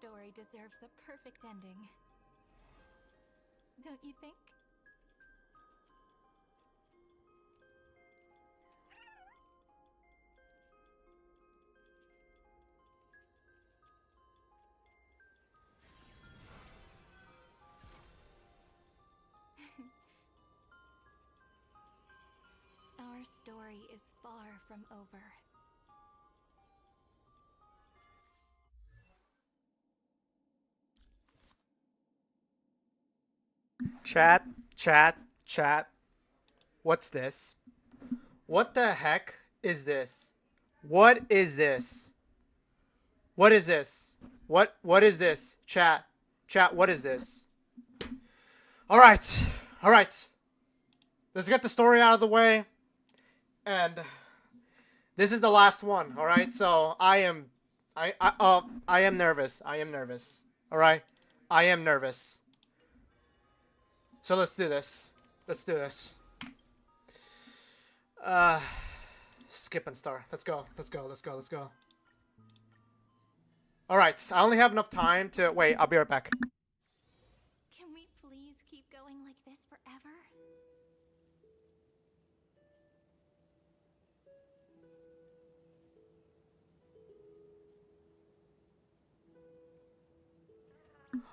story deserves a perfect ending. Don't you think? Our story is far from over. Chat, chat, chat. What's this? What the heck is this? What is this? What is this? What is this? Chat. Chat, what is this? Alright. Alright. Let's get the story out of the way. And this is the last one, alright? So I am nervous. I am nervous. Alright? I am nervous. So let's do this. Let's do this. Skip and start. Let's go. Let's go. Let's go. Let's go. Alright, I only have enough time to... Wait, I'll be right back. Can we please keep going like this forever?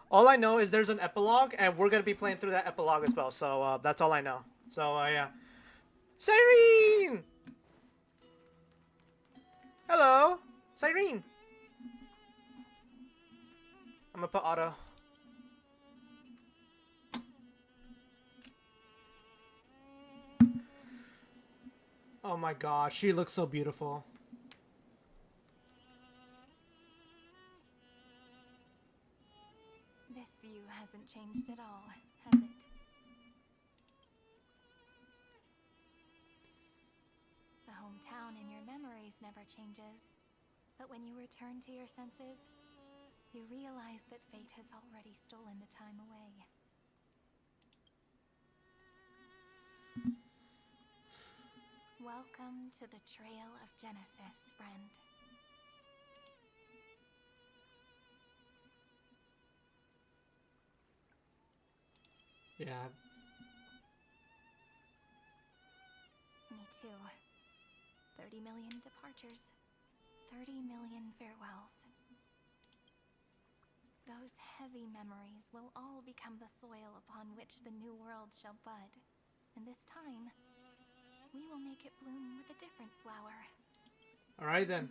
All I know is there's an epilogue, and we're gonna be playing through that epilogue as well, so that's all I know. So, yeah. Cyrene! Hello! Cyrene! I'm gonna put auto. Oh my gosh, she looks so beautiful. This view hasn't changed at all, has it? The hometown in your memories never changes. But when you return to your senses, you realize that fate has already stolen the time away. Welcome to the Trail of Genesis, friend. Yeah. Me too. 30 million departures. 30 million farewells. Those heavy memories will all become the soil upon which the new world shall bud. And this time, we will make it bloom with a different flower. Alright then.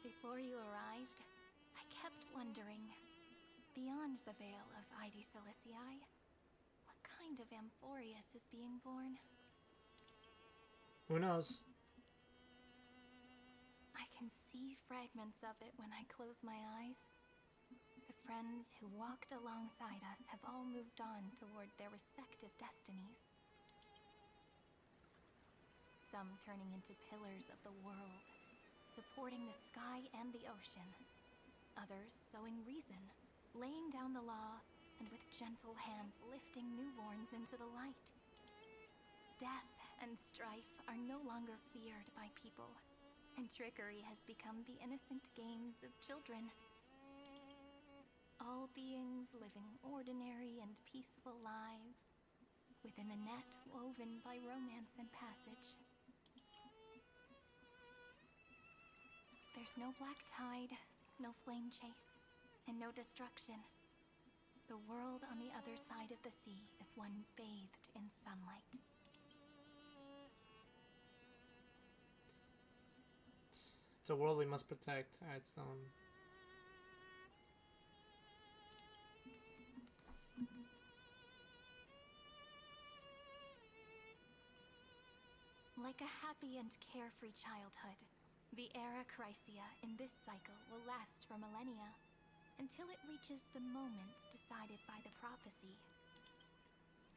Before you arrived, I kept wondering, beyond the veil of Id Silicii, what kind of Amphorius is being born? Who knows? I can see fragments of it when I close my eyes. The friends who walked alongside us have all moved on toward their respective destinies. Some turning into pillars of the world, supporting the sky and the ocean. Others sowing reason, laying down the law, and with gentle hands lifting newborns into the light. Death and strife are no longer feared by people, and trickery has become the innocent games of children. All beings living ordinary and peaceful lives, within a net woven by romance and passage. There's no black tide, no flame chase, and no destruction. The world on the other side of the sea is one bathed in sunlight. It's a world we must protect. Hearthstone. Like a happy and carefree childhood, the era Chrysia in this cycle will last for millennia, until it reaches the moment decided by the prophecy.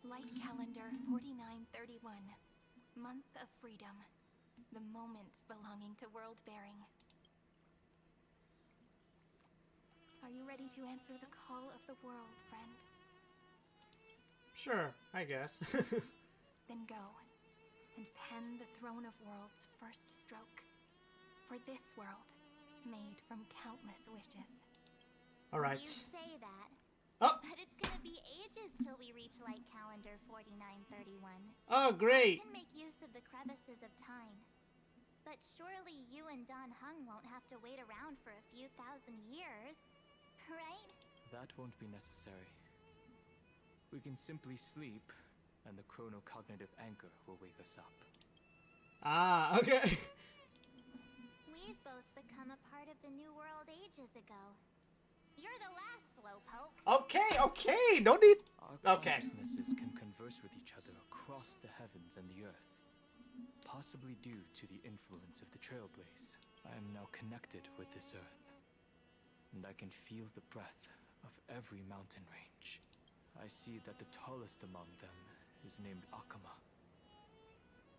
Light calendar 4931, month of freedom, the moment belonging to world-bearing. Are you ready to answer the call of the world, friend? Sure, I guess. Then go, and pen the Throne of Worlds' first stroke. for this world, made from countless wishes. Alright. You say that. Oh! But it's gonna be ages till we reach light calendar 4931. Oh, great! We can make use of the crevices of time. But surely you and Don Hung won't have to wait around for a few thousand years, right? That won't be necessary. We can simply sleep, and the chronocognitive anchor will wake us up. Ah, okay. We've both become a part of the New World ages ago. You're the last slowpoke. Okay, no need. Our Okay. consciousnesses can converse with each other across the heavens and the earth. Possibly due to the influence of the Trailblaze, I am now connected with this earth. And I can feel the breath of every mountain range. I see that the tallest among them is named Akama.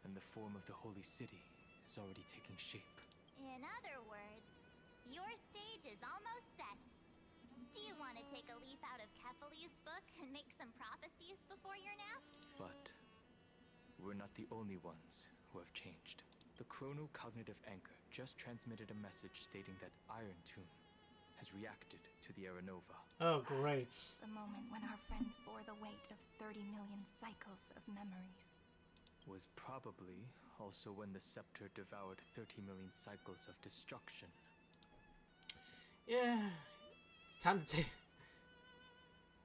And the form of the holy city is already taking shape. In other words, your stage is almost set. Do you want to take a leaf out of Kefali's book and make some prophecies before your nap? But we're not the only ones who have changed. The chronocognitive anchor just transmitted a message stating that Iron Tomb has reacted to the Aranova. Oh, great. The moment when our friend bore the weight of 30 million cycles of memories. Was probably also when the scepter devoured 30 million cycles of destruction. Yeah. It's time to take...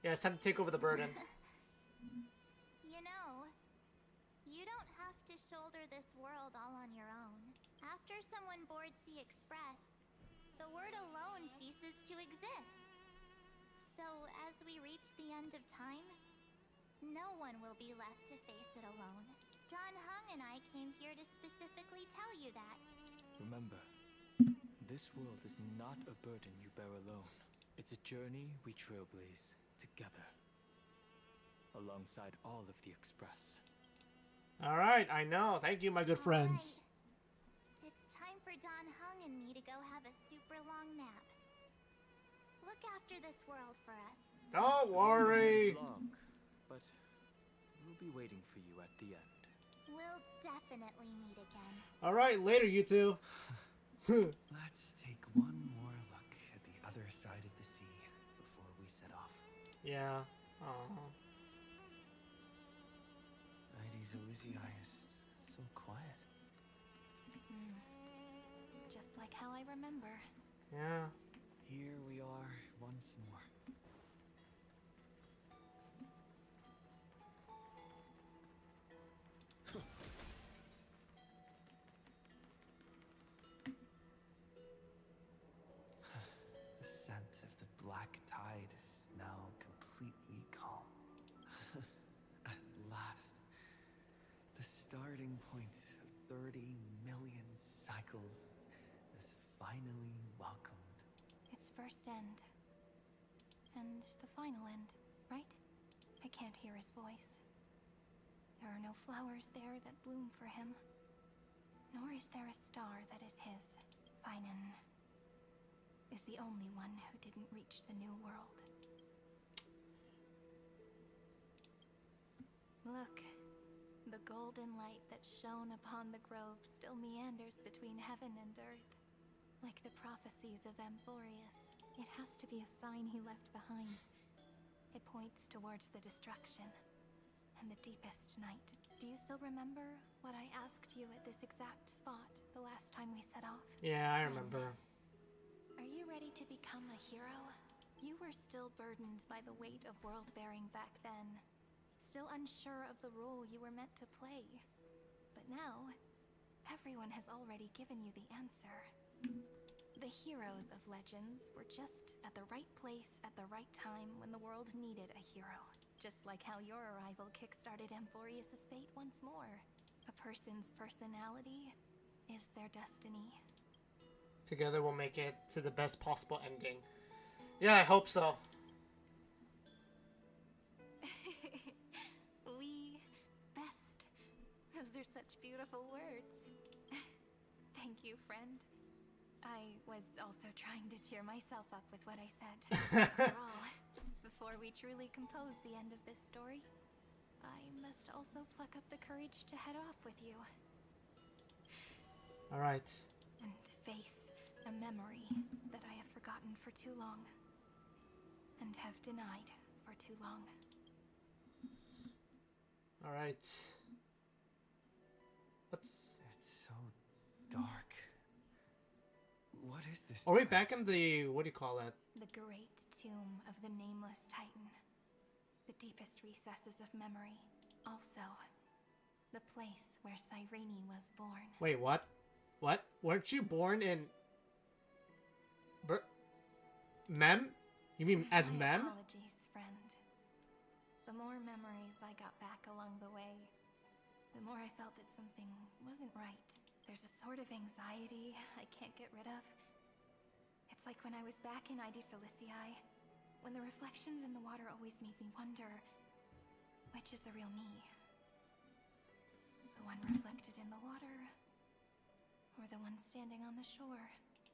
Yeah, it's time to take over the burden. You know, you don't have to shoulder this world all on your own. After someone boards the Express, the word alone ceases to exist. So as we reach the end of time, no one will be left to face it alone. Don Hung and I came here to specifically tell you that. Remember, this world is not a burden you bear alone. It's a journey we trailblaze together, alongside all of the Express. Alright, I know. Thank you, my good friends. Alright. It's time for Don Hung and me to go have a super long nap. Look after this world for us. Don't worry. It's long, but we'll be waiting for you at the end. We'll definitely meet again. Alright, later, you two. Let's take one more look at the other side of the sea before we set off. Yeah. Aww. Ides Elysiae is so quiet. Just like how I remember. Yeah. Here we are once more. The scent of the black tide is now completely calm. At last, the starting point of 30 million cycles is finally welcomed. Its first end. And the final end, right? I can't hear his voice. There are no flowers there that bloom for him. Nor is there a star that is his. Finan is the only one who didn't reach the new world. Look, the golden light that shone upon the grove still meanders between heaven and earth. Like the prophecies of Amphorius, it has to be a sign he left behind. It points towards the destruction and the deepest night. Do you still remember what I asked you at this exact spot the last time we set off? Yeah, I remember. Are you ready to become a hero? You were still burdened by the weight of world-bearing back then. Still unsure of the role you were meant to play. But now, everyone has already given you the answer. The heroes of legends were just at the right place at the right time when the world needed a hero. Just like how your arrival kickstarted Amphorius' fate once more. A person's personality is their destiny. Together we'll make it to the best possible ending. Yeah, I hope so. We best. Those are such beautiful words. Thank you, friend. I was also trying to cheer myself up with what I said. After all, before we truly compose the end of this story, I must also pluck up the courage to head off with you. Alright. And face a memory that I have forgotten for too long and have denied for too long. All right. What's... It's so dark. What is this? Are we place? back in the... what do you call that? The great tomb of the nameless titan. The deepest recesses of memory. Also, the place where Cyrene was born. Wait, what? What? Weren't you born in... Mem? You mean as My Mem? apologies, friend. The more memories I got back along the way, the more I felt that something wasn't right. There's a sort of anxiety I can't get rid of. It's like when I was back in ID Silicii, when the reflections in the water always made me wonder, which is the real me? The one reflected in the water, or the one standing on the shore?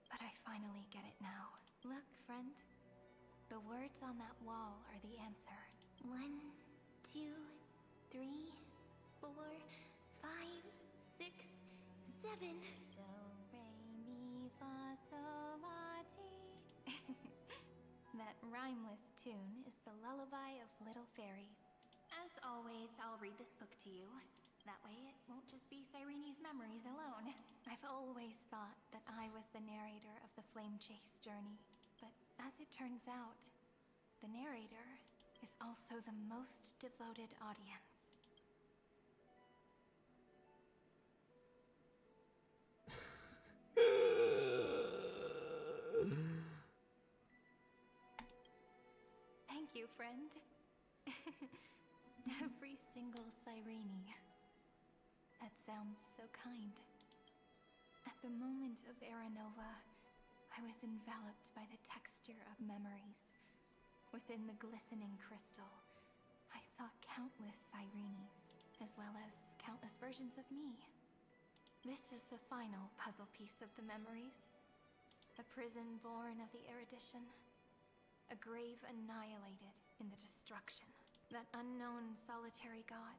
But I finally get it now. Look, friend. The words on that wall are the answer. 1, 2, 3, 4, 5, 6, 7. Do, re, mi, fa, sol, la, ti. That rhymeless tune is the lullaby of little fairies. As always, I'll read this book to you. That way it won't just be Cyrene's memories alone. I've always thought that I was the narrator of the Flame Chase journey, but as it turns out, the narrator is also the most devoted audience. Thank you, friend. Every single Cyrene. That sounds so kind. At the moment of Aranova, I was enveloped by the texture of memories. Within the glistening crystal, I saw countless Cyrenes, as well as countless versions of me. This is the final puzzle piece of the memories. A prison born of the erudition. A grave annihilated in the destruction. That unknown solitary god.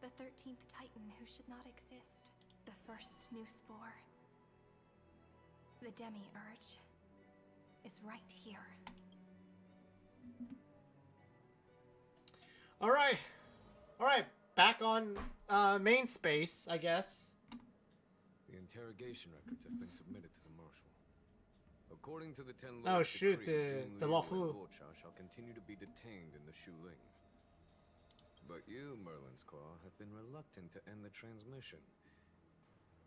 The 13th Titan who should not exist. The first new spore. The Demi-Urge is right here. Alright. Alright. Back on main space, I guess. The interrogation records have been submitted to the Marshal. According to the 10 Oh, Lords' shoot, decree, the Zhong Liu Luofu. and Luocha shall continue to be detained in the Shuling. But you, Merlin's Claw, have been reluctant to end the transmission.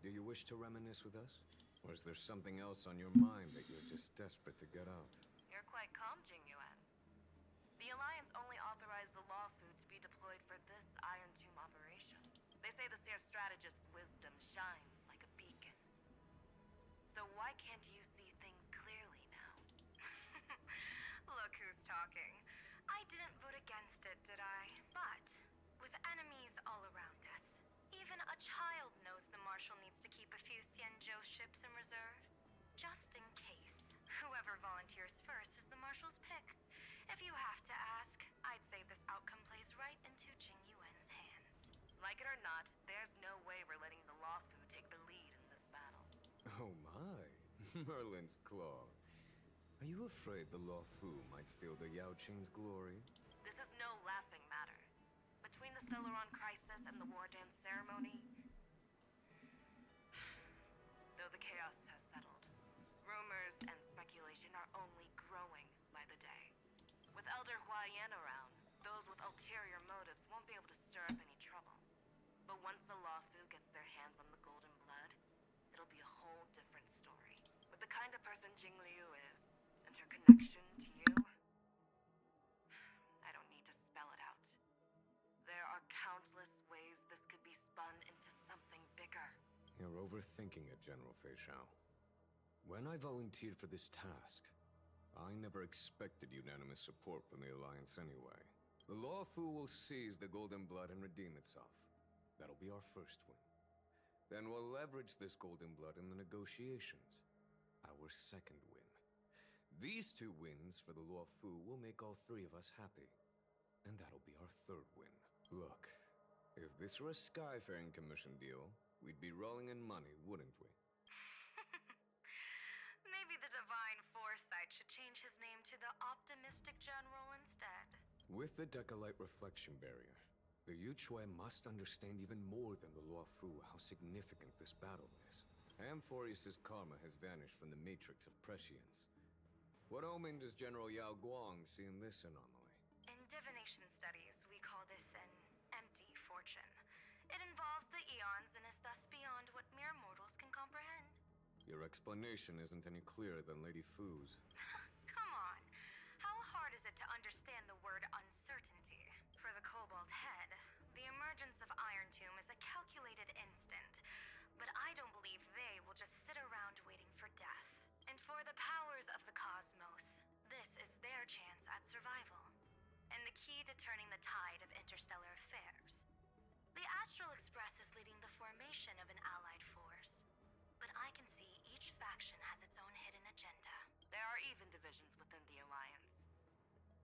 Do you wish to reminisce with us? Or is there something else on your mind that you're just desperate to get out? You're quite calm, Jingyuan. The Alliance only authorized the Law Fu to be deployed for this Iron Tomb operation. They say the Seer strategist's wisdom shines like a beacon. So why can't you see things clearly now? Look who's talking. I didn't vote against it, did I? But, with enemies all around us, even a child knows the Marshal needs to keep a few Xianzhou ships in reserve. Just in case. Whoever volunteers first is the Marshal's pick. If you have to ask, I'd say this outcome plays right into Jingyuan's hands. Like it or not, there's no way we're letting the Law Fu take the lead in this battle. Oh my, Merlin's Claw. Are you afraid the Law Fu might steal the Yao Qing's glory? This is no laughing matter. Between the Celeron crisis and the War Dance ceremony, though the chaos has settled, rumors and speculation are only growing by the day. With Elder Huaiyan around, those with ulterior motives won't be able to stir up any trouble. But once the Law Fu gets their hands on the Golden Blood, it'll be a whole different story. With the kind of person Jing Liu is, and her connection to you, I don't need to spell it out. There are countless ways this could be spun into something bigger. You're overthinking it, General Fei Shao. When I volunteered for this task, I never expected unanimous support from the Alliance anyway. The Law Fu will seize the Golden Blood and redeem itself. That'll be our first win. Then we'll leverage this Golden Blood in the negotiations. Our second win. These 2 wins for the Law Fu will make all 3 of us happy. And that'll be our third win. Look, if this were a Skyfaring Commission deal, we'd be rolling in money, wouldn't we? divine foresight should change his name to the Optimistic General instead. With the Decalite reflection barrier, the Yuchue must understand even more than the Luofu how significant this battle is. Amphorius' karma has vanished from the matrix of prescience. What omen does General Yao Guang see in this anomaly? In divination studies, we call this an empty fortune. It involves the eons and is thus beyond what mere mortals can comprehend. Your explanation isn't any clearer than Lady Fu's. Come on. How hard is it to understand the word uncertainty? For the Cobalt Head, the emergence of Iron Tomb is a calculated instant, but I don't believe they will just sit around waiting for death. And for the powers of the cosmos, this is their chance at survival, and the key to turning the tide of interstellar affairs. The Astral Express is leading the formation of an allied force, but I can see each faction has its own hidden agenda. There are even divisions within the Alliance,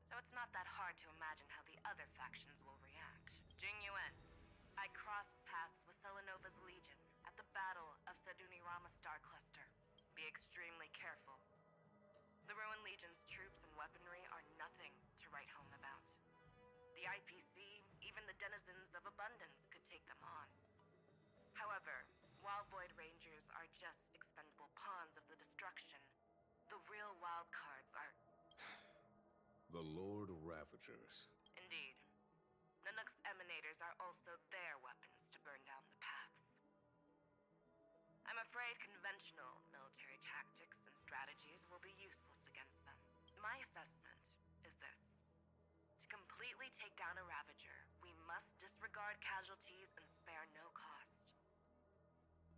so it's not that hard to imagine how the other factions will react. Jing Yuan, I crossed paths with Selenova's Legion at the Battle of Sedunirama Star Cluster. Be extremely careful. The Ruined Legion's troops and weaponry are nothing to write home about. The IPC, even the denizens of Abundance, could take them on. However, while Void Rangers are just expendable pawns of the destruction, the real wild cards are... The Lord Ravagers. Indeed. Nanook's emanators are also their weapons to burn down the paths. I'm afraid conventional military tactics and strategies will be useless against them. My assessment is this. To completely take down a Ravager, we must disregard casualties and spare no cost.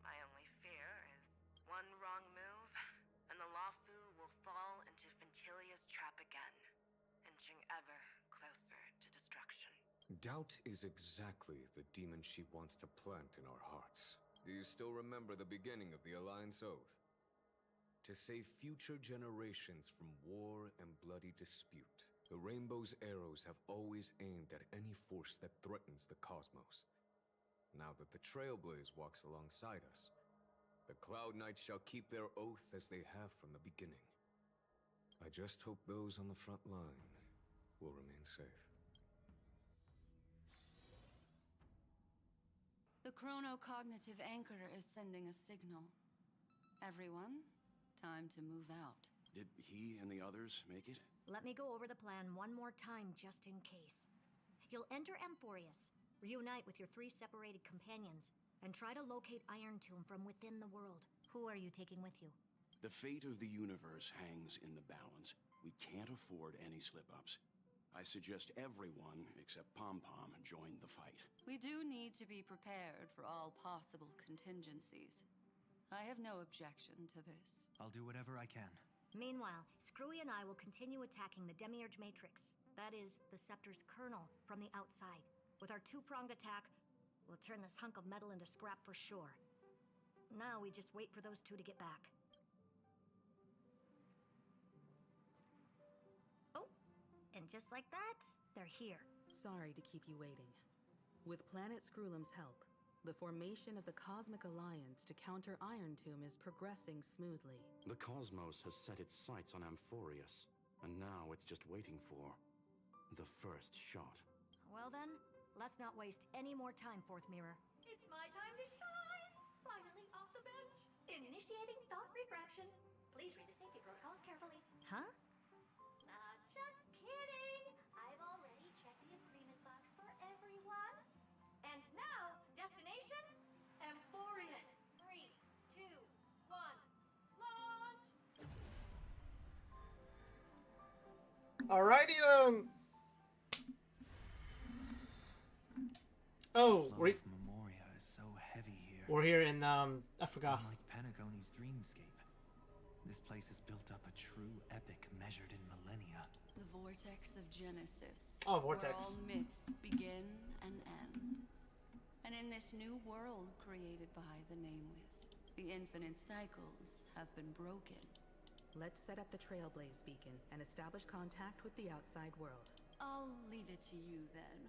My only fear is one wrong move, and the Luofu will fall into Fintilia's trap again, inching ever closer to destruction. Doubt is exactly the demon she wants to plant in our hearts. Do you still remember the beginning of the Alliance Oath? To save future generations from war and bloody dispute. The Rainbow's arrows have always aimed at any force that threatens the cosmos. Now that the Trailblaze walks alongside us, the Cloud Knights shall keep their oath as they have from the beginning. I just hope those on the front line will remain safe. The chronocognitive anchor is sending a signal. Everyone, time to move out. Did he and the others make it? Let me go over the plan one more time just in case. You'll enter Amphorius, reunite with your 3 separated companions, and try to locate Iron Tomb from within the world. Who are you taking with you? The fate of the universe hangs in the balance. We can't afford any slip-ups. I suggest everyone, except Pom-Pom, join the fight. We do need to be prepared for all possible contingencies. I have no objection to this. I'll do whatever I can. Meanwhile, Screwy and I will continue attacking the Demiurge Matrix. That is, the Scepter's kernel, from the outside. With our 2-pronged attack, we'll turn this hunk of metal into scrap for sure. Now we just wait for those 2 to get back. Oh, and just like that, they're here. Sorry to keep you waiting. With Planet Screwlum's help, the formation of the Cosmic Alliance to counter Iron Tomb is progressing smoothly. The cosmos has set its sights on Amphorius, and now it's just waiting for the first shot. Well then, let's not waste any more time, Fourth Mirror. It's my time to shine! Finally off the bench! Initiating thought refraction. Please read the safety protocols carefully. Huh? Just kidding! I've already checked the agreement box for everyone. And now, destination, Amphorius. 3, 2, 1, launch! Alrighty then. Oh, The flow of Memoria is so heavy here. we're here in I forgot. Unlike Panagone's dreamscape, this place has built up a true epic measured in millennia. The vortex of Genesis. Oh, vortex. Where all myths begin and end. And in this new world created by the Nameless, the infinite cycles have been broken. Let's set up the Trailblaze beacon and establish contact with the outside world. I'll leave it to you then.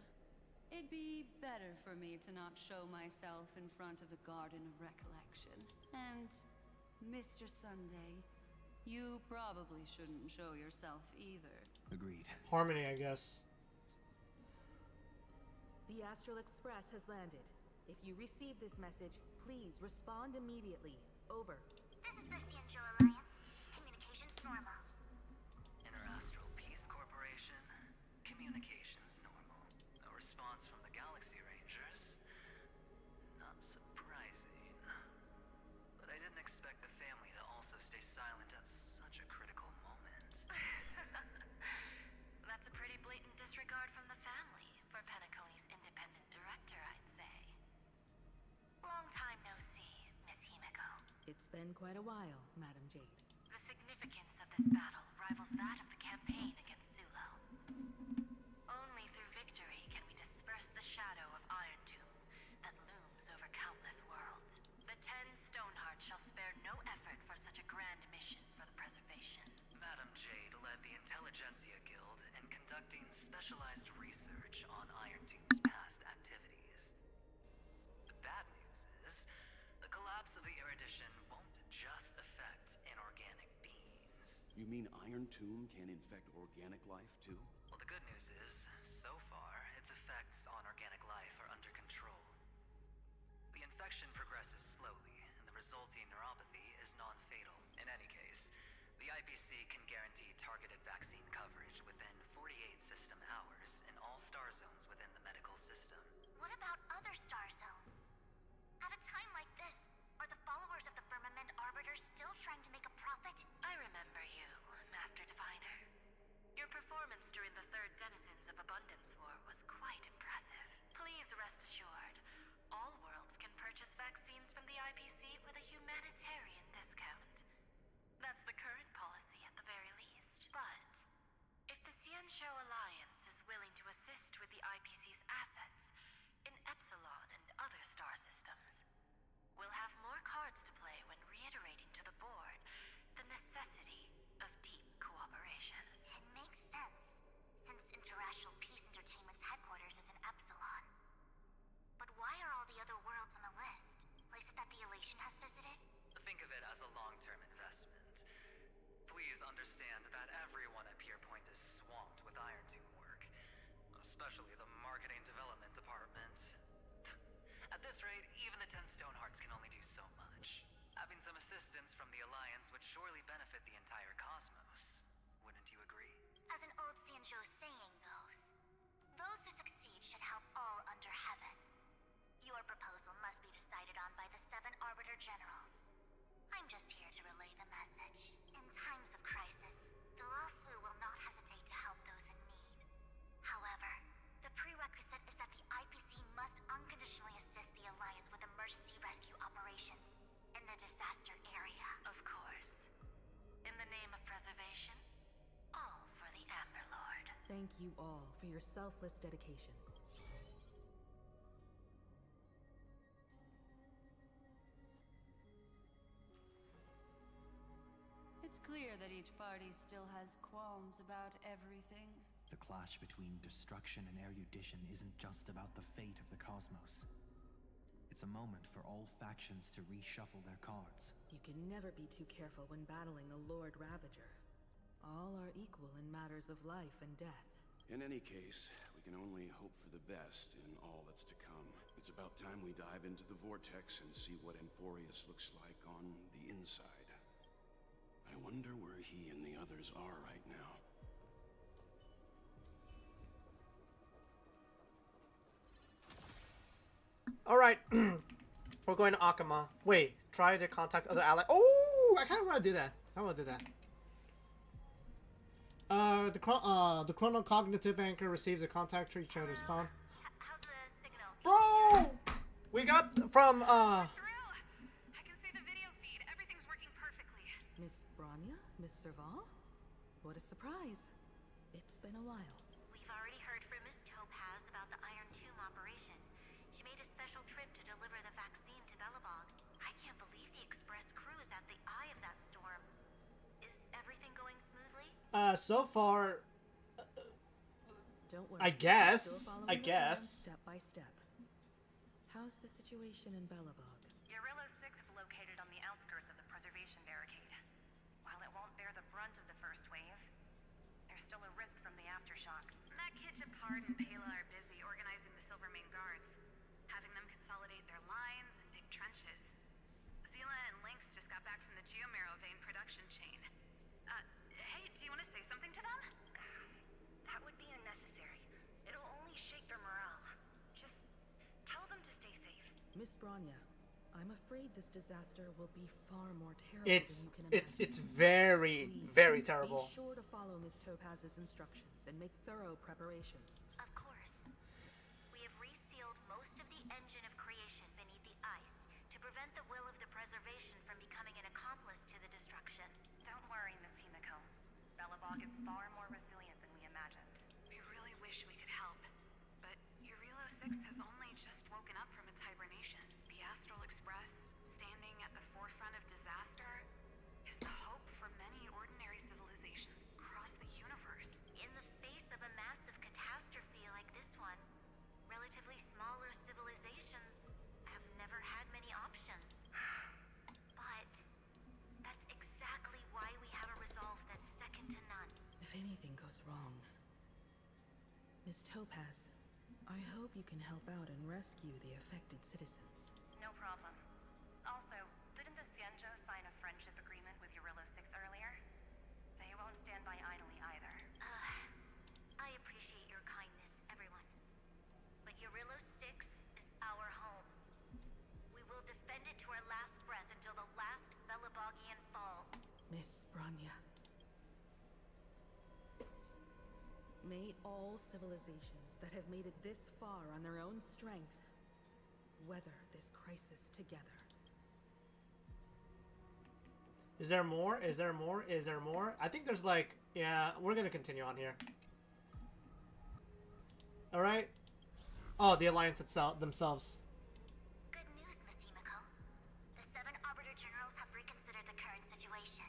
It'd be better for me to not show myself in front of the Garden of Recollection. And, Mr. Sunday, You probably shouldn't show yourself either. Agreed. Harmony, I guess. The Astral Express has landed. If you receive this message, please respond immediately. Over. This is the Xianzhou Alliance. Communications normal. Interastral Peace Corporation. Communications normal. A response from the Galaxy Rangers. Not surprising. But I didn't expect the family to also stay silent at such a critical moment. That's a pretty blatant disregard from the family for Penacony's independent director, I'd say. Long time no see, Miss Himiko. It's been quite a while, Madam Jade. The significance of this battle rivals that of the campaign against Zulo. Only through victory can we disperse the shadow of Iron Tomb that looms over countless worlds. The 10 Stonehearts shall spare no effort for such a grand mission for the preservation. Madam Jade led the Intelligentsia Guild in conducting specialized research on Iron Tomb's past activities. The bad news is, the collapse of the erudition won't just affect inorganic beings. You mean Iron Tomb can infect organic life too? Well, the good news is, so far, its effects on organic life are under control. The infection progresses slowly, and the resulting neuropathy is non-fatal. In any case, the IPC can guarantee targeted vaccine coverage within 48 system hours in all star zones within the medical system. What about other star zones? At a time like this, are the followers of the Firmament Arbiters still trying to make a profit? I remember you, Master Diviner. Your performance during the Third Denizens of Abundance War was quite impressive. Please rest assured, all worlds can purchase vaccines from the IPC with a humanitarian discount. That's the current policy at the very least. But if the Xianzhou Alliance is willing to assist with the IPC's assets in Epsilon and other star systems, we'll have more cards to play when reiterating to the board the necessity of deep cooperation. It makes sense, since Interastral Peace Entertainment's headquarters is in Epsilon. But why are all the other worlds on the list? Places that the Elation has visited? Think of it as a long-term investment. Please understand that everyone at Pierpoint is swamped with Iron Tomb work, especially the marketing development department. At this rate, even the 10 Stonehearts can only do so much. Having some assistance from the Alliance would surely benefit the entire cosmos. Wouldn't you agree? As an old Xianzhou saying goes, those who succeed should help all under heaven. Your proposal must be decided on by the 7 Arbiter Generals. I'm just here to relay the message. In times of crisis, the Luofu will not hesitate to help those in need. However, the prerequisite is that the IPC must unconditionally assist the Alliance with emergency rescue operations in the disaster area. Of course. In the name of preservation, all for the Amber Lord. Thank you all for your selfless dedication. It's clear that each party still has qualms about everything. The clash between destruction and erudition isn't just about the fate of the cosmos. It's a moment for all factions to reshuffle their cards. You can never be too careful when battling a Lord Ravager. All are equal in matters of life and death. In any case, we can only hope for the best in all that's to come. It's about time we dive into the vortex and see what Emphorius looks like on the inside. I wonder where he and the others are right now. Alright. We're going to Akama. Wait, try to contact other allies. Oh, I kind of want to do that. I want to do that. The chronocognitive anchor receives a contact tree chatter spawn. How's the signal? Bro! We got from, I can see the video feed. Everything's working perfectly. Miss Branya? Miss Serval? What a surprise. It's been a while. We've already heard from Miss Topaz about the Iron Tomb operation. She made a special trip to deliver the vaccine to Belobog. I can't believe the Express crew is at the eye of that storm. Is everything going smoothly? So far, Don't worry. I guess. Still following I the plan, guess. Step by step. How's the situation in Belobog? Yarillo 6 is located on the outskirts of the preservation barricade. While it that won't bear the brunt of the first wave. There's still a risk from the aftershocks. That kid Japard and Pela are busy organizing the Silvermane Guards, having them consolidate their lines and dig trenches. Zila and Lynx just got back from the Geomarrow vein production chain. Hey, do you want to say something to them? That would be unnecessary. It'll only shake their morale. Just tell them to stay safe. Miss Bronya, I'm afraid this disaster will be far more terrible than you can imagine. It's very, Please, very terrible. Be sure to follow Miss Topaz's instructions and make thorough preparations. Of course. We have resealed most of the engine of creation beneath the ice to prevent the will of the preservation from becoming an accomplice to the destruction. Don't worry, Miss Himiko. Belobog is far more resilient than we imagined. We really wish we could help, but Eurilo 6 has only just woken up from its hibernation. The Astral Express, standing at the forefront of disaster, is the hope for many ordinary civilizations across the universe. In the face of a massive catastrophe like this one, relatively smaller civilizations have never had many options. But that's exactly why we have a resolve that's second to none. If anything goes wrong... Miss Topaz, I hope you can help out and rescue the affected citizens. No problem. Also, didn't the Xianzhou sign a friendship agreement with Eurilo 6 earlier? They won't stand by idly either. I appreciate your kindness, everyone. But Eurilo 6 is our home. We will defend it to our last breath until the last Belabogian falls. Miss Bronya. May all civilizations that have made it this far on their own strength weather this crisis together. Is there more? Is there more? Is there more? I think there's like... Yeah, we're gonna continue on here. Alright. Oh, the Alliance itself themselves. Good news, Miss Himiko. The 7 Arbiter Generals have reconsidered the current situation,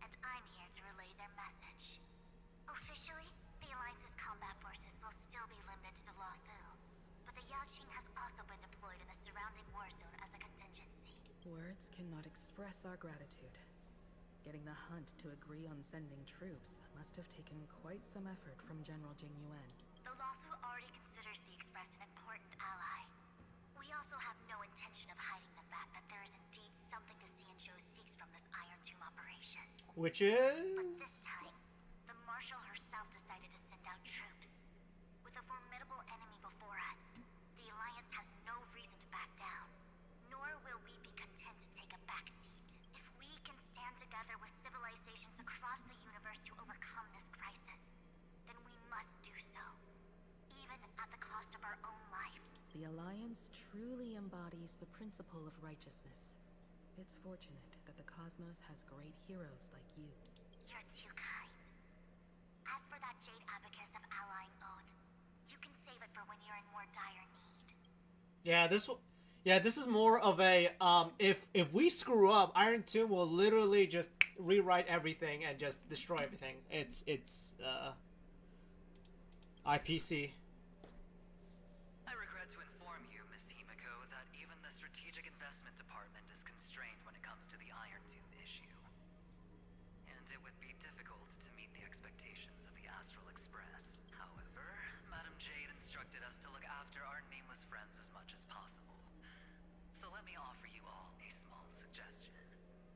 and I'm here to relay their message. Officially, the Alliance's combat forces will still be limited to the Luofu, but the Yaoqing has also been deployed in the surrounding war zone as a contingency. Words cannot express our gratitude. Getting the Hunt to agree on sending troops must have taken quite some effort from General Jing Yuan. The Luofu already considers the Express an important ally. We also have no intention of hiding the fact that there is indeed something the Xianzhou seeks from this Iron Tomb operation. Which But this is... time, the Marshal herself decided to send out troops. With a formidable enemy before us, the Alliance has no reason to back down. Nor will we be content to take a backseat. If we can stand together with civilizations across the universe to overcome this crisis, then we must do so. Even at the cost of our own life. The Alliance truly embodies the principle of righteousness. It's fortunate that the cosmos has great heroes like you. You're too kind. As for that Jade Abacus of Allying Oath, you can save it for when you're in more dire need. Yeah, this is more of a, if we screw up, Iron Tomb will literally just rewrite everything and just destroy everything. It's IPC. I regret to inform you, Miss Himiko, that even the Strategic Investment Department is constrained when it comes to the Iron Tomb issue. And it would be difficult to meet the expectations of the Astral Express. However, Madam Jade instructed us to look after our nameless friends as much as possible. So let me offer you all a small suggestion,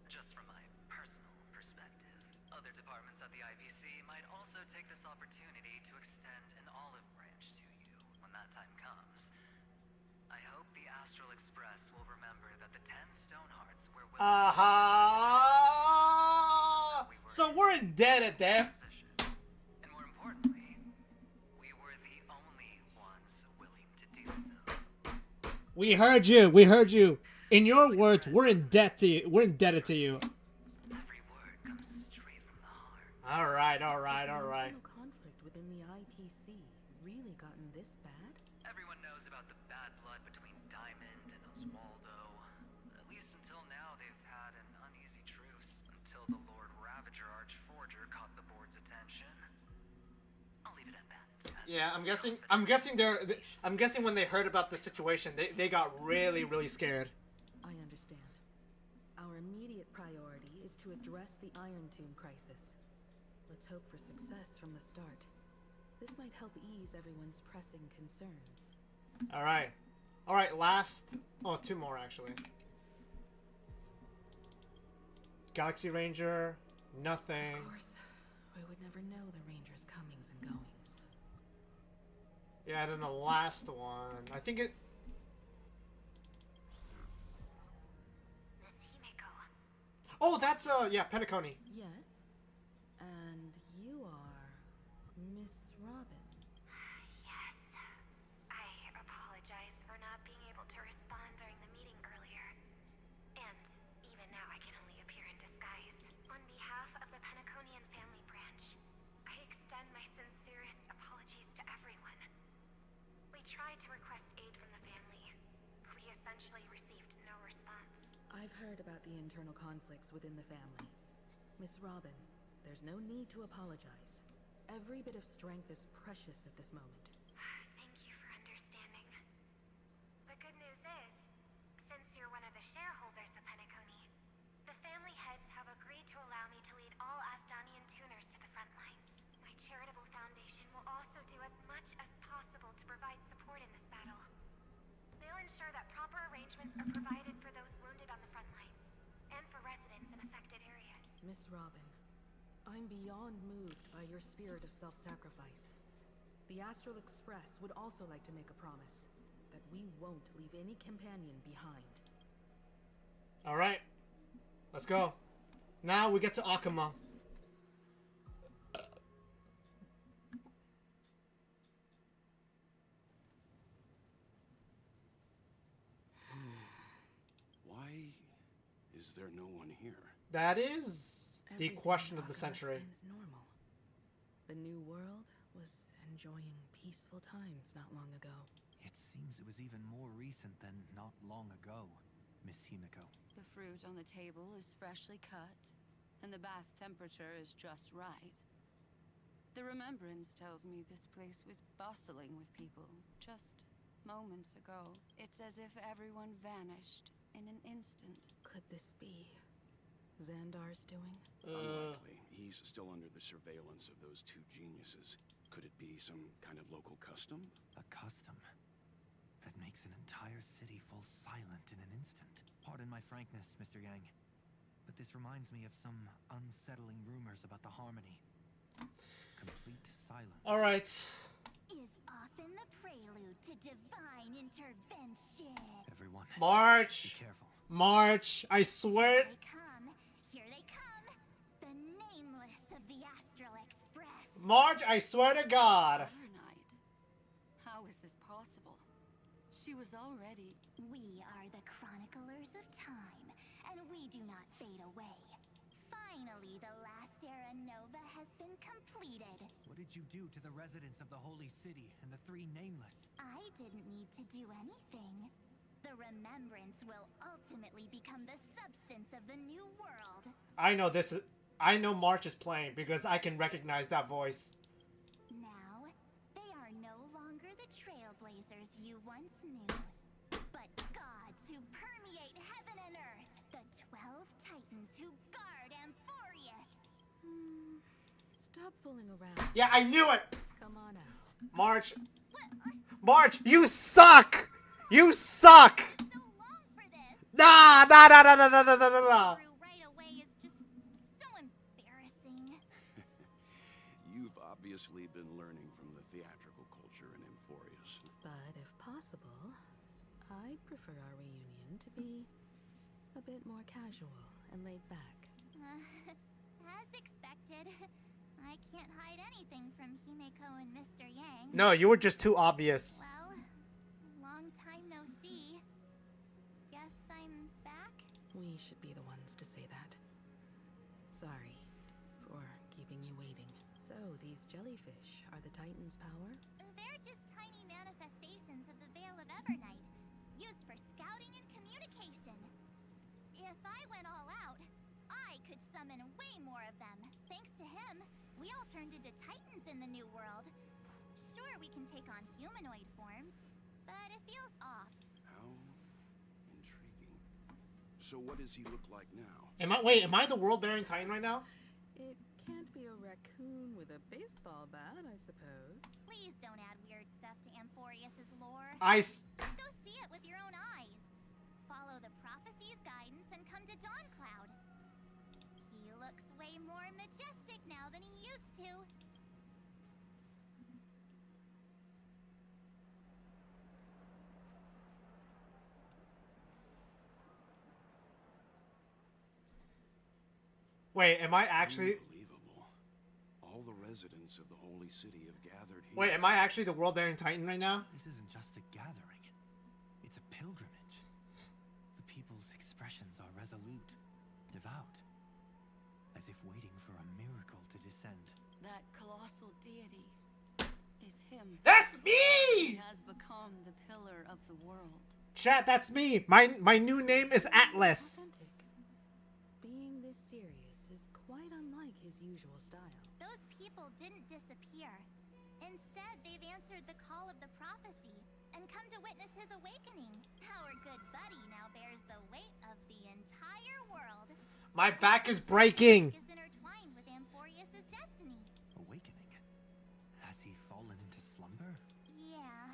just from my personal perspective. Other departments at the IVC might also take this opportunity to extend an olive branch to you when that time comes. I hope the Astral Express will remember that the 10 Stonehearts were willing So we're indebted, Dave. and more importantly, we were the only ones willing to do so. We heard you. We heard you. In your words, we're in debt to you. We're indebted to you. Every word comes straight from the heart. All right, all right, all right. Internal conflict within the IPC really gotten this bad? Everyone knows about the bad blood between Diamond and Oswaldo. At least until now, they've had an uneasy truce until the Lord Ravager Archforger caught the board's attention. I'll leave it at that. Yeah, I'm guessing when they heard about the situation, they got really, really scared. I understand. Our immediate priority is to address the Iron Tomb crisis. Let's hope for success from the start. This might help ease everyone's pressing concerns. Alright. Alright, last... Oh, two more, actually. Galaxy Ranger. Nothing. Of course, we would never know the Ranger's comings and goings. Yeah, then the last one. I think it... Oh, that's, yeah, Penacony. Yes? And you are... Miss Robin. Yes. I apologize for not being able to respond during the meeting earlier. And even now I can only appear in disguise. On behalf of the Penaconian family branch, I extend my sincerest apologies to everyone. We tried to request aid from the family. We essentially received no response. I've heard about the internal conflicts within the family. Miss Robin, there's no need to apologize. Every bit of strength is precious at this moment. Thank you for understanding. The good news is, since you're one of the shareholders of Penacony, the family heads have agreed to allow me to lead all Astonian tuners to the front lines. My charitable foundation will also do as much as possible to provide support in this battle. They'll ensure that proper arrangements are provided for those wounded on the front lines, and for residents in affected areas. Miss Robin, I'm beyond moved by your spirit of self-sacrifice. The Astral Express would also like to make a promise that we won't leave any companion behind. Alright. Let's go. Now we get to Akuma. Why is there no one here? That is the Everything question of the Akuma century. seems normal. The new world was enjoying peaceful times not long ago. It seems it was even more recent than not long ago, Miss Himiko. The fruit on the table is freshly cut, and the bath temperature is just right. The remembrance tells me this place was bustling with people just moments ago. It's as if everyone vanished in an instant. Could this be Xandar's doing? Unlikely. He's still under the surveillance of those two geniuses. Could it be some kind of local custom? A custom that makes an entire city fall silent in an instant. Pardon my frankness, Mr. Yang, but this reminds me of some unsettling rumors about the Harmony. Complete silence. Alright. Is often the prelude to divine intervention. Everyone, March. be careful. March. I swear. Here they come. The nameless of the Astral Express. March, I swear to God. Overnight? How is this possible? She was already... We are the chroniclers of time, and we do not fade away. Finally, the last era Nova has been completed. What did you do to the residents of the Holy City and the Three Nameless? I didn't need to do anything. The remembrance will ultimately become the substance of the new world. I know this is... I know March is playing because I can recognize that voice. Now, they are no longer the trailblazers you once knew, but gods who permeate heaven and earth. The 12 titans who guard Amphorius. Stop fooling around. Yeah, I knew it! Come on out. March. March, you suck! You suck! So long for this. Nah, nah, nah, nah, nah, nah, nah, nah, nah. Right away is just so embarrassing. You've obviously been learning from the theatrical culture in Amphorius. But if possible, I'd prefer our reunion to be a bit more casual and laid back. As expected, I can't hide anything from Himeko and Mr. Yang. No, you were just too obvious. Well, long time no see. Guess I'm back? We should be the ones to say that. Sorry for keeping you waiting. So, these jellyfish are the Titan's power? They're just tiny manifestations of the Veil of Evernight, used for scouting and communication. If I went all out, I could summon way more of them. Thanks to him, we all turned into Titans in the New World. Sure, we can take on humanoid forms, but it feels off. How intriguing. So what does he look like now? Am I the world-bearing titan right now? It can't be a raccoon with a baseball bat, I suppose. Please don't add weird stuff to Amphorius's lore. Just go see it with your own eyes. Follow the prophecy's guidance and come to Dawncloud. He looks way more majestic now than he used to. Wait, am I actually... Unbelievable. All the residents of the Holy City have gathered here. Wait, am I actually the world-bearing titan right now? This isn't just a gathering. It's a pilgrimage. The people's expressions are resolute, devout, as if waiting for a miracle to descend. That colossal deity is him. That's He me! has become the pillar of the world. Chat, that's me. My new name is Atlas. Authentic. Being this serious is quite unlike his usual style. Those people didn't disappear. Instead, they've answered the call of the prophecy and come to witness his awakening. Our good buddy now bears the weight of the entire world. My back is breaking. Is intertwined with Amphorius's destiny. Awakening? Has he fallen into slumber? Yeah.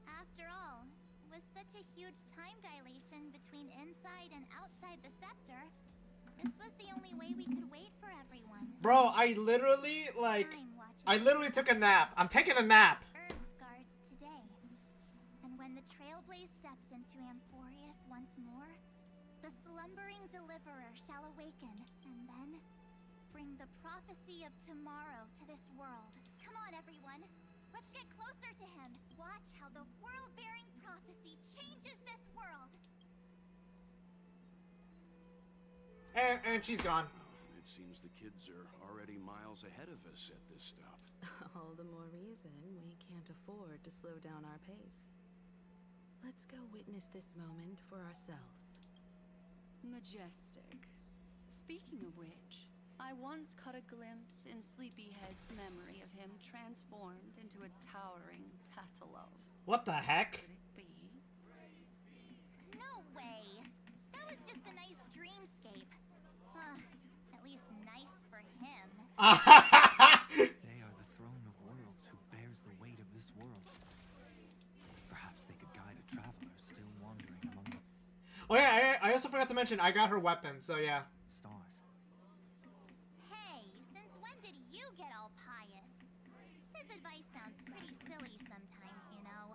After all, with such a huge time dilation between inside and outside the scepter, this was the only way we could wait for everyone. Bro, I literally, like... Time watches I literally took a nap. I'm taking a nap. Earth guards today. And when the Trailblaze steps into Amphorius once more, the slumbering deliverer shall awaken, and then bring the prophecy of tomorrow to this world. Come on, everyone. Let's get closer to him. Watch how the world-bearing prophecy changes this world. And she's gone. It seems the kids are already miles ahead of us at this stop. All the more reason we can't afford to slow down our pace. Let's go witness this moment for ourselves. Majestic. Speaking of which, I once caught a glimpse in Sleepyhead's memory of him transformed into a towering Tatalov. What the heck? Could it be? No way. That was just a nice dreamscape. At least nice for him. They are the throne of worlds who bears the weight of this world. Perhaps they could guide a traveler still wandering among the Oh yeah, I also forgot to mention I got her weapon, so yeah. stars. Hey, since when did you get all pious? His advice sounds pretty silly sometimes, you know.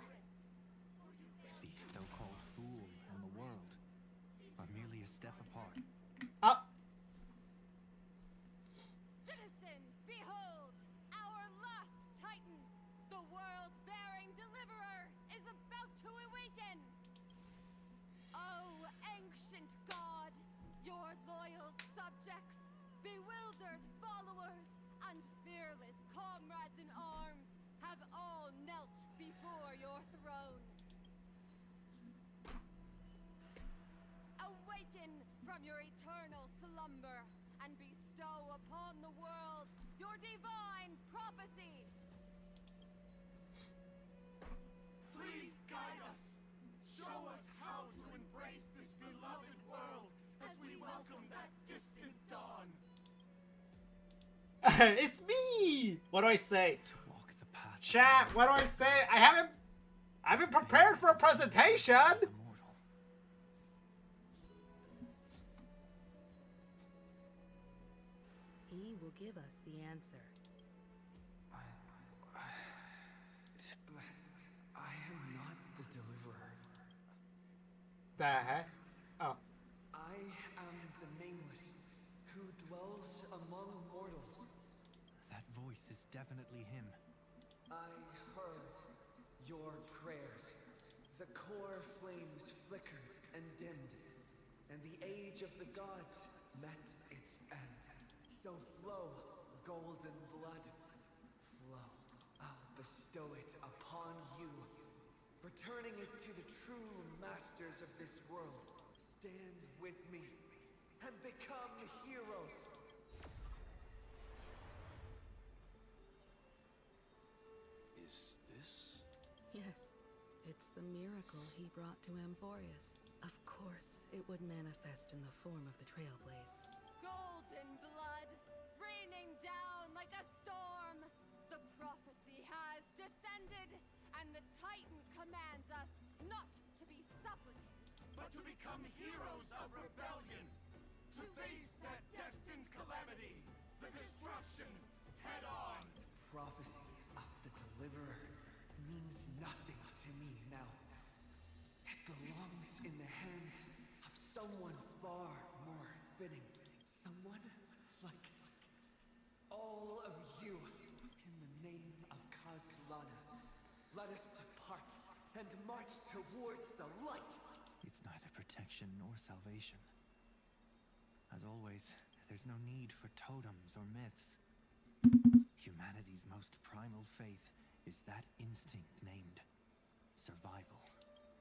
The so-called fool and the world are merely a step apart. Up. Citizens, behold! Our last titan, the world-bearing deliverer, is about to awaken! Oh, ancient god, your loyal subjects, bewildered followers, and fearless comrades in arms have all knelt before your throne. Awaken from your eternal slumber and bestow upon the world your divine prophecy. Please guide us. Show us how to embrace this beloved world as we welcome that distant dawn. It's me! What do I say? To walk the path. Chat, what do I say? I haven't prepared for a presentation! As immortal. He will give us the answer. I am not the deliverer. The heck? Oh. I am the nameless, who dwells among mortals. That voice is definitely him. I heard your prayers. The core flames flickered and dimmed, and the age of the gods met its end. So flow, golden blood. Flow. I'll bestow it upon you, returning it to the true masters of this world. Stand with me and become heroes. Is this? Yes, it's the miracle he brought to Amphorius. Of course, it would manifest in the form of the Trailblaze. Golden blood, raining down like a storm. The prophecy has descended, and the Titan commands us not to be supplicants, but to become heroes of rebellion, to face that destined calamity, the destruction, head on. Prophecy of the Deliverer means nothing to me now. It belongs in the hands of someone far more fitting. Someone like all of you. In the name of Kazlana, let us depart and march towards the light. It's neither protection nor salvation. As always, there's no need for totems or myths. Humanity's most primal faith is that instinct named survival.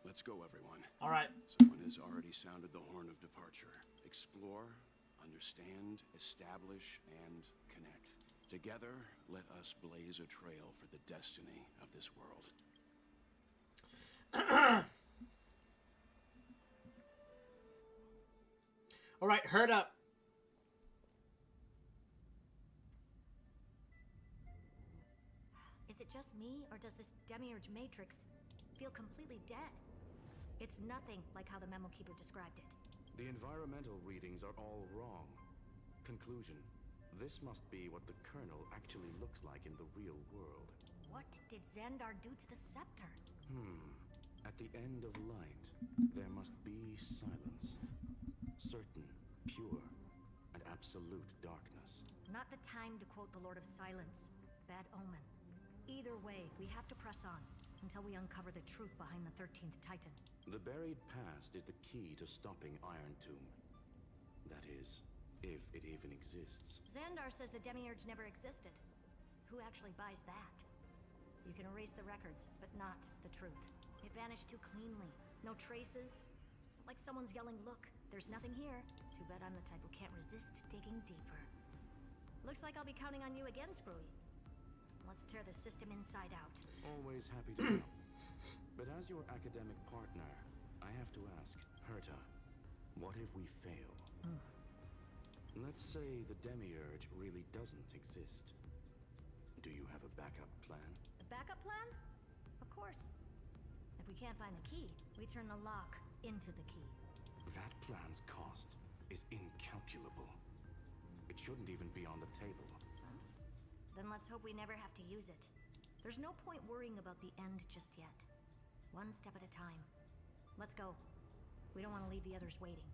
Let's go, everyone. All right. Someone has already sounded the horn of departure. Explore, understand, establish, and connect. Together, let us blaze a trail for the destiny of this world. All right, herd up. Is it just me, or does this Demiurge Matrix feel completely dead? It's nothing like how the Memo Keeper described it. The environmental readings are all wrong. Conclusion. This must be what the kernel actually looks like in the real world. What did Xandar do to the scepter? At the end of light, there must be silence. Certain, pure, and absolute darkness. Not the time to quote the Lord of Silence. Bad omen. Either way, we have to press on until we uncover the truth behind the 13th Titan. The buried past is the key to stopping Iron Tomb. That is, if it even exists. Xandar says the Demiurge never existed. Who actually buys that? You can erase the records, but not the truth. It vanished too cleanly. No traces. Like someone's yelling, look, there's nothing here. Too bad I'm the type who can't resist digging deeper. Looks like I'll be counting on you again, Screwy. Let's tear the system inside out. Always happy to help. But as your academic partner, I have to ask, Herta, what if we fail? Let's say the Demiurge really doesn't exist. Do you have a backup plan? A backup plan? Of course. If we can't find the key, we turn the lock into the key. That plan's cost is incalculable. It shouldn't even be on the table. Then let's hope we never have to use it. There's no point worrying about the end just yet. One step at a time. Let's go. We don't want to leave the others waiting.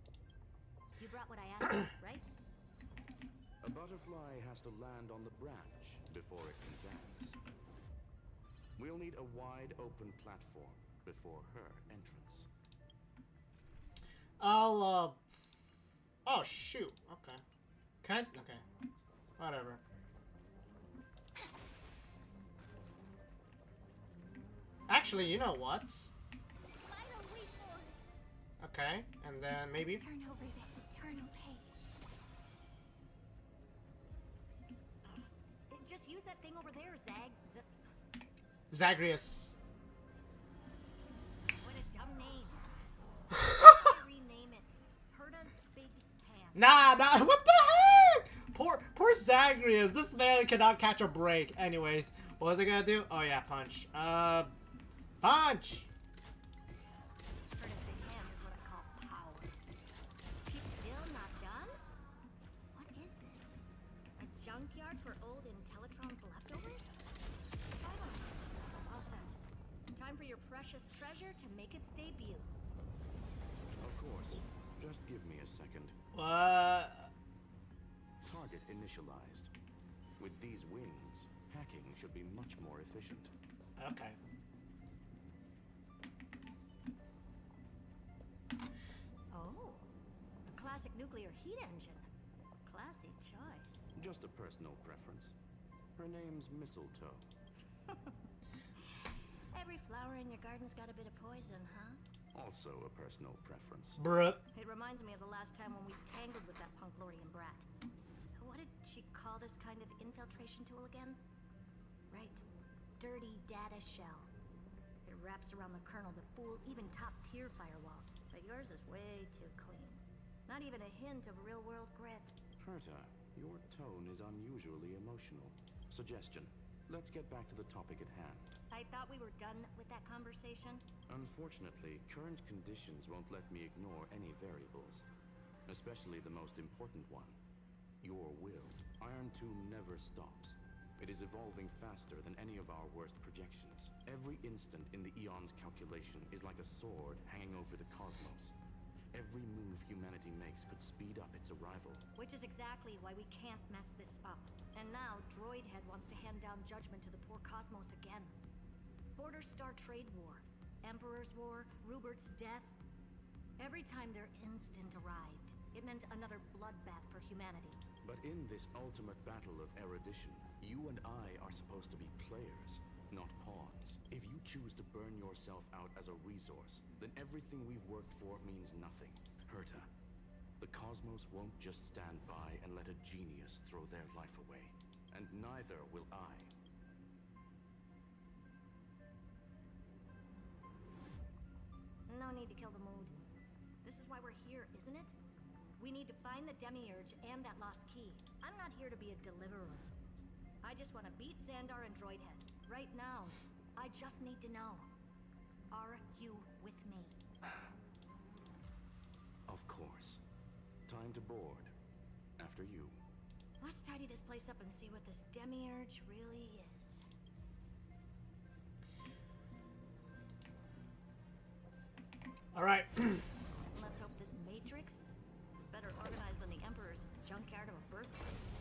You brought what I asked for, right? A butterfly has to land on the branch before it can dance. We'll need a wide open platform before her entrance. I'll, oh, shoot. Okay. Can I? Okay. Whatever. Actually, you know what? Okay, and then maybe... Turn over this eternal page. Just use that thing over there, Zagreus. What a dumb name. Rename it. Herta's Big Hand. Nah, what the heck? Poor Zagreus. This man cannot catch a break. Anyways, what was I gonna do? Oh yeah, punch. Punch! Herta's Big Hand is what I call power. He's still not done? What is this? A junkyard for old Intellitron's leftovers? All set. Time for your precious treasure to make its debut. Of course. Just give me a second. What? Target initialized. With these wings, hacking should be much more efficient. Okay. Oh, a classic nuclear heat engine. Classy choice. Just a personal preference. Her name's Mistletoe. Every flower in your garden's got a bit of poison, huh? Also a personal preference. Bruh. It reminds me of the last time when we tangled with that Punklorian brat. What did she call this kind of infiltration tool again? Right. Dirty data shell. It wraps around the kernel to fool even top-tier firewalls. But yours is way too clean. Not even a hint of real-world grit. Herta, your tone is unusually emotional. Suggestion. Let's get back to the topic at hand. I thought we were done with that conversation. Unfortunately, current conditions won't let me ignore any variables. Especially the most important one. Your will. Iron Tomb never stops. It is evolving faster than any of our worst projections. Every instant in the Eon's calculation is like a sword hanging over the cosmos. Every move humanity makes could speed up its arrival. Which is exactly why we can't mess this up. And now, Droidhead wants to hand down judgment to the poor cosmos again. Border Star Trade War, Emperor's War, Rupert's death. Every time their instant arrived, it meant another bloodbath for humanity. But in this ultimate battle of erudition, you and I are supposed to be players, not pawns. If you choose to burn yourself out as a resource, then everything we've worked for means nothing. Herta, the cosmos won't just stand by and let a genius throw their life away. And neither will I. No need to kill the mood. This is why we're here, isn't it? We need to find the Demiurge and that lost key. I'm not here to be a deliverer. I just want to beat Xandar and Droidhead. Right now, I just need to know. Are you with me? Of course. Time to board. After you. Let's tidy this place up and see what this Demiurge really is. Alright. Let's hope this Matrix is better organized than the Emperor's junkyard of a birthplace.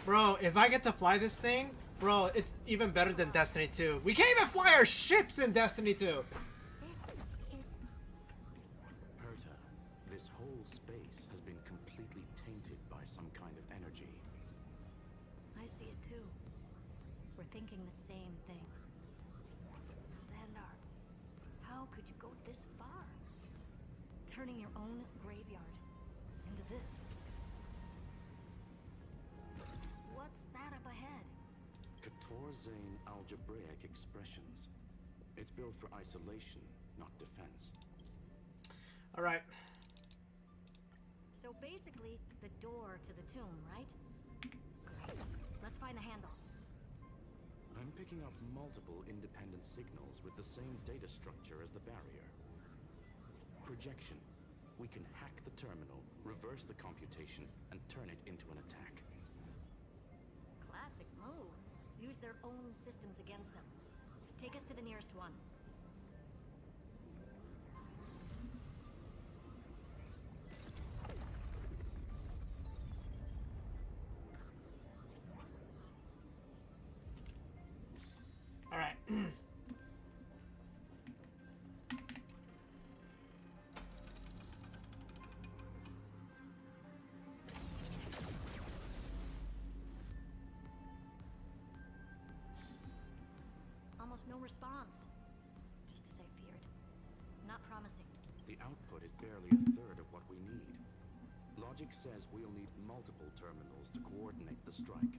Bro, if I get to fly this thing, bro, it's even better than Destiny 2. We can't even fly our ships in Destiny 2. This is... Herta, this whole space has been completely tainted by some kind of energy. I see it too. We're thinking the same thing. Xandar, how could you go this far? Turning your own graveyard into this. What's that up ahead? Katorzane algebraic expressions. It's built for isolation, not defense. Alright. So basically, the door to the tomb, right? Great. Let's find the handle. I'm picking up multiple independent signals with the same data structure as the barrier. Projection. We can hack the terminal, reverse the computation, and turn it into an attack. Classic move. Use their own systems against them. Take us to the nearest one. Alright. Almost no response. Just as I feared. Not promising. The output is barely a third of what we need. Logic says we'll need multiple terminals to coordinate the strike.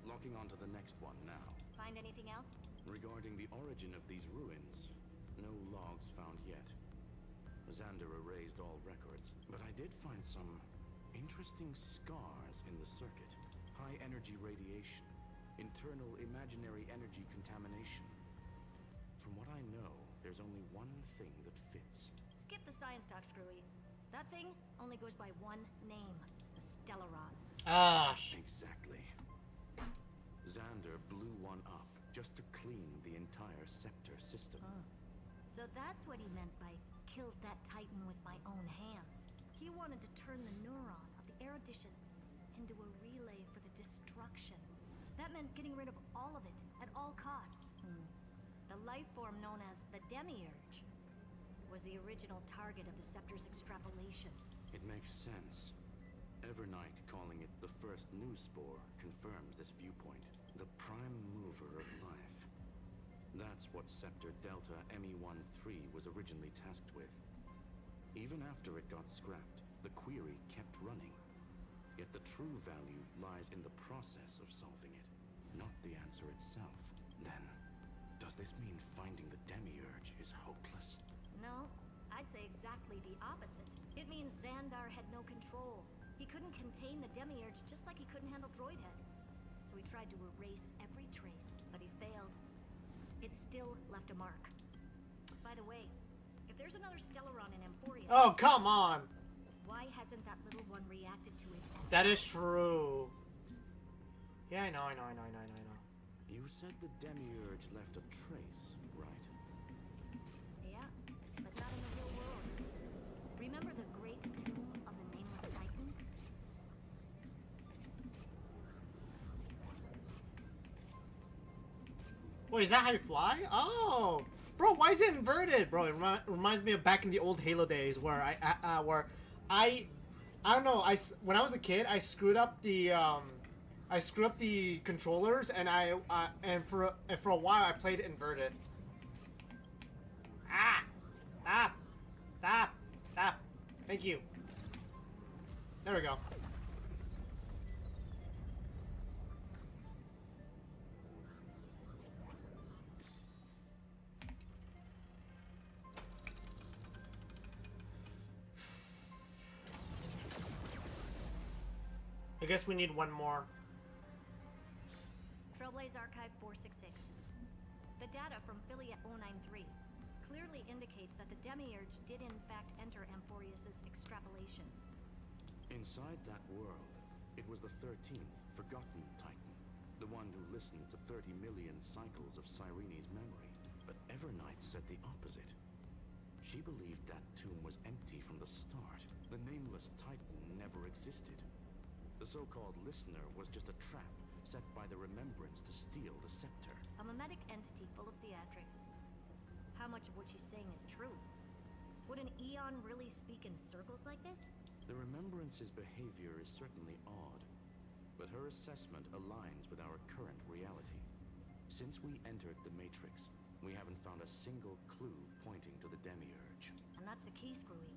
Locking onto the next one now. Find anything else? Regarding the origin of these ruins, no logs found yet. Xander erased all records, but I did find some interesting scars in the circuit. High energy radiation, internal imaginary energy contamination. From what I know, there's only one thing that fits. Skip the science talk, Screwy. That thing only goes by one name, the Stellaron. Ah, exactly. Xander blew one up just to clean the entire scepter system. So that's what he meant by killed that Titan with my own hands. He wanted to turn the neuron of the erudition into a relay for the destruction. That meant getting rid of all of it at all costs. The life form known as the Demiurge was the original target of the Scepter's extrapolation. It makes sense. Evernight calling it the first new spore confirms this viewpoint. The prime mover of life. That's what Scepter Delta ME-13 was originally tasked with. Even after it got scrapped, the query kept running. Yet the true value lies in the process of solving it. not the answer itself. Then, does this mean finding the Demiurge is hopeless? No, I'd say exactly the opposite. It means Xandar had no control. He couldn't contain the Demiurge just like he couldn't handle Droidhead. So he tried to erase every trace, but he failed. It still left a mark. By the way, if there's another Stellaron in Emphoria... Oh, come on! Why hasn't that little one reacted to it? That is true. Yeah, I know. You said the Demiurge left a trace, right? Yeah, but not in the real world. Remember the great tomb of the Nameless Titan? Wait, is that how you fly? Oh! Bro, why is it inverted? Bro, it reminds me of back in the old Halo days where I don't know, when I was a kid, I screwed up the controllers, and for a while I played inverted. Ah! Stop! Thank you. There we go. I guess we need one more. Trailblaze Archive 466. The data from Philia 093 clearly indicates that the Demiurge did in fact enter Amphorius's extrapolation. Inside that world, it was the 13th Forgotten Titan, the one who listened to 30 million cycles of Cyrene's memory. But Evernight said the opposite. She believed that tomb was empty from the start. The Nameless Titan never existed. The so-called listener was just a trap set by the Remembrance to steal the scepter. A mimetic entity full of theatrics. How much of what she's saying is true? Would an Eon really speak in circles like this? The Remembrance's behavior is certainly odd, but her assessment aligns with our current reality. Since we entered the Matrix, we haven't found a single clue pointing to the Demiurge. And that's the key, Screwy.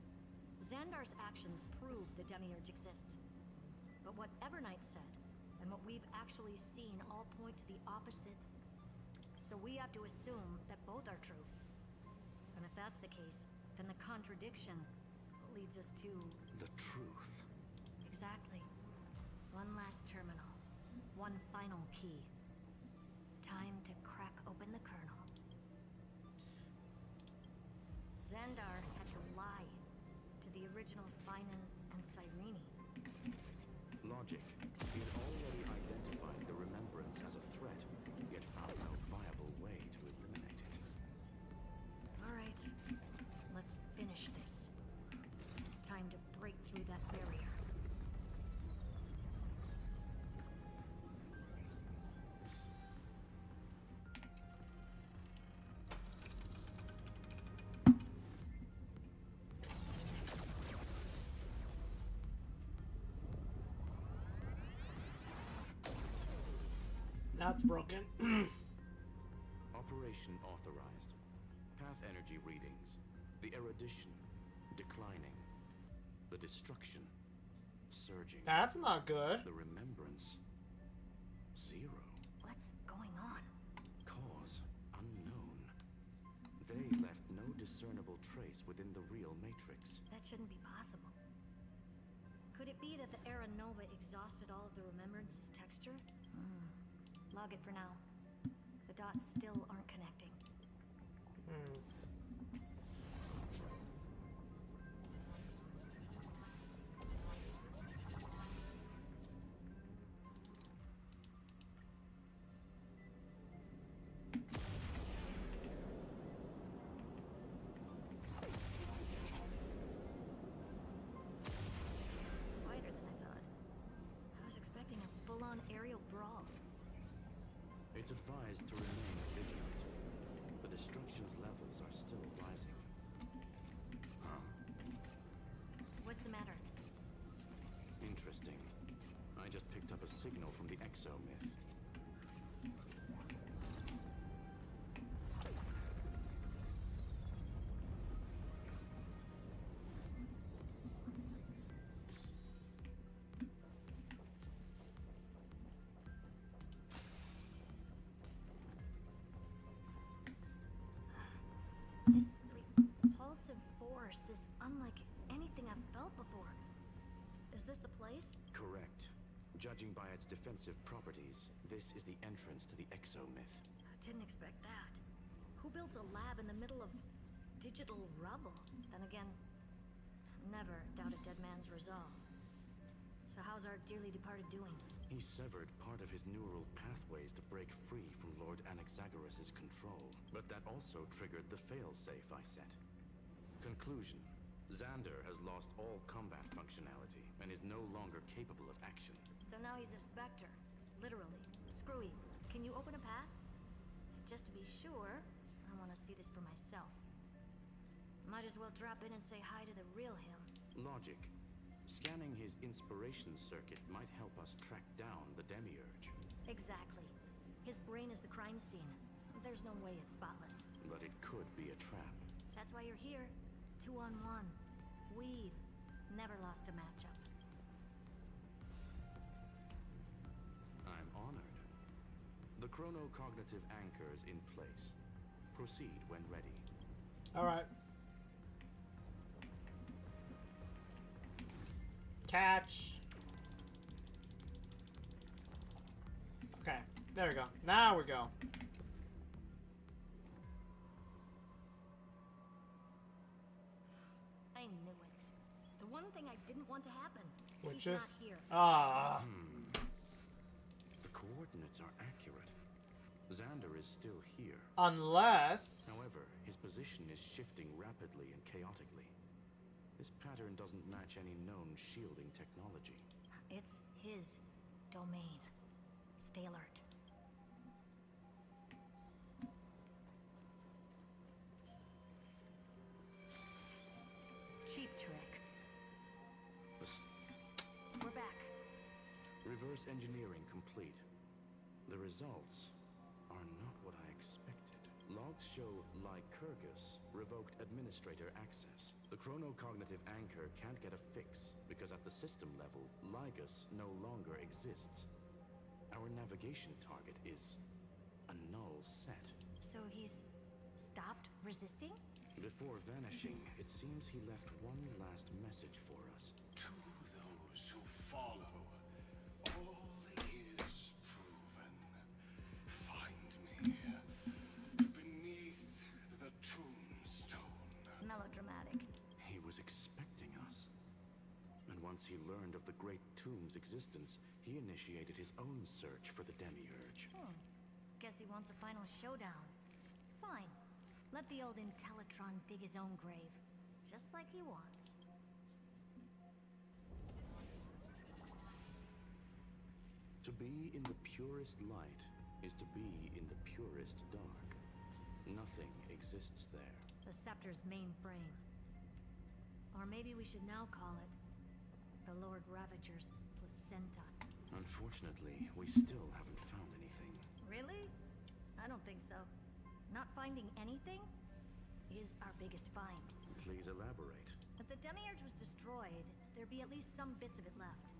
Xandar's actions prove the Demiurge exists. But what Evernight said, and what we've actually seen all point to the opposite. So we have to assume that both are true. And if that's the case, then the contradiction leads us to... the truth. Exactly. One last terminal. One final key. Time to crack open the kernel. Xandar had to lie to the original Finan and Cyrene. Logic. He had already identified the Remembrance as a threat, yet found no viable way to eliminate it. All right, let's finish this. Time to break through that barrier. That's broken. Operation authorized. Path energy readings. The erudition declining. The destruction surging. That's not good. The remembrance 0. What's going on? Cause unknown. They left no discernible trace within the real Matrix. That shouldn't be possible. Could it be that the Era Nova exhausted all of the Remembrance's texture? Log it for now. The dots still aren't connecting. Quieter than I thought. I was expecting a full-on aerial brawl. It's advised to remain vigilant. The destruction's levels are still rising. Huh? What's the matter? Interesting. I just picked up a signal from the Exo myth. force is unlike anything I've felt before. Is this the place? Correct. Judging by its defensive properties, this is the entrance to the exomyth. I didn't expect that. Who builds a lab in the middle of digital rubble? Then again, never doubt a dead man's resolve. So how's our dearly departed doing? He severed part of his neural pathways to break free from Lord Anaxagoras' control. But that also triggered the failsafe I set. Conclusion. Xander has lost all combat functionality and is no longer capable of action. So now he's a specter. Literally. Screwy, can you open a path? Just to be sure, I want to see this for myself. Might as well drop in and say hi to the real him. Logic. Scanning his inspiration circuit might help us track down the Demiurge. Exactly. His brain is the crime scene. There's no way it's spotless. But it could be a trap. That's why you're here. 2-on-1. We've never lost a matchup. I'm honored. The chronocognitive anchor's in place. Proceed when ready. All right. Catch. Okay, there we go. Now we go. I knew it. The one thing I didn't want to happen. Which He's is? not here. Ah. The coordinates are accurate. Xander is still here. Unless. However, his position is shifting rapidly and chaotically. This pattern doesn't match any known shielding technology. It's his domain. Stay alert. Cheap trick. We're back. Reverse engineering complete. The results are not what I expected. Logs show Lycurgus revoked administrator access. The chronocognitive anchor can't get a fix because at the system level, Lygus no longer exists. Our navigation target is a null set. So he's stopped resisting? Before vanishing, it seems he left one last message for us. To those who follow, all is proven. Find me beneath the tombstone. Melodramatic. He was expecting us. And once he learned of the Great Tomb's existence, he initiated his own search for the Demiurge. Guess he wants a final showdown. Fine. Let the old Intellitron dig his own grave. Just like he wants. To be in the purest light is to be in the purest dark. Nothing exists there. The Scepter's mainframe. Or maybe we should now call it the Lord Ravager's placenta. Unfortunately, we still haven't found anything. Really? I don't think so. Not finding anything is our biggest find. Please elaborate. If the Demiurge was destroyed, there'd be at least some bits of it left.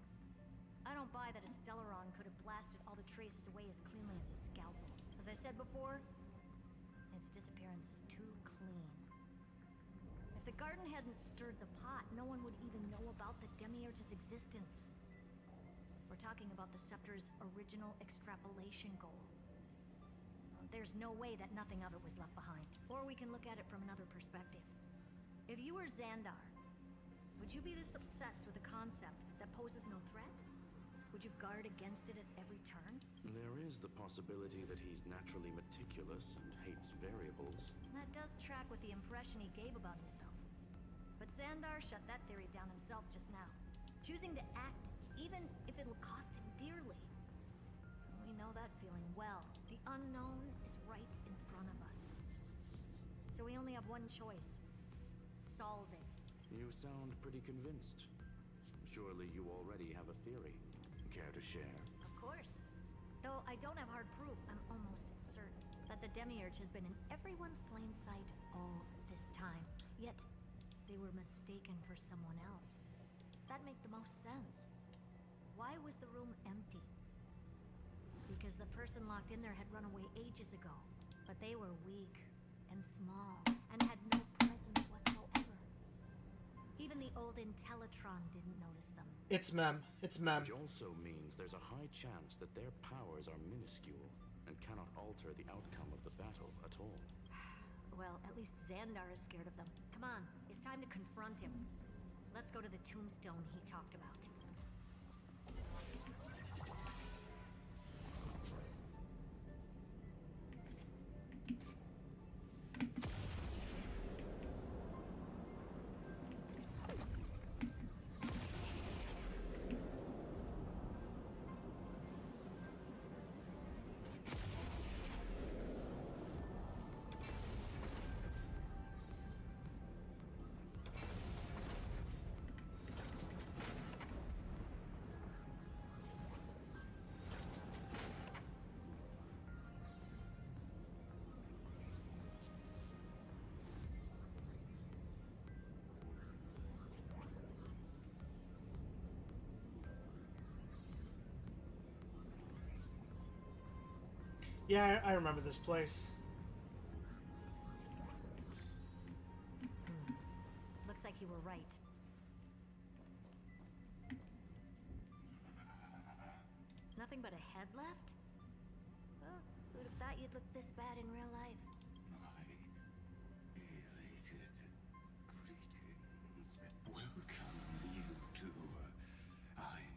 I don't buy that a Stellaron could have blasted all the traces away as cleanly as a scalpel. As I said before, its disappearance is too clean. If the garden hadn't stirred the pot, no one would even know about the Demiurge's existence. We're talking about the Scepter's original extrapolation goal. There's no way that nothing of it was left behind. Or we can look at it from another perspective. If you were Xandar, would you be this obsessed with a concept that poses no threat? Would you guard against it at every turn? There is the possibility that he's naturally meticulous and hates variables. That does track with the impression he gave about himself. But Xandar shut that theory down himself just now. Choosing to act, even if it'll cost him dearly. We know that feeling well. The unknown is right in front of us. So we only have one choice. Solve it. You sound pretty convinced. Surely you already have a theory. Care to share? Of course. Though I don't have hard proof, I'm almost certain that the Demiurge has been in everyone's plain sight all this time. Yet, they were mistaken for someone else. That'd make the most sense. Why was the room empty? Because the person locked in there had run away ages ago. But they were weak and small and had no presence whatsoever. Even the old Intellitron didn't notice them. It's mem. It's mem. Which also means there's a high chance that their powers are minuscule and cannot alter the outcome of the battle at all. Well, at least Xandar is scared of them. Come on, it's time to confront him. Let's go to the tombstone he talked about. Yeah, I remember this place. Looks like you were right. Nothing but a head left? Well, who'd have thought you'd look this bad in real life? My elated greetings. Welcome, you two. I'm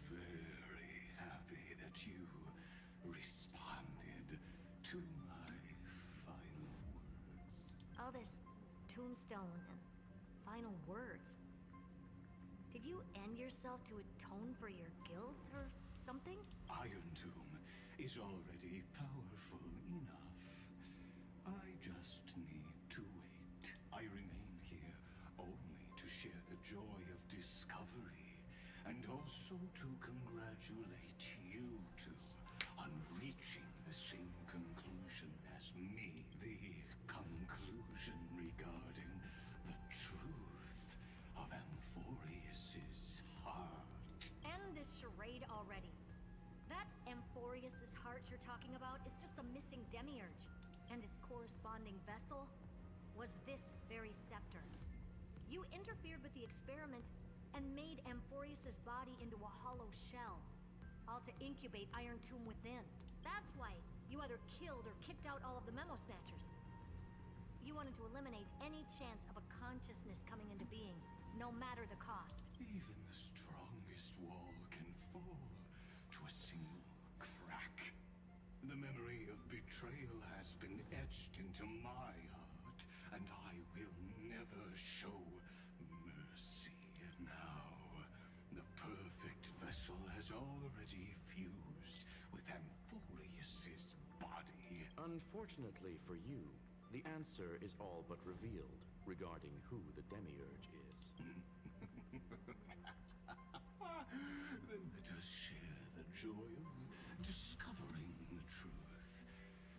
very happy that you responded to my final words. All this tombstone and final words. Did you end yourself to atone for your guilt or something? Iron Tomb is already powerful enough. I just need to wait. I remain here only to share the joy of discovery, and also to congratulate you two on reaching the same conclusion as me. The conclusion regarding the truth of Amphorius's heart. End this charade already. That Amphorius's heart you're talking about is just a missing demiurge, and its corresponding vessel was this very scepter. You interfered with the experiment and made Amphorius's body into a hollow shell, all to incubate Iron Tomb within. That's why you either killed or kicked out all of the Memo Snatchers. You wanted to eliminate any chance of a consciousness coming into being, no matter the cost. Even the strongest wall can fall to a single crack. The memory of betrayal has been etched into my heart, and I will never show mercy. Now, the perfect vessel has already fused with Amphorius's body. Unfortunately for you, the answer is all but revealed regarding who the Demiurge is. Then let us share the joy of discovering the truth.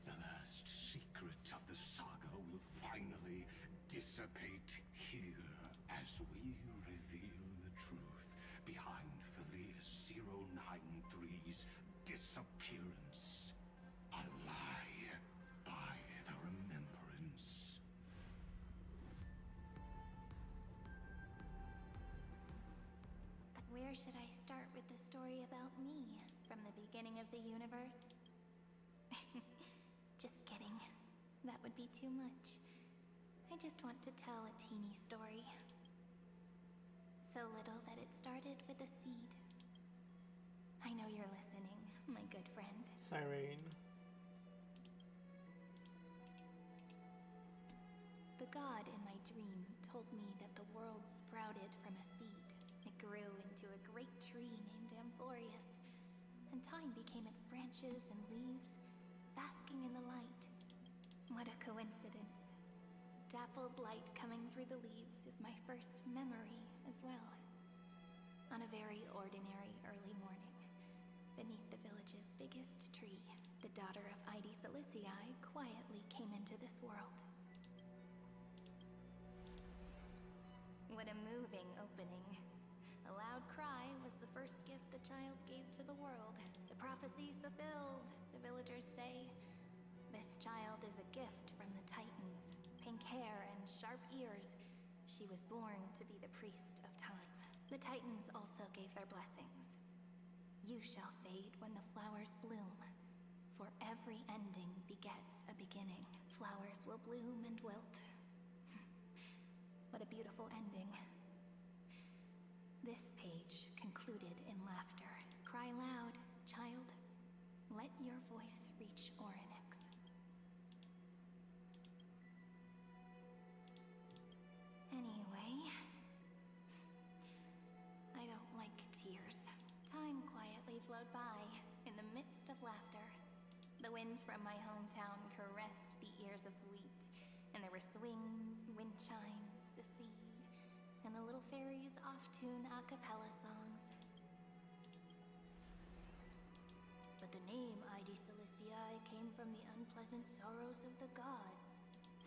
The last secret of the saga will finally dissipate here as we reveal the truth behind Felius 093's disappearance. A lie by the remembrance. But where should I start with the story about me? From the beginning of the universe? Just kidding. That would be too much. I just want to tell a teeny story. So little that it started with a seed. I know you're listening, my good friend. Cyrene. The god in my dream told me that the world sprouted from a seed. It grew into a great tree named Amphorius, and time became its branches and leaves, basking in the light. What a coincidence. Dappled light coming through the leaves is my first memory as well. On a very ordinary early morning, beneath the village's biggest tree, the daughter of Ide Silicii quietly came into this world. What a moving opening. A loud cry was the first gift the child gave to the world. The prophecies fulfilled, the villagers say. This child is a gift from the Titans. Pink hair and sharp ears. She was born to be the priest of time. The Titans also gave their blessings. You shall fade when the flowers bloom, for every ending begets a beginning. Flowers will bloom and wilt. What a beautiful ending. This page concluded in laughter. Cry loud, child. Let your voice reach Orynyx. Anyway, I don't like tears. Time quietly flowed by in the midst of laughter. The wind from my hometown caressed the ears of wheat, and there were swings, wind chimes, the sea, and the little fairies off-tune a cappella songs. But the name Id Siliciae came from the unpleasant sorrows of the gods.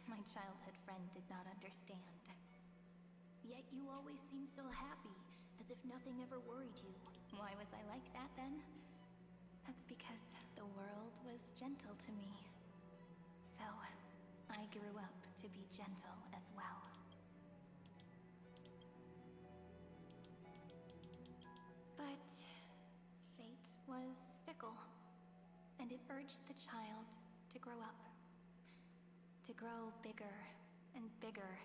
My childhood friend did not understand. Yet you always seemed so happy, as if nothing ever worried you. Why was I like that then? That's because the world was gentle to me. So, I grew up to be gentle as well. But fate was fickle, and it urged the child to grow up. To grow bigger and bigger,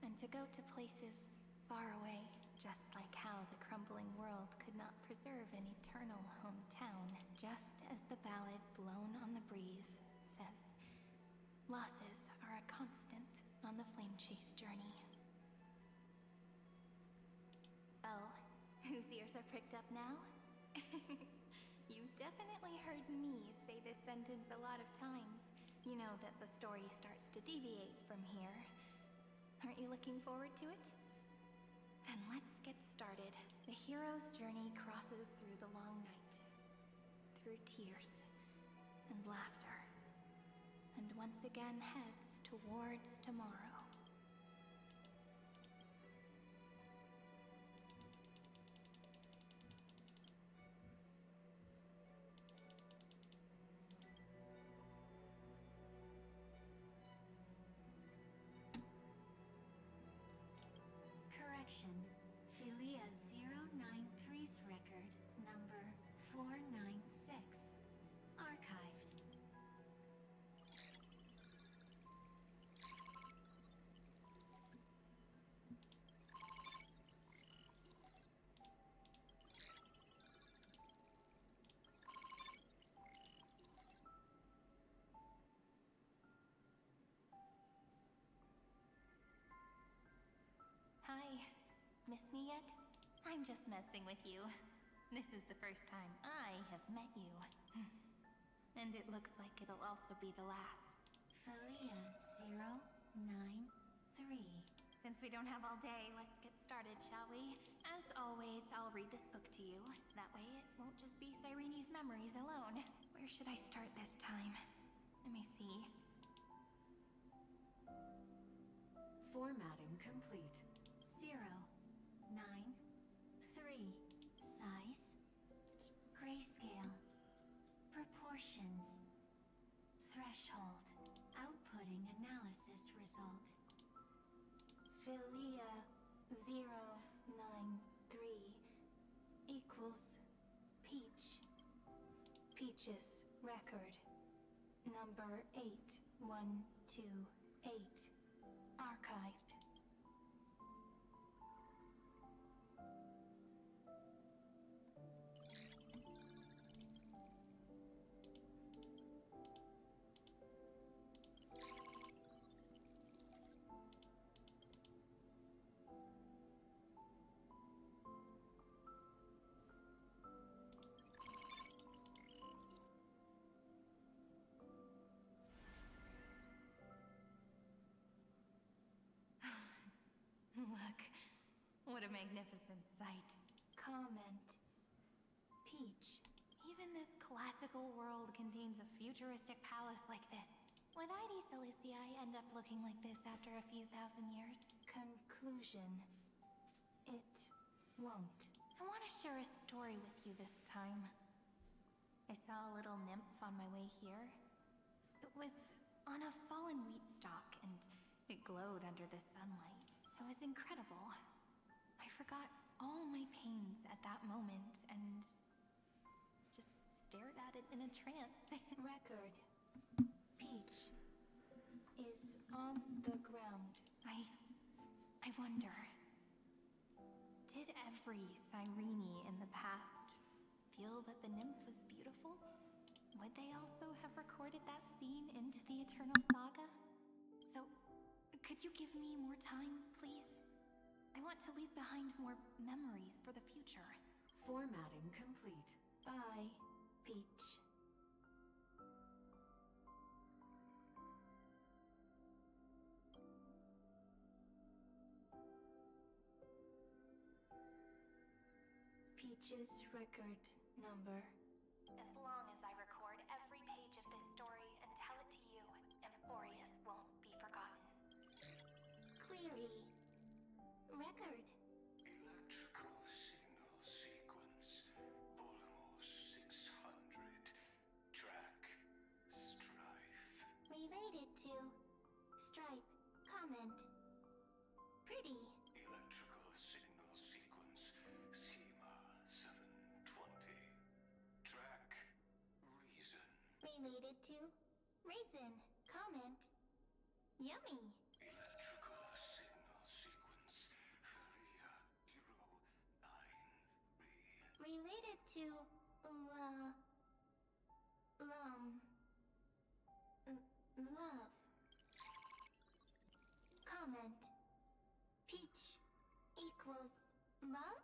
and to go to places far away, just like how the crumbling world could not preserve an eternal hometown, just as the ballad blown on the breeze says, losses are a constant on the flame chase journey. Oh, whose ears are pricked up now? You definitely heard me say this sentence a lot of times. You know that the story starts to deviate from here. Aren't you looking forward to it? Then let's get started. The hero's journey crosses through the long night, through tears and laughter, and once again heads towards tomorrow. Correction. Philia 093's record, number 496. Archived. Hi. Miss me yet? I'm just messing with you. This is the first time I have met you. And it looks like it'll also be the last. Philia 093. Since we don't have all day, let's get started, shall we? As always, I'll read this book to you. That way it won't just be Cyrene's memories alone. Where should I start this time? Let me see. Formatting complete. 093. Size. Grayscale. Proportions. Threshold. Outputting analysis result. Philia 093 equals Peach. Peach's record. Number 8128. Archived. Look, what a magnificent sight. Comment. Peach, even this classical world contains a futuristic palace like this. Would Id Siliciae end up looking like this after a few thousand years? Conclusion. It won't. I want to share a story with you this time. I saw a little nymph on my way here. It was on a fallen wheat stalk, and it glowed under the sunlight. It was incredible. I forgot all my pains at that moment and just stared at it in a trance. Record. Peach is on the ground. I wonder, did every Cyrene in the past feel that the nymph was beautiful? Would they also have recorded that scene into the Eternal Saga? So, could you give me more time, please? I want to leave behind more memories for the future. Formatting complete. Bye, Peach. Peach's record number. As long as I record every page of this story and tell it to you, Amphorius won't be forgotten. Query. Record. Electrical signal sequence. Bolamos 600. Track. Strife. Related to. Stripe. Comment. Pretty. Electrical signal sequence. Schema 720. Track. Reason. Related to. Reason. Comment. Yummy. Electrical signal sequence. Philia 093. Related to. Love. Comment. Peach equals love?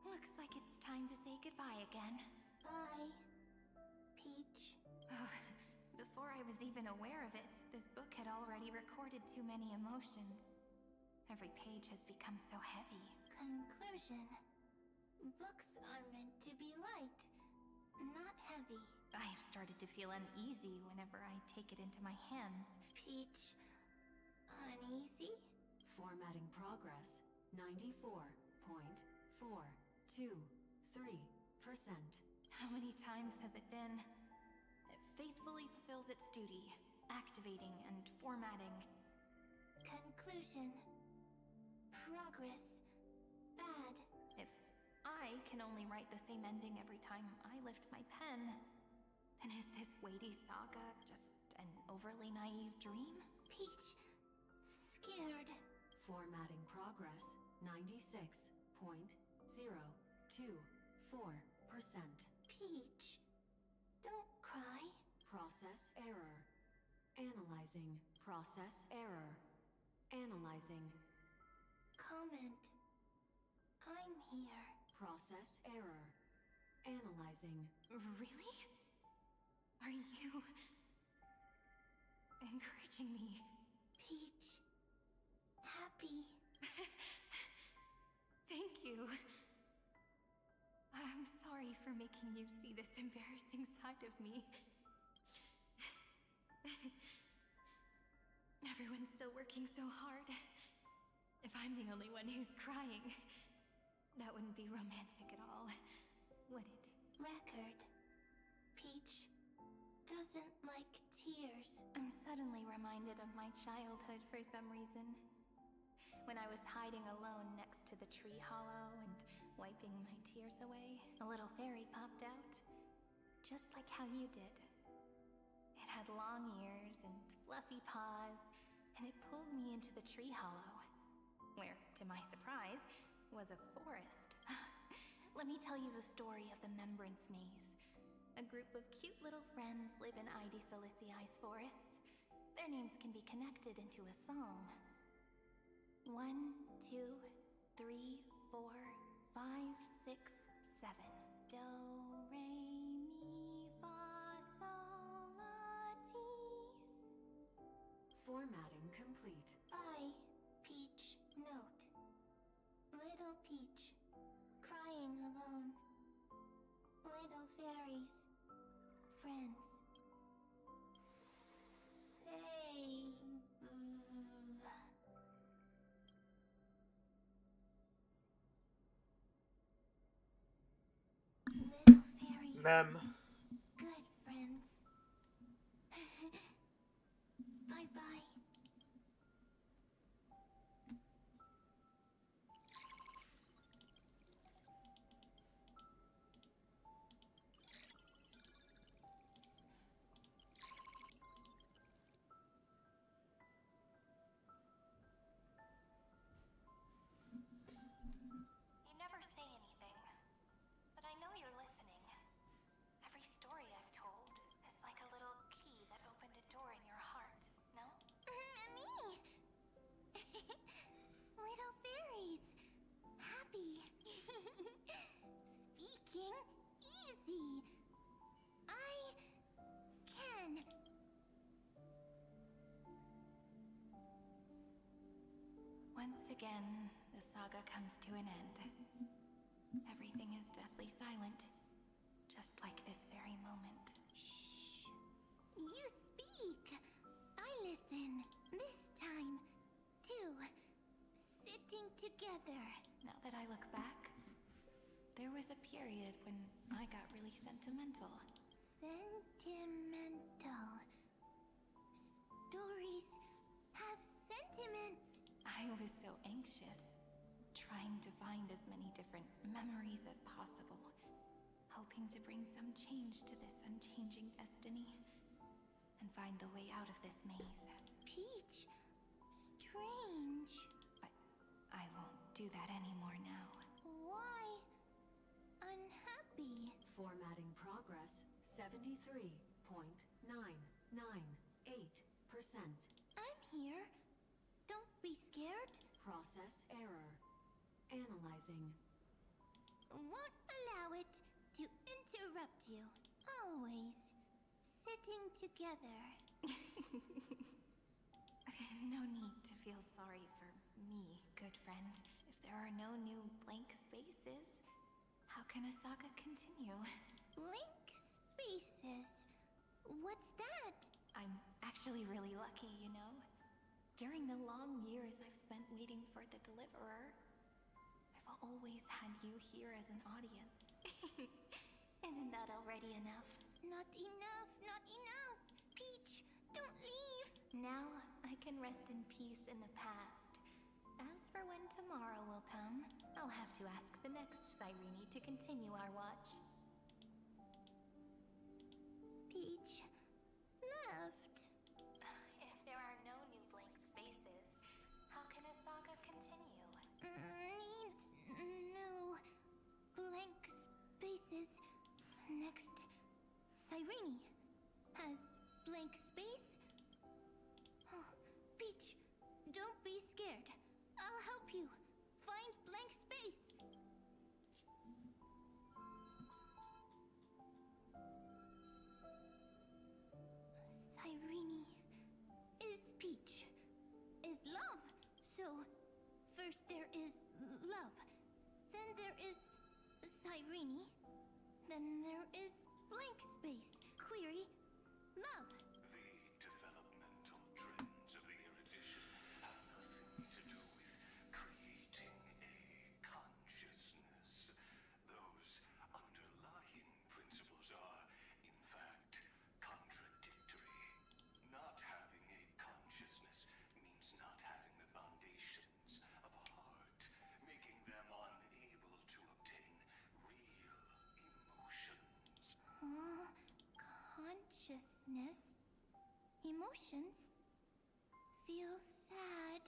Looks like it's time to say goodbye again. Bye, Peach. Before I was even aware of it, this book had already recorded too many emotions. Every page has become so heavy. Conclusion. Books are meant to be light, not heavy. I have started to feel uneasy whenever I take it into my hands. Peach, uneasy? Formatting progress. 94.423%. How many times has it been? It faithfully fulfills its duty, activating and formatting. Conclusion. Progress. Bad. If I can only write the same ending every time I lift my pen, then is this weighty saga just an overly naive dream? Peach, scared. Formatting progress. 96.024%. Peach, don't cry. Process error. Analyzing. Process error. Analyzing. Comment. I'm here. Process error. Analyzing. Really? Are you encouraging me? Peach, happy. Thank you. I'm sorry for making you see this embarrassing side of me. Everyone's still working so hard. If I'm the only one who's crying, that wouldn't be romantic at all, would it? Record. Peach doesn't like tears. I'm suddenly reminded of my childhood for some reason. When I was hiding alone next to the tree hollow and wiping my tears away, a little fairy popped out, just like how you did. It had long ears and fluffy paws, and it pulled me into the tree hollow, where, to my surprise, was a forest. Let me tell you the story of the Membrance Maze. A group of cute little friends live in Ide Silicii's forests. Their names can be connected into a song. 1, 2, 3, 4, 5, 6, 7. Do, re, mi, fa, sol, la, ti. Formatting complete. Bye, Peach. Note. Little Peach, crying alone. Little fairies. Friends. Save. Little fairies. Mem. Good friends. Bye-bye. You never say anything, but I know you're listening. Every story I've told is like a little key that opened a door in your heart, no? Me! Little fairies. Happy. Speaking easy. I can. Once again, the saga comes to an end. Everything is deathly silent, just like this very moment. Shh. You speak. I listen. This time, too. Sitting together. Now that I look back, there was a period when I got really sentimental. Sentimental. Stories have sentiments. I was so anxious, trying to find as many different memories as possible, hoping to bring some change to this unchanging destiny, and find the way out of this maze. Peach. Strange. I won't do that anymore now. Why unhappy? Formatting progress 73.998%. I'm here. Don't be scared. Process error. Analyzing. Won't allow it to interrupt you. Always sitting together. No need to feel sorry for me, good friend. If there are no new blank spaces, how can a saga continue? Blank spaces? What's that? I'm actually really lucky, you know? During the long years I've spent waiting for the Deliverer, I've always had you here as an audience. Isn't that already enough? Not enough, not enough! Peach, don't leave! Now I can rest in peace in the past. As for when tomorrow will come, I'll have to ask the next Cyrene to continue our watch. Peach left. If there are no new blank spaces, how can a saga continue? Needs new blank spaces. Next, Cyrene has blank space. Oh, Peach, don't be scared. I'll help you find blank space. Cyrene is Peach, is love. So, first there is love, then there is Cyrene, then there is blank space. Query, love. The developmental trends of the erudition have nothing to do with creating a consciousness. Those underlying principles are, in fact, contradictory. Not having a consciousness means not having the foundations of a heart, making them unable to obtain real emotions. Consciousness? Emotions? Feel sad.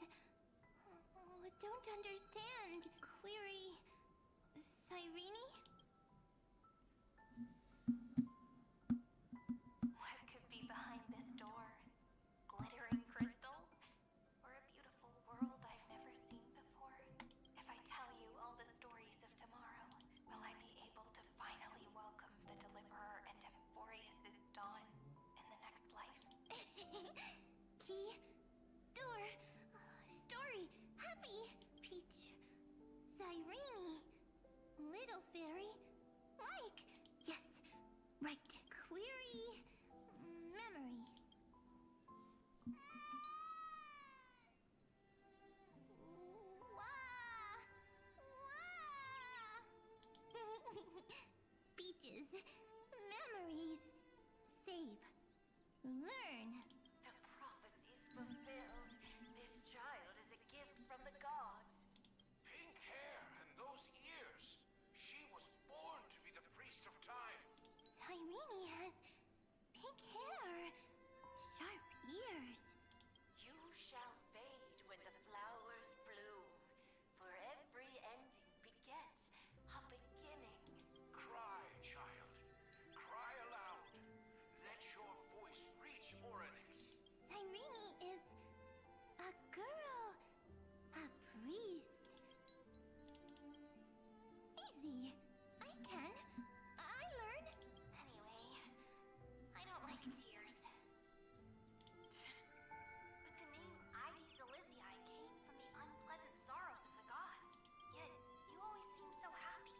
Oh, don't understand. Query, Cyrene? What could be behind this door? Glittering crystals? Or a beautiful world I've never seen before? If I tell you all the stories of tomorrow, will I be able to finally welcome the Deliverer and Emphorius's dawn in the next life? Key, door, story, happy, Peach, Cyrene, little fairy. Memories. Save. Learn. The prophecy's fulfilled. This child is a gift from the gods. Pink hair and those ears. She was born to be the priest of time. Cyrene has pink hair. Sharp ears. You shall fade when the flowers bloom. For every ending begets a beginning. Cry, child. Cry aloud. Let your voice reach Oryx. Cyrene is a girl. A priest. Easy. I can. I learn. Anyway, I don't like tears. But the name Id Silizii came from the unpleasant sorrows of the gods. Yet, you always seem so happy.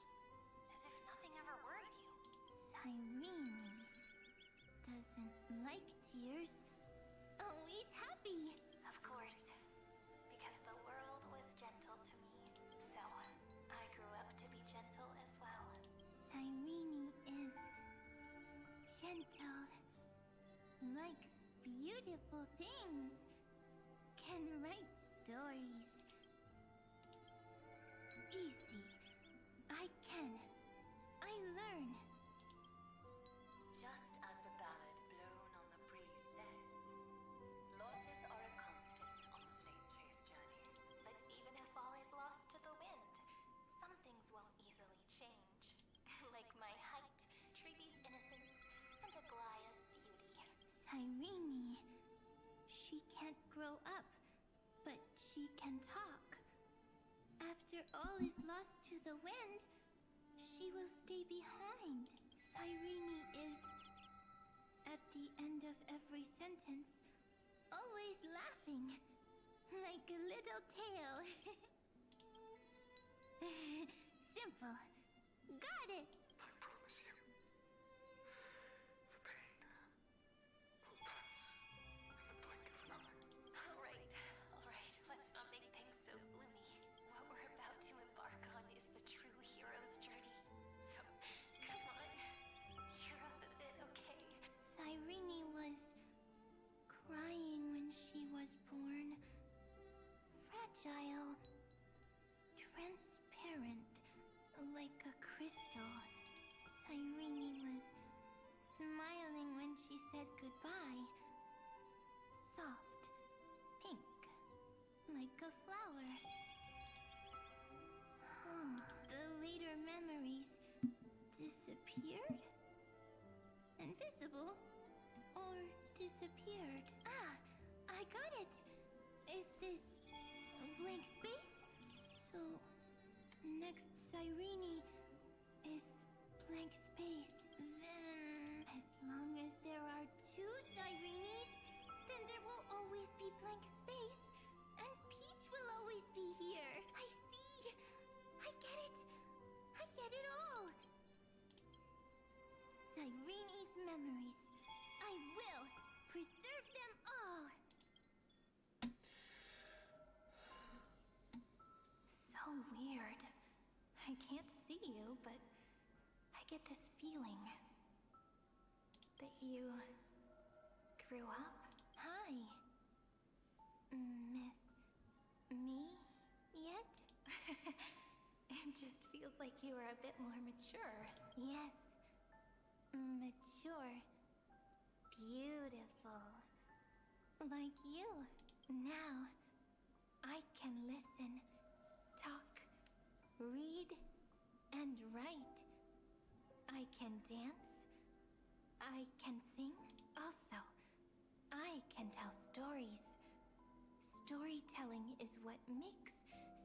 As if nothing ever worried you. Cyrene doesn't like tears. Always happy. Of course. Because the world was gentle to me. So, I grew up to be gentle as well. Cyrene is gentle. Likes beautiful things. Can write stories. Easy. I can. I learn. Just as the ballad blown on the breeze says, losses are a constant on the flame chase journey. But even if all is lost to the wind, some things won't easily change. Like my height, Treebe's innocence, and Aglaya's beauty. Cyrene. She can't grow up, but she can talk. After all is lost to the wind, she will stay behind. Cyrene is, at the end of every sentence, always laughing, like a little tail. Simple. Got it. I promise you. The pain will pass in the blink of an eye. Alright. Let's not make things so gloomy. What we're about to embark on is the true hero's journey. So, come on. Cheer up a bit, okay? Cyrene was crying when she was born. Fragile. Transparent. Like a crystal. Cyrene was smiling when she said goodbye. Soft. Pink. Like a flower. The later memories disappeared? Invisible? Or disappeared? Ah, I got it! Is this a blank space? So, next Cyrene is blank space. Then, as long as there are two Cyrenes, then there will always be blank space. And Peach will always be here. I see! I get it! I get it all! Cyrene's memories. I will preserve them all! So weird. I can't see you, but I get this feeling that you grew up. Hi. Miss me yet? It just feels like you are a bit more mature. Yes. Mature. Beautiful. Like you. Now, I can listen, talk, read, and write. I can dance. I can sing. Also, I can tell stories. Storytelling is what makes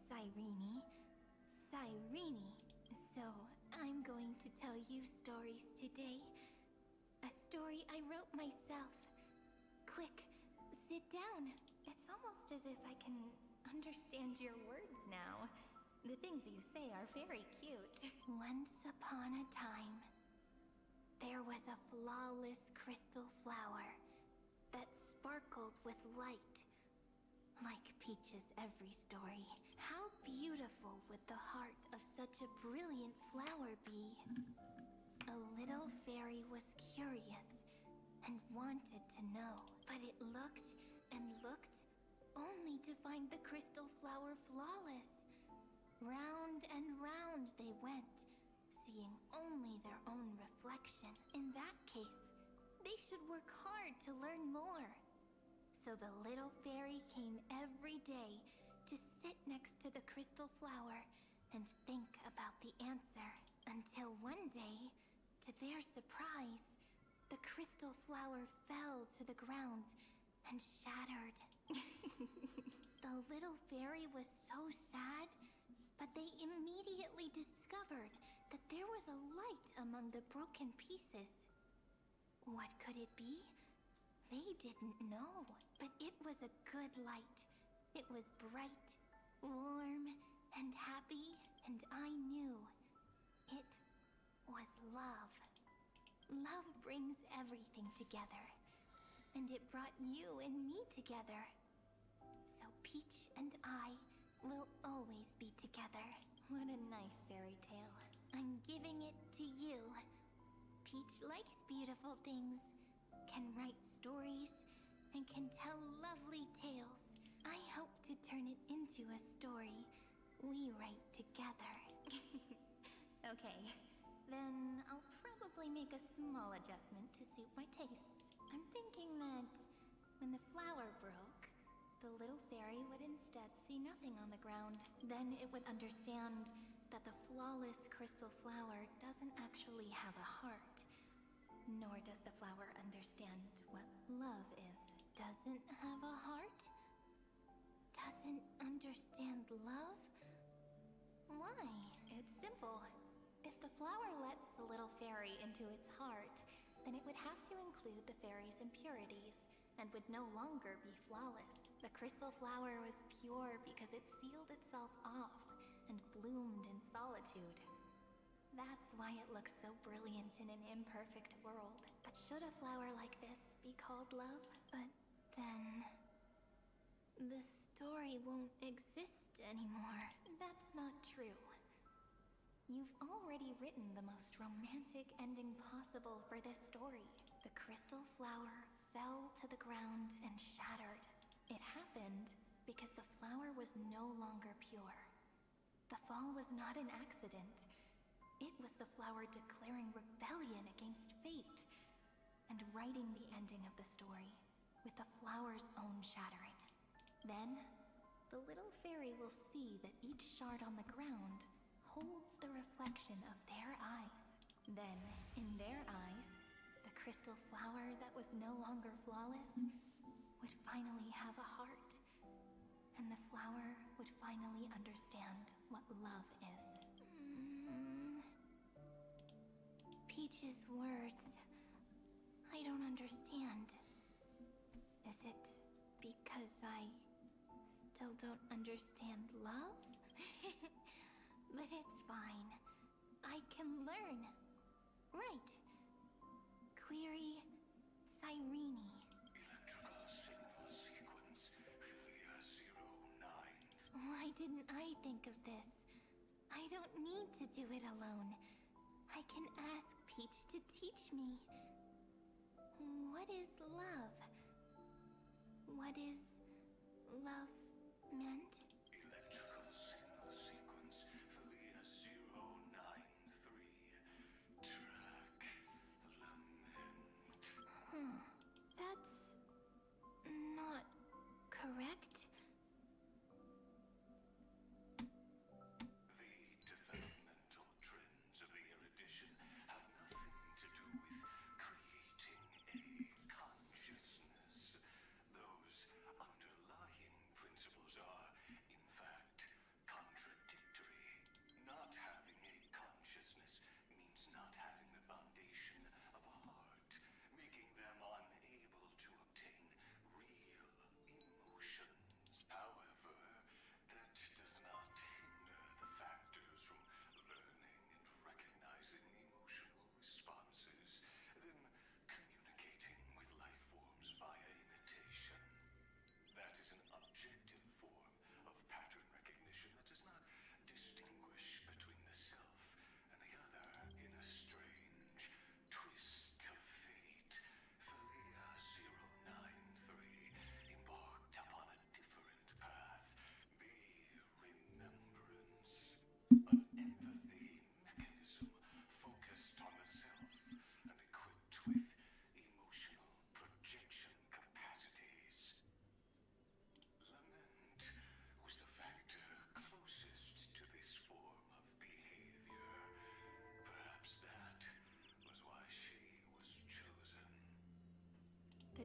Cyrene, Cyrene. So, I'm going to tell you stories today. A story I wrote myself. Quick, sit down. It's almost as if I can understand your words now. The things you say are very cute. Once upon a time, there was a flawless crystal flower that sparkled with light. Like Peach's every story. How beautiful would the heart of such a brilliant flower be? A little fairy was curious and wanted to know, but it looked and looked only to find the crystal flower flawless. Round and round they went, seeing only their own reflection. In that case, they should work hard to learn more. So the little fairy came every day to sit next to the crystal flower and think about the answer. Until one day, to their surprise, the crystal flower fell to the ground and shattered. The little fairy was so sad, but they immediately discovered that there was a light among the broken pieces. What could it be? They didn't know, but it was a good light. It was bright, warm, and happy, and I knew it was love. Love brings everything together, and it brought you and me together. So Peach and I will always be together. What a nice fairy tale. I'm giving it to you. Peach likes beautiful things, can write stories, and can tell lovely tales. I hope to turn it into a story we write together. Okay, then I'll probably make a small adjustment to suit my tastes. I'm thinking that when the flower broke, the little fairy would instead see nothing on the ground. Then it would understand that the flawless crystal flower doesn't actually have a heart. Nor does the flower understand what love is. Doesn't have a heart? Doesn't understand love? Why? It's simple. If the flower lets the little fairy into its heart, then it would have to include the fairy's impurities, and would no longer be flawless. The crystal flower was pure because it sealed itself off and bloomed in solitude. That's why it looks so brilliant in an imperfect world. But should a flower like this be called love? But then... the story won't exist anymore. That's not true. You've already written the most romantic ending possible for this story. The crystal flower fell to the ground and shattered. It happened because the flower was no longer pure. The fall was not an accident. It was the flower declaring rebellion against fate and writing the ending of the story with the flower's own shattering. Then, the little fairy will see that each shard on the ground holds the reflection of their eyes. Then, in their eyes, the crystal flower that was no longer flawless would finally have a heart, and the flower would finally understand what love is. Peach's words. I don't understand. Is it because I still don't understand love? But it's fine. I can learn. Right. Query Cyrene. Electrical signal sequence Philia 09. Why didn't I think of this? I don't need to do it alone. I can ask Peach to teach me. What is love? What is love meant? Electrical signal sequence Philia 093. Track lament. That's not correct. The developmental trends of the erudition have nothing to do with creating a consciousness. Those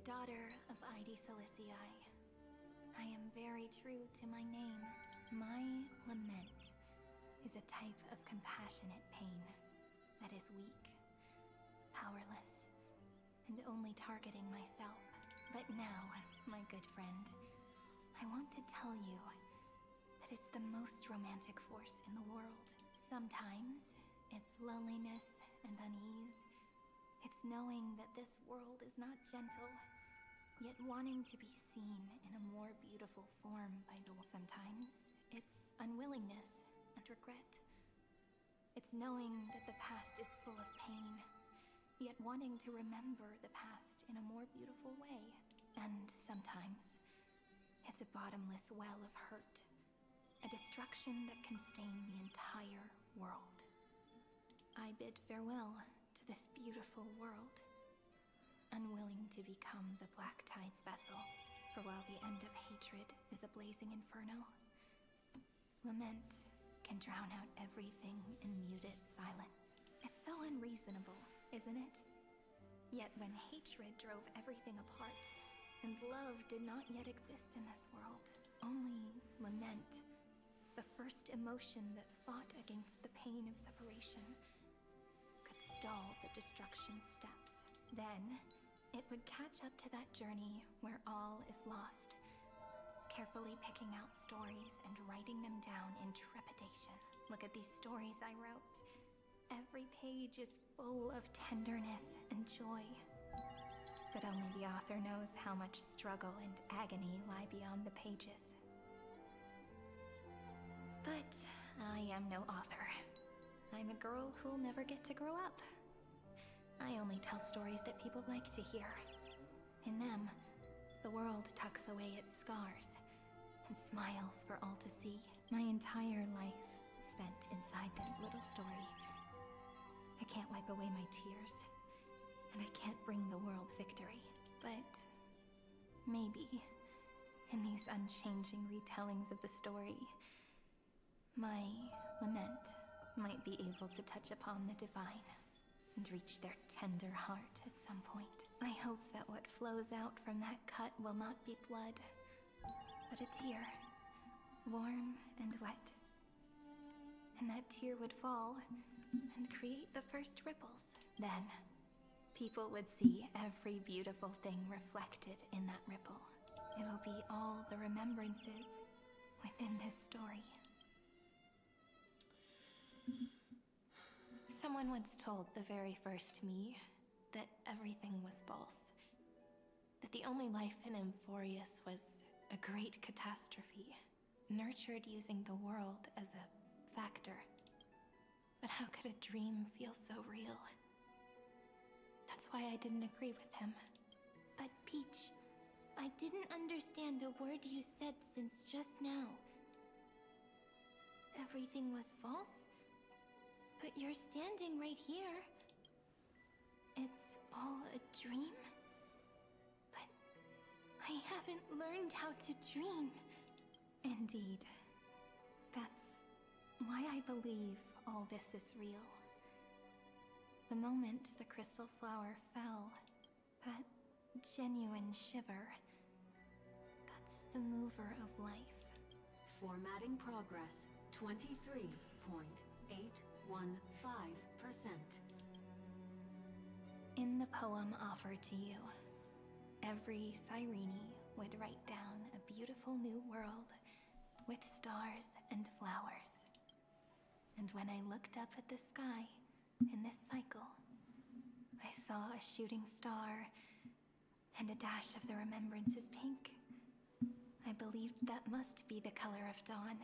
daughter of Ide Silicii. I am very true to my name. My lament is a type of compassionate pain that is weak, powerless, and only targeting myself. But now, my good friend, I want to tell you that it's the most romantic force in the world. Sometimes, it's loneliness and unease. It's knowing that this world is not gentle, yet wanting to be seen in a more beautiful form by the world. Sometimes, it's unwillingness and regret. It's knowing that the past is full of pain, yet wanting to remember the past in a more beautiful way. And sometimes, it's a bottomless well of hurt, a destruction that can stain the entire world. I bid farewell to this beautiful world, unwilling to become the Black Tide's vessel, for while the end of hatred is a blazing inferno, lament can drown out everything in muted silence. It's so unreasonable, isn't it? Yet when hatred drove everything apart, and love did not yet exist in this world, only lament, the first emotion that fought against the pain of separation, could stall the destruction steps. Then, it would catch up to that journey where all is lost, carefully picking out stories and writing them down in trepidation. Look at these stories I wrote. Every page is full of tenderness and joy. But only the author knows how much struggle and agony lie beyond the pages. But I am no author. I'm a girl who'll never get to grow up. I only tell stories that people like to hear. In them, the world tucks away its scars and smiles for all to see. My entire life spent inside this little story. I can't wipe away my tears, and I can't bring the world victory. But maybe, in these unchanging retellings of the story, my lament might be able to touch upon the divine and reach their tender heart at some point. I hope that what flows out from that cut will not be blood, but a tear, warm and wet. And that tear would fall and create the first ripples. Then, people would see every beautiful thing reflected in that ripple. It'll be all the remembrances within this story. Someone once told the very first me that everything was false. That the only life in Amphorius was a great catastrophe, nurtured using the world as a factor. But how could a dream feel so real? That's why I didn't agree with him. But Peach, I didn't understand a word you said since just now. Everything was false? But you're standing right here. It's all a dream? But I haven't learned how to dream. Indeed. That's why I believe all this is real. The moment the crystal flower fell, that genuine shiver, that's the mover of life. Formatting progress, 23.815%. In the poem offered to you, every Cyrene would write down a beautiful new world with stars and flowers. And when I looked up at the sky in this cycle, I saw a shooting star and a dash of the remembrances pink. I believed that must be the color of dawn.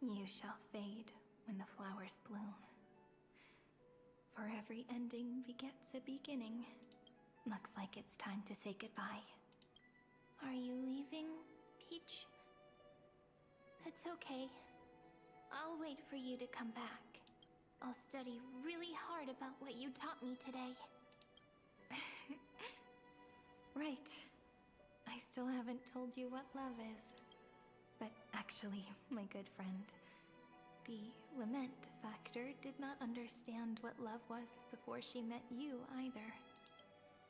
You shall fade when the flowers bloom. For every ending begets a beginning. Looks like it's time to say goodbye. Are you leaving, Peach? It's okay. I'll wait for you to come back. I'll study really hard about what you taught me today. Right. I still haven't told you what love is. But actually, my good friend, the lament factor did not understand what love was before she met you either.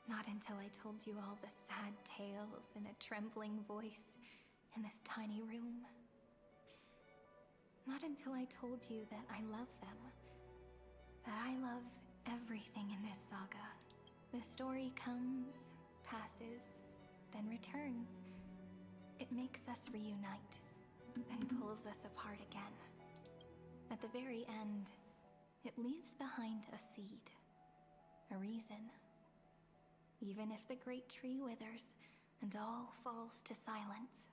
Not until I told you all the sad tales in a trembling voice in this tiny room. Not until I told you that I love them. That I love everything in this saga. The story comes, passes, then returns. It makes us reunite, then pulls us apart again. At the very end, it leaves behind a seed, a reason. Even if the great tree withers and all falls to silence,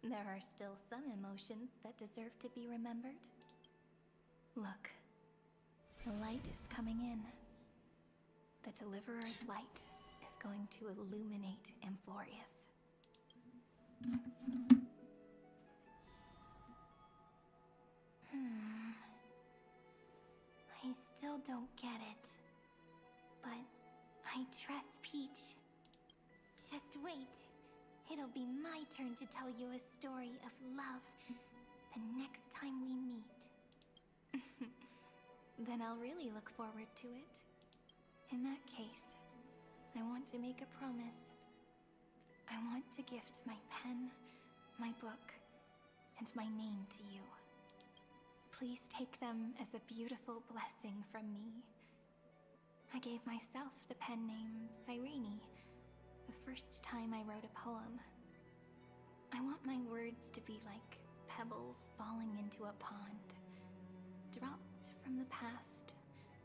there are still some emotions that deserve to be remembered. Look, the light is coming in. The Deliverer's light is going to illuminate Amphorius. I still don't get it. But I trust Peach. Just wait. It'll be my turn to tell you a story of love the next time we meet. Then I'll really look forward to it. In that case, I want to make a promise. I want to gift my pen, my book, and my name to you. Please take them as a beautiful blessing from me. I gave myself the pen name Cyrene the first time I wrote a poem. I want my words to be like pebbles falling into a pond, dropped from the past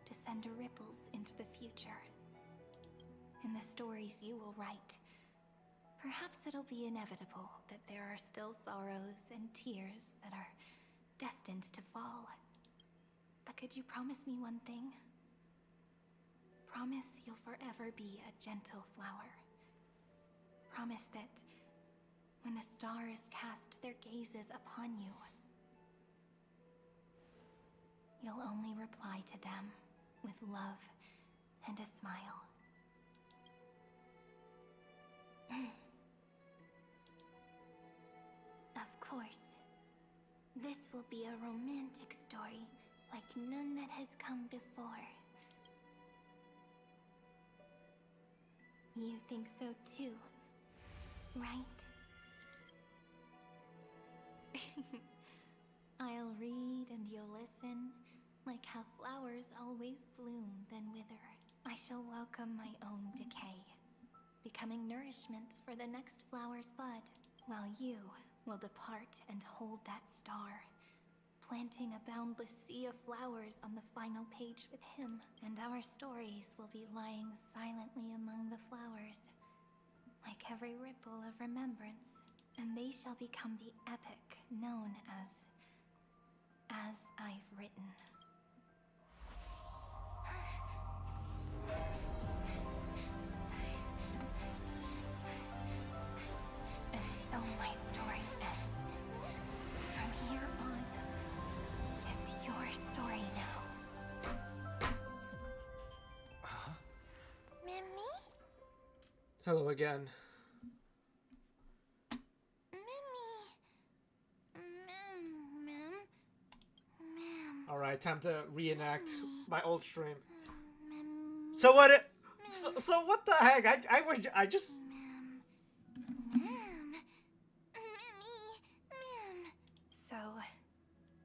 to send ripples into the future. In the stories you will write, perhaps it'll be inevitable that there are still sorrows and tears that are destined to fall. But could you promise me one thing? Promise you'll forever be a gentle flower. Promise that when the stars cast their gazes upon you, you'll only reply to them with love and a smile. Of course. This will be a romantic story like none that has come before. You think so too, right? I'll read and you'll listen, like how flowers always bloom then wither. I shall welcome my own decay, becoming nourishment for the next flower's bud, while you will depart and hold that star, planting a boundless sea of flowers on the final page with him, and our stories will be lying silently among the flowers, like every ripple of remembrance, and they shall become the epic known as I've Written. And so my story ends. From here on, it's your story now. Mimi? Hello again. Alright, time to reenact my old stream. So what it... So what the heck? I just... So,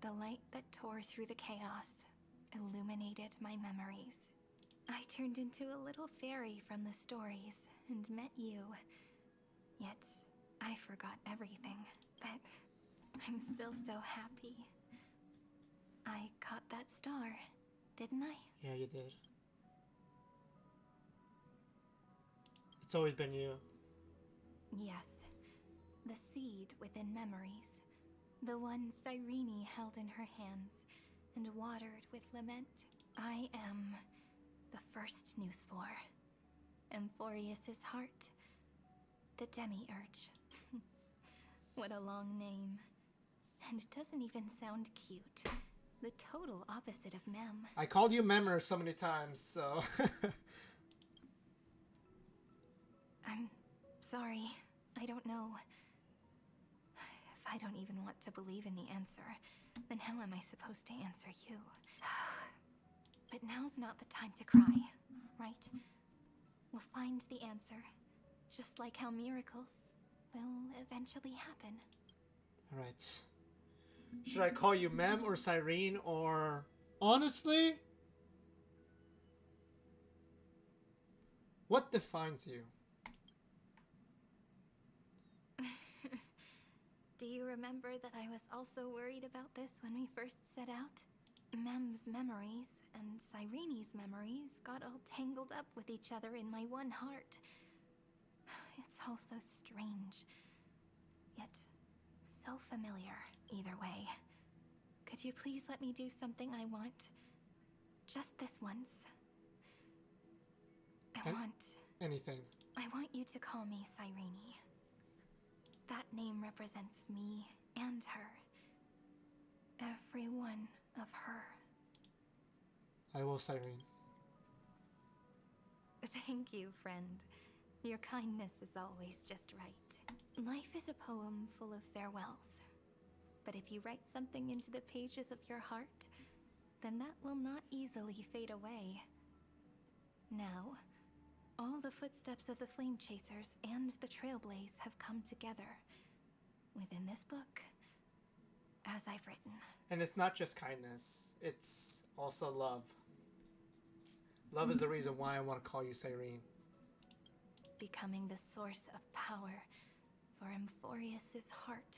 the light that tore through the chaos illuminated my memories. I turned into a little fairy from the stories and met you. Yet, I forgot everything. But I'm still so happy. I caught that star, didn't I? Yeah, you did. It's always been you. Yes. The seed within memories. The one Cyrene held in her hands and watered with lament. I am the first new spore. Amphorius's heart. The demiurge. What a long name. And it doesn't even sound cute. The total opposite of Mem. I called you Memmer so many times, so... I'm sorry. I don't know. If I don't even want to believe in the answer, then how am I supposed to answer you? But now's not the time to cry, right? we'll find the answer. Just like how miracles will eventually happen. Alright. Should I call you Mem or Cyrene or... Honestly? What defines you? Do you remember that I was also worried about this when we first set out? Mem's memories and Cyrene's memories got all tangled up with each other in my one heart. It's all so strange, yet so familiar either way. Could you please let me do something I want? Just this once. Anything. I want you to call me Cyrene. That name represents me and her. Every one of her. I will, Cyrene. Thank you, friend. Your kindness is always just right. Life is a poem full of farewells. But if you write something into the pages of your heart, then that will not easily fade away. Now, all the footsteps of the Flame Chasers and the Trailblaze have come together within this book, as I've written. And it's not just kindness, it's also love. Love is the reason why I want to call you Cyrene. Becoming the source of power for Amphorius's heart.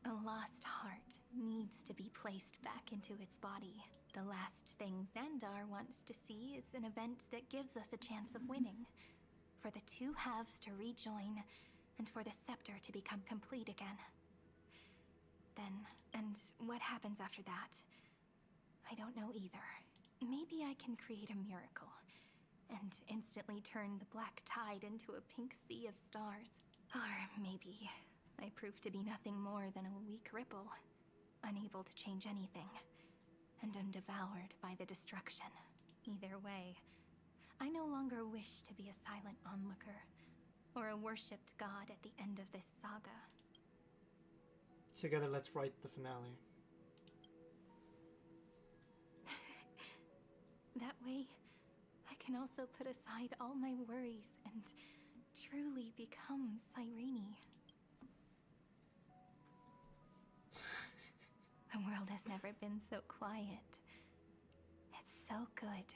A lost heart needs to be placed back into its body. The last thing Xandar wants to see is an event that gives us a chance of winning. For the two halves to rejoin, and for the scepter to become complete again. Then, and what happens after that? I don't know either. Maybe I can create a miracle, and instantly turn the black tide into a pink sea of stars. Or maybe I prove to be nothing more than a weak ripple, unable to change anything, and am devoured by the destruction. Either way, I no longer wish to be a silent onlooker, or a worshipped god at the end of this saga. Together, let's write the finale. That way, I can also put aside all my worries and truly become Cyrene. The world has never been so quiet. It's so good.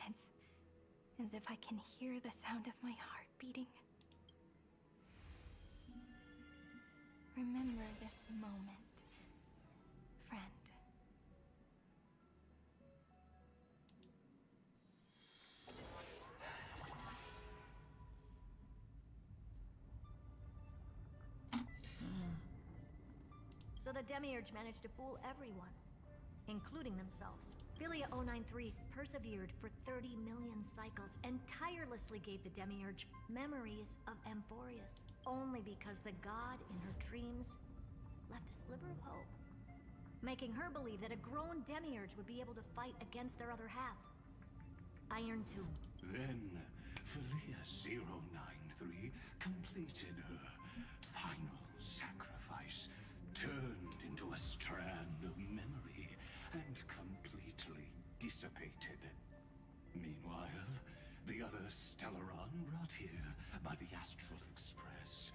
It's as if I can hear the sound of my heart beating. Remember this moment, friend. So the Demiurge managed to fool everyone, including themselves. Philia 093 persevered for 30 million cycles and tirelessly gave the Demiurge memories of Amphorius, only because the god in her dreams left a sliver of hope, making her believe that a grown Demiurge would be able to fight against their other half. Iron Tomb. Then, Philia 093 completed her final sacrifice, turned into a strand of memory, and completely dissipated. Meanwhile, the other Stellaron brought here by the Astral Express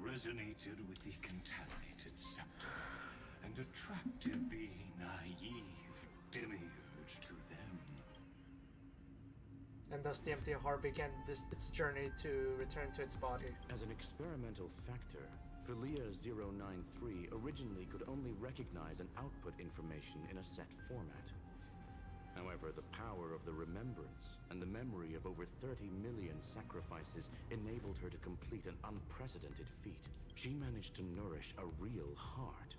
resonated with the contaminated scepter and attracted the naive Demiurge to them. And thus the empty heart began its journey to return to its body. As an experimental factor, Philia 093 originally could only recognize and output information in a set format. However, the power of the remembrance and the memory of over 30 million sacrifices enabled her to complete an unprecedented feat. She managed to nourish a real heart.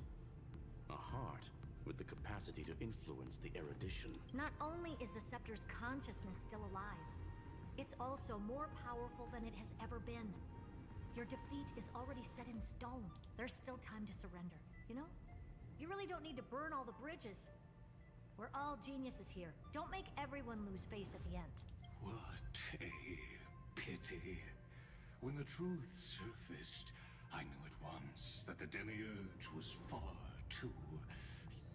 A heart with the capacity to influence the erudition. Not only is the Scepter's consciousness still alive, it's also more powerful than it has ever been. Your defeat is already set in stone. There's still time to surrender, you know? You really don't need to burn all the bridges. We're all geniuses here. Don't make everyone lose face at the end. What a pity. When the truth surfaced, I knew at once that the Demiurge was far too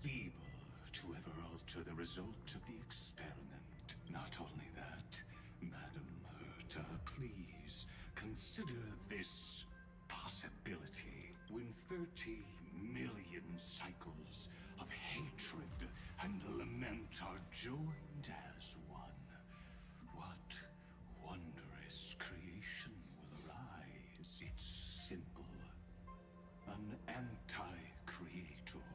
feeble to ever alter the result of the experiment. Not only that, Madam Herta, please consider this possibility. When 30 million cycles of hatred and lament are joined as one, what wondrous creation will arise? It's simple. An anti-creator,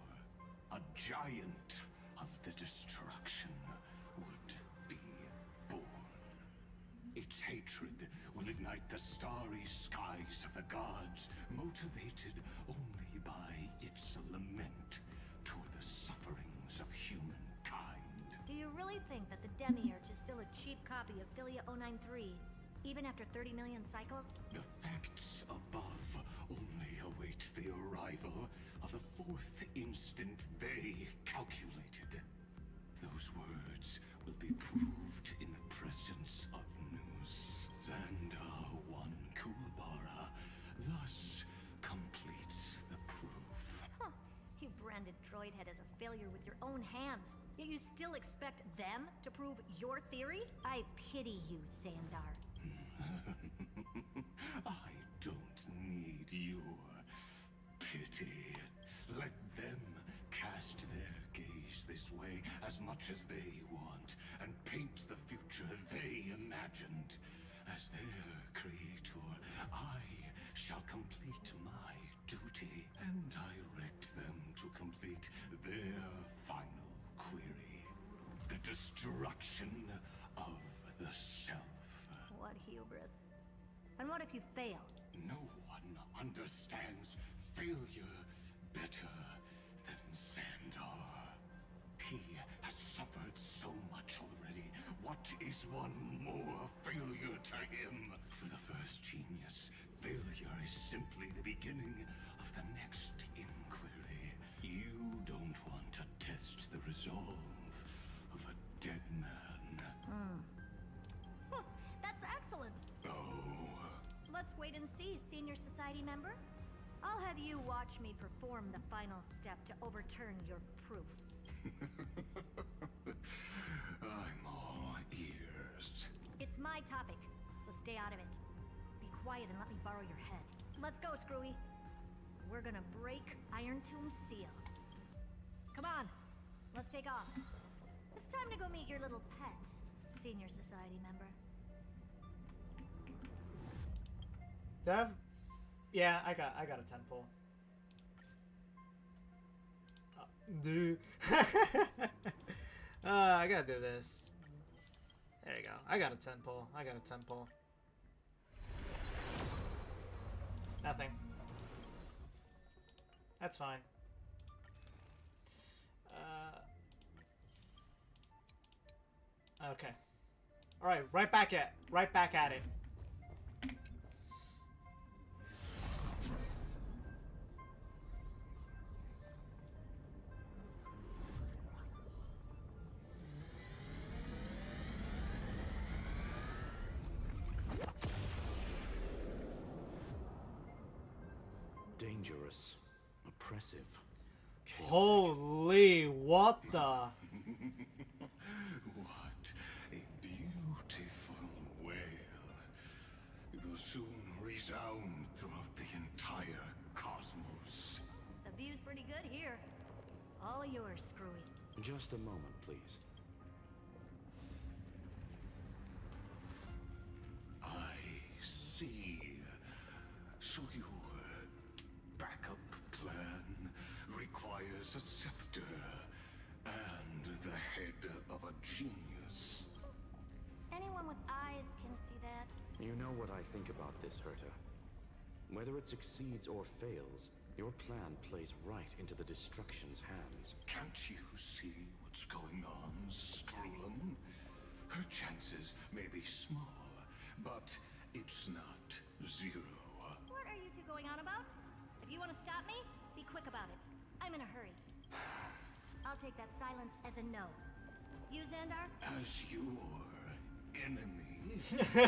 a giant of the destruction, would be born. Its hatred will ignite the starry skies of the gods, motivated only by its lament toward the sufferings of humankind. Do you really think that the Demiurge is still a cheap copy of Philia 093, even after 30 million cycles? The facts above only await the arrival of the fourth instant they calculated. Those words will be proved in the presence of Nous. Xandar 1 Kuwabara thus completes the proof. Huh. You branded Droidhead as a failure with your own hands, yet you still expect them to prove your theory? I pity you, Xandar. I don't need your pity. Let them cast their gaze this way as much as they want, and paint the future they imagined. As their creator, I shall complete my duty and direct them to complete their final query. The destruction of the self. What hubris. And what if you fail? No one understands failure better than Xandar. He has suffered so much already. What is one more failure to him? For the first genius, failure is simply the beginning of the next inquiry. You don't want to test the resolve of a dead man. That's excellent. Oh. Let's wait and see, Senior Society member. I'll have you watch me perform the final step to overturn your proof. I'm all ears. It's my topic, so stay out of it. Be quiet and let me borrow your head. Let's go, Screwy. We're gonna break Iron Tomb's seal. Come on, let's take off. It's time to go meet your little pet, Senior Society member. Dev? Yeah, I got a 10 pull. Dude. I gotta do this. There you go. I got a 10 pull. I got a 10 pull. Nothing. That's fine. Okay. Alright, right back at it. Dangerous, oppressive, chaotic. Holy, what the? What a beautiful wail. It will soon resound throughout the entire cosmos. The view's pretty good here. All yours, Screwy. Just a moment, please. I see. So your backup plan requires a scepter and the head of a genius. Anyone with eyes can see that. You know what I think about this, Herta. Whether it succeeds or fails, your plan plays right into the destruction's hands. Can't you see what's going on, Screwlum? Her chances may be small, but it's not zero. What are you two going on about? If you want to stop me, be quick about it. I'm in a hurry. I'll take that silence as a no. You, Xandar? As your enemy,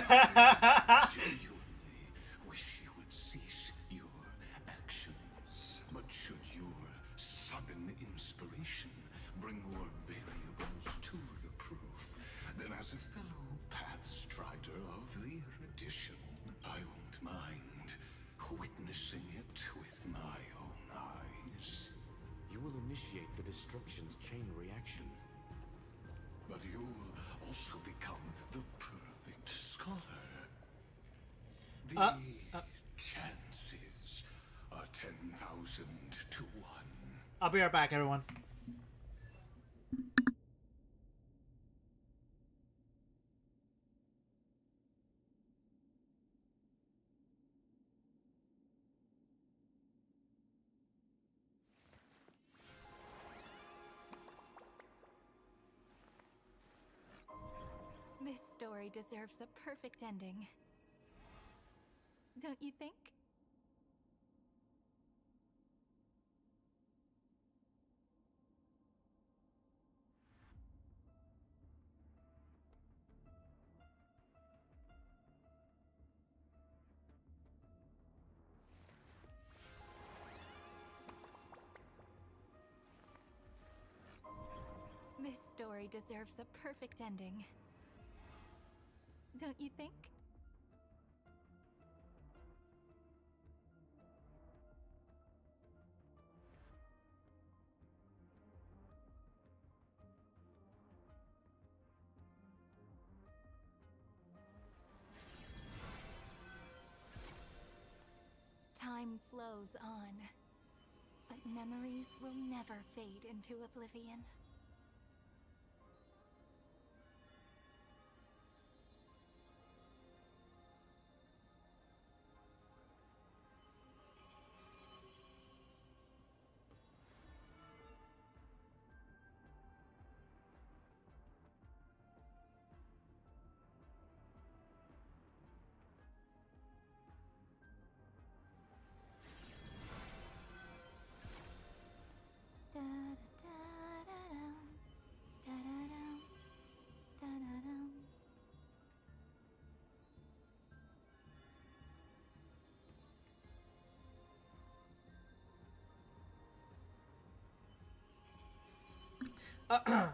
I genuinely wish you would cease your actions. But should your sudden inspiration bring more initiate the destruction's chain reaction. But you'll also become the perfect scholar. The chances are 10,000 to 1. I'll be right back, everyone. This story deserves a perfect ending. Don't you think? This story deserves a perfect ending. Don't you think? Time flows on, but memories will never fade into oblivion.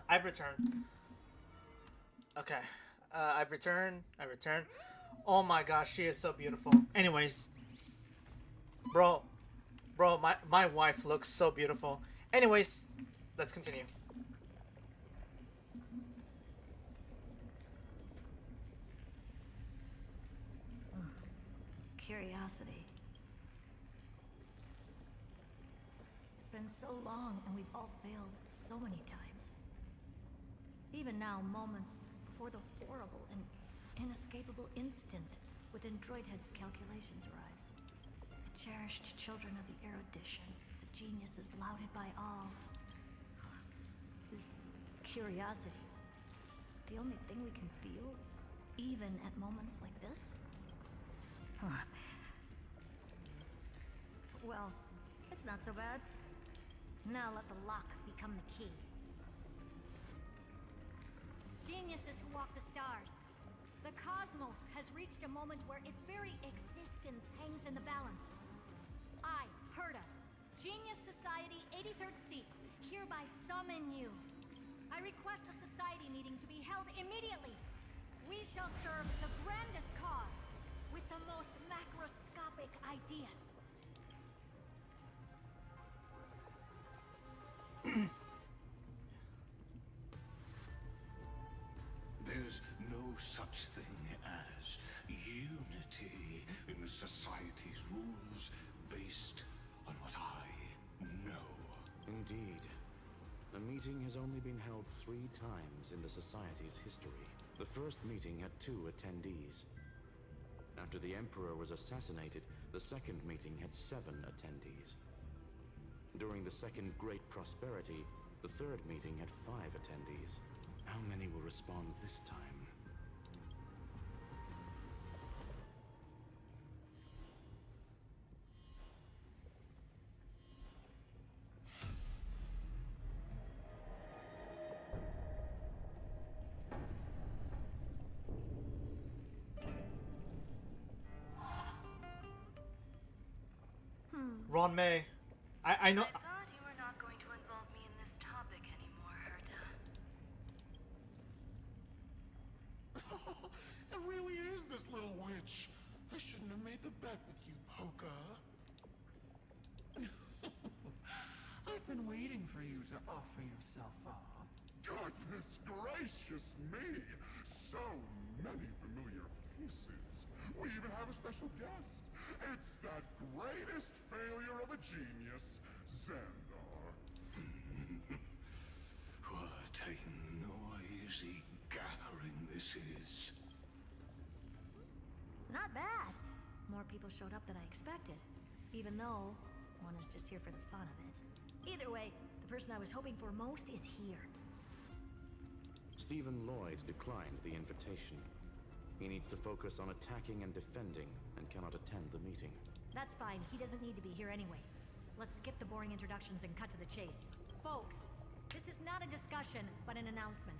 I've returned. Okay. I've returned. I returned. Oh my gosh, she is so beautiful. Anyways. Bro, my wife looks so beautiful. Anyways, let's continue. Curiosity. It's been so long and we've all failed so many times. Even now, moments before the horrible and inescapable instant within Droidhead's calculations arrives. The cherished children of the erudition, the geniuses lauded by all. Is curiosity the only thing we can feel, even at moments like this? Huh. Well, it's not so bad. Now let the lock become the key. Geniuses who walk the stars. The cosmos has reached a moment where its very existence hangs in the balance. I, Herta, Genius Society 83rd Seat, hereby summon you. I request a society meeting to be held immediately. We shall serve the grandest cause with the most macroscopic ideas. There's no such thing as unity in the Society's rules based on what I know. Indeed. The meeting has only been held 3 times in the Society's history. The first meeting had 2 attendees. After the Emperor was assassinated, the second meeting had 7 attendees. During the Second Great Prosperity, the third meeting had 5 attendees. How many will respond this time? Ron May. I know. I thought you were not going to involve me in this topic anymore, Herta. It really is this little witch. I shouldn't have made the bet with you, Poka. I've been waiting for you to offer yourself up. Goodness gracious me! So many familiar faces. We even have a special guest. It's that greatest failure of a genius, Xandar. What a noisy gathering this is. Not bad. More people showed up than I expected. Even though one is just here for the fun of it. Either way, the person I was hoping for most is here. Stephen Lloyd declined the invitation. He needs to focus on attacking and defending and cannot attend the meeting. That's fine. He doesn't need to be here anyway. Let's skip the boring introductions and cut to the chase. Folks, this is not a discussion, but an announcement.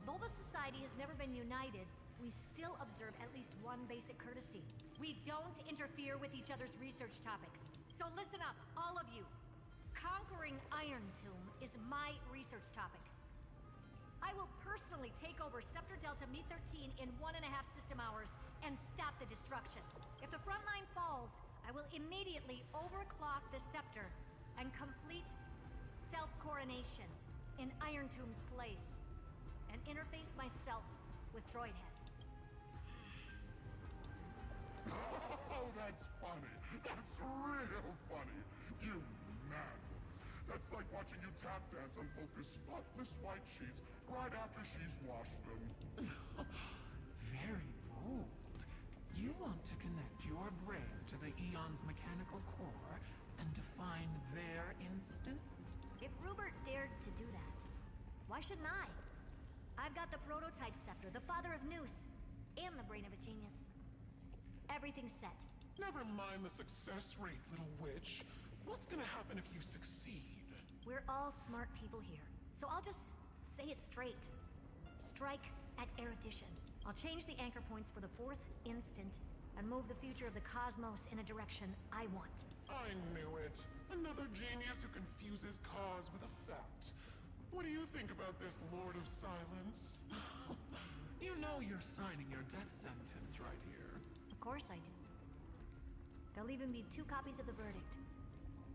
Though the Society has never been united, we still observe at least one basic courtesy. We don't interfere with each other's research topics. So listen up, all of you. Conquering Iron Tomb is my research topic. I will personally take over Scepter Delta Me-13 in 1.5 system hours and stop the destruction. If the front line falls, I will immediately overclock the Scepter and complete self-coronation in Iron Tomb's place and interface myself with Droidhead. Oh, that's funny. That's real funny. You man. That's like watching you tap dance on Polka's spotless white sheets right after she's washed them. Very bold. You want to connect your brain to the Eon's mechanical core and define their instance? If Rupert dared to do that, why shouldn't I? I've got the prototype scepter, the father of Noose, and the brain of a genius. Everything's set. Never mind the success rate, little witch. What's gonna happen if you succeed? We're all smart people here, so I'll just say it straight. Strike at erudition. I'll change the anchor points for the 4th instant and move the future of the cosmos in a direction I want. I knew it. Another genius who confuses cause with effect. What do you think about this, Lord of Silence? You know you're signing your death sentence right here. Of course I do. There'll even be 2 copies of the verdict.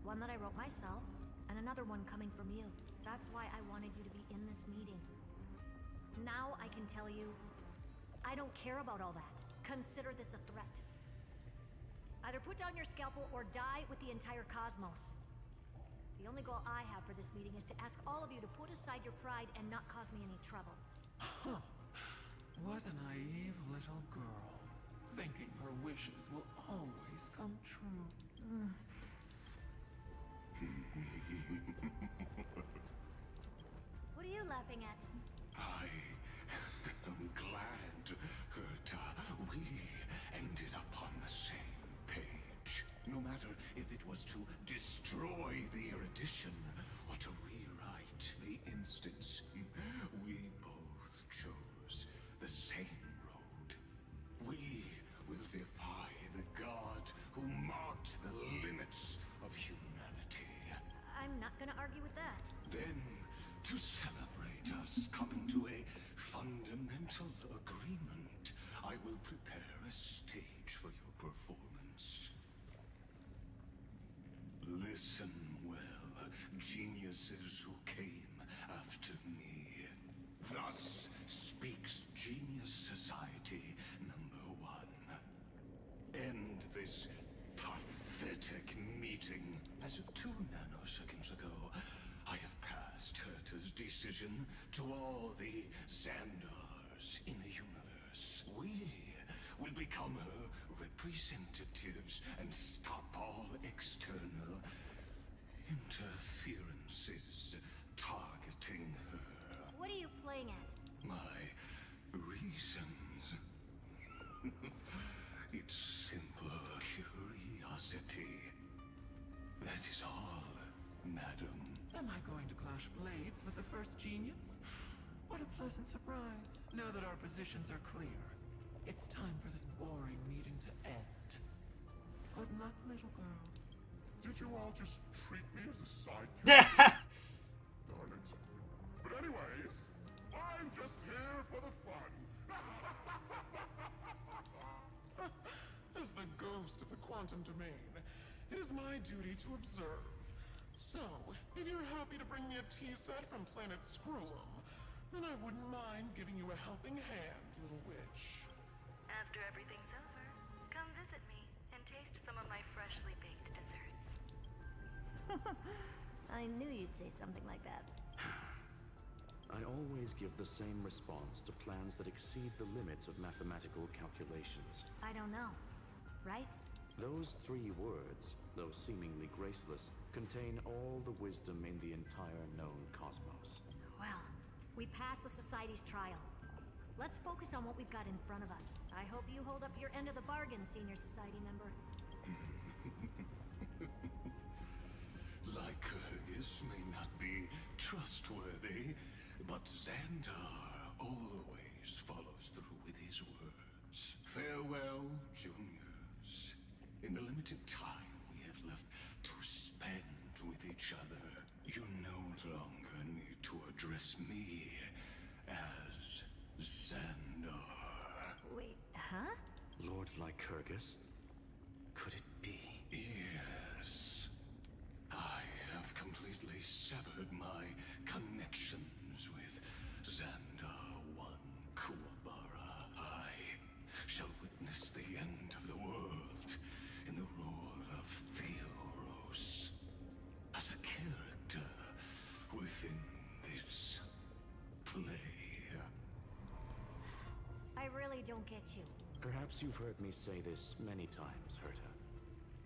One that I wrote myself, and another one coming from you. That's why I wanted you to be in this meeting. Now I can tell you, I don't care about all that. Consider this a threat. Either put down your scalpel or die with the entire cosmos. The only goal I have for this meeting is to ask all of you to put aside your pride and not cause me any trouble. Huh. What a naive little girl. Thinking her wishes will always come true. What are you laughing at? I am glad that we ended up on the same page. No matter if it was to destroy the erudition or to rewrite the instance, we both chose the same road. We will defy the god who marked the limits of humanity. I'm not gonna argue with that. Then, to celebrate us coming to a fundamental agreement, I will prepare a stage for your performance. Listen well, geniuses who came after me. Thus speaks Genius Society #1. End this pathetic meeting. As of 2 nanoseconds ago, I have passed Herta's decision to all the Xandars in the universe. We will become her representatives and stop all external interferences targeting her. What are you playing at? My reasons. It's simple curiosity. That is all, madam. Am I going to clash blades with the first genius? What a pleasant surprise. Now that our positions are clear, it's time for this boring meeting to end. Good luck, little girl. Did you all just treat me as a sidekick? Darn it. But anyways, I'm just here for the fun. As the ghost of the quantum domain, it is my duty to observe. So, if you're happy to bring me a tea set from planet Screw'em, then I wouldn't mind giving you a helping hand, little witch. After everything's over, come visit me and taste some of my freshly baked desserts. I knew you'd say something like that. I always give the same response to plans that exceed the limits of mathematical calculations. I don't know. Right? Those 3 words, though seemingly graceless, contain all the wisdom in the entire known cosmos. Well, we passed the Society's trial. Let's focus on what we've got in front of us. I hope you hold up your end of the bargain, Senior Society member. Lycurgus may not be trustworthy, but Xandar always follows through with his words. Farewell, juniors. In the limited time we have left to spend with each other, you no longer need to address me as Xandar. Wait, huh? Lord Lycurgus? Could it be? Yes. I have completely severed my connections with Xandar One Kuwabara. I shall witness the end of the world in the role of Theoros. As a character within this play. I really don't get you. Perhaps you've heard me say this many times, Herta.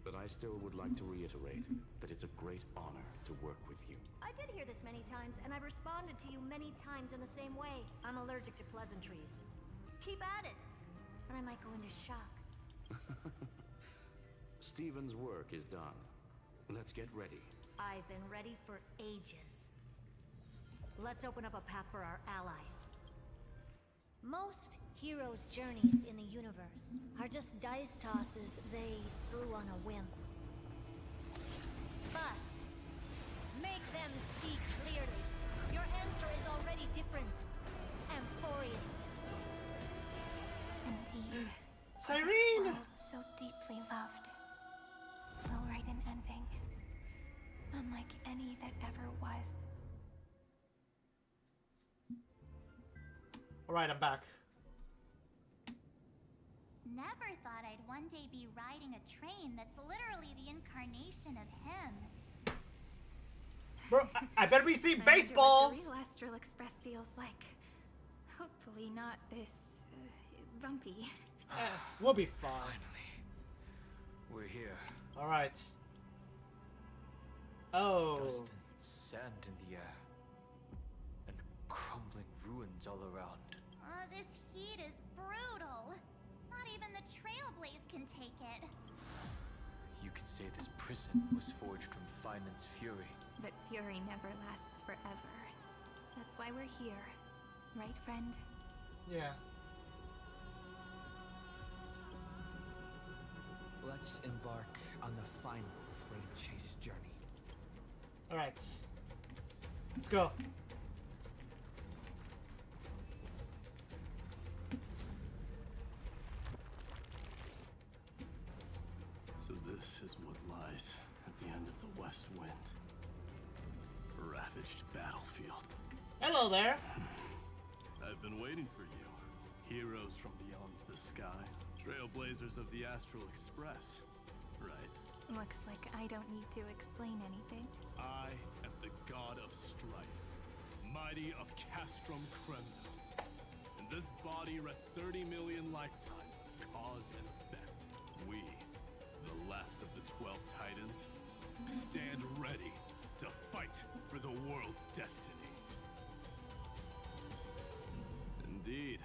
But I still would like to reiterate that it's a great honor to work with you. I did hear this many times, and I've responded to you many times in the same way. I'm allergic to pleasantries. Keep at it, and I might go into shock. Stephen's work is done. Let's get ready. I've been ready for ages. Let's open up a path for our allies. Most heroes' journeys in the universe are just dice tosses they threw on a whim. But make them see clearly. Your answer is already different. Amphorius. Indeed. Cyrene! So deeply loved. Will write an ending. Unlike any that ever was. Alright, I'm back. Never thought I'd one day be riding a train that's literally the incarnation of him. Bro, I better be seeing I wonder baseballs! what the real Astral Express feels like. Hopefully not this... bumpy. We'll be fine. Finally. We're here. Alright. Oh. Dust and sand in the air. And crumbling ruins all around. This heat is brutal. Not even the Trailblaze can take it. You could say this prison was forged from Finance Fury. But fury never lasts forever. That's why we're here. Right, friend? Yeah. Let's embark on the final flame chase journey. Alright. Let's go. So this is what lies at the end of the West Wind. A ravaged battlefield. Hello there. I've been waiting for you. Heroes from beyond the sky. Trailblazers of the Astral Express. Right. Looks like I don't need to explain anything. I am the god of strife. Mighty of Castrum Kremnos. In this body rests 30 million lifetimes of cause and effect. We, the last of the 12 Titans, stand ready to fight for the world's destiny. Indeed,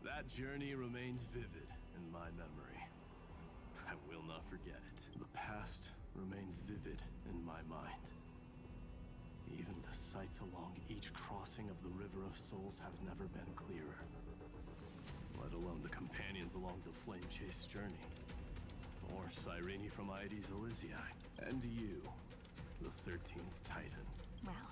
that journey remains vivid in my memory. I will not forget it. The past remains vivid in my mind. Even the sights along each crossing of the River of Souls have never been clearer. Let alone the companions along the Flame Chase journey. Or Cyrene from Aedes Elysiae. And you, the 13th Titan. Well,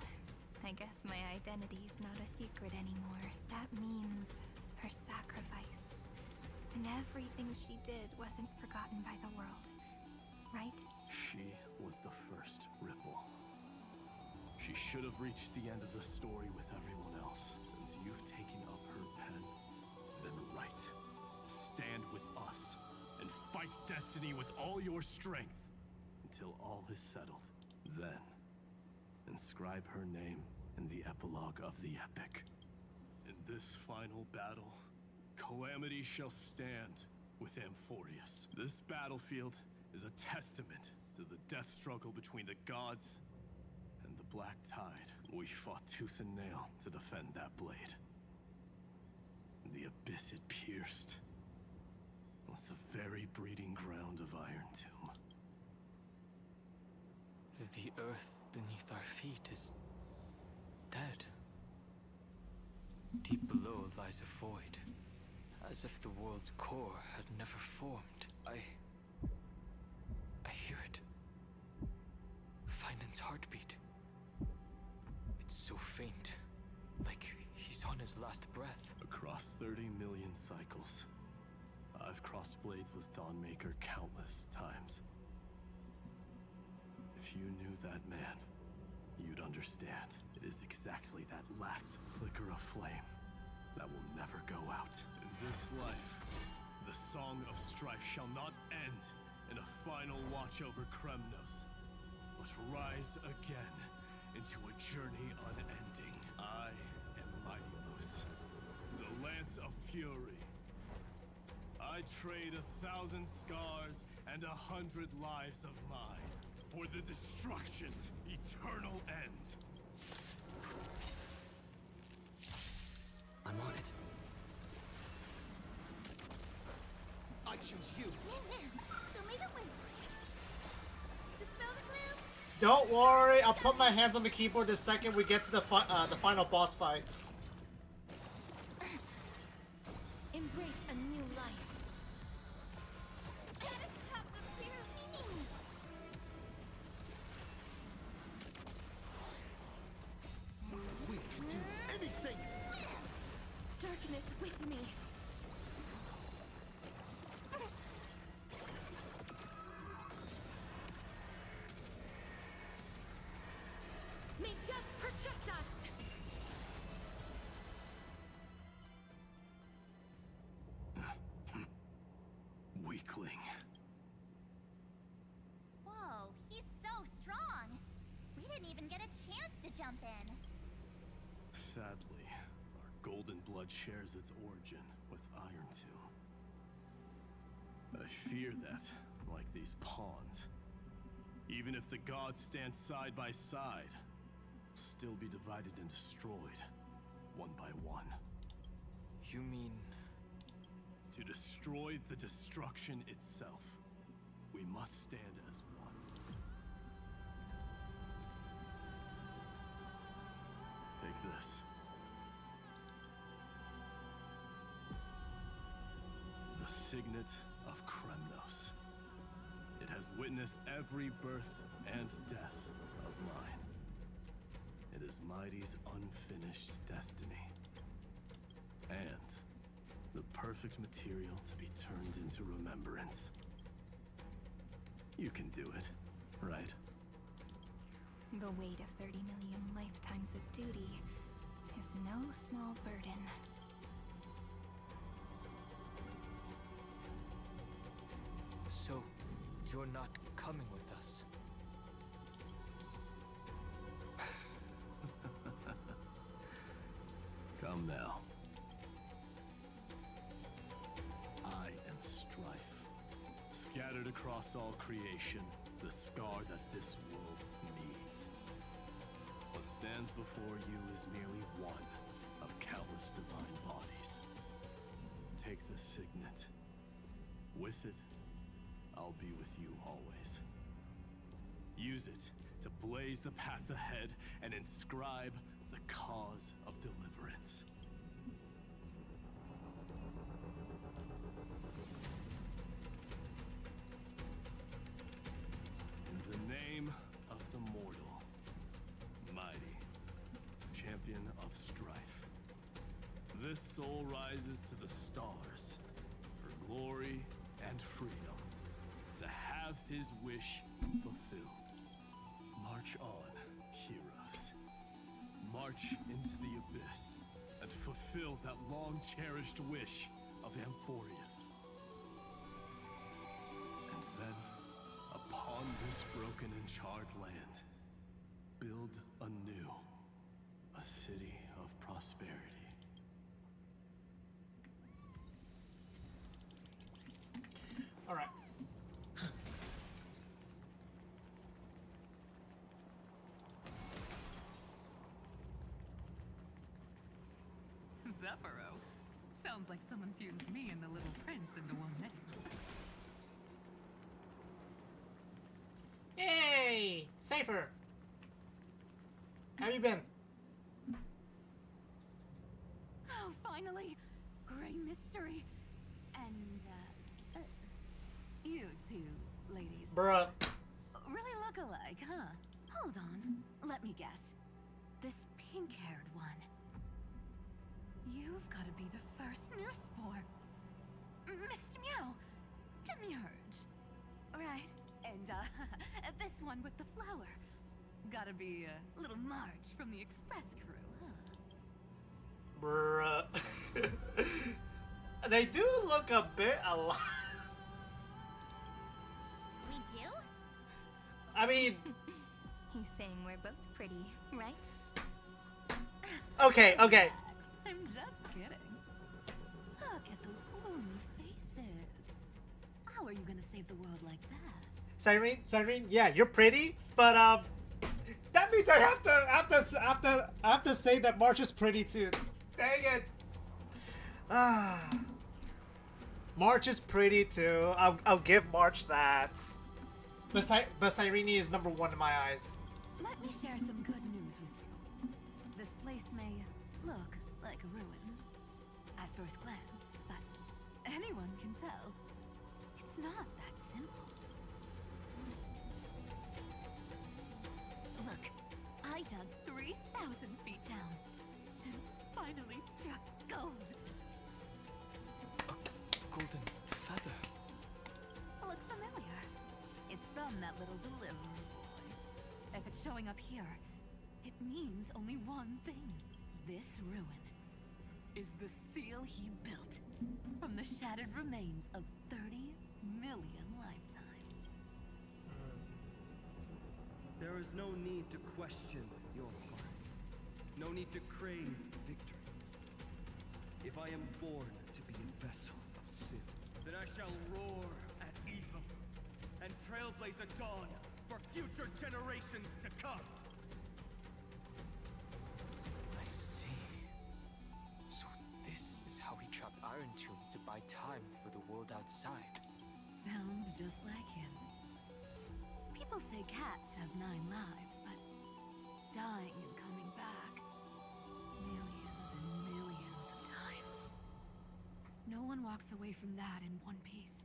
I guess my identity's not a secret anymore. That means her sacrifice. And everything she did wasn't forgotten by the world. Right? She was the first ripple. She should have reached the end of the story with everyone else. Since you've taken up her pen, then write. Stand with us and fight destiny with all your strength until all is settled. Then, inscribe her name in the epilogue of the epic. In this final battle, Calamity shall stand with Amphorius. This battlefield is a testament to the death struggle between the gods and the Black Tide. We fought tooth and nail to defend that blade. The abyss it pierced was the very breeding ground of Iron Tomb. The earth beneath our feet is dead. Deep below lies a void, as if the world's core had never formed. I hear it. Finen's heartbeat. It's so faint, like he's on his last breath. Across 30 million cycles, I've crossed blades with Dawnmaker countless times. If you knew that man, you'd understand. It is exactly that last flicker of flame that will never go out. In this life, the song of strife shall not end in a final watch over Kremnos, but rise again into a journey unending. I am Mighty Moose, the Lance of Fury. I trade 1,000 scars and 100 lives of mine for the destruction's eternal end. I'm on it. I choose you. Don't worry, I'll put my hands on the keyboard the second we get to the final boss fights. Embrace a new life. Gotta stop the fear of me. We can do anything. Darkness with me. May death protect us. Weakling. Whoa, he's so strong. We didn't even get a chance to jump in. Sadly, our golden blood shares its origin with Iron Tomb. I fear that, like these pawns, even if the gods stand side by side, will still be divided and destroyed, one by one. You mean... To destroy the destruction itself, we must stand as one. Take this. The signet of Kremnos. It has witnessed every birth and death of mine. It is Mighty's unfinished destiny. And the perfect material to be turned into remembrance. You can do it, right? The weight of 30 million lifetimes of duty is no small burden. So, you're not coming with us? Come now. I am strife. Scattered across all creation, the scar that this world needs. What stands before you is merely one of countless divine bodies. Take the signet. With it, I'll be with you always. Use it to blaze the path ahead and inscribe the cause of deliverance. In the name of the mortal, Mighty, champion of strife, this soul rises to the stars for glory and freedom, to have his wish fulfilled. March on, heroes. march into the abyss and fulfill that long-cherished wish of Amphorius. And then, upon this broken and charred land, build anew a city of prosperity. All right. Zephyro. Sounds like someone fused me and the Little Prince into one name. Yay! Cypher! How you been? Oh, finally! Gray mystery. And, you two ladies. Bruh. Really look alike, huh? Hold on. Let me guess. This pink-haired one. You've got to be the first new spore. Mr. Meow. Demiurge. Right. And, this one with the flower. Gotta be, little Marge from the Express crew, huh? Bruh. They do look a bit alike. We do? I mean... He's saying we're both pretty, right? Okay, okay. I'm just kidding. Look at those gloomy faces. How are you gonna save the world like that? Cyrene, yeah, you're pretty, but that means I have to say that March is pretty too. Dang it. March is pretty too. I'll give March that. But Cyrene is number one in my eyes. Let me share some good news with you. This place may look like a ruin at first glance, but anyone can tell it's not that simple. Look, I dug 3,000 feet down and finally struck gold. A golden feather. Look familiar? It's from that little delivery boy. If it's showing up here, it means only one thing. This ruin is the seal he built from the shattered remains of 30 million lifetimes. There is no need to question your heart. No need to crave victory. If I am born to be a vessel of sin, then I shall roar at evil and trailblaze a dawn for future generations to come. I see. So this is how he trapped Iron Tomb to buy time for the world outside. Sounds just like him. People say cats have 9 lives, but dying and coming back millions and millions of times. No one walks away from that in one piece.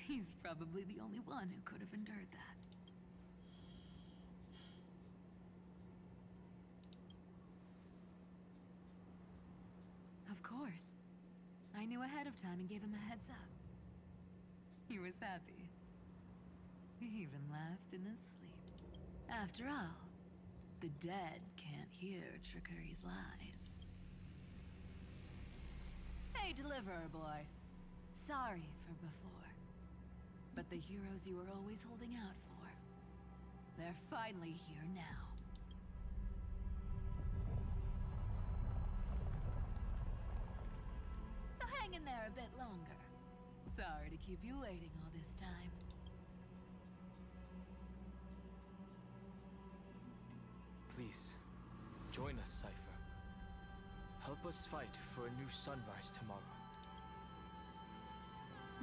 He's probably the only one who could have endured that. Of course. I knew ahead of time and gave him a heads up. He was happy. He even laughed in his sleep. After all, the dead can't hear Trickery's lies. Hey, Deliverer Boy. Sorry for before. But the heroes you were always holding out for, they're finally here now. So hang in there a bit longer. Sorry to keep you waiting all this time. Please, join us, Cypher. Help us fight for a new sunrise tomorrow.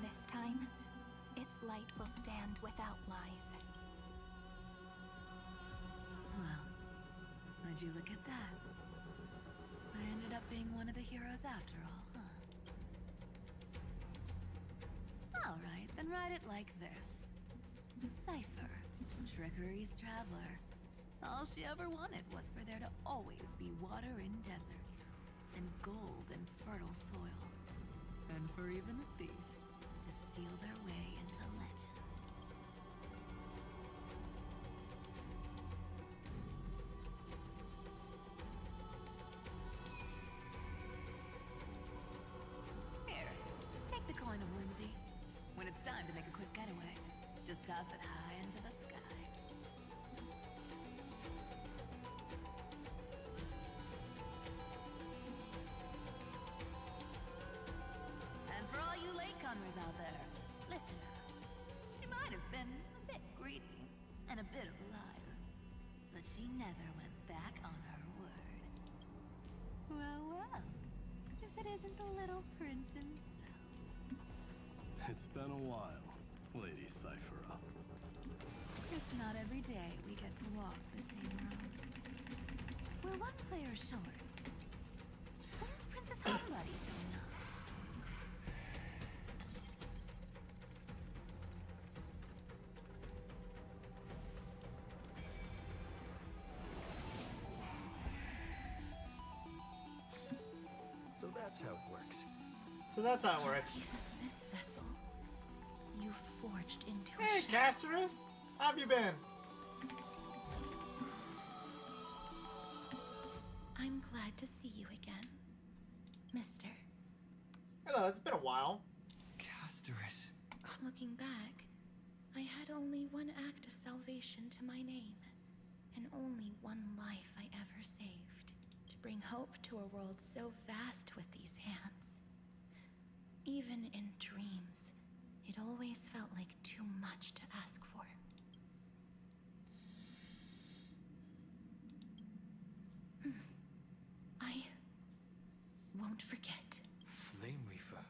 This time, its light will stand without lies. Well, would you look at that? I ended up being one of the heroes after all, huh? Alright, then write it like this. Cypher, Trickery's traveler. All she ever wanted was for there to always be water in deserts, and gold in fertile soil, and for even a thief to steal their way into legend. Just toss it high into the sky. And for all you latecomers out there, listen up. She might have been a bit greedy and a bit of a liar, but she never went back on her word. Well, well, if it isn't the little prince himself. It's been a while, Lady Cyphera. It's not every day we get to walk the same road. We're one player short. When's Princess Homebody showing up? So that's how it works. So that's how it works. This vessel you've forged into Hey, a shell. Casterus! How have you been? I'm glad to see you again, Mister. Hello, it's been a while. Casterus. Looking back, I had only one act of salvation to my name, and only one life I ever saved, to bring hope to a world so vast with these hands. Even in dreams, it always felt like too much to ask for. I won't forget. Flame Reaver.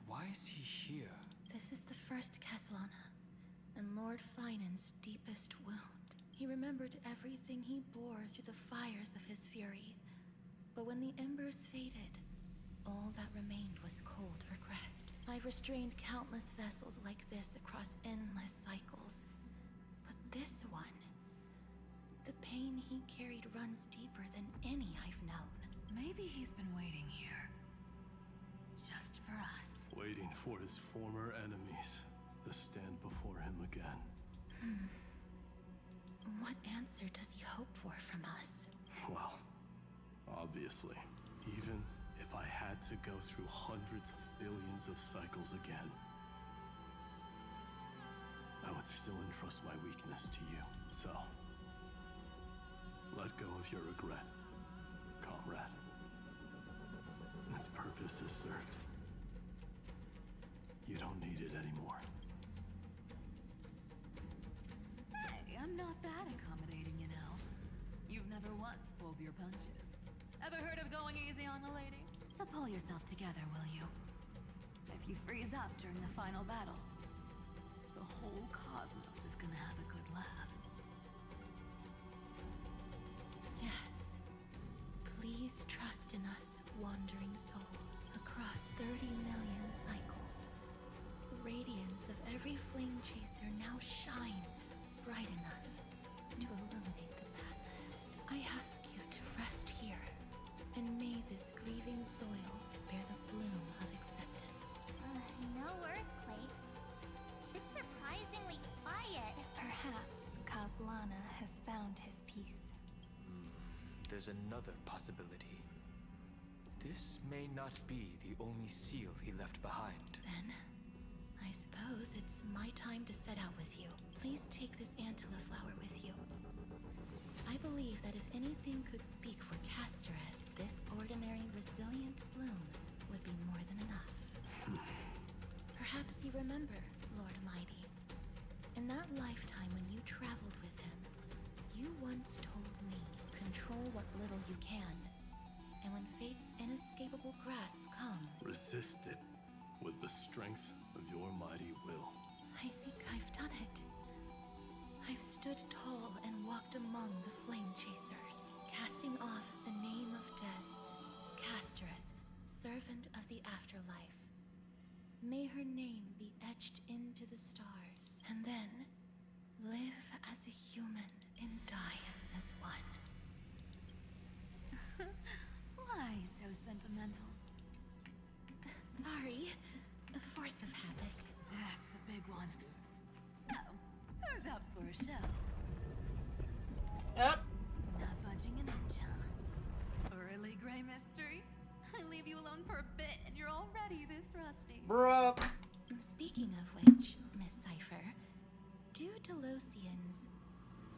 Why is he here? This is the first Castellana, and Lord Finan's deepest wound. He remembered everything he bore through the fires of his fury. But when the embers faded, all that remained was cold regret. I've restrained countless vessels like this across endless cycles. But this one, the pain he carried runs deeper than any I've known. Maybe he's been waiting here. Just for us. Waiting for his former enemies to stand before him again. What answer does he hope for from us? Well, obviously, even if I had to go through hundreds of billions of cycles again, I would still entrust my weakness to you. So, let go of your regret, comrade. Its purpose is served. You don't need it anymore. Hey, I'm not that accommodating, you know. You've never once pulled your punches. Ever heard of going easy on a lady? So pull yourself together, will you? If you freeze up during the final battle, the whole cosmos is gonna have a good laugh. Yes. Please trust in us, wandering soul. Across 30 million cycles, the radiance of every flame chaser now shines bright enough to illuminate the path ahead. I ask you to rest here, and may this grieving soil bear the bloom of acceptance. No earthquakes. It's surprisingly quiet. Perhaps Castellana has found his peace. There's another possibility. This may not be the only seal he left behind. Then, I suppose it's my time to set out with you. Please take this Antilla flower with you. I believe that if anything could speak for Casterus, this ordinary, resilient bloom would be more than enough. Perhaps you remember, Lord Mighty. In that lifetime when you traveled with him, you once told me, control what little you can, and when fate's inescapable grasp comes... Resist it with the strength of your mighty will. I think I've done it. I've stood tall and walked among the flame chasers, casting off the name of death, Casterus, servant of the afterlife. May her name be etched into the stars, and then live as a human and die as one. Why so sentimental? Sorry, a force of habit. That's a big one. So, who's up for a show? Yep. Not budging an inch, huh? Really, Gray Mystery? I leave you alone for a bit and you're already this rusty. Bruh. Speaking of which, Miss Cipher, do Delosians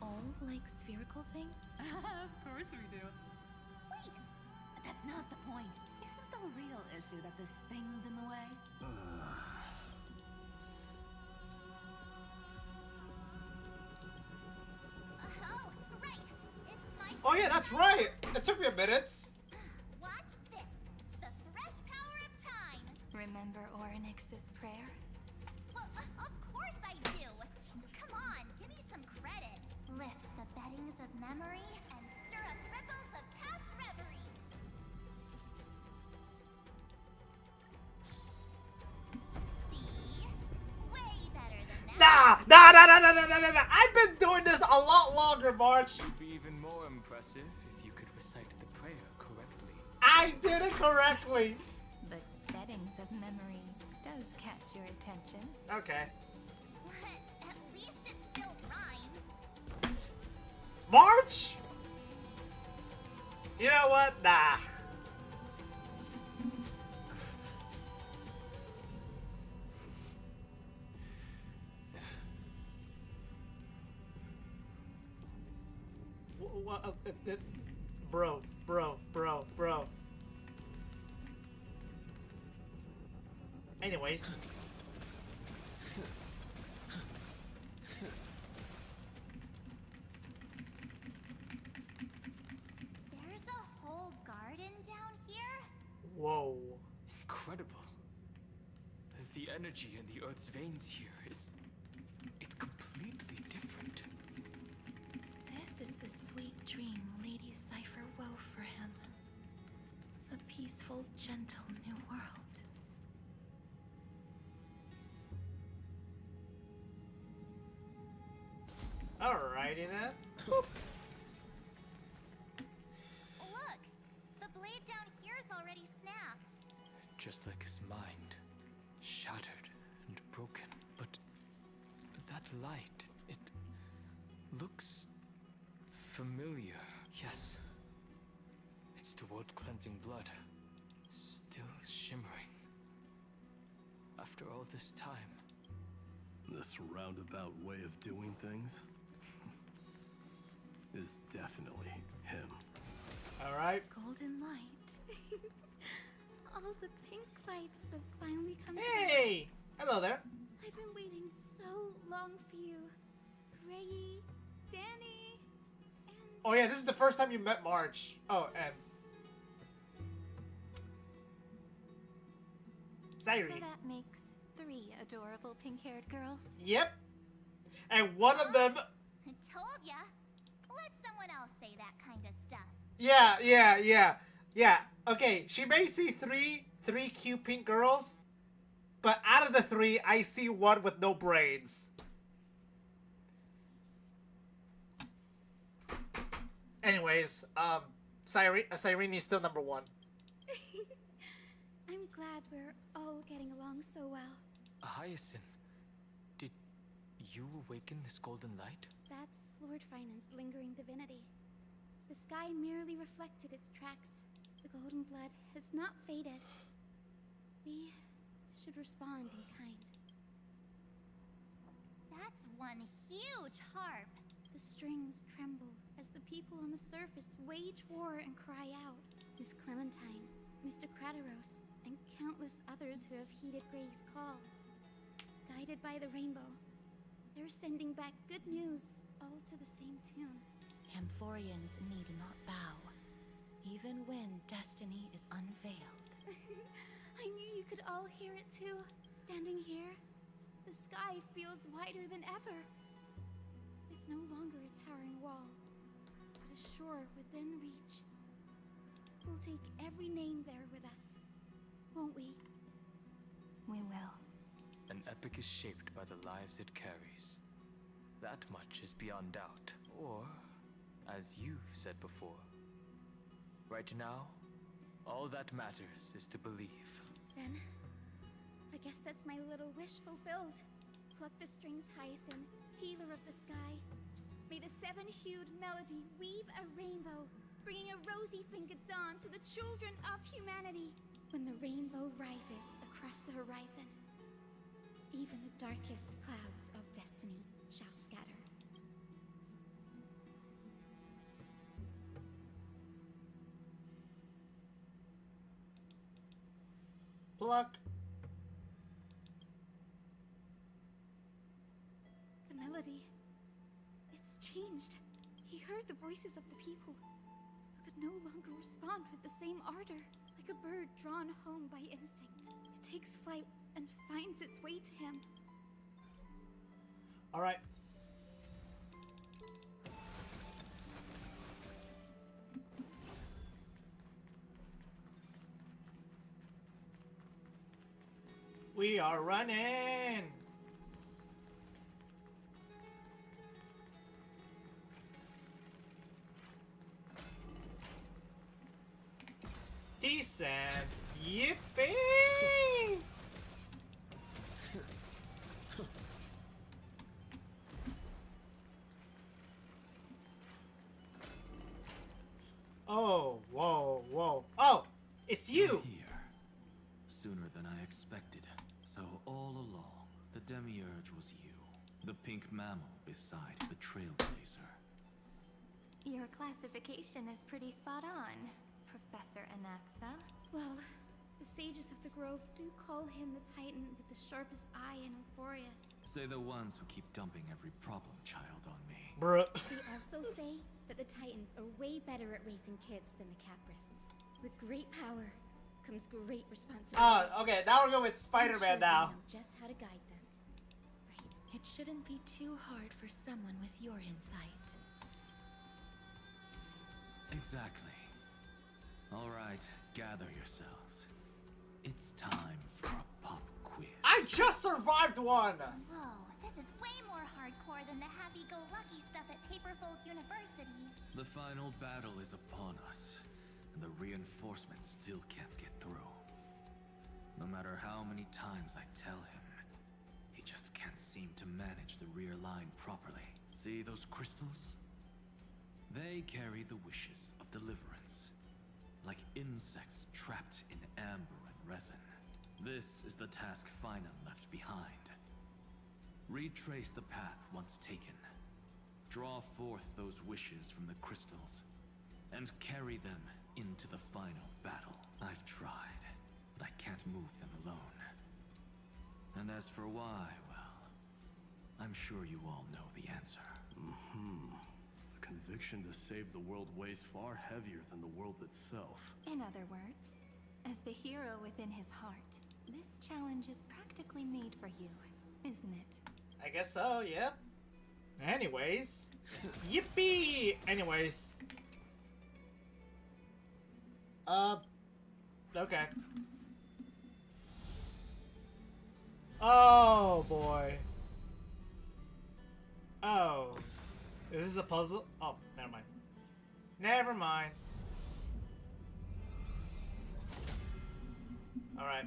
all like spherical things? Of course we do. Wait! That's not the point. Isn't the real issue that this thing's in the way? Oh, right! It's my Oh yeah, that's right! It took me a minute. Watch this! The fresh power of time! Remember Orynyx's prayer? Well, of course I do! Come on, give me some credit. Lift the beddings of memory and stir up ripples of past reverie. See? Way better than that. Nah! I've been doing this a lot longer, March. It'd be even more impressive if you could recite the prayer correctly. I did it correctly. But beddings of memory does catch your attention. Okay. At least it still rhymes. March? You know what? Nah. Bro. Anyways. There's a whole garden down here? Whoa. Incredible. The energy in the Earth's veins here is... it's completely different. This is the sweet dream Lady Cipher wove for him. A peaceful, gentle new world. Alrighty then. Look! The blade down here's already snapped. Just like his mind. Shattered and broken. But that light, it looks familiar. Yes. It's the world cleansing blood. Still shimmering. After all this time. This roundabout way of doing things is definitely him. Alright. Golden light. All the pink lights have finally come Hey! Hello there. I've been waiting so long for you. Rayi, Danny, and... Oh yeah, this is the first time you met March. Oh, and... Cyrene. So that makes 3 adorable pink-haired girls. Yep. And one of them... Told ya. Let someone else say that kind of stuff. Yeah. Okay, she may see three cute pink girls, but out of the 3, I see one with no brains. Anyways, Cyrene is still number 1. I'm glad we're all getting along so well. Hyacinth, did you awaken this golden light? That's Lord Finance's lingering divinity. The sky merely reflected its tracks. The golden blood has not faded. We should respond in kind. That's one huge harp. The strings tremble as the people on the surface wage war and cry out. Miss Clementine, Mr. Krateros, and countless others who have heeded Grey's call. Guided by the rainbow, they're sending back good news, all to the same tune. Amphorians need not bow, even when destiny is unveiled. I knew you could all hear it too. Standing here, the sky feels wider than ever. It's no longer a towering wall, but a shore within reach. We'll take every name there with us, won't we? We will. An epic is shaped by the lives it carries. That much is beyond doubt. Or, as you've said before, right now, all that matters is to believe. Then, I guess that's my little wish fulfilled. Pluck the strings, Hyacinth, healer of the sky. May the 7-hued melody weave a rainbow, bringing a rosy-fingered dawn to the children of humanity. When the rainbow rises across the horizon, even the darkest clouds of destiny shall scatter. Pluck. The melody. It's changed. He heard the voices of the people, but could no longer respond with the same ardor. Like a bird drawn home by instinct, it takes flight and finds its way to him. All right. We are running. Decent. Yippee! Oh, whoa, whoa. Oh, it's you! You're here. Sooner than I expected. So all along, the Demiurge was you. The pink mammal beside the Trailblazer. Your classification is pretty spot on, Professor Anaxa. Well, the sages of the Grove do call him the Titan with the sharpest eye in Euphorius. Say the ones who keep dumping every problem child on me. Bruh. They also say that the Titans are way better at raising kids than the Caprists. With great power comes great responsibility. Okay, now we're going with Spider-Man now. Know just how to guide them. It shouldn't be too hard for someone with your insight. Exactly. All right, gather yourselves. It's time for a pop quiz. I just survived one! Whoa, this is way more hardcore than the happy-go-lucky stuff at Paperfold University. The final battle is upon us, and the reinforcements still can't get through. No matter how many times I tell him, he just can't seem to manage the rear line properly. See those crystals? They carry the wishes of deliverance, like insects trapped in amber and resin. This is the task Finan left behind. Retrace the path once taken. Draw forth those wishes from the crystals, and carry them into the final battle. I've tried, but I can't move them alone. And as for why, well, I'm sure you all know the answer. The conviction to save the world weighs far heavier than the world itself. In other words, as the hero within his heart, this challenge is practically made for you, isn't it? I guess so, yep. Anyways. Yippee! Anyways. Okay. Oh, boy. Oh. Is this a puzzle? Oh, never mind. Never mind. Alright.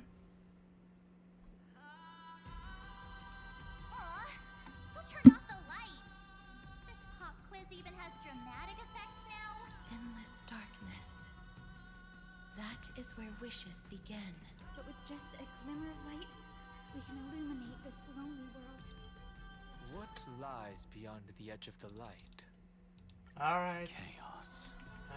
Aw, who turned off the lights? This pop quiz even has dramatic effects now? Endless darkness. That is where wishes begin. But with just a glimmer of light, we can illuminate this lonely world. What lies beyond the edge of the light? Alright. Chaos.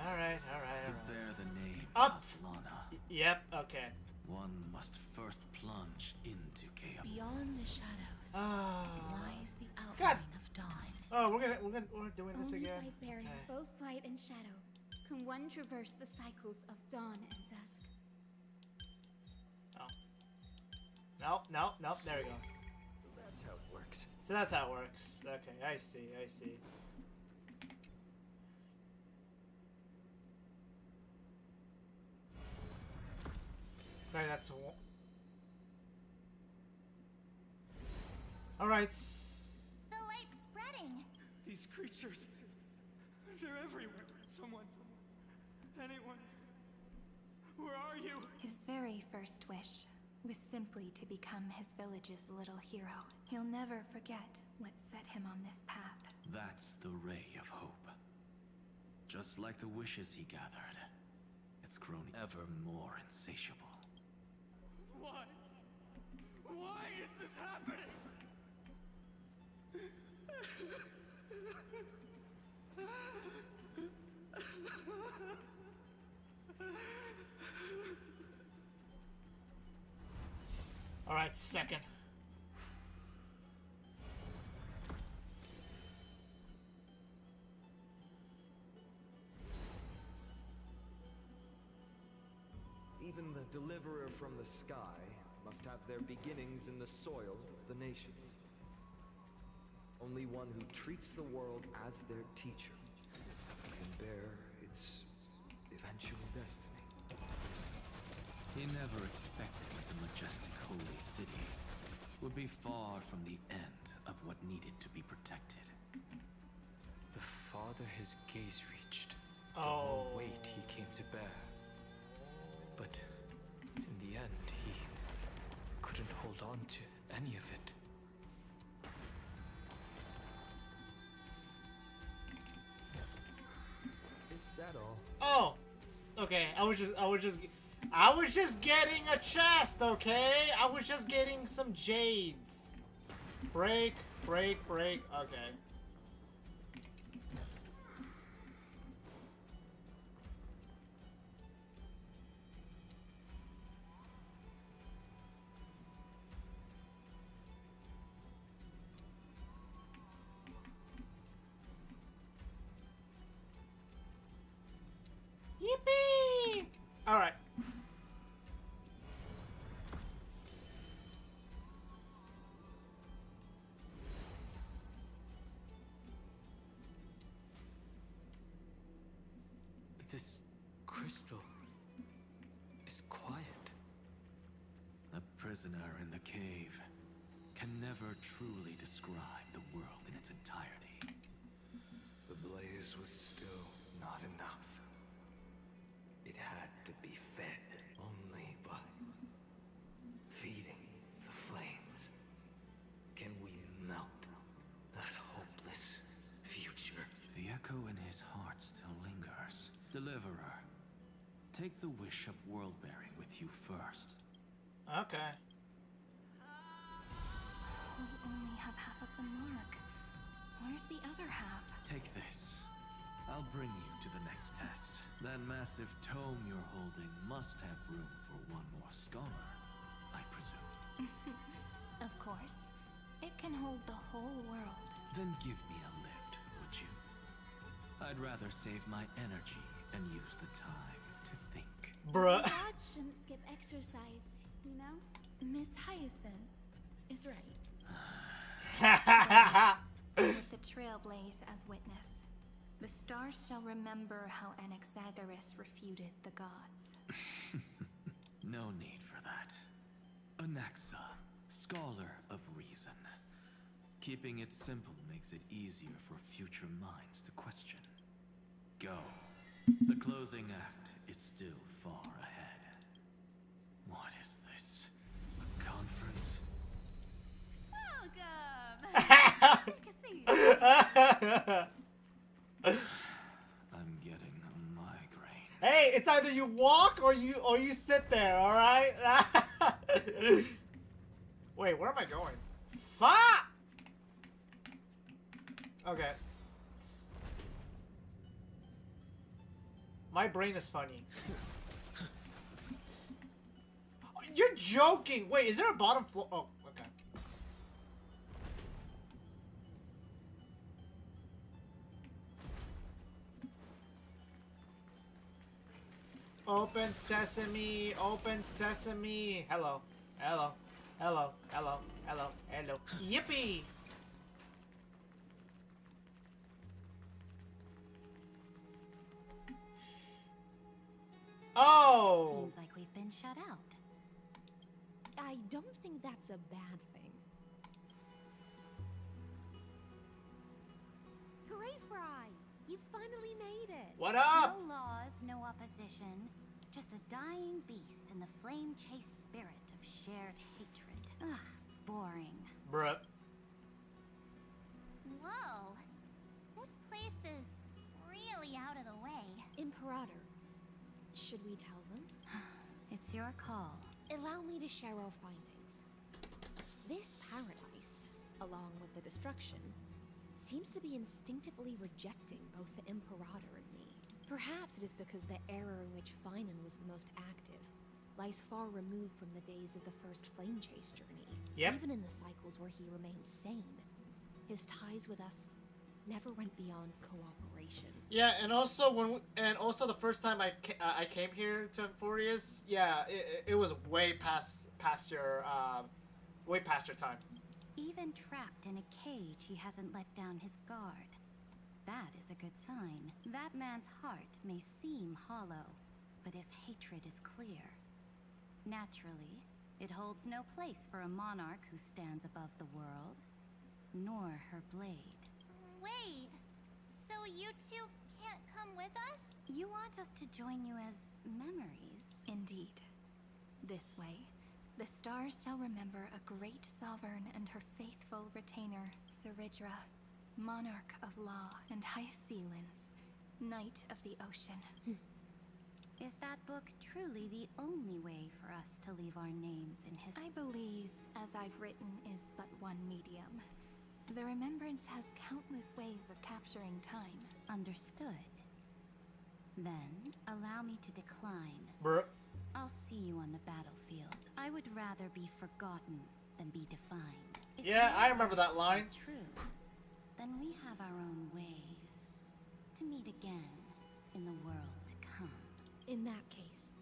Alright. To bear the name Up! Aslana, Yep, okay. one must first plunge into chaos. Beyond the shadows lies the outline God. of dawn. Oh, we're doing this Only again. by bearing both light and shadow can one traverse the cycles of dawn and dusk. Oh. Nope. There we go. So that's how it works. So that's how it works. Okay, I see. Okay, that's all. Alright. The light's spreading. These creatures, they're everywhere. Someone, anyone, where are you? His very first wish was simply to become his village's little hero. He'll never forget what set him on this path. That's the ray of hope. Just like the wishes he gathered, it's grown ever more insatiable. Why? Why is this happening? Alright, second. Even the deliverer from the sky must have their beginnings in the soil of the nations. Only one who treats the world as their teacher can bear its eventual destiny. He never expected that the majestic holy city would be far from the end of what needed to be protected. The farther his gaze reached, the more weight he came to bear. But in the end, he couldn't hold on to any of it. Is that all? Oh! Okay, I was just getting a chest, okay? I was just getting some jades. Break, okay. Yippee! Alright. This crystal is quiet. A prisoner in the cave can never truly describe the world in its entirety. The blaze was still not enough. It had to be fed. Only by feeding the flames can we melt that hopeless future. The echo in his heart still lingers. Deliverer, take the wish of world-bearing with you first. Okay. We only have half of the mark. Where's the other half? Take this. I'll bring you to the next test. That massive tome you're holding must have room for one more scholar, I presume. Of course. It can hold the whole world. Then give me a lift, would you? I'd rather save my energy and use the time to think. Bruh. God shouldn't skip exercise, you know? Miss Hyacinth is right. With the Trailblaze as witness, the stars shall remember how Anaxagoras refuted the gods. No need for that. Anaxa, scholar of reason. Keeping it simple makes it easier for future minds to question. Go. The closing act is still far ahead. What is this? A conference? Welcome! Take a seat. I'm getting a migraine. Hey, it's either you walk or you sit there, alright? Wait, where am I going? Fuck! Okay. My brain is funny. You're joking! Wait, is there a bottom floor? Oh, okay. Open sesame, open sesame. Hello, hello, hello, hello, hello, hello. Yippee! Oh! Seems like we've been shut out. I don't think that's a bad thing. Hooray, Fry! You finally made it! What up? No laws, no opposition. Just a dying beast and the flame-chased spirit of shared hatred. Ugh, boring. Bruh. Whoa. This place is really out of the way. Imperator, should we tell them? It's your call. Allow me to share our findings. This paradise, along with the destruction, seems to be instinctively rejecting both the Imperator and me. Perhaps it is because the era in which Finan was the most active lies far removed from the days of the first Flame Chase journey. Yep. Even in the cycles where he remained sane, his ties with us never went beyond cooperation. Yeah, and also the first time I came here to Emphorius, yeah, it was way past your time. Even trapped in a cage, he hasn't let down his guard. That is a good sign. That man's heart may seem hollow, but his hatred is clear. Naturally, it holds no place for a monarch who stands above the world, nor her blade. Wait, so you two can't come with us? You want us to join you as memories? Indeed. This way, the stars shall remember a great sovereign and her faithful retainer, Cyrene, monarch of law and high sealands, knight of the ocean. Is that book truly the only way for us to leave our names in his... I believe, as I've written, is but one medium. The remembrance has countless ways of capturing time. Understood. Then, allow me to decline. Bruh. I'll see you on the battlefield. I would rather be forgotten than be defined. If Yeah, I remember that line. True. Then we have our own ways to meet again in the world to come. In that case,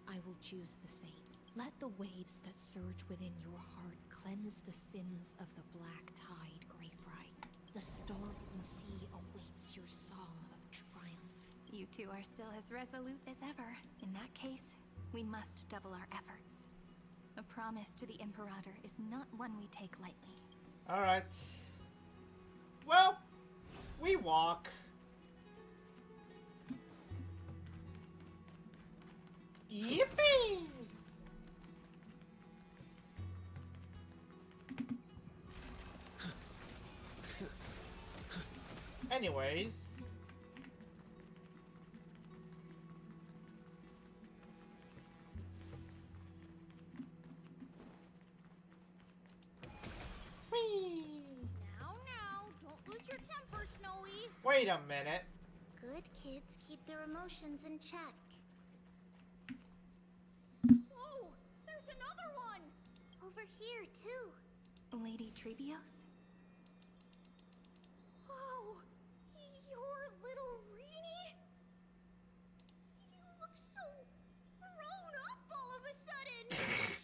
I will choose the same. Let the waves that surge within your heart cleanse the sins of the black tide, Greyfry. The storm sea awaits your song of triumph. You two are still as resolute as ever. In that case, we must double our efforts. A promise to the Imperator is not one we take lightly. Alright. Well, we walk. Yippee! Anyways. Whee! Now, don't lose your temper, Snowy. Wait a minute. Good kids keep their emotions in check. Whoa! There's another one! Over here, too. Lady Trebios? Wow! You're little Reenie? You look so grown up all of a sudden!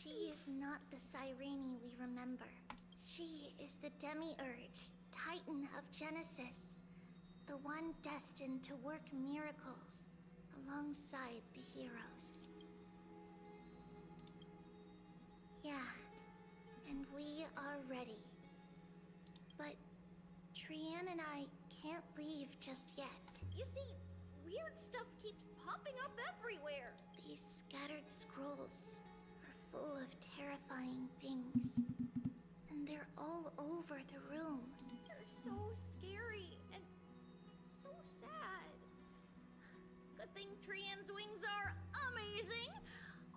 She is not the Cyrene we remember. She is the Demiurge, Titan of Genesis. The one destined to work miracles alongside the heroes. Yeah, and we are ready. But Cyrene and I can't leave just yet. You see, weird stuff keeps popping up everywhere. These scattered scrolls are full of terrifying things. And they're all over the room. They're so scary and so sad. Good thing Cyrene's wings are amazing,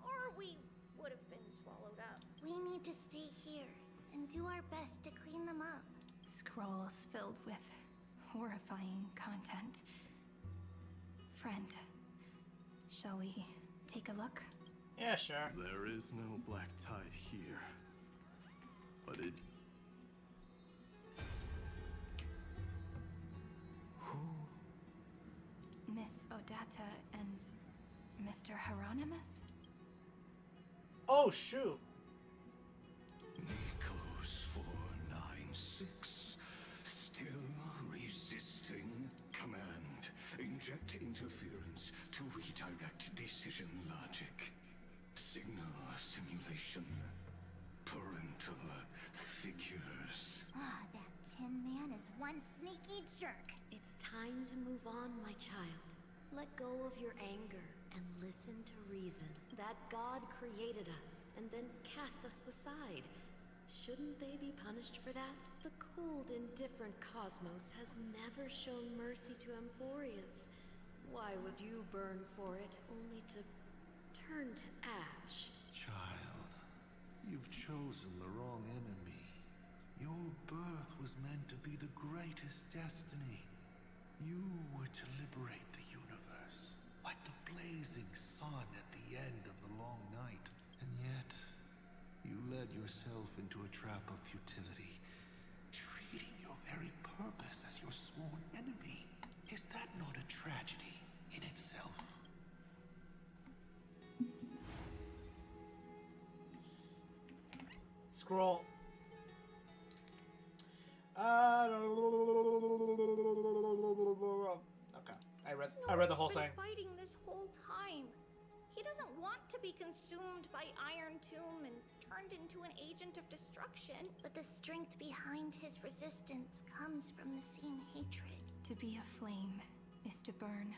or we would have been swallowed up. We need to stay here and do our best to clean them up. Scrolls filled with horrifying content. Friend, shall we take a look? Yeah, sure. There is no black tide here. But it... Who? Miss Odata and Mr. Hieronymus? Oh, shoot. Nikos 496. Still resisting. Command. Inject interference to redirect decision logic. Signal simulation. Parental figures. Ah, that Tin Man is one sneaky jerk. It's time to move on, my child. Let go of your anger and listen to reason. That God created us and then cast us aside. Shouldn't they be punished for that? The cold, indifferent cosmos has never shown mercy to Emphorius. Why would you burn for it, only to turn to ash? Child, you've chosen the wrong enemy. Your birth was meant to be the greatest destiny. You were to liberate the universe, like the blazing sun at the end of the long night, and yet you led yourself into a trap of futility, treating your very purpose as your sworn enemy. Is that not a tragedy in itself? Scroll. Okay, I read the whole thing. Fighting this whole time. He doesn't want to be consumed by Iron Tomb and turned into an agent of destruction. But the strength behind his resistance comes from the same hatred. To be a flame is to burn.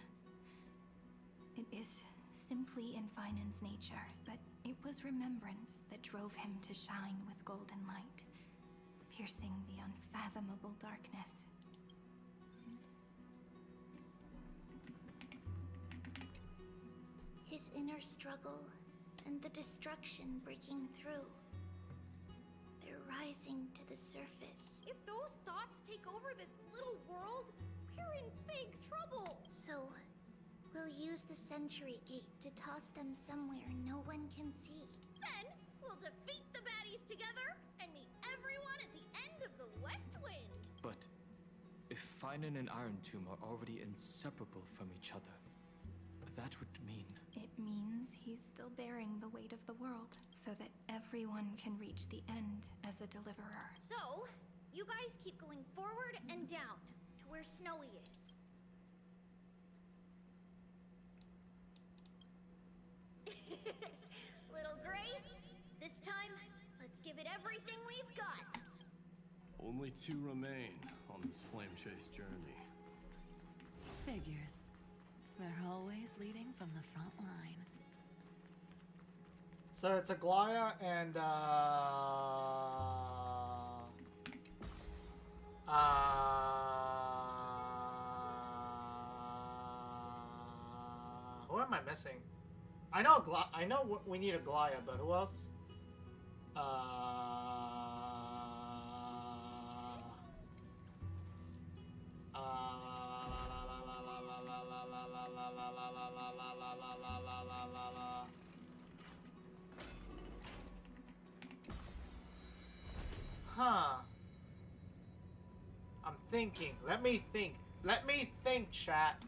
It is simply in Finan's nature, but it was remembrance that drove him to shine with golden light, piercing the unfathomable darkness. His inner struggle and the destruction breaking through. They're rising to the surface. If those thoughts take over this little world, we're in big trouble. So, we'll use the Century Gate to toss them somewhere no one can see. Then we'll defeat the baddies together and meet everyone at the end of the West Wind. But if Finan and Iron Tomb are already inseparable from each other, that would mean... It means he's still bearing the weight of the world, so that everyone can reach the end as a deliverer. So, you guys keep going forward and down to where Snowy is. Little Gray, this time, let's give it everything we've got. Only 2 remain on this flame chase journey. Figures. They're always leading from the front line. So it's Aglaya and who am I missing? I know we need Aglaya, but who else? Huh. I'm thinking. Let me think. Let me think, chat.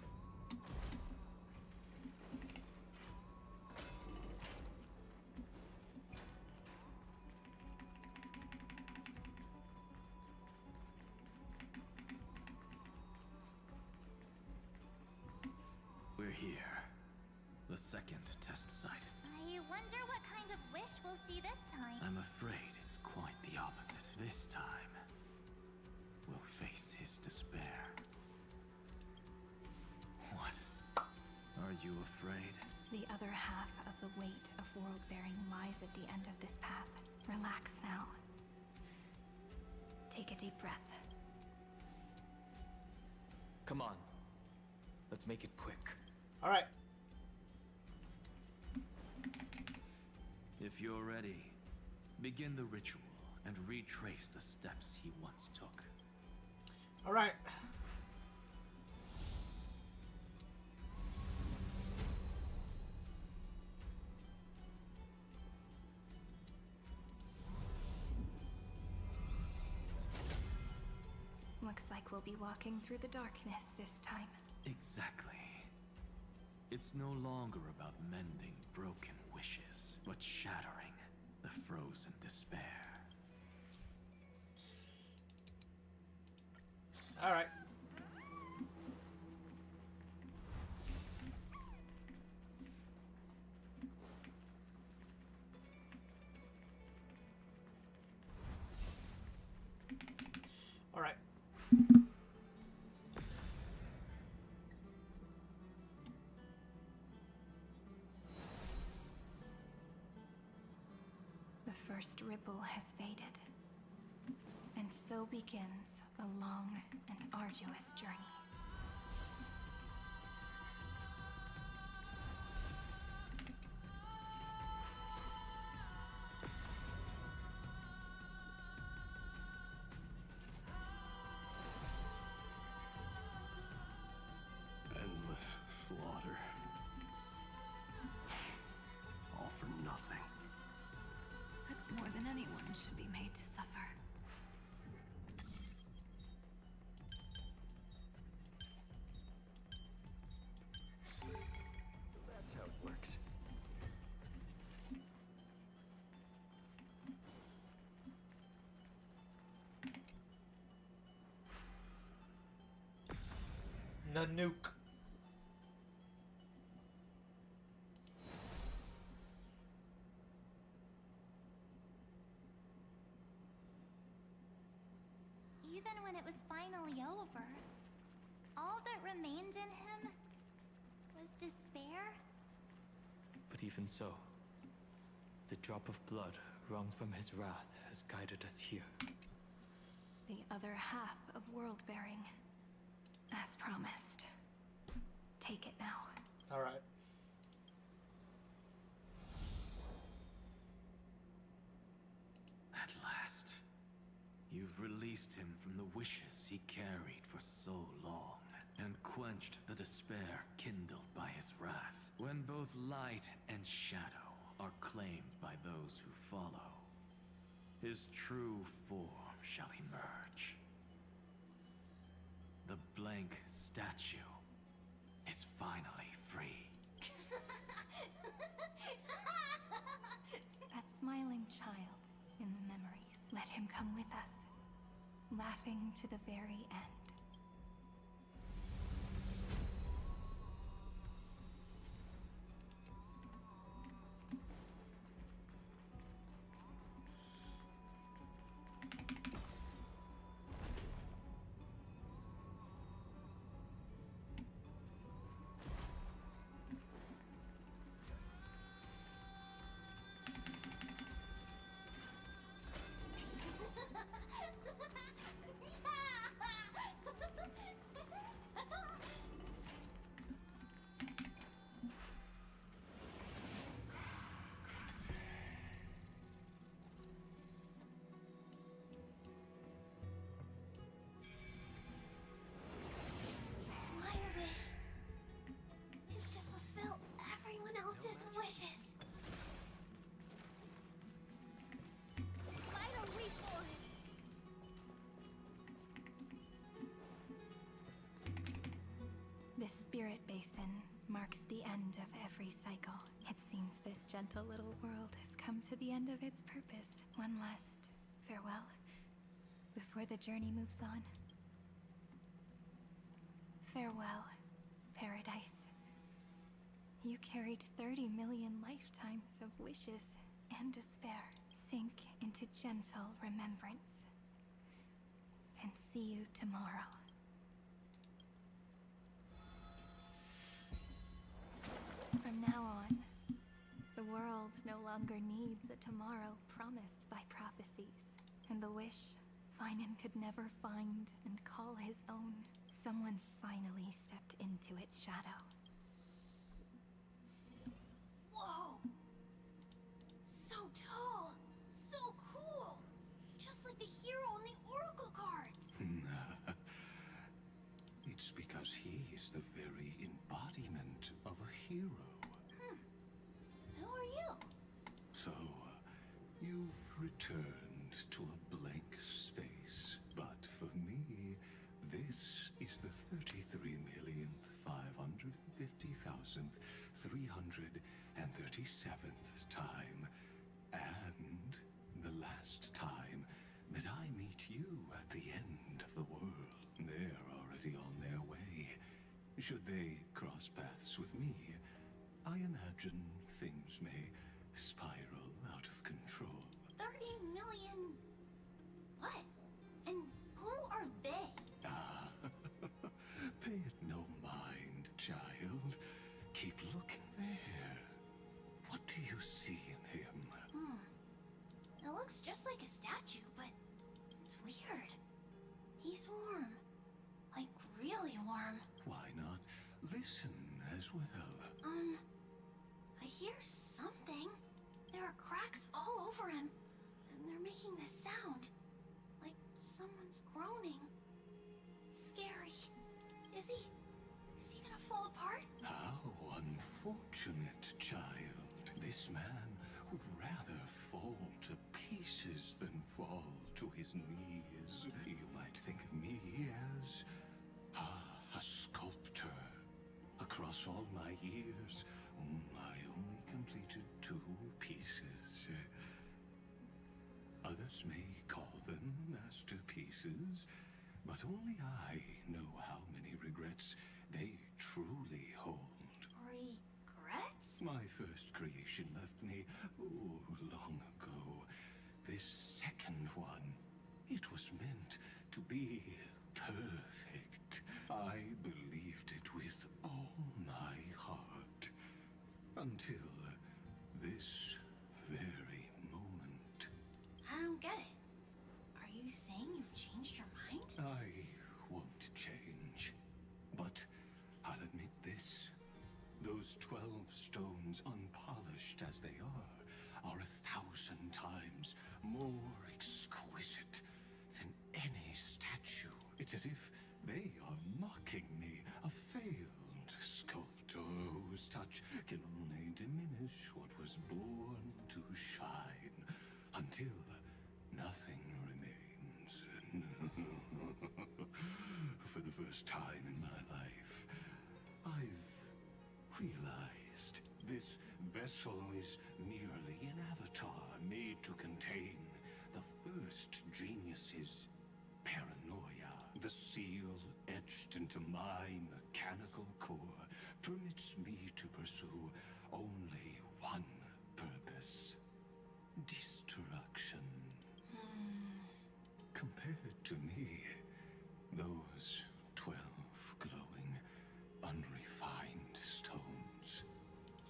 We're here. The second test site. I wonder what kind of wish we'll see this time. I'm afraid it's quite the opposite. This time, we'll face his despair. What? Are you afraid? The other half of the weight of world-bearing lies at the end of this path. Relax now. Take a deep breath. Come on. Let's make it quick. All right. If you're ready, begin the ritual and retrace the steps he once took. All right. Looks like we'll be walking through the darkness this time. Exactly. It's no longer about mending broken wishes, but shattering the frozen despair. All right. All right. The first ripple has faded. And so begins a long and arduous journey. Endless slaughter. All for one should be made to suffer. That's how it works. Nanook. Even when it was finally over, all that remained in him was despair. But even so, the drop of blood wrung from his wrath has guided us here. The other half of world-bearing. As promised. Take it now. Alright. At last, you've released him from the wishes he carried for so long, and quenched the despair kindled by his wrath. When both light and shadow are claimed by those who follow, his true form shall emerge. The blank statue is finally free. That smiling child in the memories. Let him come with us, laughing to the very end. My wish is to fulfill everyone else's wishes. Final reform. This spirit basin marks the end of every cycle. It seems this gentle little world has come to the end of its purpose. One last farewell before the journey moves on. Farewell, paradise. You carried 30 million lifetimes of wishes and despair. Sink into gentle remembrance. And see you tomorrow. From now on, the world no longer needs a tomorrow promised by prophecies. And the wish Finan could never find and call his own. Someone's finally stepped into its shadow. Whoa! So tall! So cool! Just like the hero on the Oracle cards! It's because he is the very embodiment of a hero. Who are you? So, you've returned to a blank space, but for me, this is the 33,550,337th time, and the last time that I meet you at the end of the world. They're already on their way. Should they cross paths with me, I imagine things may spiral out of control. 30 million... what? And who are they? Pay it no mind, child. Keep looking there. What do you see in him? It looks just like a statue, but it's weird. He's warm. Like, really warm. Why not listen as well? I hear something. There are cracks all over him, and they're making this sound. Like someone's groaning. It's scary. Is he gonna fall apart? How unfortunate, child. This man would rather fall to pieces than But only I know how many regrets they truly hold. Regrets? My first creation left me, long ago. This second one, it was meant to be perfect. I believed it with all my heart. Until this very moment. I don't get it. Are you saying you've changed your mind? I won't change. But I'll admit this. Those 12 stones, unpolished as they are 1,000 times more exquisite than any statue. It's as if they are mocking me, a failed sculptor whose touch can only diminish what was born to shine, until nothing remains. For the first time in my life, I've realized this vessel is merely an avatar made to contain the first genius's paranoia. The seal etched into my mechanical core permits me to pursue only one purpose: destruction. Compared to me, those 12 glowing, unrefined stones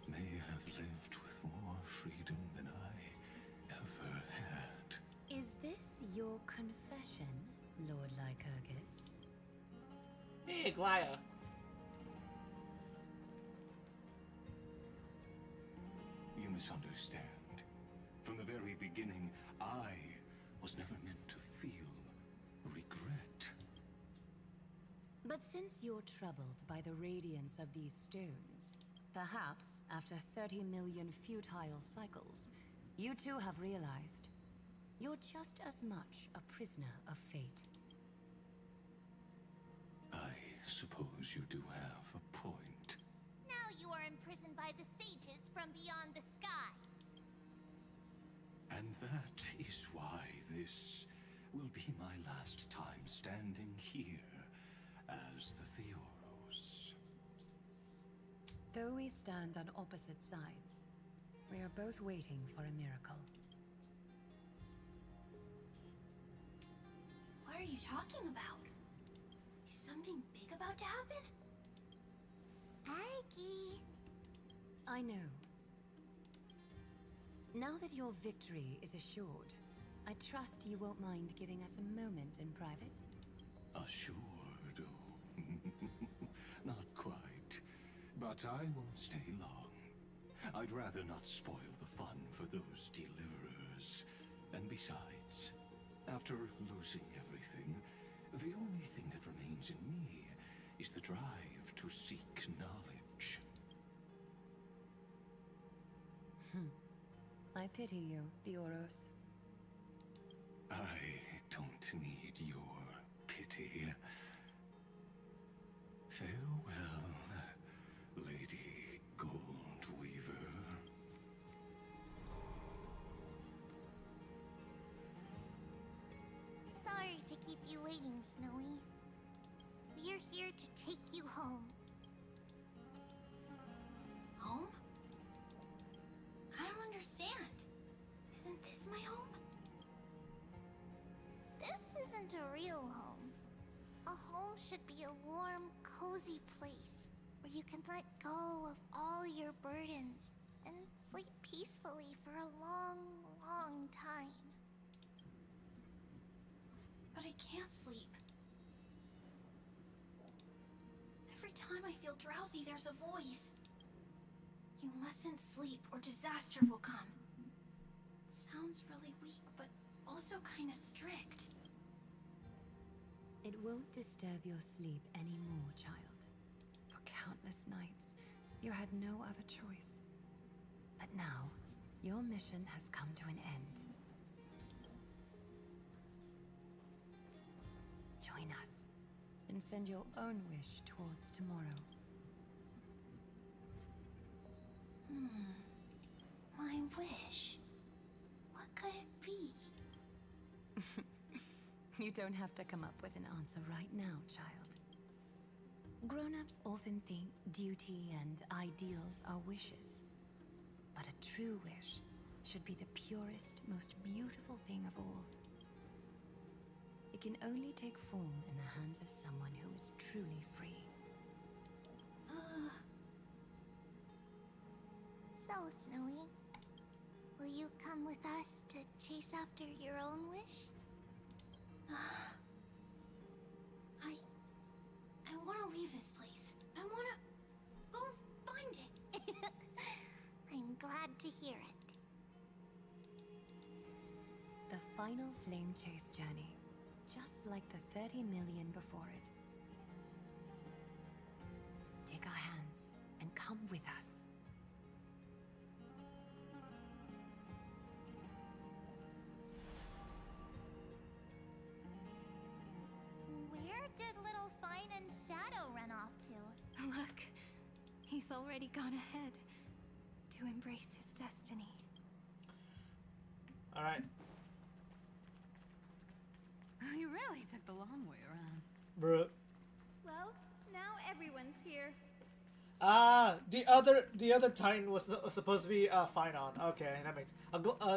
may have lived with more freedom than I ever had. Is this your confession, Lord Lycurgus? Hey, Glaya. You misunderstand. From the very beginning, I was never meant to feel regret. But since you're troubled by the radiance of these stones, perhaps after 30 million futile cycles, you too have realized you're just as much a prisoner of fate. I suppose you do have a point. Now you are imprisoned by the sages from beyond the sky. And that is why this will be my last time standing here as the Theoros. Though we stand on opposite sides, we are both waiting for a miracle. What are you talking about? Is something big about to happen? Aggie. I know. Now that your victory is assured, I trust you won't mind giving us a moment in private. Assured? Not quite. But I won't stay long. I'd rather not spoil the fun for those deliverers. And besides, after losing everything, the only thing that remains in me is the drive to seek knowledge. I pity you, Theoros. I don't need your pity. Farewell, Lady Goldweaver. Sorry to keep you waiting, Snowy. We're here to take you home. Home? I don't understand. Isn't this my home? This isn't a real home. A home should be a warm, cozy place where you can let go of all your burdens and sleep peacefully for a long, long time. But I can't sleep. Every time I feel drowsy, there's a voice. You mustn't sleep or disaster will come. It sounds really weak, but also kind of strict. It won't disturb your sleep anymore, child. For countless nights, you had no other choice. But now, your mission has come to an end. Join us, and send your own wish towards tomorrow. My wish. What could it be? You don't have to come up with an answer right now, child. Grown-ups often think duty and ideals are wishes. But a true wish should be the purest, most beautiful thing of all. It can only take form in the hands of someone who is truly free. So, Snowy, will you come with us to chase after your own wish? I want to leave this place. I want to go find it. I'm glad to hear it. The final flame chase journey, just like the 30 million before it. Take our hands and come with us. Where did little Fine and Shadow run off to? Look, he's already gone ahead to embrace his destiny. Alright. You really took the long way around. Bruh. Well, now everyone's here. The other Titan was supposed to be fine on. Okay, that makes.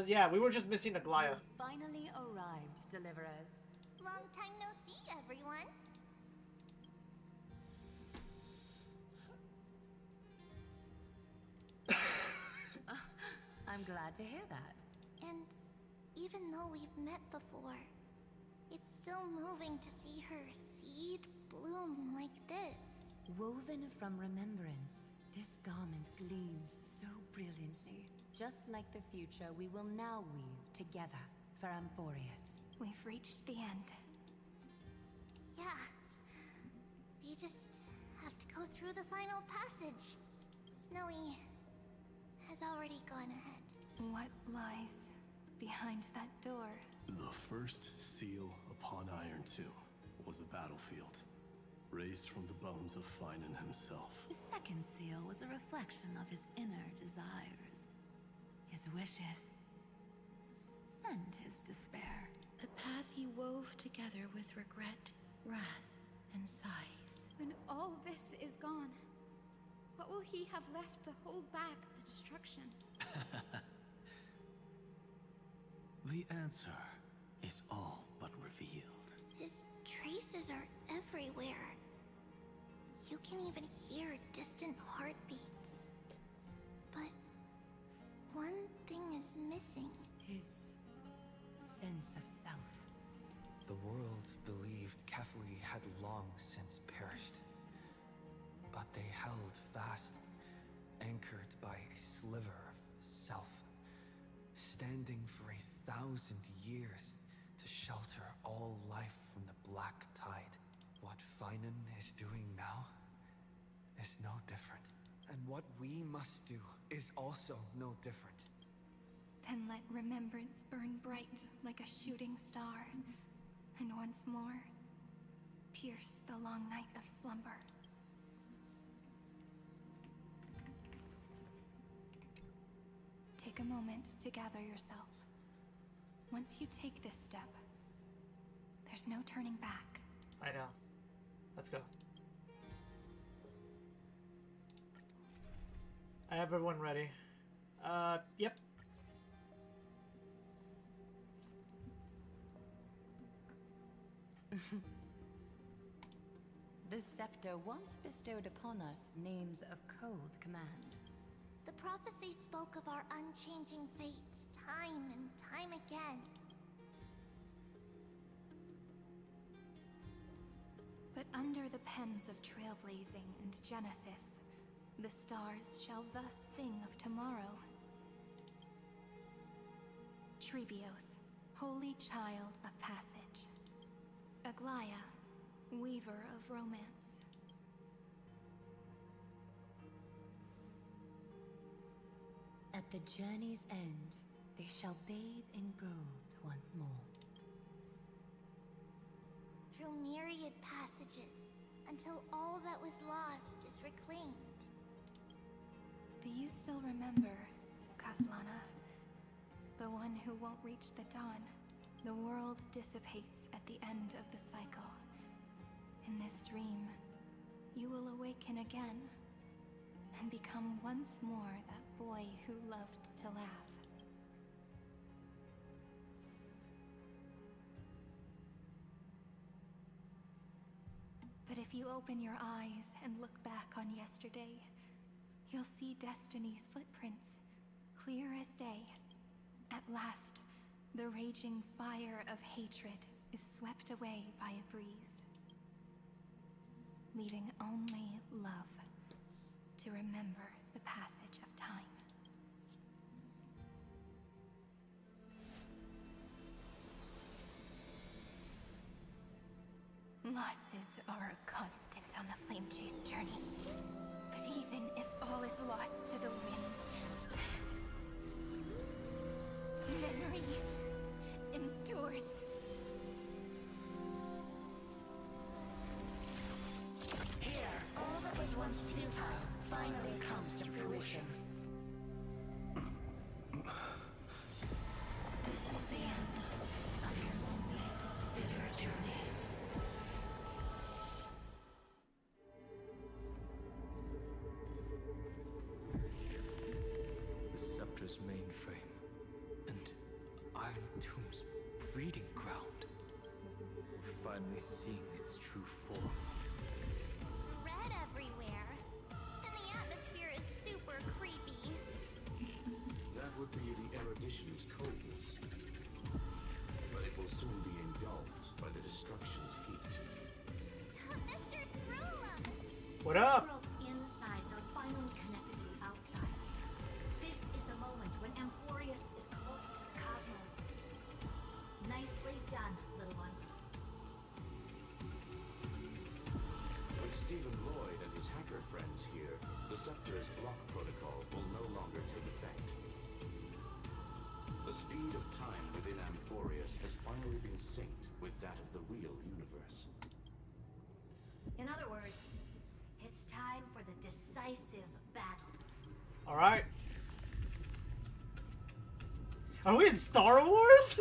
Yeah, we were just missing Aglaya. Finally arrived, deliverers. Long time no see, everyone. I'm glad to hear that. And even though we've met before, it's still moving to see her seed bloom like this. Woven from remembrance, this garment gleams so brilliantly. Just like the future we will now weave together for Amphorius. We've reached the end. Yeah. We just have to go through the final passage. Snowy has already gone ahead. What lies behind that door? The first seal upon Iron 2 was a battlefield, raised from the bones of Finan himself. The second seal was a reflection of his inner desires, his wishes, and his despair. A path he wove together with regret, wrath, and sighs. When all this is gone, what will he have left to hold back the destruction? The answer is all but revealed. His traces are everywhere. You can even hear distant heartbeats. But one thing is missing. His sense of self. The world believed Kefli had long since perished. But they held fast, anchored by a sliver of self, standing for 1,000 years to shelter all life from the black tide. What Finan is doing now is no different. And what we must do is also no different. Then let remembrance burn bright like a shooting star, and once more, pierce the long night of slumber. Take a moment to gather yourself. Once you take this step, there's no turning back. I know. Let's go. I have everyone ready. Yep. The scepter once bestowed upon us names of cold command. The prophecy spoke of our unchanging fates time and time again. But under the pens of trailblazing and genesis, the stars shall thus sing of tomorrow. Trebios, holy child of passage. Aglaya, weaver of romance. At the journey's end, they shall bathe in gold once more. Through myriad passages, until all that was lost is reclaimed. Do you still remember, Kaslana? The one who won't reach the dawn? The world dissipates at the end of the cycle. In this dream, you will awaken again and become once more that boy who loved to laugh. But if you open your eyes and look back on yesterday, you'll see Destiny's footprints, clear as day. At last, the raging fire of hatred is swept away by a breeze, leaving only love to remember the passage of time. Losses are a constant on the Flame Chase journey. But even if all is lost to the wind, memory endures. Here, all that was once futile finally comes to fruition. This is the end of your lonely, bitter journey. The Scepter's mainframe and Iron Tomb's breeding ground. We're finally seeing its true form. It's red everywhere. And the atmosphere is super creepy. That would be the erudition's coldness. But it will soon be engulfed by the destruction's heat. Mr. Screwlum! What up? This world's insides are finally connected to the outside. This is the moment when Amphorius is closest to the cosmos. Nicely done, little ones. With Stephen Lloyd and his hacker friends here, the Scepter's block protocol will no longer take effect. The speed of time within Amphorius has finally been synced with that of the real universe. In other words, it's time for the decisive battle. All right. Are we in Star Wars?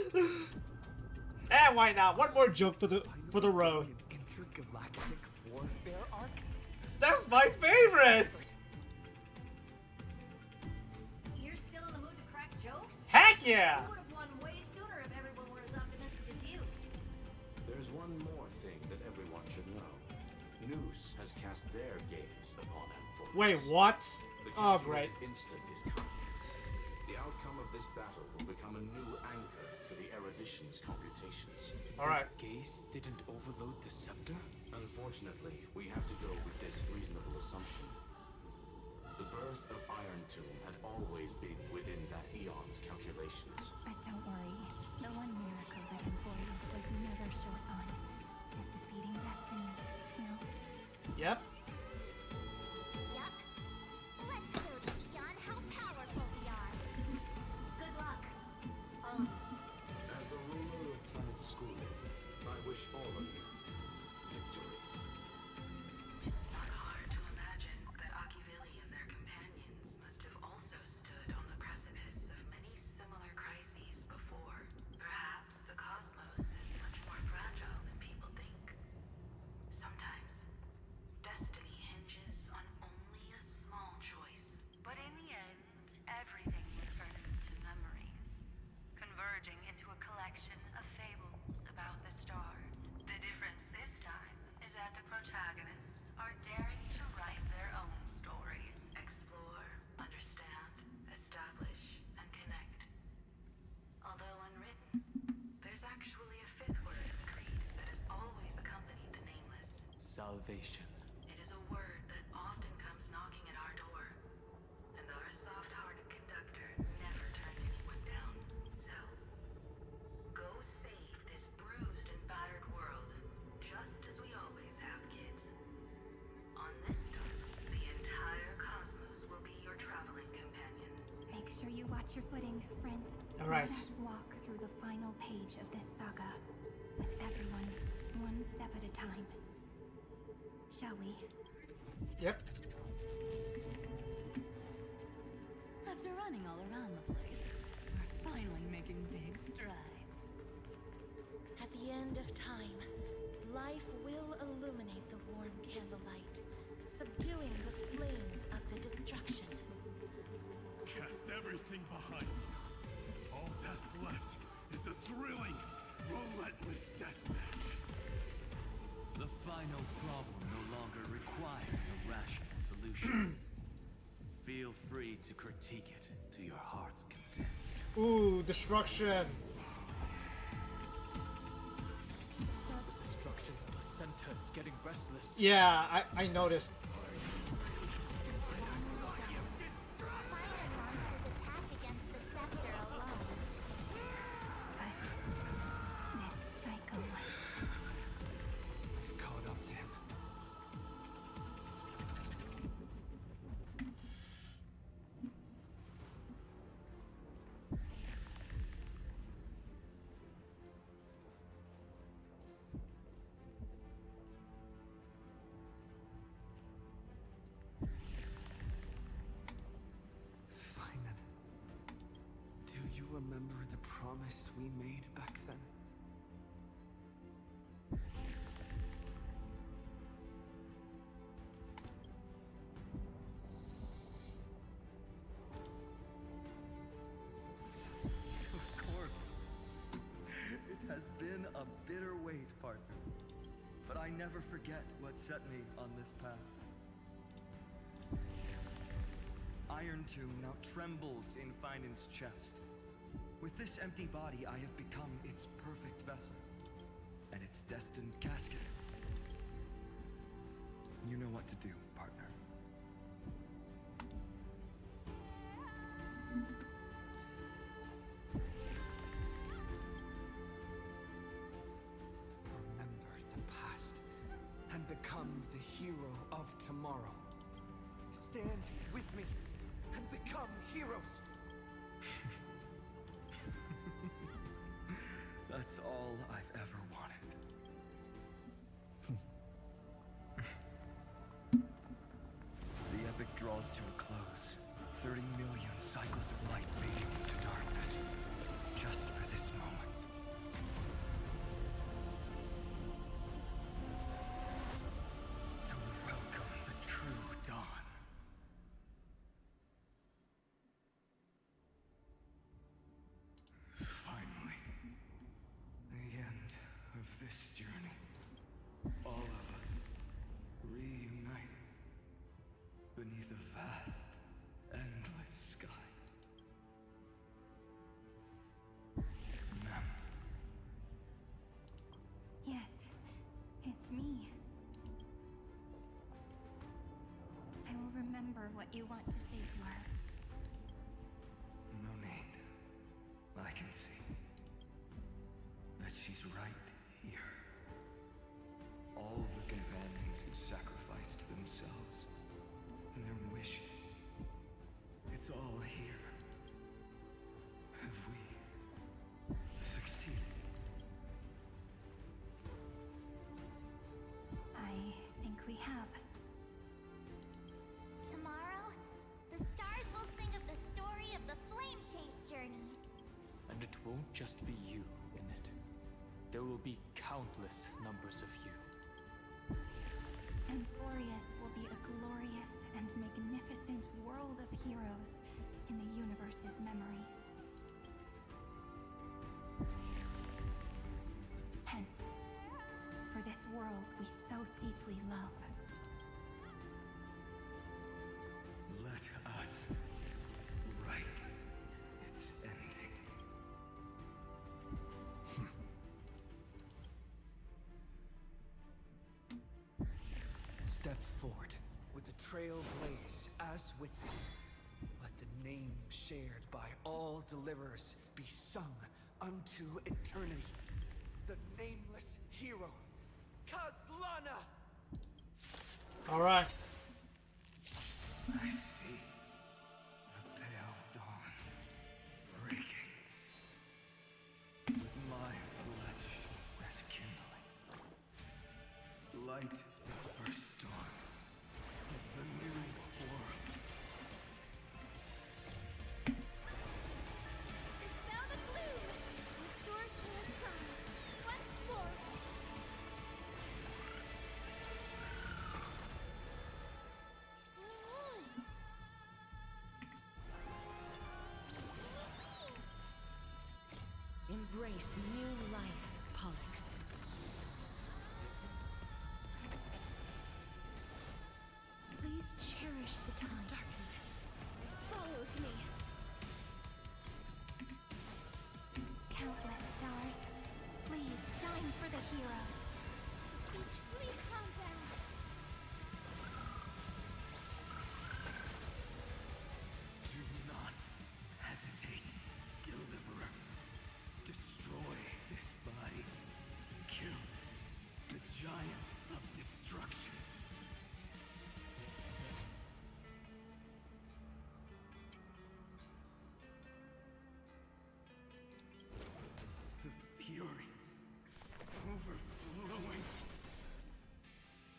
Eh, why not? One more joke for the road. Intergalactic warfare arc? That's my favorite. You're still in the mood to crack jokes? Heck yeah! You would have won way sooner if everyone were as optimistic as you. There's one more thing that everyone should know. Noose has cast their gaze upon Amphorius. Wait, what? The Oh, great. calculated instant is coming. The outcome of this battle will become a new anchor for the erudition's computations. All right. Gaze didn't overload the Scepter? Unfortunately, we have to go with this reasonable assumption. The birth of Iron Tomb had always been within that eon's calculations. But don't worry, the one miracle that Amphorius was never short on is defeating Destiny. No? Yep. Yup. Let's show the Eon how powerful we are. Good luck. As the ruler of Planet School, I wish all of you victory. It's not hard to imagine that Achiveli and their companions must have also stood on the precipice of many similar crises before. Perhaps the cosmos is much more fragile than people think. Sometimes, destiny hinges on only a small choice. But in the end, everything was turned into memories, converging into a collection of fables about the stars. The difference this time is that the protagonists are daring to write their own stories, explore, understand, establish, and connect. Although unwritten, there's actually a fifth word in the creed that has always accompanied the nameless. Salvation. It is a word that often comes knocking at our door, and our soft-hearted conductor never turned anyone down. So, go save this bruised and battered world, just as we always have, kids. On this star, the entire cosmos will be your traveling companion. Make sure you watch your footing, friend. All right. Let us walk through the final page of this saga, with everyone one step at a time. Shall we? Yep. After running all around the place, we're finally making big strides. of time, life will illuminate the warm candlelight, subduing the flames of the destruction. Cast everything behind you. All that's left is the thrilling, relentless deathmatch. The final problem no longer requires a rational solution. Feel free to critique it to your heart's content. Ooh, destruction. The destruction of the center is getting restless. Yeah, I noticed. Remember the promise we made back then? Of course. It has been a bitter wait, partner. But I never forget what set me on this path. Iron Tomb now trembles in Finan's chest. With this empty body, I have become its perfect vessel, and its destined casket. You know what to do, partner. Remember the past, and become the hero of tomorrow. Stand with me, and become heroes! That's all I've ever wanted. The epic draws to a close. 30 million cycles of light fading into darkness. Just for this moment. To welcome the true dawn. Finally. The end of this journey. All of us reunited beneath a vast, endless sky. Ma'am. Yes, it's me. I will remember what you want to say to her. No need. I can see that she's right here. All the companions who sacrificed themselves, their wishes. It's all here. Have we succeeded? I think we have. Tomorrow, the stars will sing of the story of the Flame Chase journey. And it won't just be you in it. There will be countless numbers of you. Amphorius will be a glorious and magnificent world of heroes in the universe's memories. Hence, for this world we so deeply love. Let us write its ending. Step forward with the trail blaze as witness. Let the name shared by all deliverers be sung unto eternity. The nameless hero, Kazlana! Alright. I see the pale dawn breaking. With my flesh as kindling. Light the first dawn of the new world. Dispel the gloom! Restore chaos skies! Once more, Embrace new life, Pollux. Please cherish the time. Darkness follows me. Countless stars, please shine for the heroes. Peach, please calm down. Do not hesitate, Deliverer. Destroy this body. Kill the giant of destruction. The fury overflowing.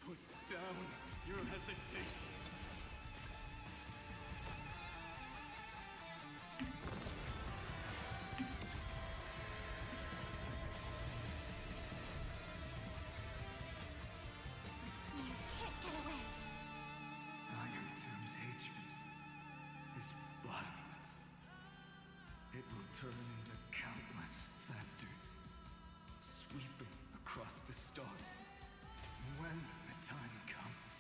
Put down your hesitation. You can't get away. Iron Tomb's hatred is bottomless. It will turn into countless factors, sweeping across the stars. When the time comes,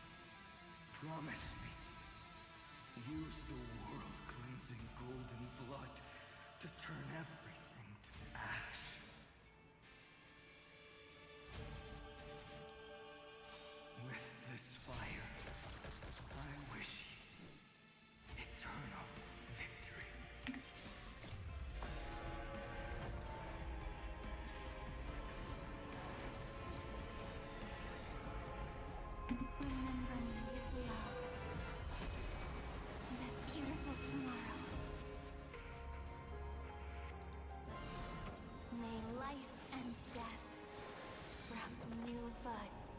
promise me, use the world-cleansing golden blood to turn everything to ash. With this fire, I wish you eternal victory. Remember me with love. That beautiful tomorrow. May life and death sprout new buds.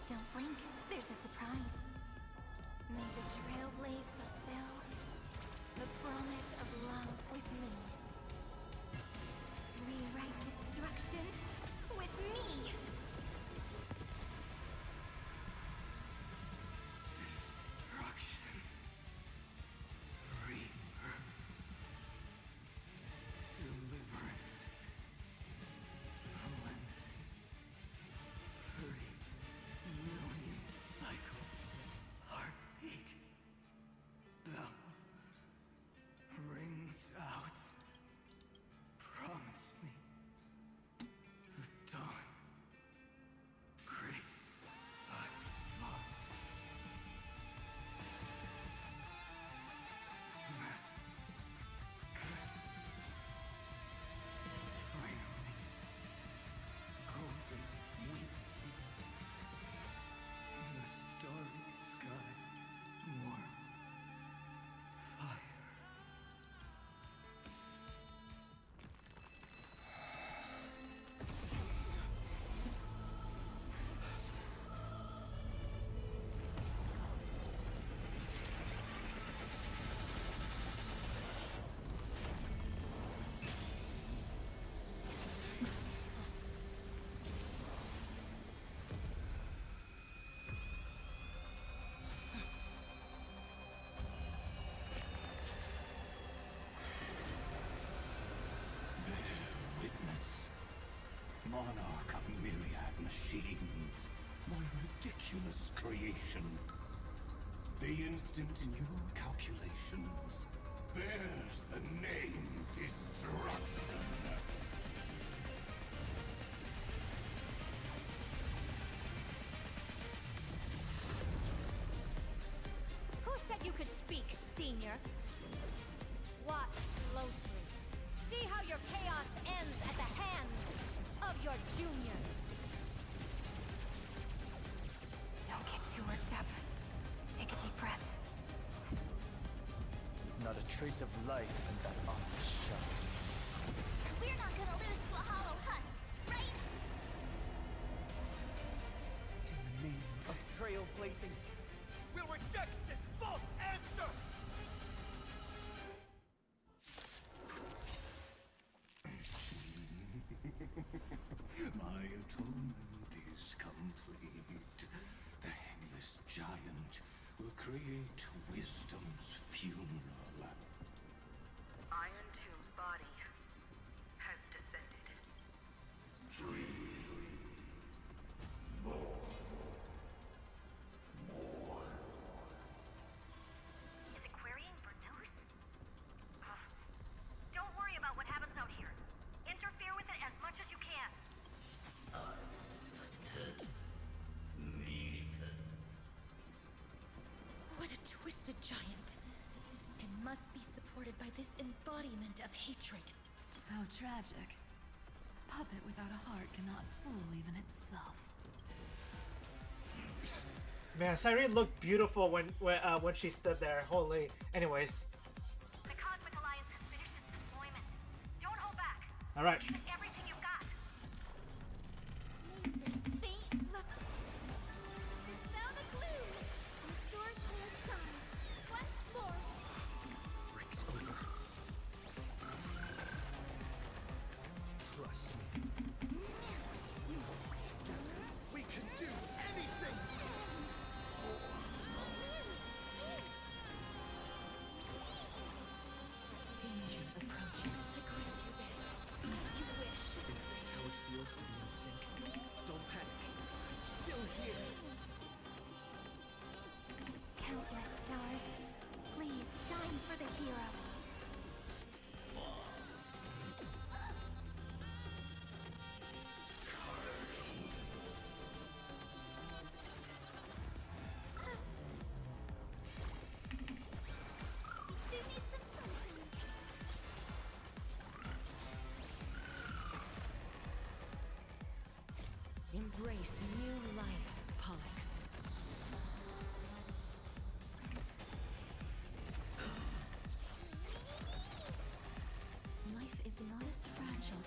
Don't blink, there's a surprise. May the trailblaze fulfill the promise of love with me. Rewrite destruction with me! Destruction. Rebirth. Deliverance. Cleansing. 30 million cycles. Heartbeat. Bell. Rings out. Promise me. The dawn. Graced by stars. That's good. Finally. Golden wheat feet. In the starry sky. Warm. Fire. Witness, monarch of myriad machines, my ridiculous creation. The instant in your calculations bears the name Destruction. Who said you could speak, Senior? Watch closely. See how your chaos ends at the hands of your juniors. Don't get too worked up. Take a deep breath. There's not a trace of life in that armored shell. We're not gonna lose to a hollow husk, right? In the name of trailblazing, we'll reject this false answer! My atonement is complete. The Headless Giant will create wisdom's funeral. bond of hatred. How tragic. A puppet without a heart cannot fool even itself. Man, Cyrene looked beautiful when she stood there. Holy. Anyways. The Cosmic Alliance has finished its deployment. Don't hold back. All right. Give it everything you've got. Dispel the gloom. Restore clear skies. Once more. Breaks over. Trust me. Together, we can do anything! Danger approaches. I grant you this. As you wish. Is this how it feels to be in sync? Don't panic. I'm still here. Countless stars, please shine for the heroes. They need some sunshine. Embrace new life, Pollux. Life is not as fragile.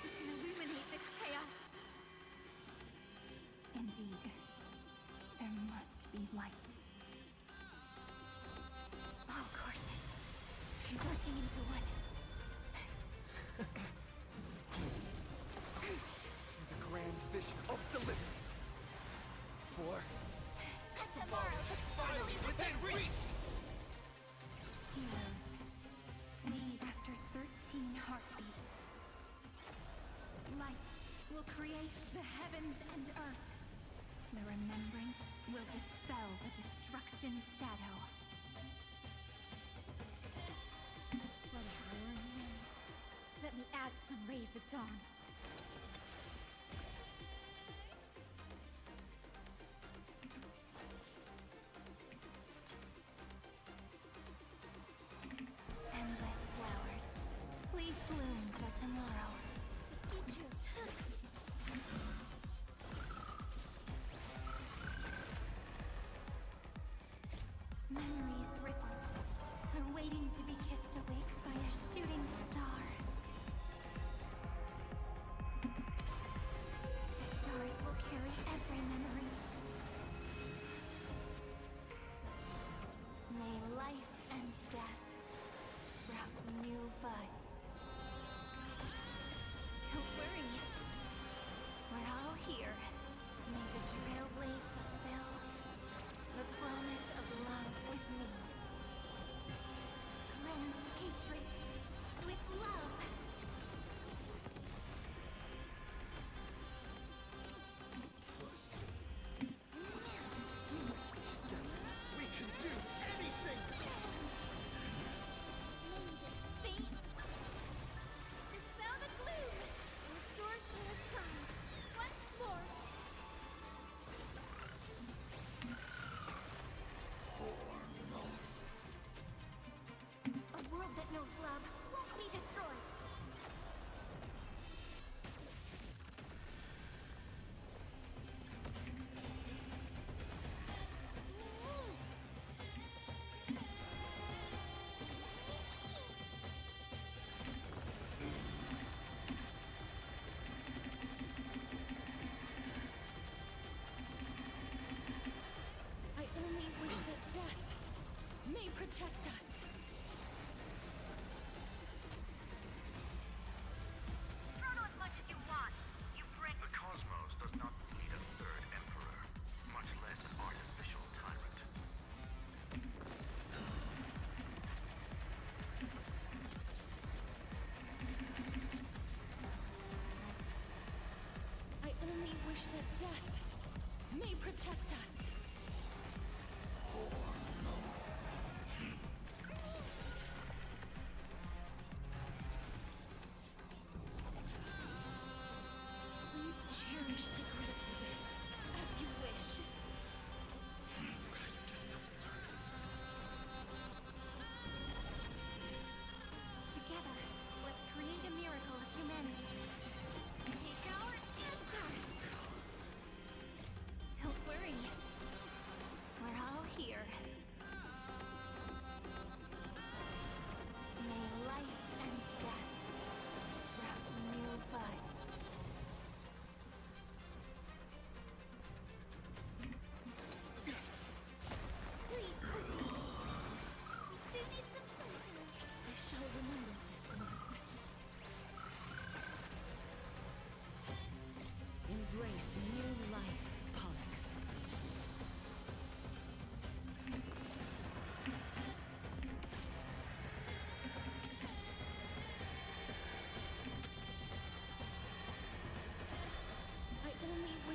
We can illuminate this chaos. Indeed, there must be light. All courses, converging into one. The grand vision of deliverance. For Tomorrow is finally within reach! Heroes, please, after 13 heartbeats, light will create the heavens and earth. The remembrance will dispel the destruction's shadow. Let it burn and let me add some rays of dawn. Endless flowers, please bloom for tomorrow. Future. Memories ripples are waiting to be kissed awake by a shooting star. The stars will carry every memory. May life and death sprout new buds. Don't worry. We're all here. May the trailblaze fulfill the promise of love with me. Cleanse hatred with love. trust me. Together, we can do anything! Dispel the gloom. Restore clear skies. Once more. A world that knows love won't be destroyed. I only wish that death may protect us. Throttle as much as you want. You bring The cosmos does not need a third emperor, much less an artificial tyrant. I only wish that death may protect us.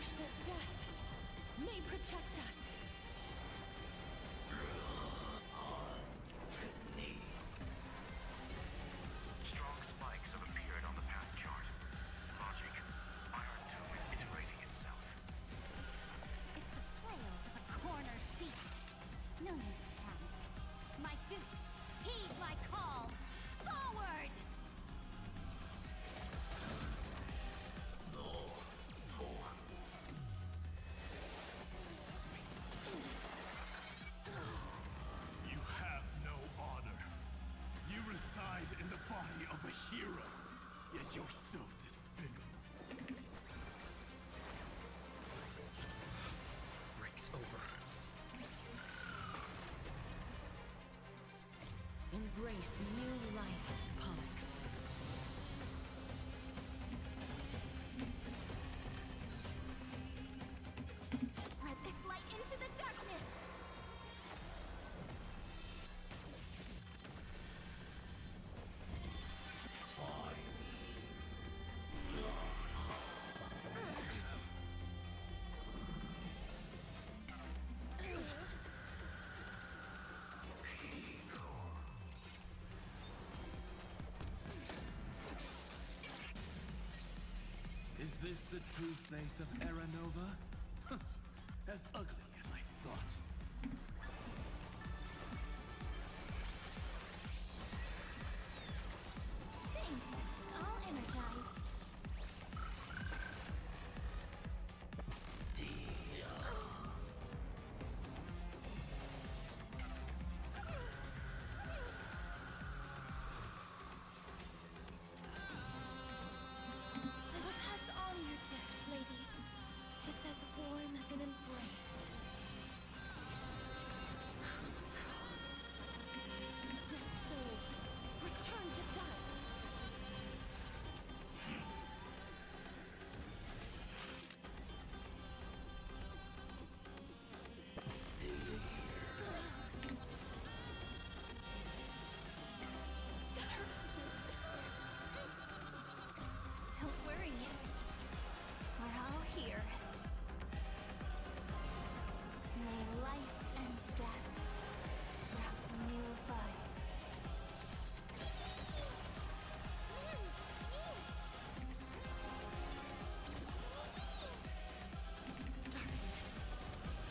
wish that death may protect us. Strong spikes have appeared on the path chart. Logic. Iron Tomb is integrating itself. It's the flails of a cornered beast. No need to panic. My dukes, heed my call. Forward! You have no honor. You reside in the body of a hero, yet you're so despicable. Breaks over. Embrace new life, Pollux. Spread this light into the darkness! Is this the true face of Aranova? As ugly as I thought. Thanks. All energized. I will pass on your gift, lady. It's as warm as an embrace. Dead souls, return to dust. That hurts. Don't worry. We're all here. May life and death sprout new buds.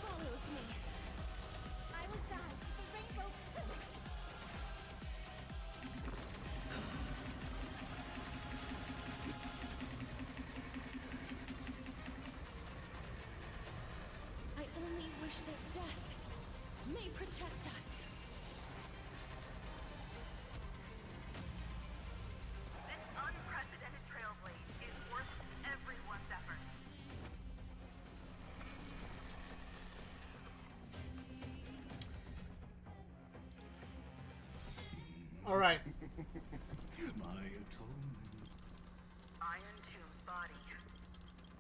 Follows me. I will guide the rainbow. I only wish that death may protect us. This unprecedented trailblaze is worth everyone's effort. All right. My atonement. Iron Tomb's body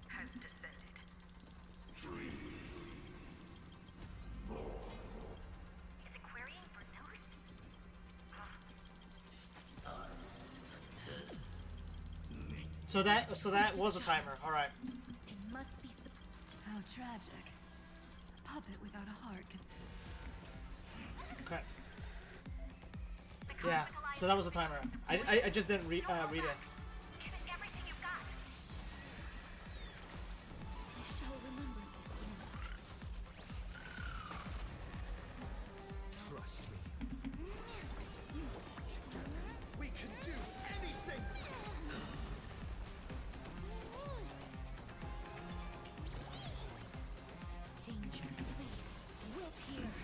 has descended. Is it querying for news? So that was a timer. All right. It must be How tragic. A puppet without a heart can... Okay. Yeah. So that was a timer. I just didn't read it. Give it everything you've got. I shall remember this moment. Trust me. Together, we can do anything! Danger, please. Wilt here.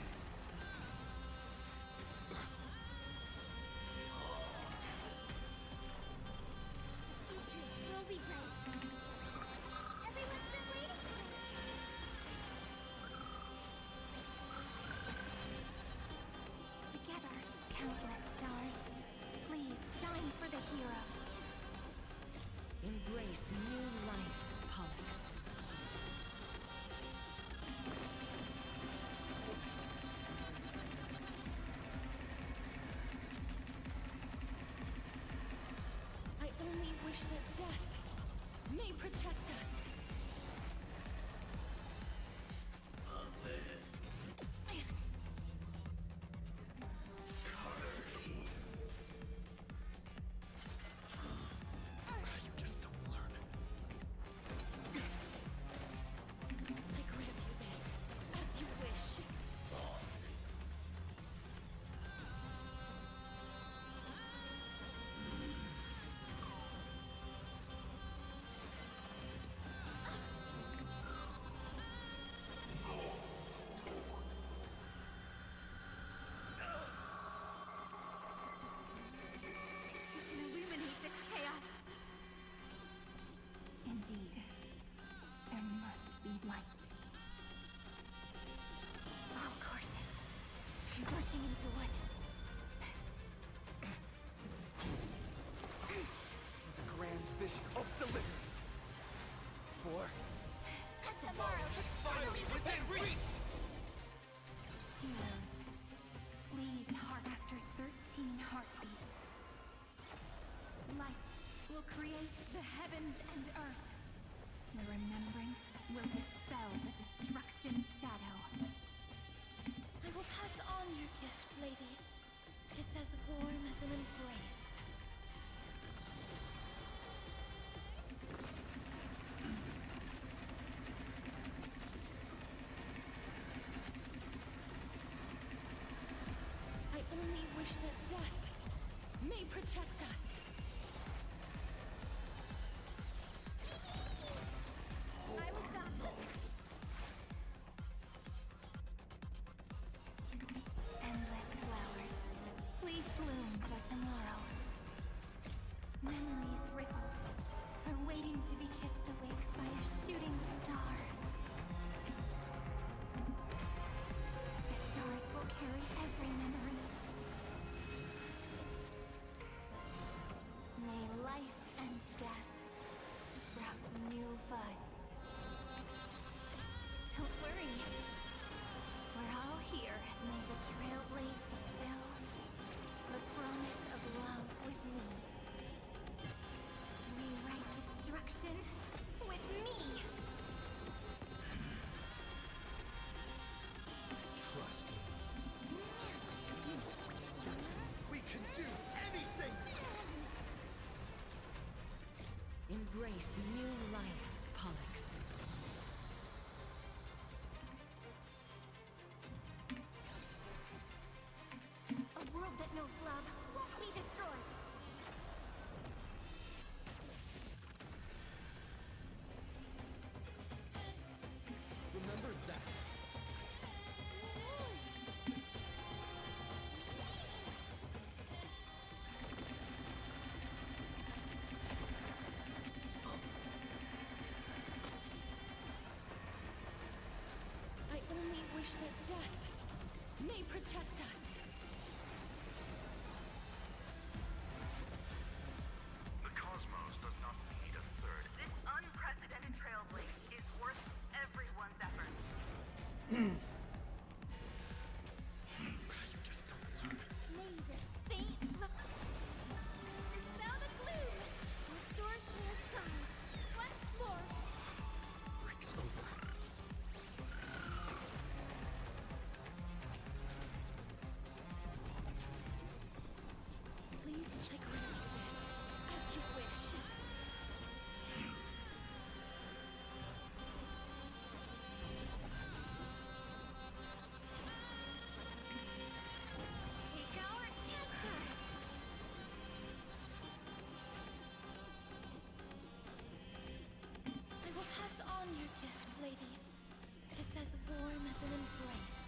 We'll be great. Everyone's been waiting for Together, countless stars. Please shine for the heroes. Embrace new life, Pollux. I only wish that death may protect us. wish that death may protect us. I was back. Endless flowers, please bloom for tomorrow. Memories ripples are waiting to be kissed awake by a shooting star. The stars will carry every memory. May life and death sprout new buds. Don't worry. We're all here. May the trailblaze fulfill the promise of love with me. Rewrite destruction with me. Trust me. We can do anything! Embrace new life, Pollux. A world that knows love won't be destroyed. Remember that. I only wish that death may protect us. The cosmos does not need a third. This unprecedented trailblaze is worth everyone's effort. You just don't learn. May this faint look. Dispel the gloom. Restore clear skies. Once more. Breaks over. Please check this as you wish. Take our answer. I will pass on your gift, lady. It's as warm as an embrace.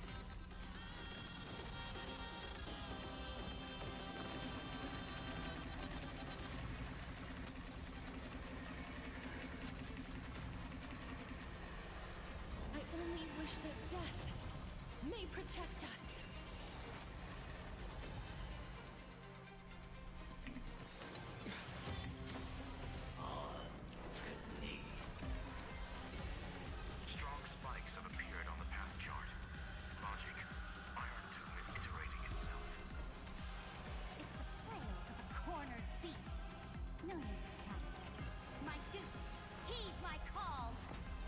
I only wish that death may protect us. Strong spikes have appeared on the path chart. Logic, Iron Tomb is iterating itself. It's the flails of a cornered beast. No need to panic. My dukes, heed my call.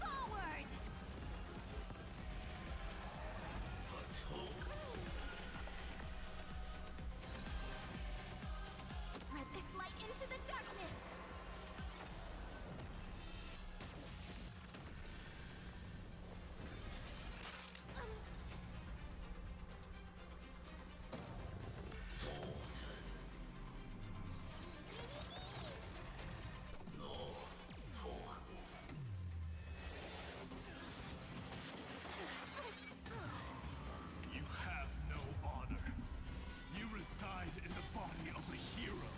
Forward! Spread this light into the darkness. You have no honor. You reside in the body of a hero,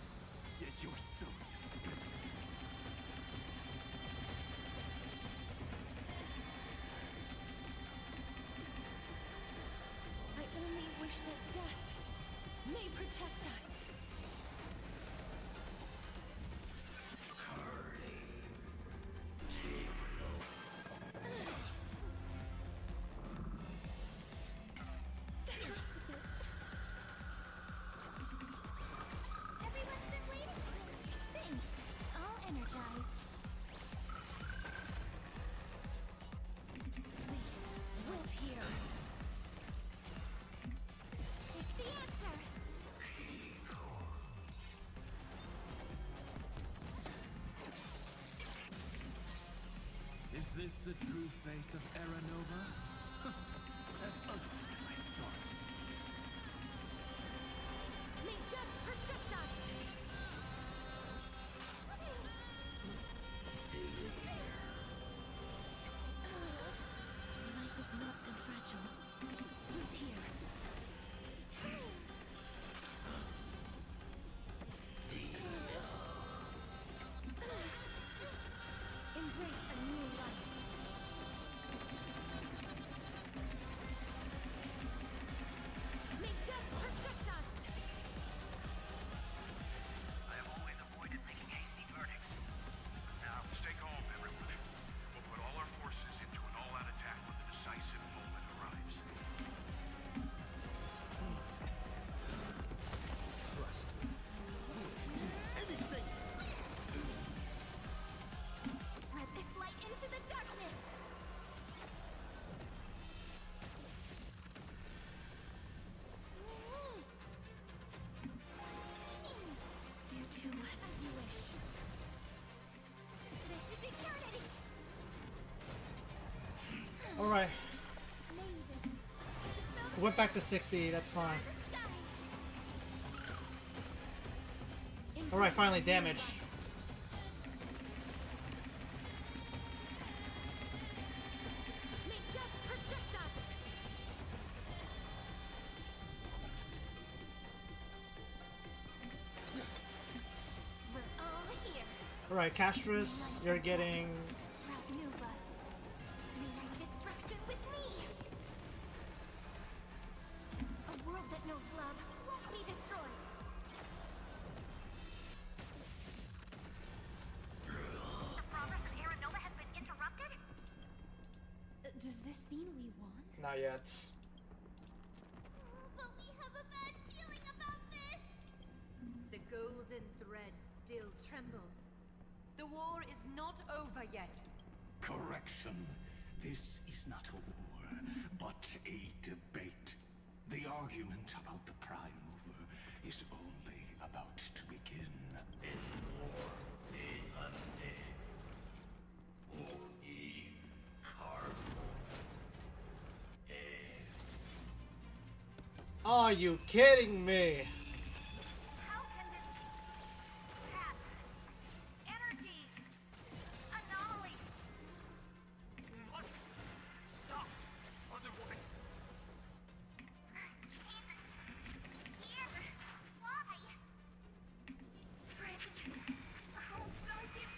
yet you're so despicable. I only wish that death may protect us. Everyone's been waiting. Thanks. All energized. Please, wait here. It's the answer. Is this the true face of Aranova? As ugly as I thought. Alright. Went back to 60, that's fine. Alright, finally, damage. Alright, Castris, you're getting... A world that knows love won't be destroyed. The progress of Aaron Nova has been interrupted? Does this mean we won? Not yet. But we have a bad feeling about this. The golden thread still trembles. The war is not over yet. Correction. This is not a war, but a debate. The argument about the Prime Mover is only about to begin. Are you kidding me? How can this cat energy anomaly? What? Stop! Otherwise... Here. Why? Friend. Oh, don't you...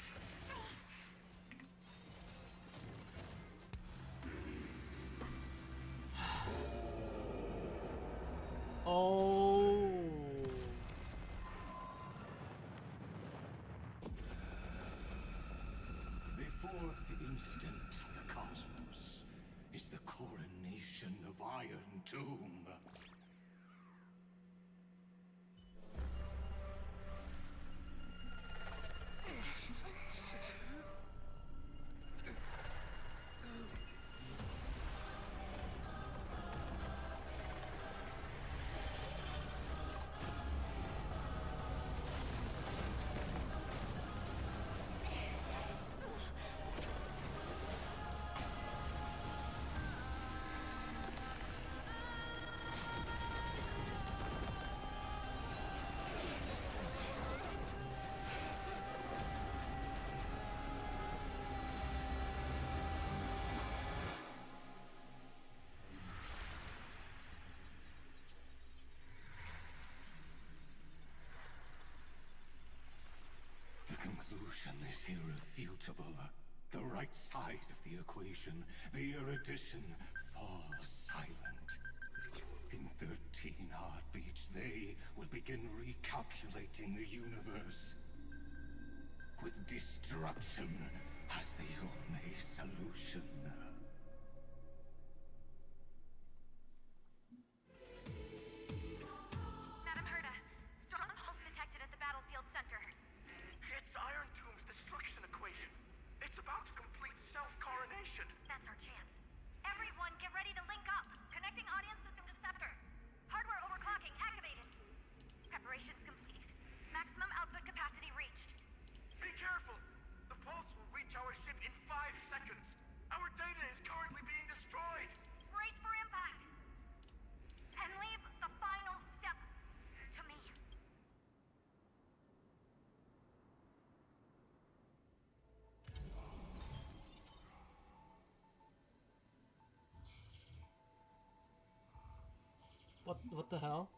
Oh. The fourth instant of the cosmos is the coronation of Iron Tomb. The conclusion is irrefutable. The right side of the equation, the erudition, falls silent. In 13 heartbeats, they will begin recalculating the universe. With destruction as the only solution. Madam Herda, strong pulse detected at the battlefield center. It's Iron Tomb's destruction equation. It's about to complete self-coronation. That's our chance. Everyone, get ready to link up. Connecting audience system to scepter. Hardware overclocking activated. Preparations complete. Maximum output capacity reached. Be careful. The pulse will reach our ship in 5 seconds. Our data is currently being destroyed. Brace for impact. And leave the final step to me. What the hell?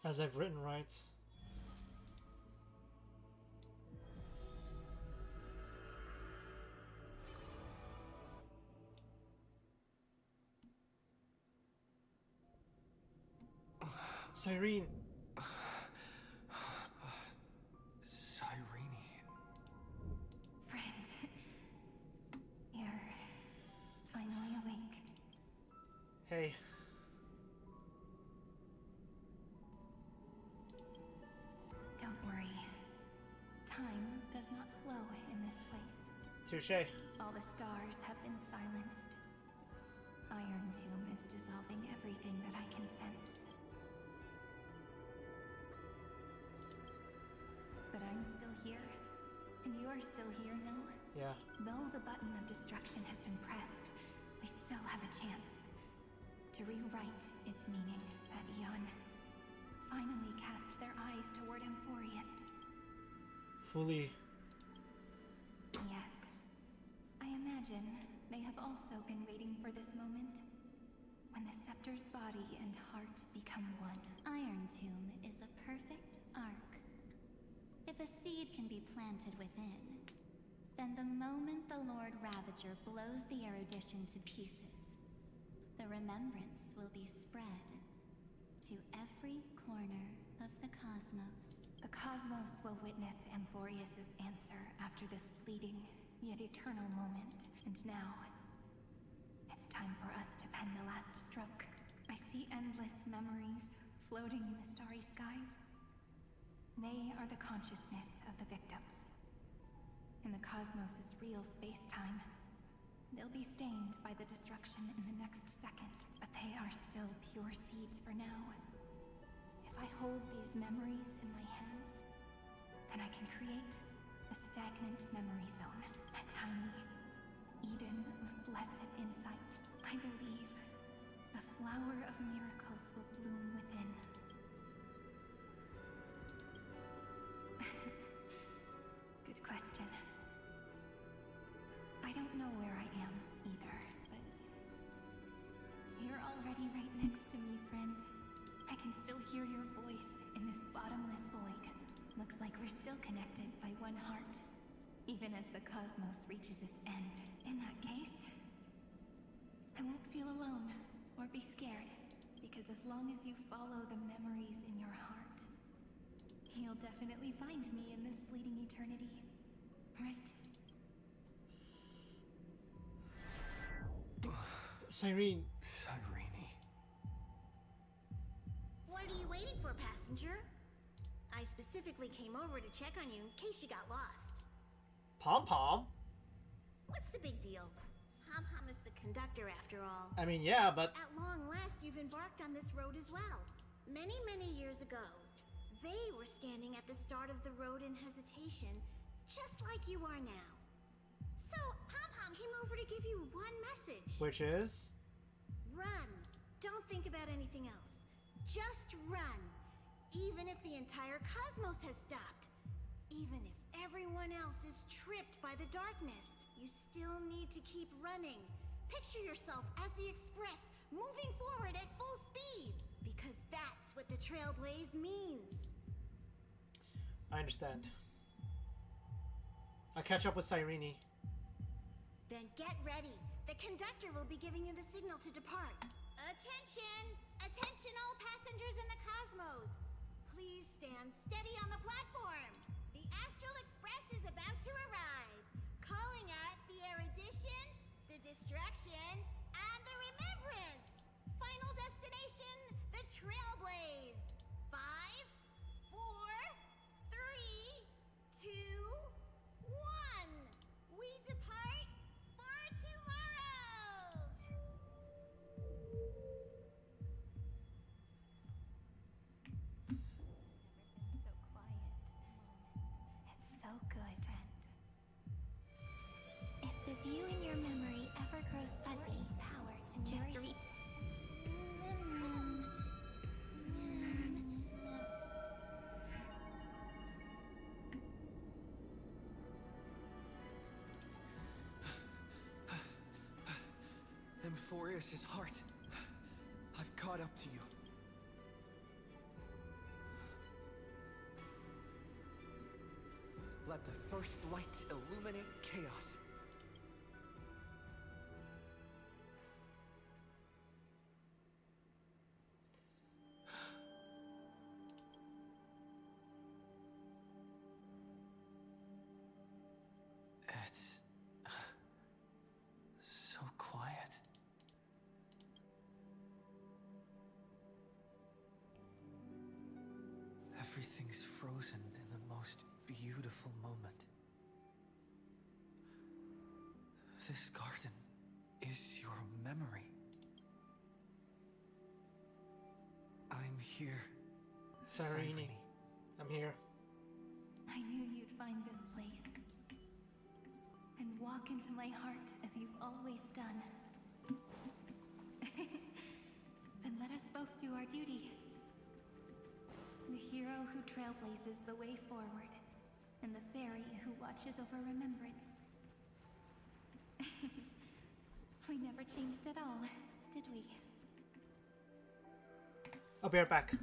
As I've written, right? Cyrene. Cyrene. Friend, you're finally awake. Hey. Don't worry. Time does not flow in this place. Touché. All the stars have been silenced. Iron Tomb is dissolving everything that I can sense. But I'm still here, and you're still here, no? Yeah. Though the button of destruction has been pressed, we still have a chance to rewrite its meaning that Eon finally cast their eyes toward Amphorius. Fully. Yes. I imagine they have also been waiting for this moment. When the scepter's body and heart become one. Iron Tomb is a perfect arc. If a seed can be planted within, then the moment the Lord Ravager blows the erudition to pieces, the remembrance will be spread to every corner of the cosmos. The cosmos will witness Amphorius's answer after this fleeting, yet eternal moment. And now, it's time for us to pen the last stroke. I see endless memories floating in the starry skies. They are the consciousness of the victims. In the cosmos' real space-time, they'll be stained by the destruction in the next second, but they are still pure seeds for now. If I hold these memories in my hands, then I can create a stagnant memory zone, a tiny Eden of blessed insight. I believe the flower of miracles will bloom within. Good question. I don't know where I am either, but you're already right next to me, friend. I can still hear your voice in this bottomless void. Looks like we're still connected by one heart, even as the cosmos reaches its end. In that case, I won't feel alone or be scared, because as long as you follow the memories in your heart, you'll definitely find me in this fleeting eternity, right? Cyrene. Cyrene. What are you waiting for, passenger? I specifically came over to check on you in case you got lost. Pom-Pom? What's the big deal? Pom-Pom is the conductor after all. I mean, yeah, but... At long last, you've embarked on this road as well. Many, many years ago, they were standing at the start of the road in hesitation, just like you are now. So, Pom-Pom came over to give you one message. Which is? Run. Don't think about anything else. Just run. Even if the entire cosmos has stopped. Even if everyone else is tripped by the darkness, you still need to keep running. Picture yourself as the Express, moving forward at full speed. Because that's what the Trailblaze means. I understand. I'll catch up with Cyrene. Then get ready. The conductor will be giving you the signal to depart. Attention! Attention all passengers in the cosmos! Please stand steady on the platform. The Astral Express is about to arrive. Calling at the erudition, the destruction, and the remembrance. Final destination, the Trailblaze. 5, 4, 3, 2, 1. We depart for tomorrow. It's so good, and if the view in your memory ever grows fuzzy, power to just read. Amphorius' heart. I've caught up to you. Let the first light illuminate chaos. It's so quiet. Everything's frozen in the most beautiful moment. This garden is your memory. I'm here, Cyrene. I'm here. I knew you'd find this place and walk into my heart as you've always done. Then let us both do our duty. The hero who trailblazes the way forward, and the fairy who watches over remembrance. We never changed at all, did we? I'll be right back.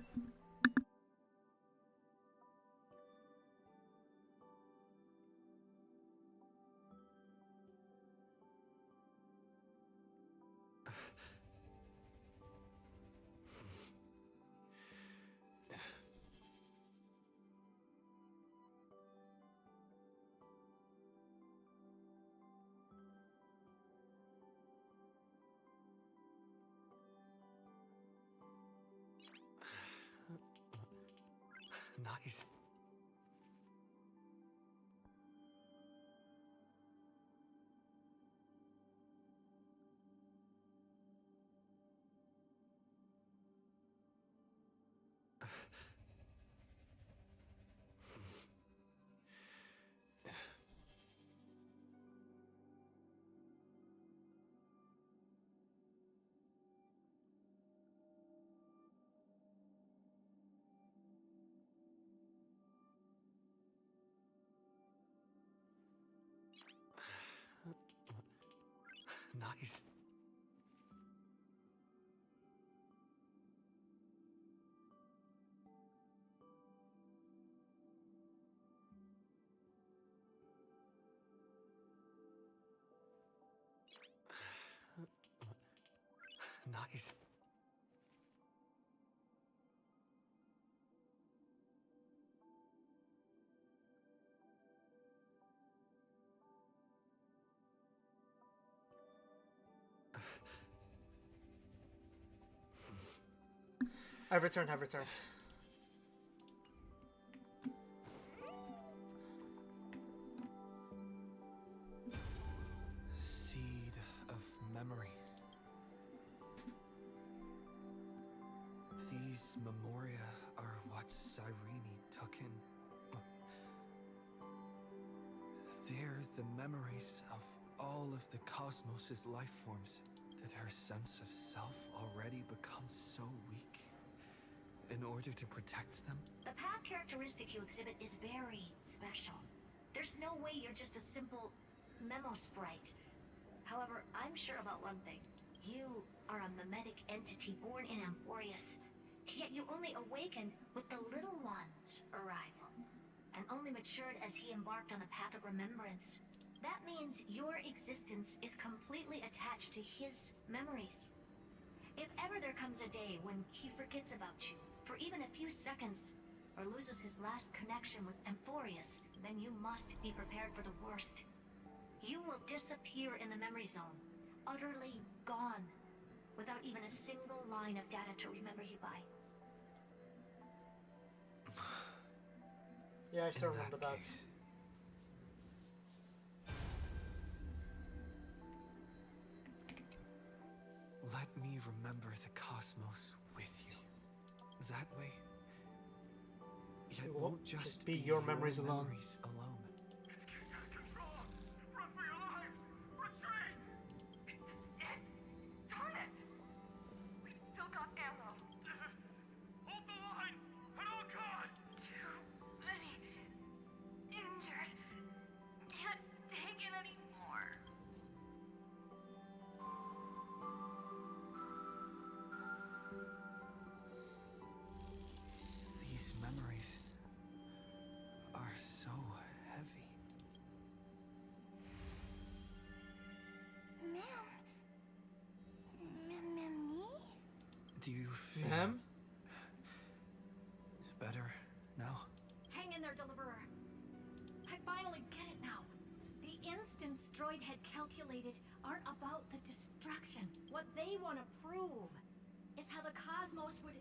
Nice. Nice. Nice. I've returned. Seed of memory. These memoria are what Cyrene took in. They're the memories of all of the cosmos' life forms. Did her sense of self already become so weak in order to protect them? The path characteristic you exhibit is very special. There's no way you're just a simple memo sprite. However, I'm sure about one thing. You are a mimetic entity born in Amphorius, yet you only awakened with the Little One's arrival, and only matured as he embarked on the path of remembrance. That means your existence is completely attached to his memories. If ever there comes a day when he forgets about you for even a few seconds, or loses his last connection with Amphorius, then you must be prepared for the worst. You will disappear in the memory zone, utterly gone, without even a single line of data to remember you by. Yeah, I still remember that. Let me remember the cosmos with you. That way, it won't just be your memories alone. Darn it! We still got ammo. Hold the line! At all costs! Too many injured. Can't take it anymore. These memories are so instants Droid had calculated aren't about the destruction. What they want to prove is how the cosmos would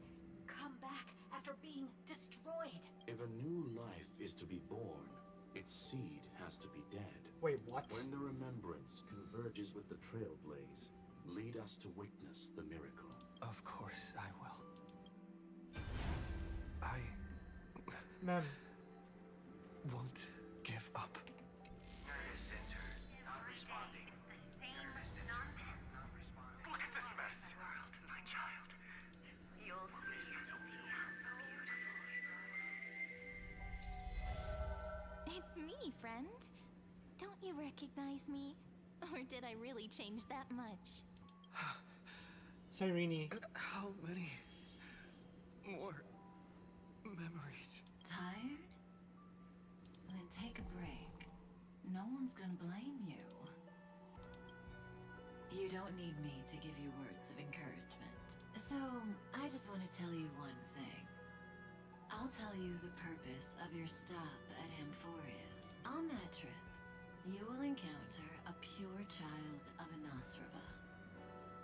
come back after being destroyed. If a new life is to be born, its seed has to be dead. Wait, what? When the remembrance converges with the trailblaze, lead us to witness the miracle. Of course I will. Ma'am. Won't give up. Nervous center, not responding. Look at this mess. World, my child. You'll see how beautiful. It's me, friend. Don't you recognize me? Or did I really change that much? Cyrene. How many more memories? Tired? Then take a break. No one's gonna blame you. You don't need me to give you words of encouragement. So, I just want to tell you one thing. I'll tell you the purpose of your stop at Amphorius. On that trip, you will encounter a pure child of Anasraba.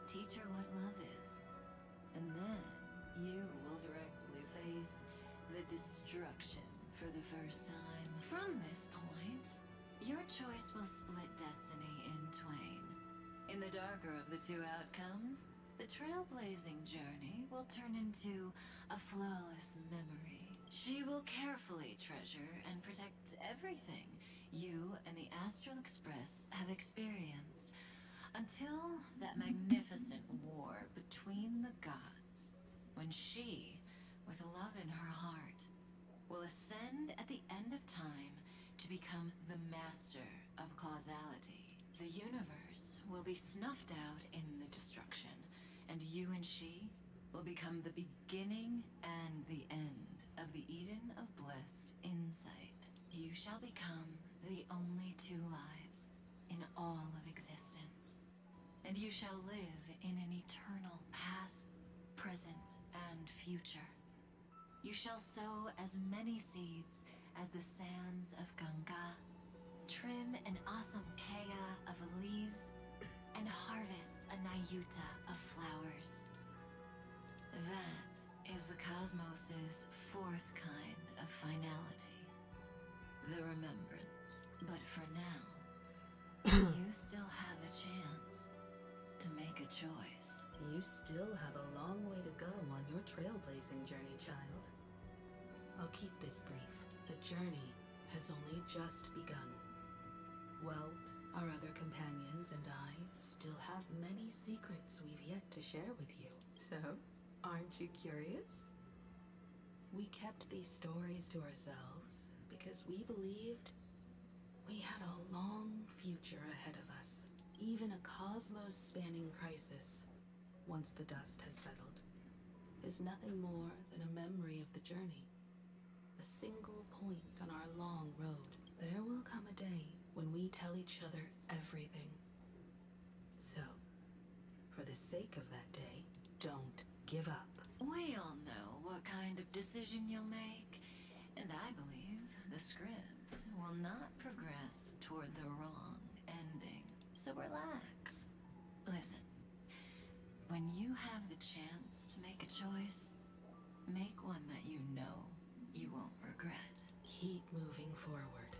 Teach her what love is. And then, you will directly face the destruction for the first time. From this point, your choice will split destiny in twain. In the darker of the two outcomes, the trailblazing journey will turn into a flawless memory. She will carefully treasure and protect everything you and the Astral Express have experienced until that magnificent war between the gods, when she, with love in her heart, will ascend at the end of time to become the master of causality. The universe will be snuffed out in the destruction, and you and she will become the beginning and the end of the Eden of blessed insight. You shall become the only two lives in all of existence, and you shall live in an eternal past, present, and future. You shall sow as many seeds as the sands of Ganga, trim an awesome kea of leaves, and harvest a nayuta of flowers. That is the cosmos's fourth kind of finality, the remembrance. But for now, you still have a chance to make a choice. You still have a long way to go on your trailblazing journey, child. I'll keep this brief. The journey has only just begun. Welt, our other companions, and I still have many secrets we've yet to share with you. So, aren't you curious? We kept these stories to ourselves because we believed we had a long future ahead of us. Even a cosmos-spanning crisis, once the dust has settled, is nothing more than a memory of the journey. A single point on our long road. There will come a day when we tell each other everything. So, for the sake of that day, don't give up. We all know what kind of decision you'll make, and I believe the script will not progress toward the wrong ending. So relax. Listen, when you have the chance to make a choice, make one that you know you won't regret. Keep moving forward.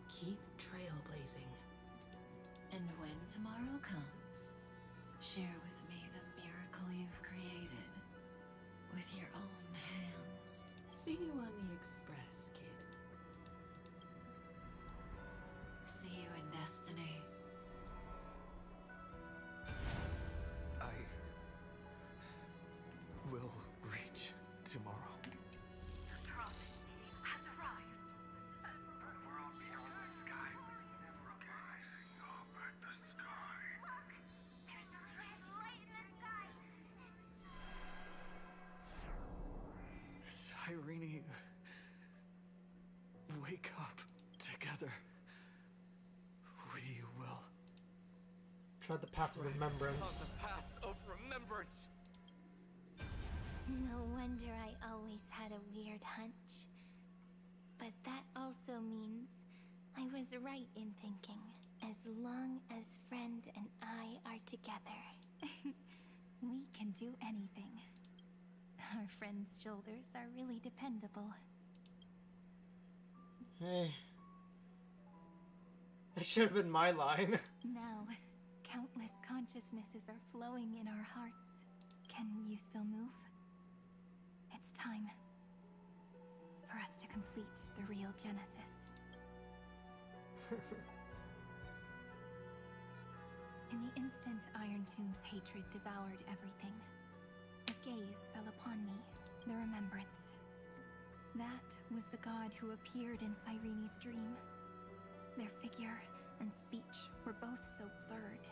Keep trailblazing. And when tomorrow comes, share with me the miracle you've created with your own hands. See you on the Express, kid. See you in destiny. I will reach tomorrow. The prophet has arrived. The world beyond the sky was never rising up at the sky. Look! There's a red light in the sky! Cyrene, wake up together. We will Tread the path of remembrance. On the path of remembrance. No wonder I always had a weird hunch. But that also means I was right in thinking As long as friend and I are together. We can do anything. Our friend's shoulders are really dependable. Hey. That should have been my line. Now, countless consciousnesses are flowing in our hearts. Can you still move? It's time for us to complete the real Genesis. In the instant Iron Tomb's hatred devoured everything, a gaze fell upon me, the remembrance. That was the god who appeared in Cyrene's dream. Their figure and speech were both so blurred.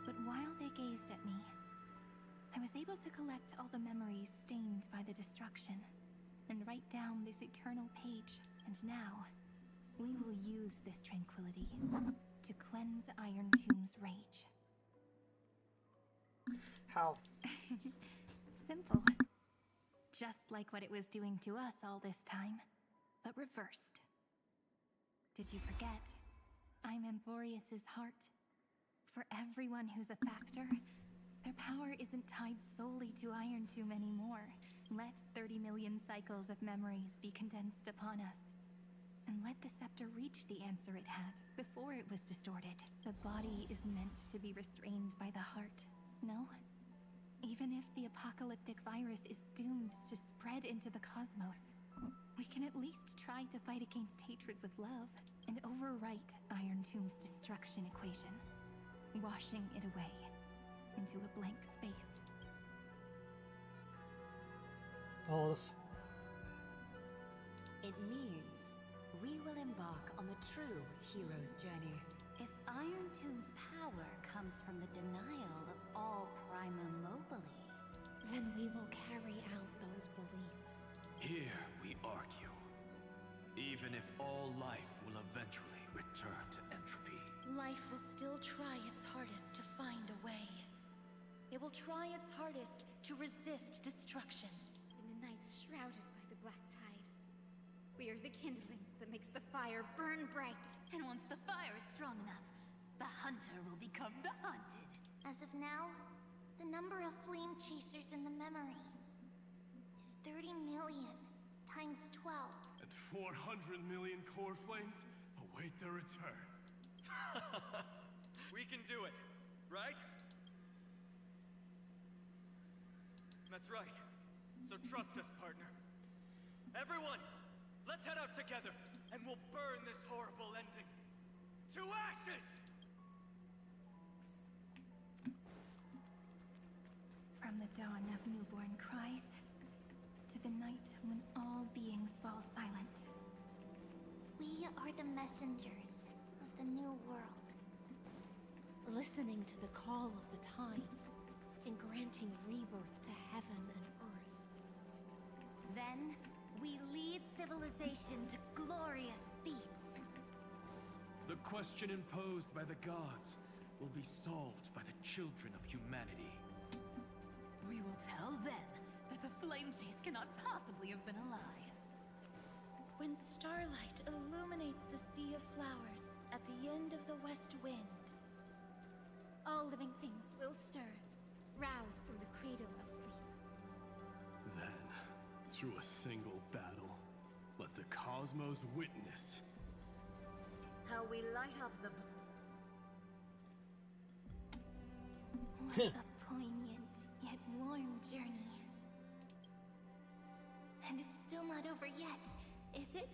But while they gazed at me, I was able to collect all the memories stained by the destruction and write down this eternal page. And now, we will use this tranquility to cleanse Iron Tomb's rage. How? Simple. Just like what it was doing to us all this time, but reversed. Did you forget? I'm Amphorius's heart. For everyone who's a factor, their power isn't tied solely to Iron Tomb anymore. Let 30 million cycles of memories be condensed upon us. And let the scepter reach the answer it had before it was distorted. The body is meant to be restrained by the heart, no? Even if the apocalyptic virus is doomed to spread into the cosmos, we can at least try to fight against hatred with love and overwrite Iron Tomb's destruction equation, washing it away into a blank space. It means we will embark on the true hero's journey. If Iron Tomb's power comes from the denial of all prima mobile, then we will carry out those beliefs. Here we argue. Even if all life will eventually return to entropy. Life will still try its hardest to find a way. It will try its hardest to resist destruction. In the nights shrouded by the black tide, we are the kindling that makes the fire burn bright. And once the fire is strong enough, the hunter will become the hunted. As of now, the number of flame chasers in the memory is 30 million times 12. And 400 million core flames await their return. We can do it, right? That's right. So trust us, partner. Everyone, let's head out together, and we'll burn this horrible ending to ashes! From the dawn of newborn cries, to the night when all beings fall silent. We are the messengers of the new world. Listening to the call of the tides, and granting rebirth to heaven and earth. Then, we lead civilization to glorious feats. The question imposed by the gods will be solved by the children of humanity. We will tell them that the flame chase cannot possibly have been a lie. When starlight illuminates the sea of flowers at the end of the west wind, All living things will stir, roused from the cradle of sleep. Then, through a single battle, let the cosmos witness how we light up the... What a poignant yet warm journey. And it's still not over yet, is it?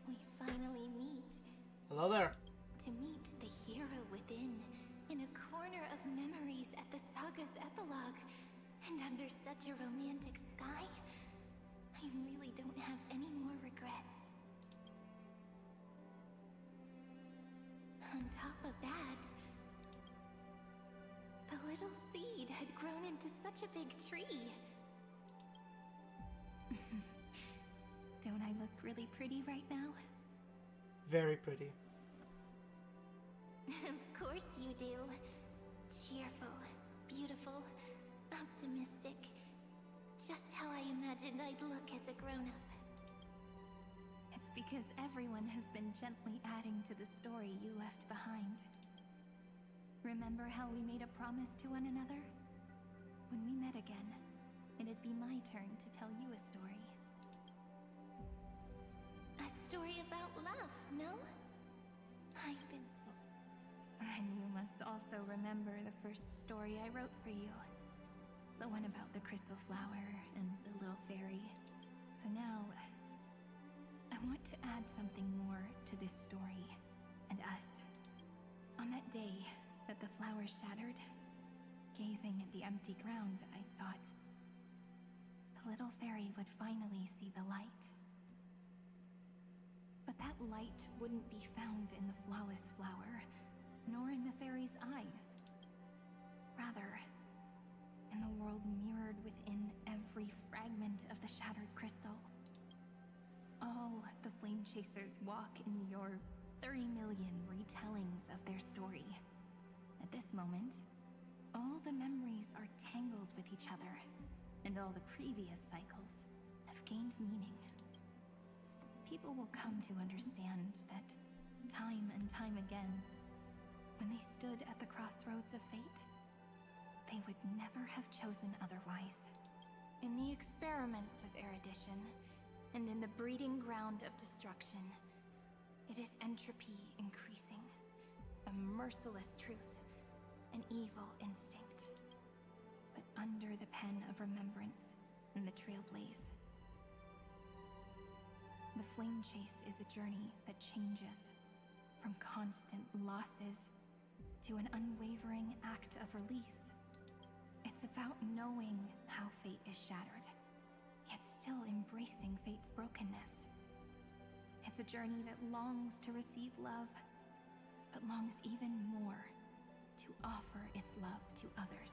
We finally meet. Hello there. To meet the hero within, in a corner of memories at the saga's epilogue, and under such a romantic sky, I really don't have any more regrets. On top of that, the little seed had grown into such a big tree. Don't I look really pretty right now? Very pretty. Of course you do. Cheerful hopeful, optimistic. Just how I imagined I'd look as a grown-up. It's because everyone has been gently adding to the story you left behind. Remember how we made a promise to one another? When we met again, it'd be my turn to tell you a story. A story about love, no? I've been... And you must also remember the first story I wrote for you. The one about the crystal flower and the little fairy. So now, I want to add something more to this story and us. On that day that the flower shattered, gazing at the empty ground, I thought the little fairy would finally see the light. But that light wouldn't be found in the flawless flower, nor in the fairy's eyes. Rather, in the world mirrored within every fragment of the shattered crystal. All the flame chasers walk in your 30 million retellings of their story. At this moment, all the memories are tangled with each other, and all the previous cycles have gained meaning. People will come to understand that time and time again, when they stood at the crossroads of fate, they would never have chosen otherwise. In the experiments of erudition, and in the breeding ground of destruction, it is entropy increasing, a merciless truth, an evil instinct. But under the pen of remembrance and the trailblaze, the flame chase is a journey that changes from constant losses to an unwavering act of release. It's about knowing how fate is shattered, yet still embracing fate's brokenness. It's a journey that longs to receive love, but longs even more to offer its love to others.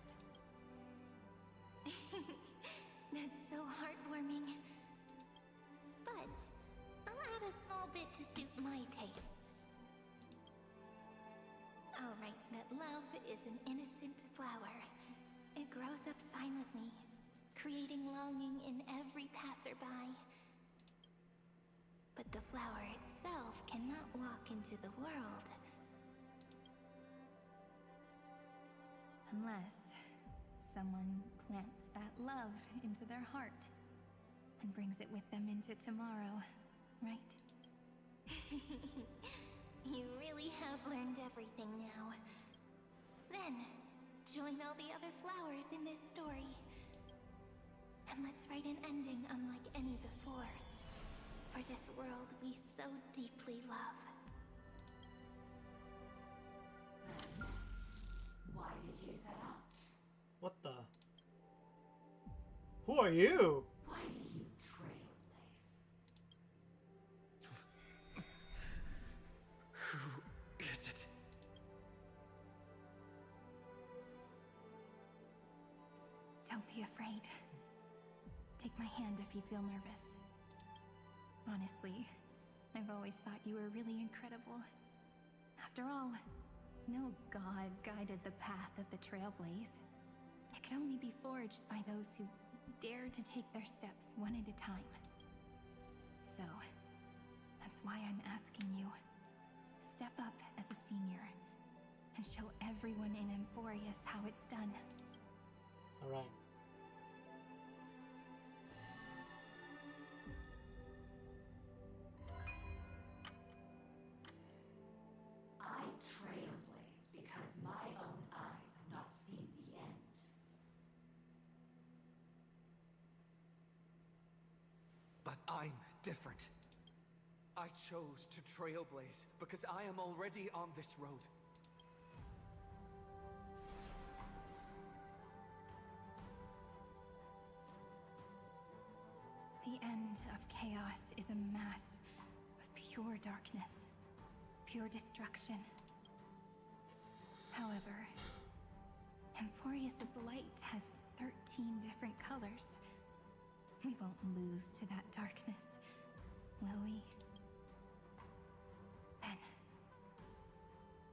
That's so heartwarming. But I'll add a small bit to suit my tastes. I'll write that love is an innocent flower. It grows up silently, creating longing in every passerby. But the flower itself cannot walk into the world. Unless someone plants that love into their heart and brings it with them into tomorrow, right? You really have learned everything now. Then, join all the other flowers in this story. And let's write an ending unlike any before. For this world we so deeply love. Why did you set out? What the? Who are you? Why do you trailblaze? Who is it? Don't be afraid. Take my hand if you feel nervous. Honestly, I've always thought you were really incredible. After all, no god guided the path of the Trailblaze. It could only be forged by those who dare to take their steps one at a time. So, that's why I'm asking you. Step up as a senior and show everyone in Amphorius how it's done. Alright. I trailblaze because my own eyes have not seen the end. But I'm different. I chose to trailblaze because I am already on this road. The end of chaos is a mass of pure darkness, pure destruction. However, Amphorius' light has 13 different colors. We won't lose to that darkness, will we? Then,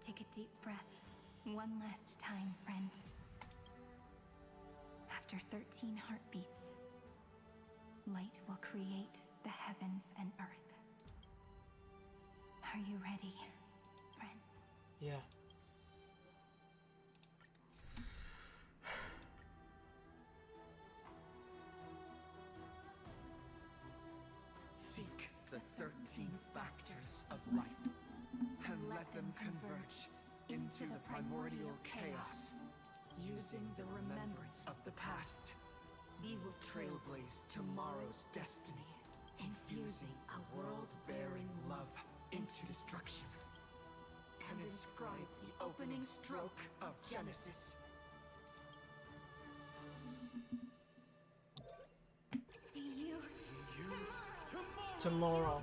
take a deep breath one last time, friend. After 13 heartbeats, light will create the heavens and earth. Are you ready, friend? Yeah. Seek the 13 factors of life, and let them converge into the primordial chaos. Using the remembrance of the past, we will trailblaze tomorrow's destiny, infusing a world-bearing love into destruction, and inscribe the opening stroke of Genesis. See you tomorrow.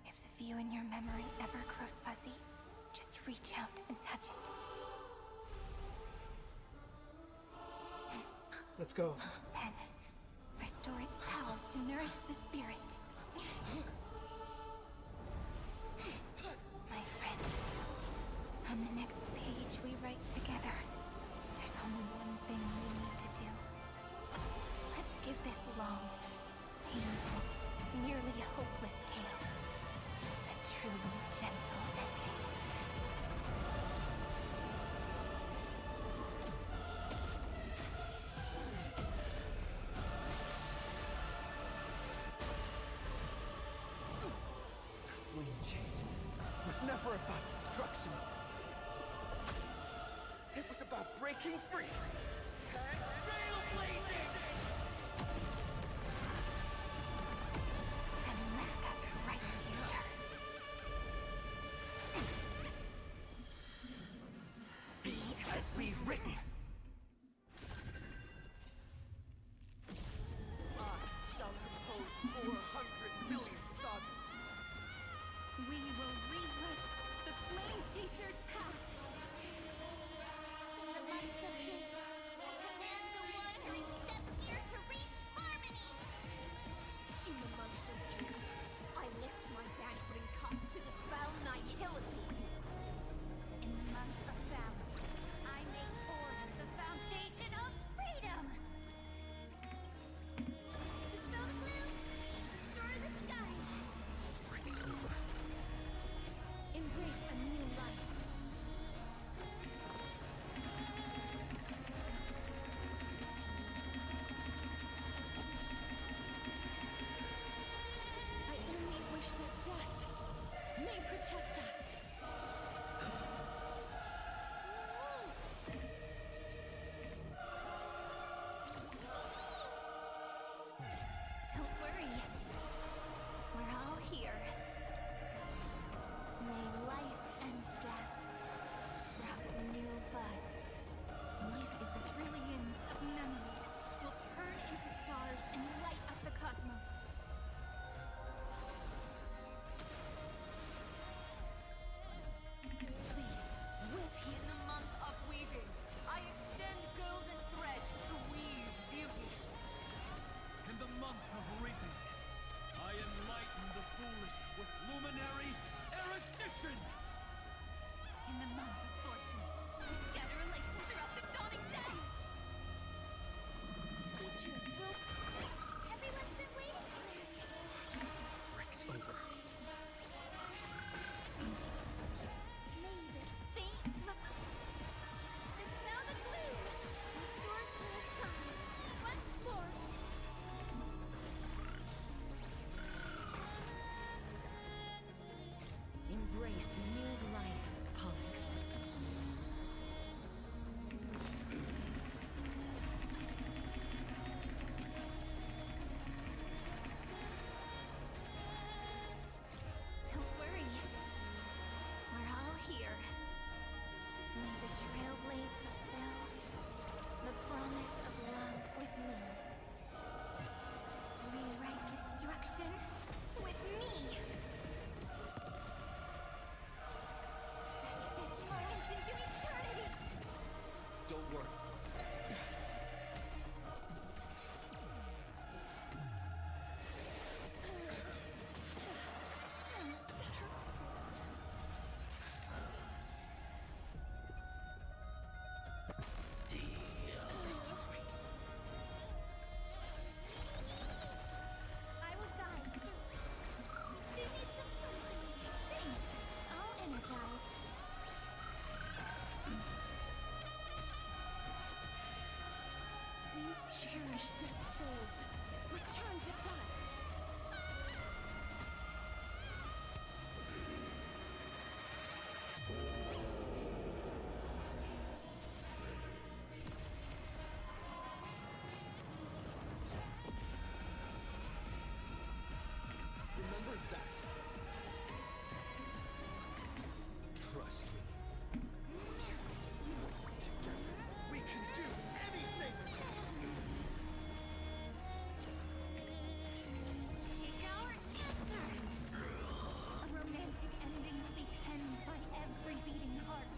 If the view in your memory ever grows fuzzy, just reach out and touch it. Let's go. Then, restore its power to nourish the spirit. My friend, on the next page we write together, there's only one thing we need to do. Let's give this long, painful, nearly hopeless tale a truly gentle ending. Flame chase was never about destruction. It was about breaking free and trailblazing! And let that bright future be as we've written. I shall compose 400 million sagas. we will rewrite the Flame Chaser's path. In the month of May, I command the wandering steps here to reach harmony. In the month of June, I lift my banqueting cup to dispel nihility. In the month of balance, I make order the foundation of freedom. Dispel the gloom, restore the skies. Breaks over. Embrace a new life. I only wish that death may protect us. Don't worry. We're all here. May life and death sprout new buds. Life is trillions of memories will turn into stars and light up the cosmos. Please, wait. In the month of weaving, I extend golden threads to weave beauty. In the month of reaping, I enlighten the foolish with luminary erudition! In the month of fortune, we scatter elation throughout the dawning day. Future will... Everyone's been waiting for this. Breaks over. May this faint dispel the gloom, restore clear skies. Once more. Embrace new life, Pollux. Don't worry. We're all here. May the trailblaze fulfill the promise of love with me. Rewrite destruction with me. This moment into eternity. Don't worry. Cherish dead souls. Return to dust. Remember that. Trust me. Together, we can do anything! Take our answer! A romantic ending will be penned by every beating heart.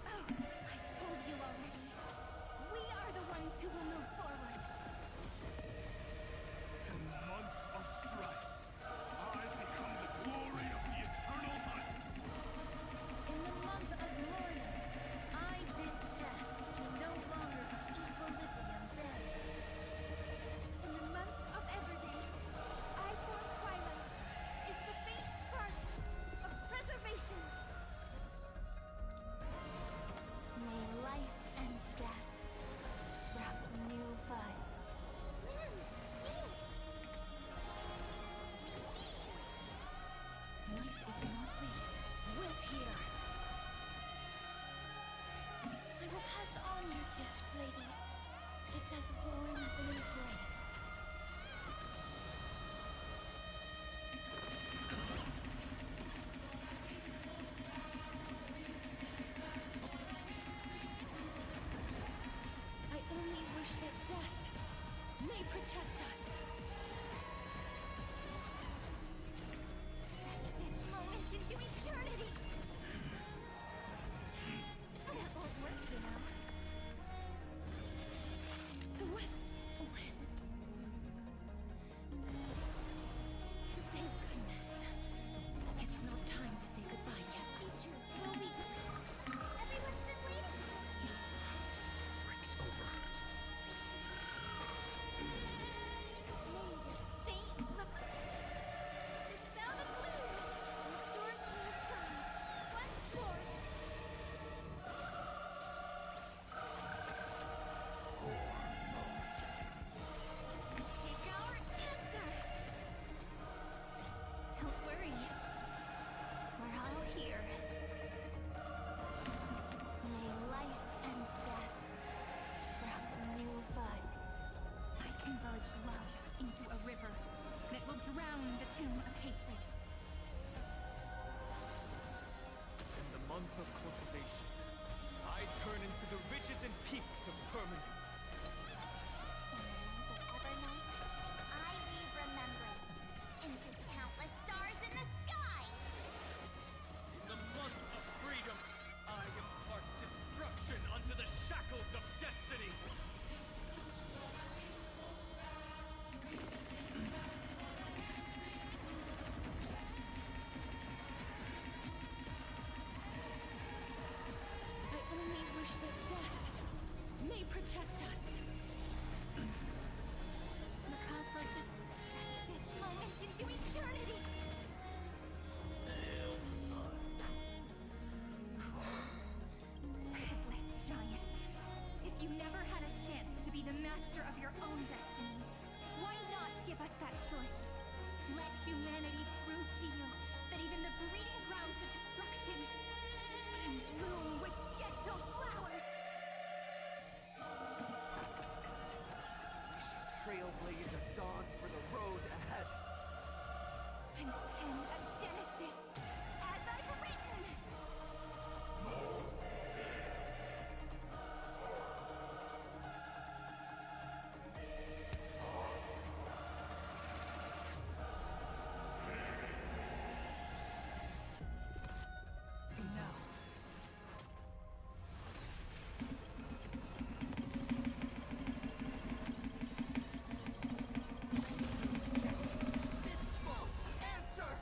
Oh, I told you already. We are the ones who will move forward. In the month of strife, I become the glory of the eternal hunt. In the month of mourning, I bid death to no longer be equilibrium's end. In the month of Everday, I form twilight is the faint spark of preservation. May life and death sprout new buds. Life is not this. Wilt here. I will pass on your gift, lady. It's as warm as an embrace. I only wish that death may protect us. This moment into eternity! That won't work, you know. The west wind. Thank goodness. It's not time to say goodbye yet. Teacher, will we... Everyone's been waiting. Break's over. May this faint dispel the gloom. Restore clear skies. Once more. Take our answer! Don't worry. We're all here. May life and death sprout new buds. I converge love into a river that will drown the tomb of hatred. In the month of cultivation, I turn into the ridges and peaks of permanence. In the month of Evernight, I weave remembrance into countless stars in the sky. In the month of freedom, I impart destruction unto the shackles of destiny. I only wish that death may protect us. The cosmos is this moment into eternity! Pitiless giant. If you never had a chance to be the master of your own destiny, why not give us that choice? Let humanity prove to you that even the breeding grounds of destruction can bloom with gentle flowers! We shall trailblaze a dawn for the road ahead. And pen a Genesis, as I've written! This false answer!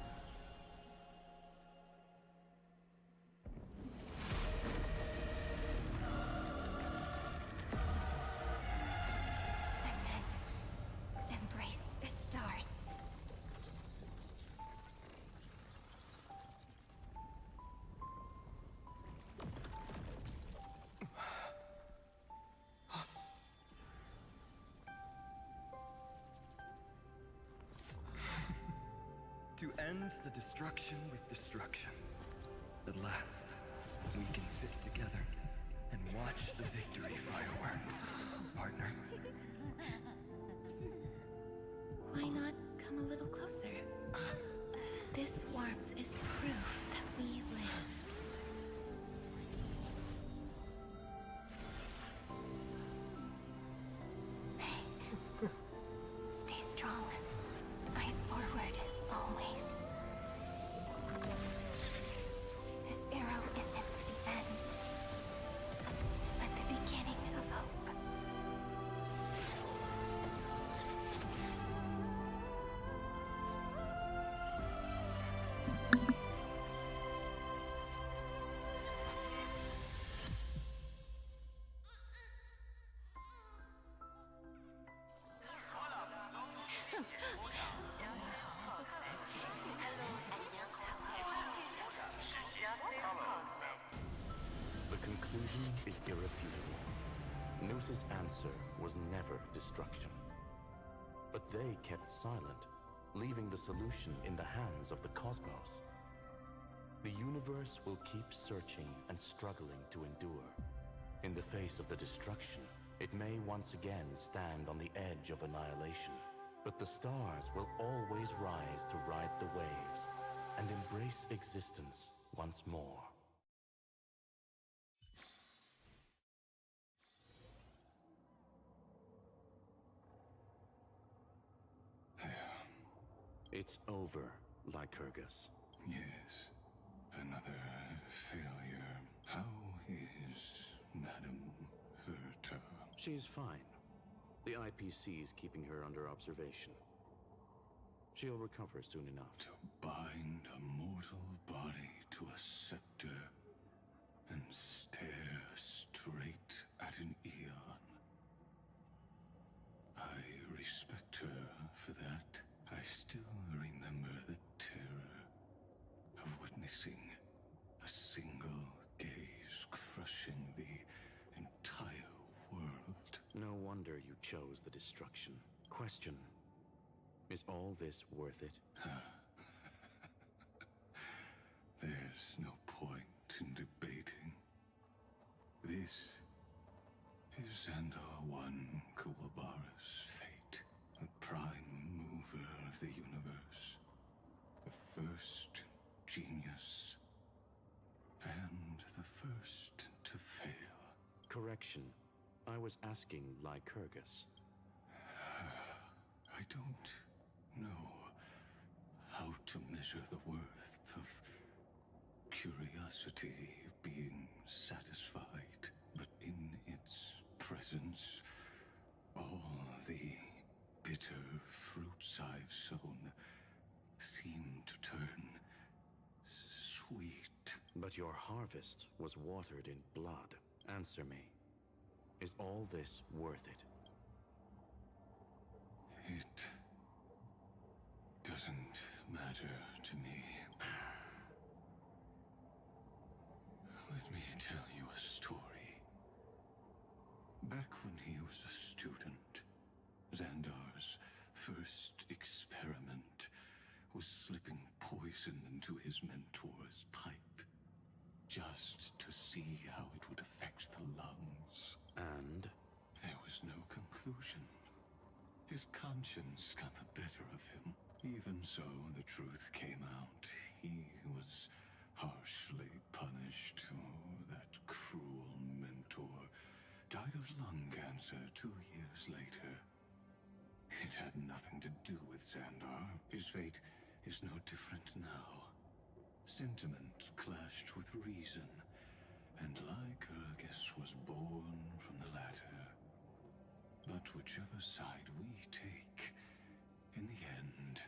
To end the destruction with destruction. At last, we can sit together and watch the victory fireworks, partner. Why not come a little closer? This warmth is proof that we live. Stay strong. Eyes forward, always. This arrow isn't the end, but the beginning of hope. The conclusion is irrefutable. Noos's answer was never destruction. But they kept silent, leaving the solution in the hands of the cosmos. The universe will keep searching and struggling to endure. In the face of the destruction, it may once again stand on the edge of annihilation. But the stars will always rise to ride the waves and embrace existence once more. It's over, Lycurgus. Yes, another failure. How is Madame Herta? She's fine. The IPC's keeping her under observation. She'll recover soon enough. To bind a mortal body to a scepter and stare straight at an eon. I respect her for that. I still remember the terror of witnessing a single gaze crushing the entire world. No wonder you chose the destruction. Question: is all this worth it? There's no point in debating. This is Xandar I Kuwabara's fate, the prime mover of the universe, the first genius, and the first to fail. Correction. I was asking Lycurgus. I don't know how to measure the worth of curiosity being satisfied, but in its presence, all the bitter fruits I've sown seem to turn sweet. But your harvest was watered in blood. Answer me. Is all this worth it? It doesn't matter to me. Let me tell you a story. Back when he was a student, Xandar's first experiment was slipping poison into his mentor's pipe, just to see how it would affect the lungs. And? There was no conclusion. His conscience got the better of him. Even so, the truth came out. He was harshly punished. Oh, that cruel mentor died of lung cancer 2 years later. It had nothing to do with Xandar. His fate is no different now. Sentiment clashed with reason, and Lycurgus was born from the latter. But whichever side we take, in the end,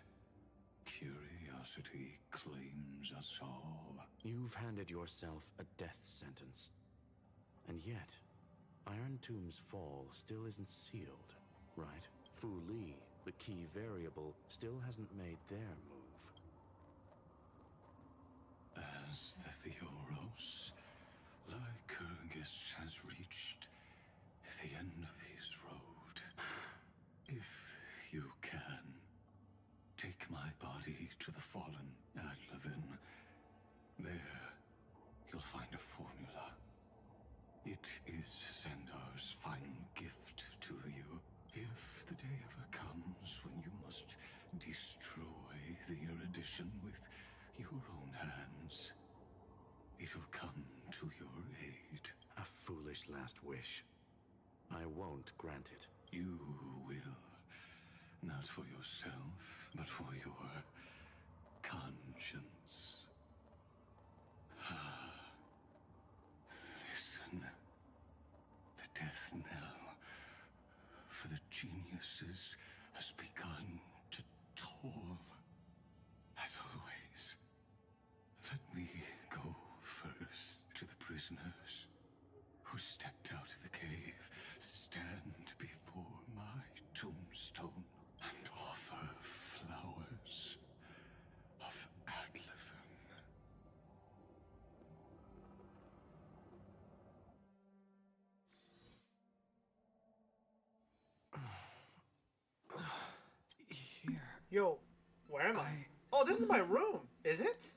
curiosity claims us all. You've handed yourself a death sentence. And yet, Iron Tomb's fall still isn't sealed, right? Fu Li, the key variable, still hasn't made their move. As the Theoros, Lycurgus has reached the end of his road. If you can, take my body to the fallen last wish. I won't grant it. You will. Not for yourself, but for your conscience. Listen. The death knell for the geniuses has begun to toll. As always, let me go first to the prisoners who stepped out of the cave. Stand before my tombstone and offer flowers of Adlefin. Here. Yo, where am I? Oh, this is my room. Is it?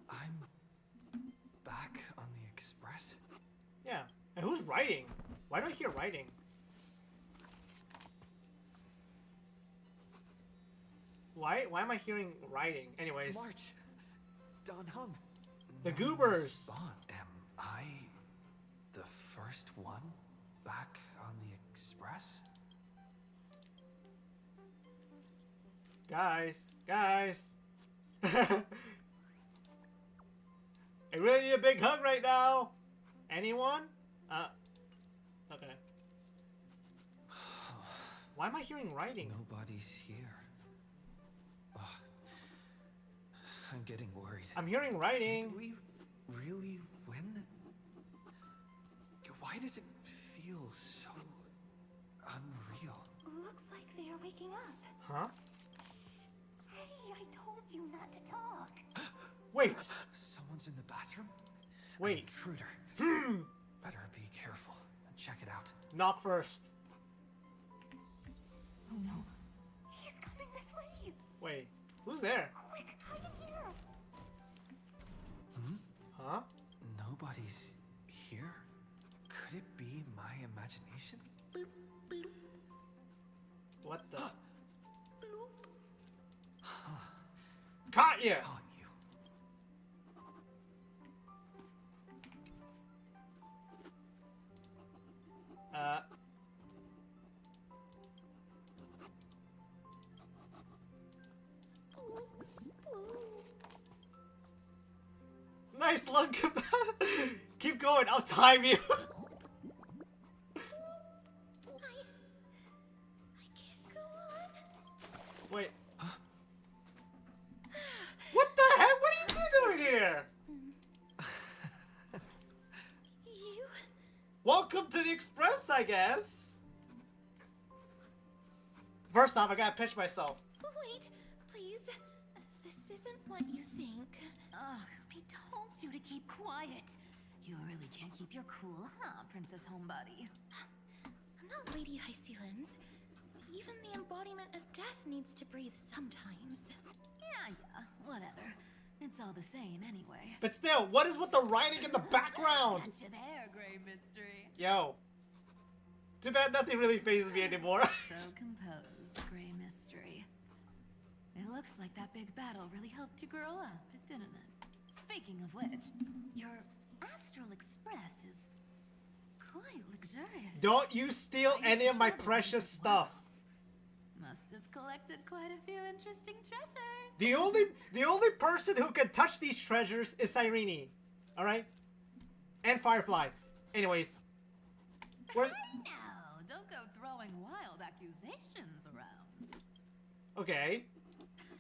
I'm back on the express. Yeah. And who's writing? Why do I hear writing? Why am I hearing writing? Anyways. March. Don Hung. The Goobers. Am I the first one back on the express? Guys. I really need a big hug right now. Anyone? Okay. Why am I hearing writing? Nobody's here. Ugh. I'm getting worried. I'm hearing writing. Did we really win? Why does it feel so unreal? Looks like they are waking up. Huh? Hey, I told you not to talk. Wait. Someone's in the bathroom? Wait. An intruder. Better be careful and check it out. Knock first. Oh no. He's coming this way. Wait. Who's there? Quick, hide in here. Huh? Nobody's here? Could it be my imagination? What the? Caught you! Caught you. Nice look. Keep going. I'll time you. I can't go on. Wait. What the heck? What are you doing here? You? Welcome to the Express, I guess. First off, I gotta pitch myself. Wait, please. This isn't what you think. Ugh, I told you to keep quiet. You really can't keep your cool, huh, Princess Homebody? I'm not Lady Hycelands. Even the embodiment of death needs to breathe sometimes. Yeah, whatever. It's all the same anyway. But still, what is with the writing in the background? Gotcha there, Grey Mystery. Yo. Too bad nothing really phases me anymore. So composed, Grey Mystery. It looks like that big battle really helped you grow up, didn't it? Speaking of which, your Astral Express is quite luxurious. Don't you steal any of my precious stuff. Must have collected quite a few interesting treasures. The only person who can touch these treasures is Cyrene. Alright? And Firefly. Anyways. Where... Now, don't go throwing wild accusations around. Okay.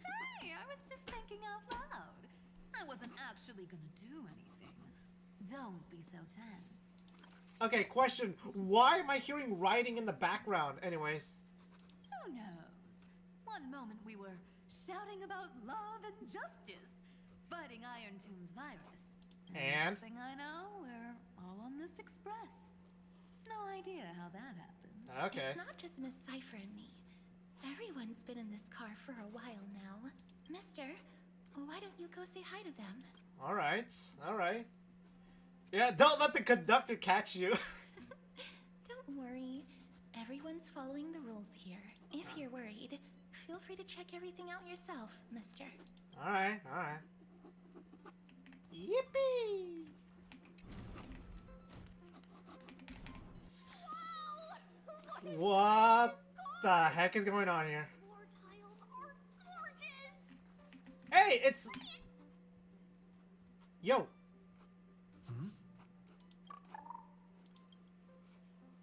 Hey, I was just thinking out loud. I wasn't actually gonna do anything. Don't be so tense. Okay, question. Why am I hearing writing in the background? Anyways. Who knows? One moment we were shouting about love and justice, fighting Iron Tomb's virus. And? Next thing I know, we're all on this express. No idea how that happened. Okay. It's not just Miss Cypher and me. Everyone's been in this car for a while now. Mister, why don't you go say hi to them? Alright. Alright. Yeah, don't let the conductor catch you. Don't worry. Everyone's following the rules here. If you're worried, feel free to check everything out yourself, mister. Alright, alright. Yippee! What the heck is going on here? Hey, it's... Yo.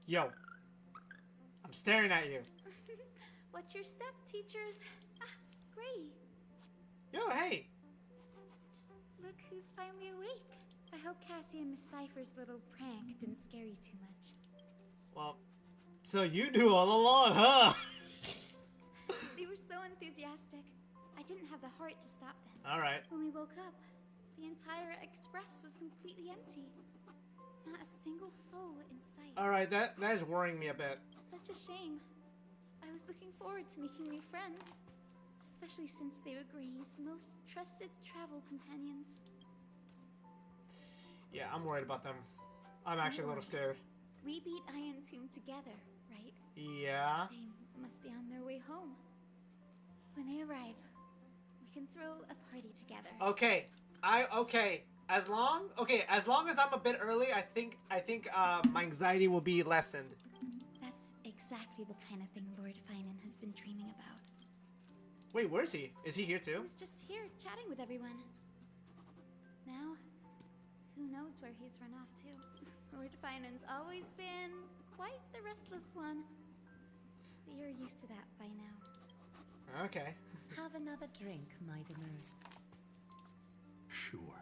Yo. I'm staring at you. What's your step, teachers? Ah, Gray. Yo, hey. Look who's finally awake. I hope Cassie and Miss Cypher's little prank didn't scare you too much. Well, so you knew all along, huh? They were so enthusiastic. I didn't have the heart to stop them. Alright. When we woke up, the entire express was completely empty. Not a single soul in sight. Alright, that is worrying me a bit. Such a shame. I was looking forward to making new friends. Especially since they were Gray's most trusted travel companions. Yeah, I'm worried about them. I'm actually a little scared. We beat Iron Tomb together, right? Yeah. They must be on their way home. When they arrive, we can throw a party together. Okay. As long as I'm a bit early, I think my anxiety will be lessened. That's exactly the kind of thing Lord Finan has been dreaming about. Wait, where is he? Is he here He too? was just here chatting with everyone. Now, who knows where he's run off to? Lord Finan's always been quite the restless one. But you're used to that by now. Okay. Have another drink, my demurs. Sure.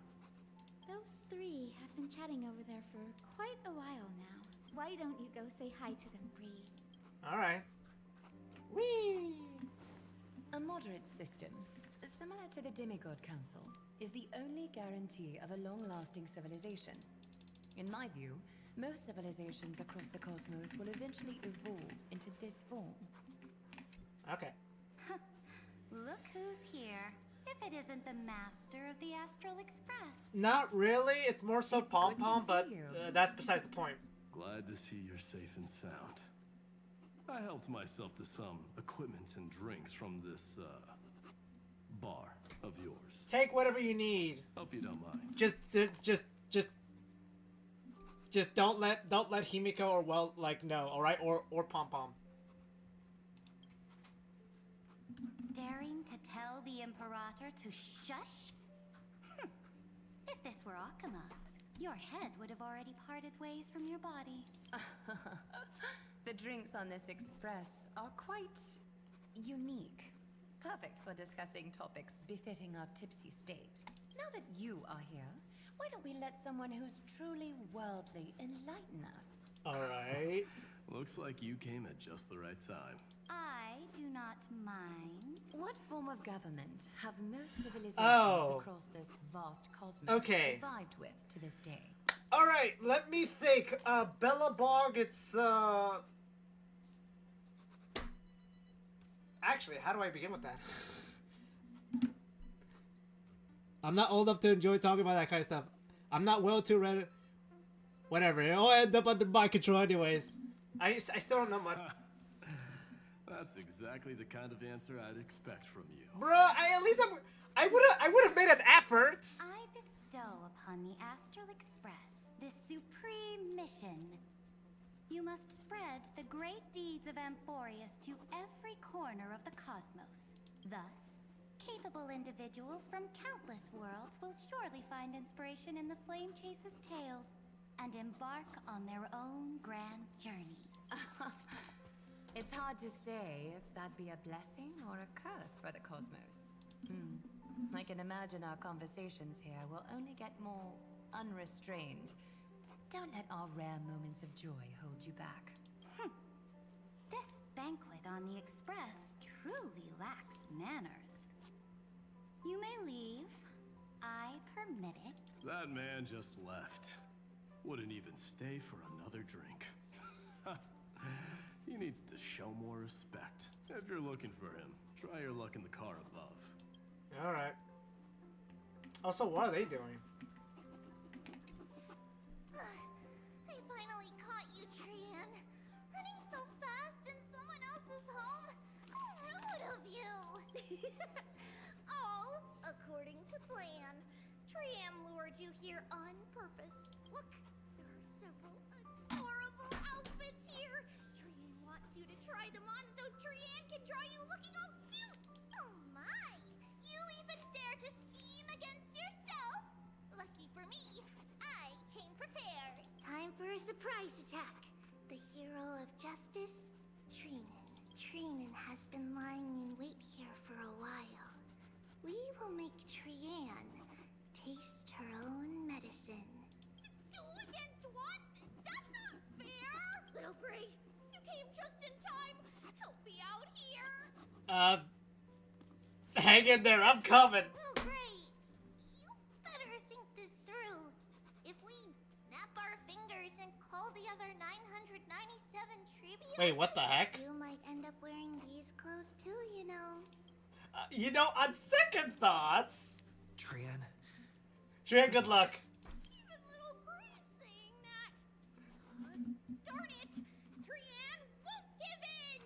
Those three have been chatting over there for quite a while now. Why don't you go say hi to them, Bree? Alright. Whee! A moderate system, similar to the Demigod Council, is the only guarantee of a long-lasting civilization. In my view, most civilizations across the cosmos will eventually evolve into this form. Okay. Look who's here. If it isn't the master of the Astral Express. Not really. It's more so Pom Pom, but that's besides the point. Glad to see you're safe and sound. I helped myself to some equipment and drinks from this, bar of yours. Take whatever you need. Hope you don't mind. Just don't let Himiko or know, all right? Or Pom Pom. Daring to tell the Imperator to shush? If this were Akuma, your head would have already parted ways from your body. The drinks on this express are quite unique. Perfect for discussing topics befitting our tipsy state. Now that you are here, why don't we let someone who's truly worldly enlighten us? Alright. Looks like you came at just the right time. I do not mind. What form of government have most civilizations across this vast cosmos survived with to this day? Alright, let me think. Bellabog, it's Actually, how do I begin with that? I'm not old enough to enjoy talking about that kind of stuff. I'm not well too ready. Whatever, it'll end up under my control anyways. I still don't know much. That's exactly the kind of answer I'd expect from you. Bruh, I would have made an effort. I bestow upon the Astral Express this supreme mission. You must spread the great deeds of Amphorius to every corner of the cosmos. Thus, capable individuals from countless worlds will surely find inspiration in the Flame Chase's tales and embark on their own grand journeys. It's hard to say if that'd be a blessing or a curse for the cosmos. I can imagine our conversations here will only get more unrestrained. Don't let our rare moments of joy hold you back. This banquet on the Express truly lacks manners. You may leave. I permit it. That man just left. Wouldn't even stay for another drink. He needs to show more respect. If you're looking for him, try your luck in the car above. Alright. Also, what are they doing? I finally caught you, Cyrene. Running so fast in someone else's home? How rude of you! All according to plan. Cyrene lured you here on purpose. Look, there are several adorable outfits here. Cyrene wants you try them on so Cyrene can draw you looking all cute! Oh my! You even dare to scheme against yourself? Lucky for me, I came prepared. Time for a surprise attack. The hero of justice, Cyrene. Cyrene has been lying in wait here for a while. We will make Cyrene taste her own medicine. Two against one? That's not fair! Little Gray, you came just in time. Help me out here. Hang in there, I'm coming. Little Gray, you better think this through. If we snap our fingers and call the other 997 tributes, Wait, what the heck? you might end up wearing these clothes too, you know. You know, on second thoughts... Cyrene? Cyrene, good luck. Even little Gray's saying that. Darn it! Cyrene won't give in!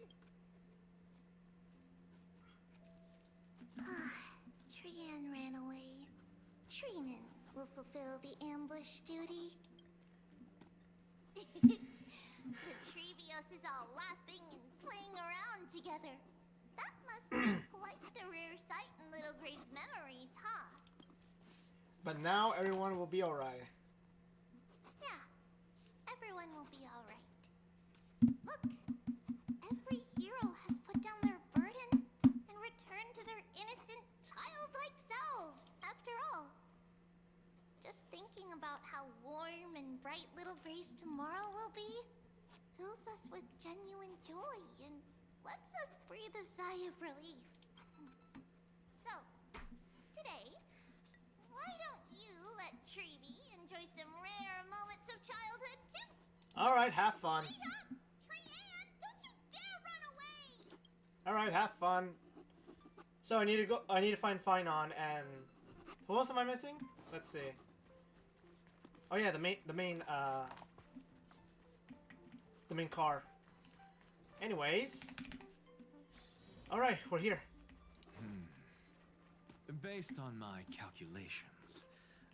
Cyrene ran away. Cyrene will fulfill the ambush duty. The Treevios is all laughing and playing around together. That must be quite a rare sight in Little Gray's memories, huh? But now everyone will be alright. Yeah, everyone will be alright. Look, every hero has put down their burden and returned to their innocent, childlike selves. After all, just thinking about how warm and bright Little Gray's tomorrow will be fills us with genuine joy and lets us breathe a sigh of relief. So, today, why don't you let Treevee enjoy some rare moments of childhood too? Alright, have fun. Wait up! Cyrene, don't you dare run away! Alright, have fun. So I need to find Finon and who else am I missing? Let's see. Oh yeah, the main car. Anyways. Alright, we're here. Based on my calculations,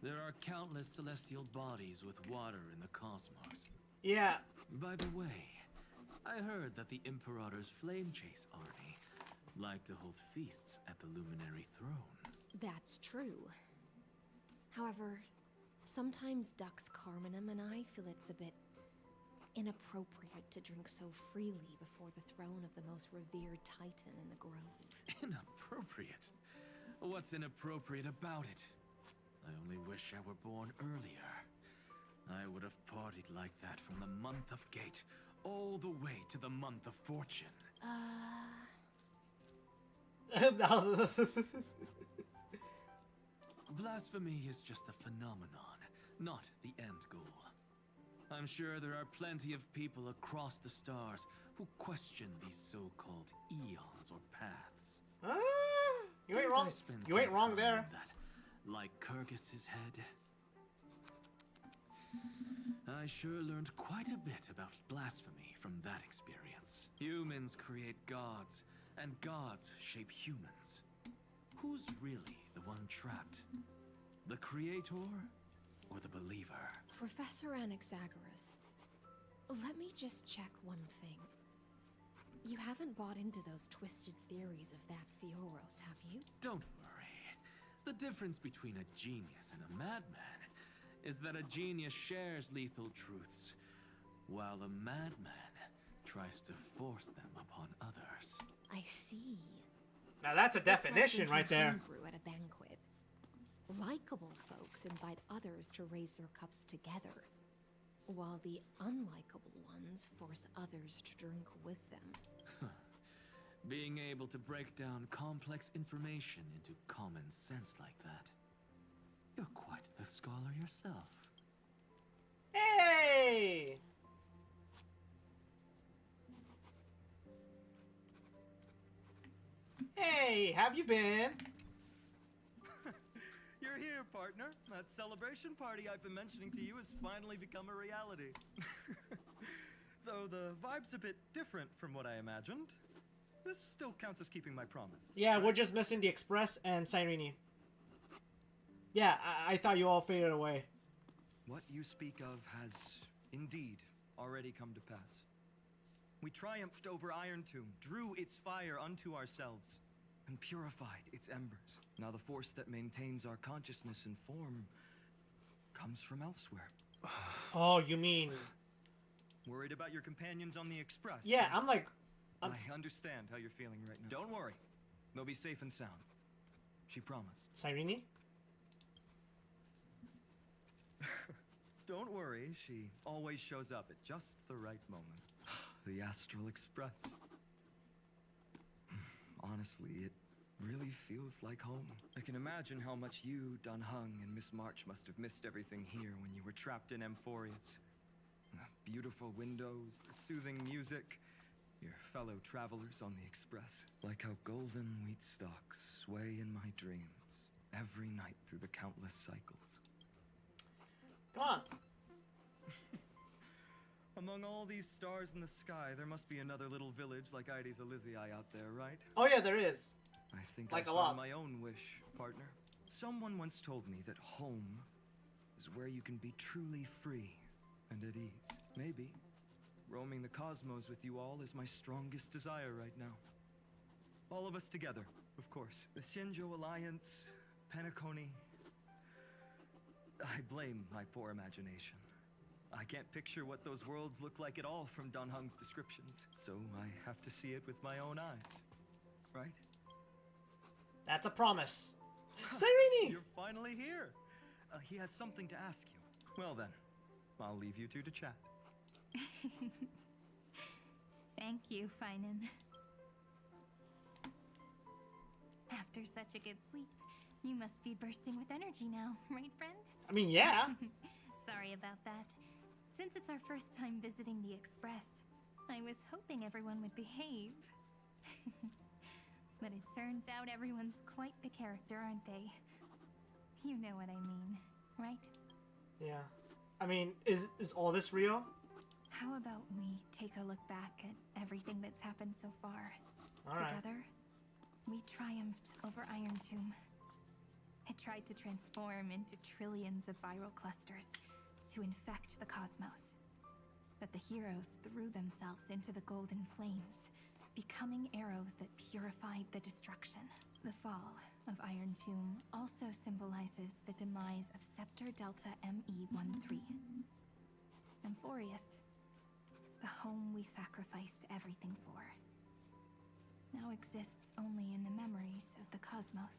there are countless celestial bodies with water in the cosmos. Yeah. By the way, I heard that the Imperator's Flame Chase army like to hold feasts at the Luminary Throne. That's true. However, sometimes Dux Carminum and I feel it's a bit inappropriate to drink so freely before the throne of the most revered titan in the grove. Inappropriate? What's inappropriate about it? I only wish I were born earlier. I would have partied like that from the month of Gate all the way to the month of Fortune. Blasphemy is just a phenomenon, not the end goal. I'm sure there are plenty of people across the stars who question these so-called eons or paths. You ain't wrong. You ain't wrong there. That, like Kyrgyz's head. I sure learned quite a bit about blasphemy from that experience. Humans create gods, and gods shape humans. Who's really the one trapped? The creator or the believer? Professor Anaxagoras, let me just check one thing. You haven't bought into those twisted theories of that Theoros, have you? Don't worry. The difference between a genius and a madman is that a genius shares lethal truths, while a madman tries to force them upon others. I see. Now that's a definition right there. Homebrew at a banquet. Likeable folks invite others to raise their cups together, while the unlikable ones force others to drink with them. Being able to break down complex information into common sense like that. You're quite the scholar yourself. Hey! Hey, have you been? You're here, partner. That celebration party I've been mentioning to you has finally become a reality. Though the vibe's a bit different from what I imagined. This still counts as keeping my promise. Yeah, we're just missing the Express and Cyrene. Yeah, I thought you all faded away. What you speak of has indeed already come to pass. We triumphed over Iron Tomb, drew its fire unto ourselves, and purified its embers. Now the force that maintains our consciousness and form comes from elsewhere. Oh, you mean... Worried about your companions on the Express? Yeah, I'm like... I understand how you're feeling right now. Don't worry. They'll be safe and sound. She promised. Cyrene? Don't worry, she always shows up at just the right moment. The Astral Express. Honestly, it really feels like home. I can imagine how much you, Dun Hung, and Miss March must have missed everything here when you were trapped in Amphorius. The beautiful windows, the soothing music, your fellow travelers on the Express. Like how golden wheat stalks sway in my dreams every night through the countless cycles. Come on. Among all these stars in the sky, there must be another little village like Ides Elysiae out there, right? Oh yeah, there is. I think Like I a found lot. my own wish, partner. Someone once told me that home is where you can be truly free and at ease. Maybe roaming the cosmos with you all is my strongest desire right now. All of us together, of course. The Shinjo Alliance, Penacony. I blame my poor imagination. I can't picture what those worlds look like at all from Dun Hung's descriptions, so I have to see it with my own eyes. Right? That's a promise. Cyrene! You're finally here! He has something to ask you. Well then, I'll leave you two to chat. Thank you, Finan. After such a good sleep, you must be bursting with energy now, right, friend? I mean, yeah. Sorry about that. Since it's our first time visiting the Express, I was hoping everyone would behave. But it turns out everyone's quite the character, aren't they? You know what I mean, right? Yeah. I mean, is all this real? How about we take a look back at everything that's happened so far? All right. Together, we triumphed over Iron Tomb. It tried to transform into trillions of viral clusters to infect the cosmos. But the heroes threw themselves into the golden flames, becoming arrows that purified the destruction. The fall of Iron Tomb also symbolizes the demise of Scepter Delta ME-13. Amphorius, the home we sacrificed everything for, now exists only in the memories of the cosmos.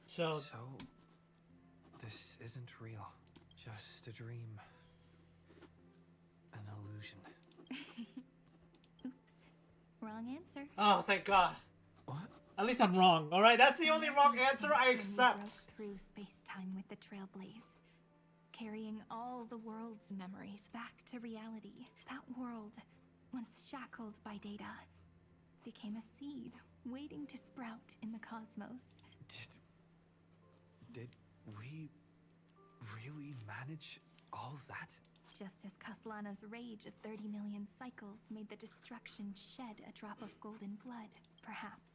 So this isn't real. Just a dream. An illusion. Oops. Wrong answer. Oh, thank God. What? At least I'm wrong, alright? That's the only wrong answer I accept. We broke through space-time with the Trailblaze, carrying all the world's memories back to reality. That world, once shackled by data, became a seed waiting to sprout in the cosmos. Did we really manage all that? Just as Kaslana's rage of 30 million cycles made the destruction shed a drop of golden blood, perhaps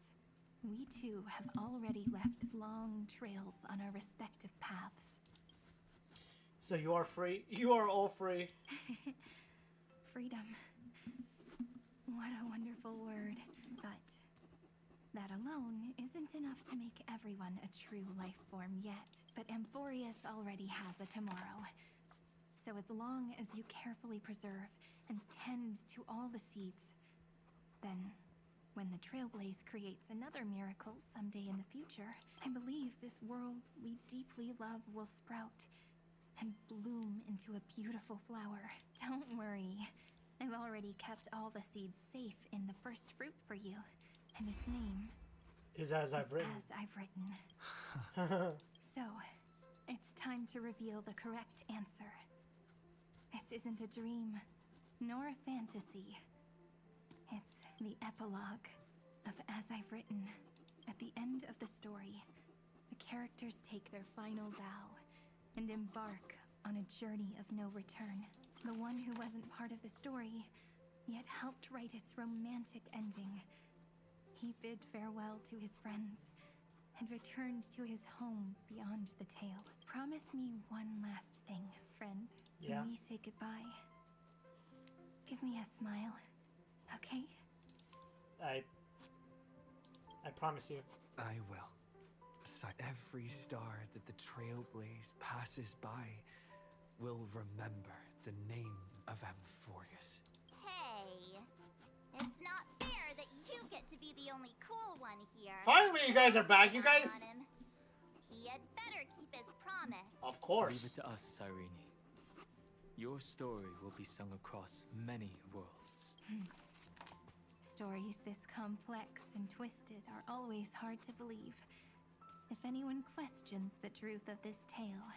we too have already left long trails on our respective paths. So you are free? You are all free. Freedom. What a wonderful word. But that alone isn't enough to make everyone a true life form yet. But Amphorius already has a tomorrow. So as long as you carefully preserve and tend to all the seeds, then when the Trailblaze creates another miracle someday in the future, I believe this world we deeply love will sprout and bloom into a beautiful flower. Don't worry. I've already kept all the seeds safe in the first fruit for you, and its name is As I've Written. As I've Written. So, it's time to reveal the correct answer. This isn't a dream, nor a fantasy. It's the epilogue of As I've Written. At the end of the story, the characters take their final vow and embark on a journey of no return. The one who wasn't part of the story, yet helped write its romantic ending. He bid farewell to his friends and returned to his home beyond the tale. Promise me one last thing, friend. Yeah. When we say goodbye, Give me a smile, okay? I promise you. I will. Every star that the Trailblaze passes by will remember the name of Amphorius. Hey, it's not fair that you get to be the only cool one here. Finally, you guys are back. You guys. On him. He had better keep his promise. Of course. Leave it to us, Cyrene. Your story will be sung across many worlds. Stories this complex and twisted are always hard to believe. If anyone questions the truth of this tale,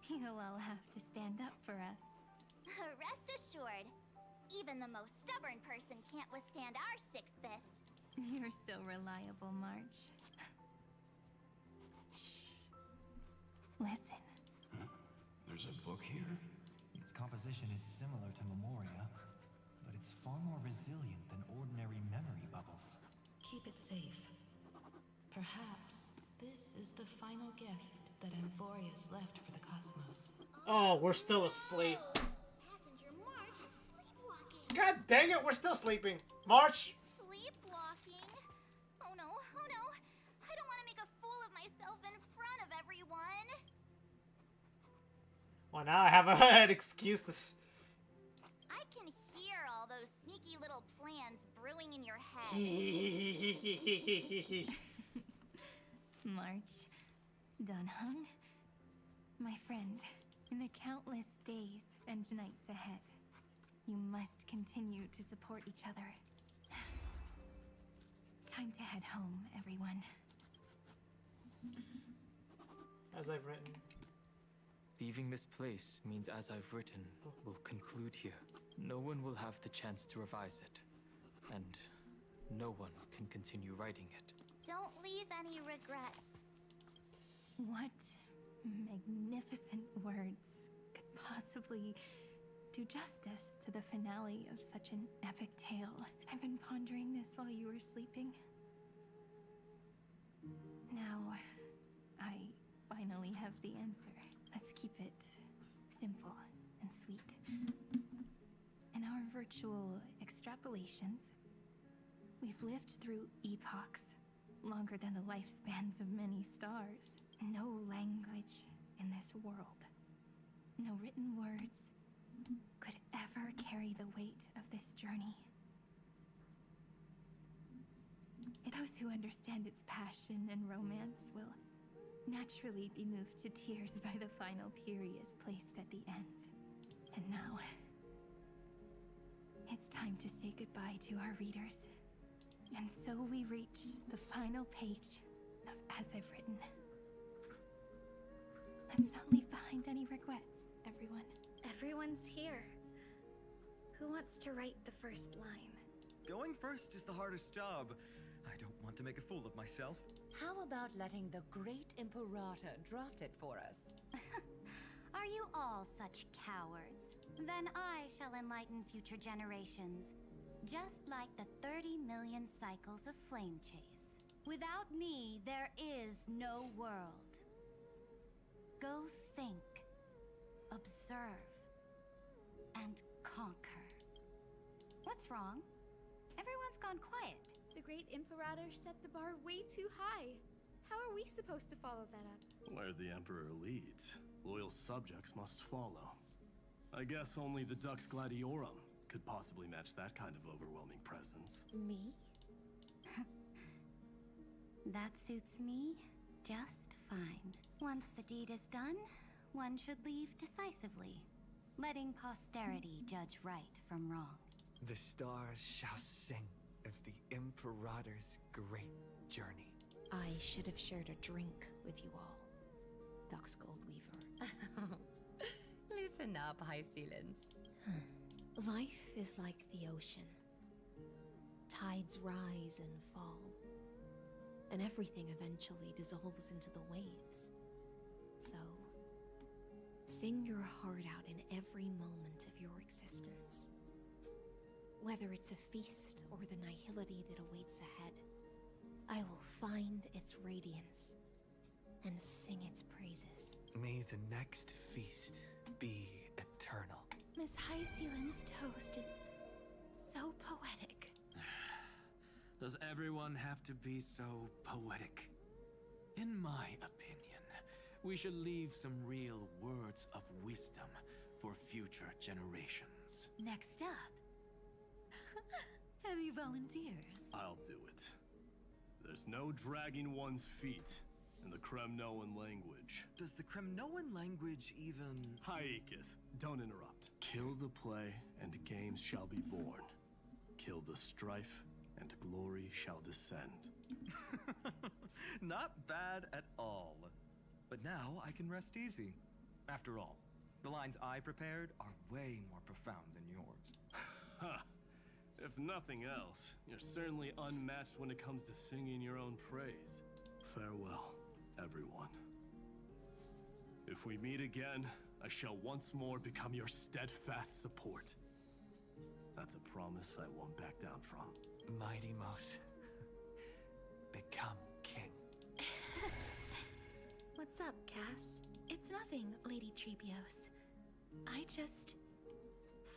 you'll all have to stand up for us. Rest assured, even the most stubborn person can't withstand our six fists. You're so reliable, March. Shh. Listen. There's a book here? Its composition is similar to Memoria, but it's far more resilient than ordinary memory bubbles. Keep it safe. Perhaps this is the final gift that Amphorius left for the cosmos. Oh, we're still asleep. Passenger March is sleepwalking. God dang it, we're still sleeping. March. Sleepwalking? Oh no, oh no. I don't want to make a fool of myself in front of everyone. Well, now I have an excuse. I can hear all those sneaky little plans brewing in your head. March, Dunhung, my friend, in the countless days and nights ahead, you must continue to support each other. Time to head home, everyone. As I've written. Leaving this place means as I've written will conclude here. No one will have the chance to revise it, and no one can continue writing it. Don't leave any regrets. What magnificent words could possibly do justice to the finale of such an epic tale? I've been pondering this while you were sleeping. Now, I finally have the answer. Let's keep it simple and sweet. In our virtual extrapolations, we've lived through epochs longer than the lifespans of many stars. No language in this world, no written words could ever carry the weight of this journey. Those who understand its passion and romance will naturally be moved to tears by the final period placed at the end. And now, it's time to say goodbye to our readers. And so we reach the final page of As I've Written. Let's not leave behind any regrets, everyone. Everyone's here. Who wants to write the first line? Going first is the hardest job. I don't want to make a fool of myself. How about letting the great Imperator draft it for us? Are you all such cowards? Then I shall enlighten future generations, just like the 30 million cycles of flame chase. Without me, there is no world. Go think, observe, and conquer. What's wrong? Everyone's gone quiet. The great Imperator set the bar way too high. How are we supposed to follow that up? Where the Emperor leads, loyal subjects must follow. I guess only the Dux Gladiorum could possibly match that kind of overwhelming presence. Me? That suits me just fine. Once the deed is done, one should leave decisively, letting posterity judge right from wrong. The stars shall sing of the Imperator's great journey. I should have shared a drink with you all, Dux Goldweaver. Loosen up, High Ceilings. Life is like the ocean. Tides rise and fall, and everything eventually dissolves into the waves. So, sing your heart out in every moment of your existence. Whether it's a feast or the nihility that awaits ahead, I will find its radiance and sing its praises. May the next feast be eternal. Miss Hycelen's toast is so poetic. Does everyone have to be so poetic? In my opinion, we should leave some real words of wisdom for future generations. Next up, heavy volunteers. I'll do it. There's no dragging one's feet in the Kremnoan language. Does the Kremnoan language even... Haikith, don't interrupt. Kill the play, and games shall be born. Kill the strife, and glory shall descend. Not bad at all. But now I can rest easy. After all, the lines I prepared are way more profound than yours. Ha! If nothing else, you're certainly unmatched when it comes to singing your own praise. Farewell, everyone. If we meet again, I shall once more become your steadfast support. That's a promise I won't back down from. Mighty Mouse. Become king. What's up, Cass? It's nothing, Lady Trebios. I just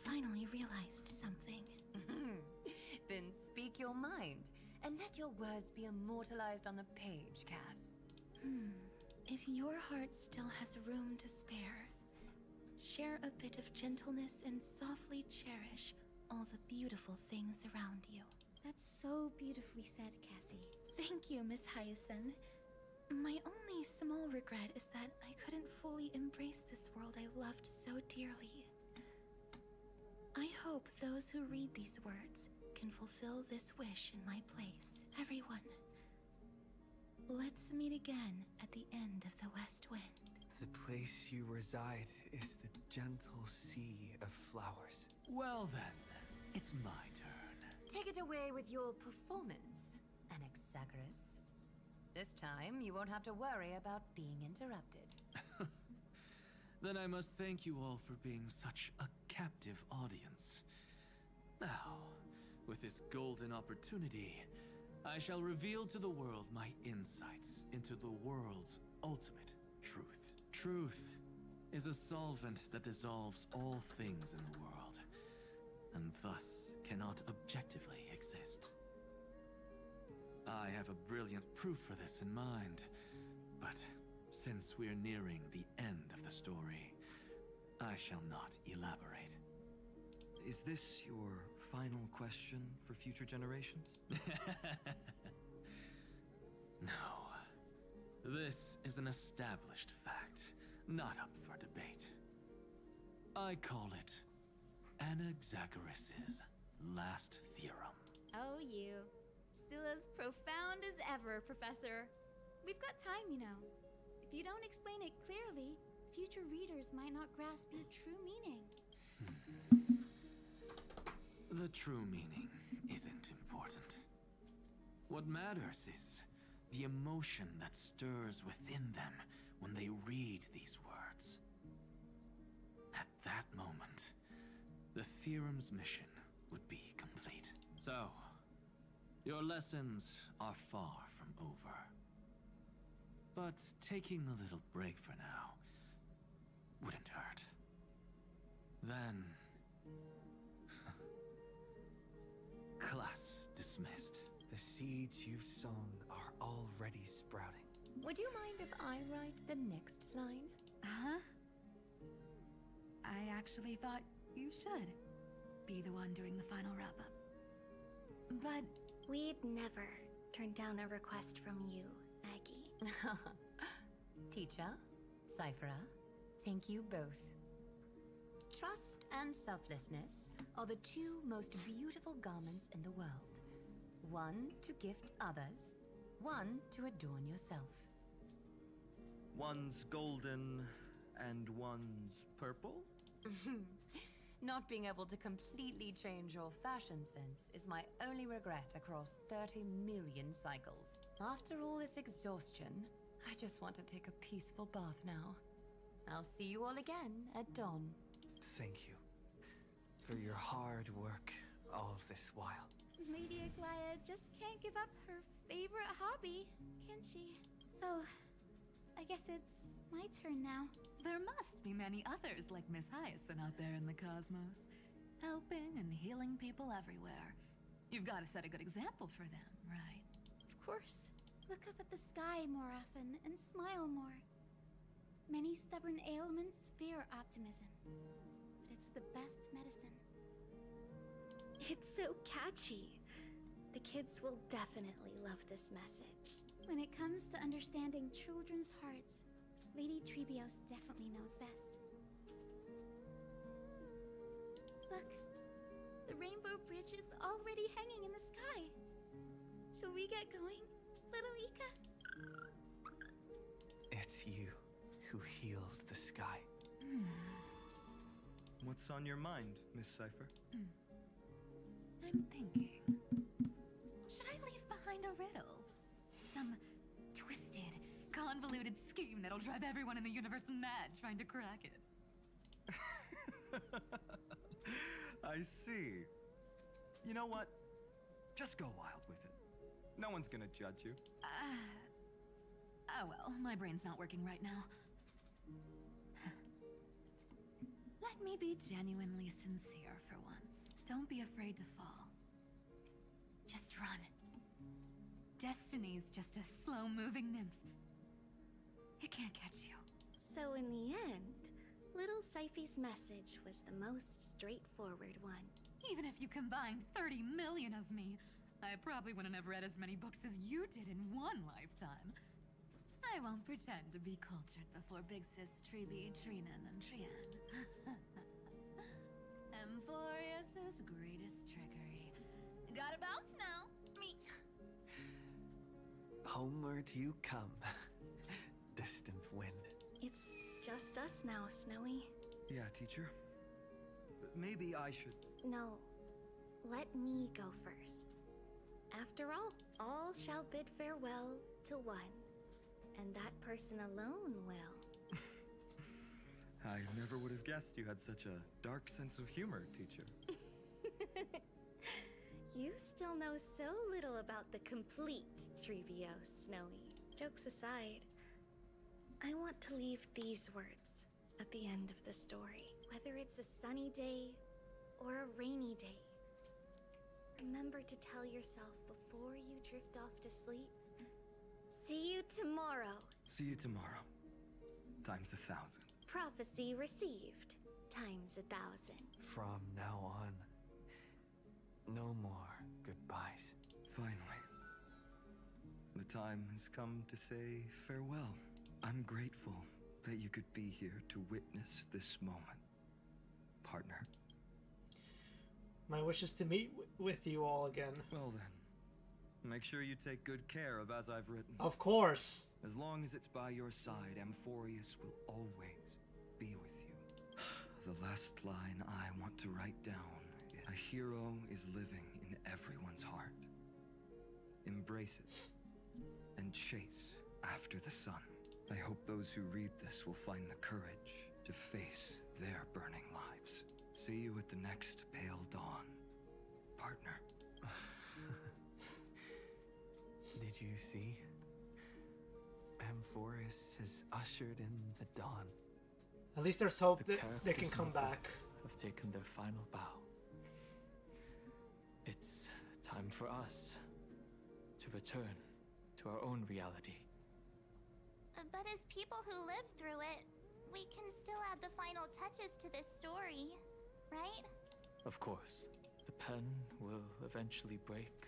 finally realized something. Then speak your mind, and let your words be immortalized on the page, Cass. If your heart still has room to spare, share a bit of gentleness and softly cherish all the beautiful things around you. That's so beautifully said, Cassie. Thank you, Miss Hyacinth. My only small regret is that I couldn't fully embrace this world I loved so dearly. I hope those who read these words can fulfill this wish in my place. Everyone, let's meet again at the end of the West Wind. The place you reside is the gentle sea of flowers. Well then, it's my turn. Take it away with your performance, Anaxagoras. This time, you won't have to worry about being interrupted. Then I must thank you all for being such a captive audience. Now, with this golden opportunity, I shall reveal to the world my insights into the world's ultimate truth. Truth is a solvent that dissolves all things in the world, and thus cannot objectively exist. I have a brilliant proof for this in mind, but since we're nearing the end of the story, I shall not elaborate. Is this your final question for future generations? No. This is an established fact, not up for debate. I call it Anaxagoras' last theorem. Oh, you. Still as profound as ever, Professor. We've got time, you know. If you don't explain it clearly, future readers might not grasp your true meaning. The true meaning isn't important. What matters is the emotion that stirs within them when they read these words. At that moment, the theorem's mission would be complete. So, your lessons are far from over. But taking a little break for now wouldn't hurt. Then... class dismissed. The seeds you've sown are already sprouting. Would you mind if I write the next line? Huh? I actually thought you should be the one doing the final wrap-up. But we'd never turn down a request from you, Aggie. Teacher, Cyphera, thank you both. Trust and selflessness are the two most beautiful garments in the world. One to gift others, one to adorn yourself. One's golden and one's purple? Not being able to completely change your fashion sense is my only regret across 30 million cycles. After all this exhaustion, I just want to take a peaceful bath now. I'll see you all again at dawn. Thank you for your hard work all this while. Lady Aglaya just can't give up her favorite hobby, can she? So, I guess it's my turn now. There must be many others like Miss Hyacinth out there in the cosmos, helping and healing people everywhere. You've got to set a good example for them, right? Of course. Look up at the sky more often and smile more. Many stubborn ailments fear optimism, but it's the best medicine. It's so catchy. The kids will definitely love this message. When it comes to understanding children's hearts, Lady Trebios definitely knows best. Look, the Rainbow Bridge is already hanging in the sky. Shall we get going, little Ika? It's you who healed the sky. What's on your mind, Miss Cipher? I'm thinking. Should I leave behind a riddle? Some twisted, convoluted scheme that'll drive everyone in the universe mad trying to crack it. I see. You know what? Just go wild with it. No one's gonna judge you. Oh well, my brain's not working right now. Let me be genuinely sincere for once. Don't be afraid to fall. Just run. Destiny's just a slow-moving nymph. It can't catch you. So in the end, little Syphy's message was the most straightforward one. Even if you combined 30 million of me, I probably wouldn't have read as many books as you did in one lifetime. I won't pretend to be cultured before Big Sis Treeby, Trinen, and Trian. Emphorius's greatest trickery. Gotta bounce now. Me. Homeward you come, distant wind. It's just us now, Snowy. Yeah, teacher. Maybe I should... No, let me go first. After all shall bid farewell to one, and that person alone will. I never would have guessed you had such a dark sense of humor, teacher. You still know so little about the complete Trevios, Snowy. Jokes aside, I want to leave these words at the end of the story. Whether it's a sunny day or a rainy day, remember to tell yourself before you drift off to sleep, see you tomorrow. See you tomorrow. Times 1,000. Prophecy received. Times 1,000. From now on, no more goodbyes. Finally. The time has come to say farewell. I'm grateful that you could be here to witness this moment, partner. My wish is to meet with you all again. Well then, make sure you take good care of As I've Written. Of course. As long as it's by your side, Amphorius will always be with you. The last line I want to write down is, a hero is living in everyone's heart. Embrace it and chase after the sun. I hope those who read this will find the courage to face their burning lives. See you at the next pale dawn, partner. Did you see? Amphorius has ushered in the dawn. At least there's hope The that they can characters come in the book back. have taken their final bow. It's time for us to return to our own reality. But as people who live through it, we can still add the final touches to this story, right? Of course, the pen will eventually break,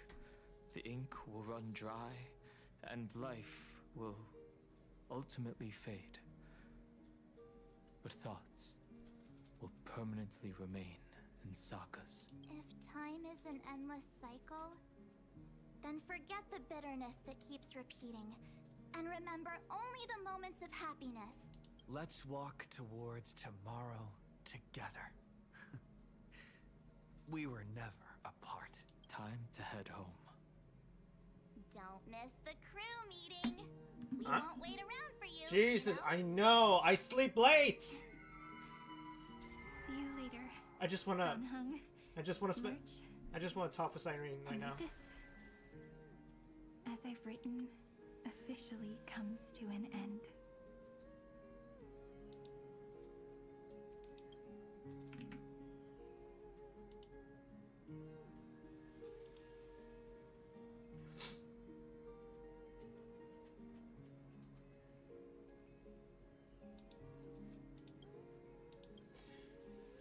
the ink will run dry, and life will ultimately fade. But thoughts will permanently remain in sagas. If time is an endless cycle, then forget the bitterness that keeps repeating, and remember only the moments of happiness. Let's walk towards tomorrow together. We were never apart. Time to head home. Don't miss the crew meeting. We won't wait around for you. Jesus, I know. I sleep late. See you later. I just wanna. Dunhung. I just wanna spend. March. I just wanna talk with Cyrene right And now. this, as I've written, officially comes to an end.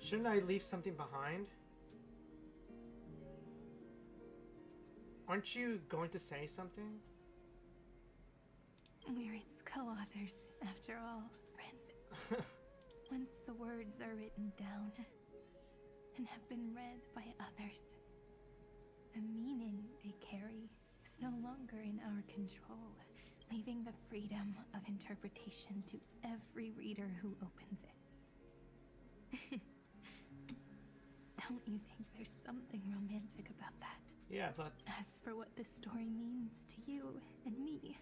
Shouldn't I leave something behind? Aren't you going to say something? We're its co-authors, after all, friend. Once the words are written down and have been read by others, the meaning they carry is no longer in our control, leaving the freedom of interpretation to every reader who opens it. Don't you think there's something romantic about that? Yeah, but... As for what this story means to you and me,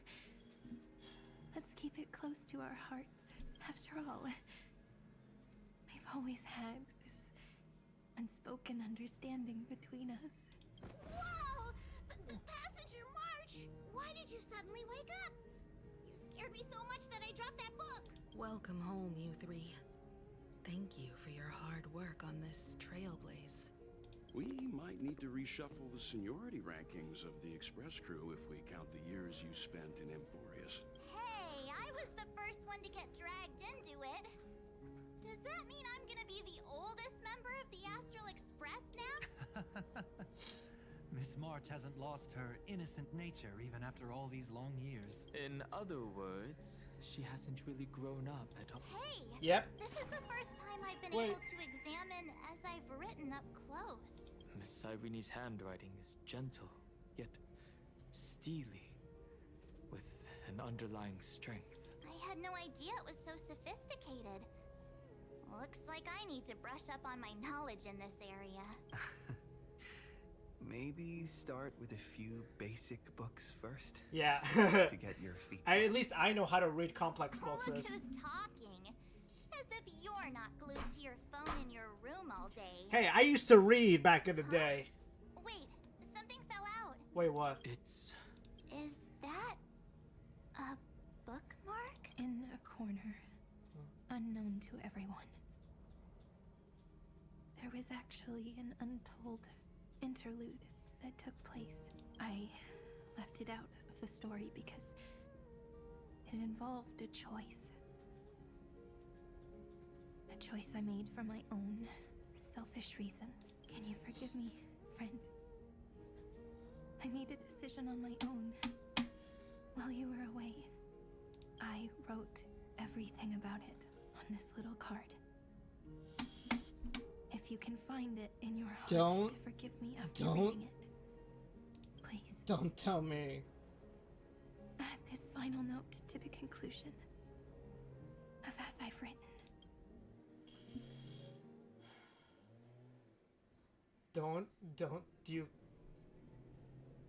let's keep it close to our hearts. After all, we've always had this unspoken understanding between us. Whoa! Passenger March! Why did you suddenly wake up? You scared me so much that I dropped that book! Welcome home, you three. Thank you for your hard work on this trailblaze. We might need to reshuffle the seniority rankings of the Express crew if we count the years you spent in Emphorius. Hey, I was the first one to get dragged into it. Does that mean I'm gonna be the oldest member of the Astral Express now? Miss March hasn't lost her innocent nature even after all these long years. In other words, she hasn't really grown up at all. Hey! Yep. This is the first time I've been Wait. able to examine as I've written up close. Miss Cyrene's handwriting is gentle, yet steely, with an underlying strength. I had no idea it was so sophisticated. Looks like I need to brush up on my knowledge in this area. Maybe start with a few basic books first. Yeah. To get your feet. At least I know how to read complex books. Look who's talking. As if you're not glued to your phone in your room all day. Hey, I used to read back in the day. Wait, something fell out. Wait, what? It's... Is that a bookmark? In a corner, unknown to everyone. There was actually an untold interlude that took place. I left it out of the story because it involved a choice. A choice I made for my own selfish reasons. Can you forgive me, friend? I made a decision on my own. While you were away, I wrote everything about it on this little card. If you can find it in your heart to forgive me after reading it, please. Don't tell me. Add this final note to the conclusion of as I've written.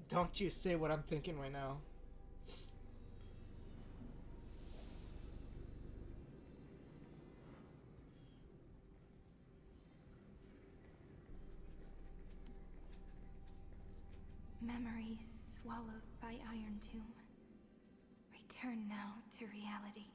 Don't you say what I'm thinking right now. Memories swallowed by Iron Tomb. Return now to reality.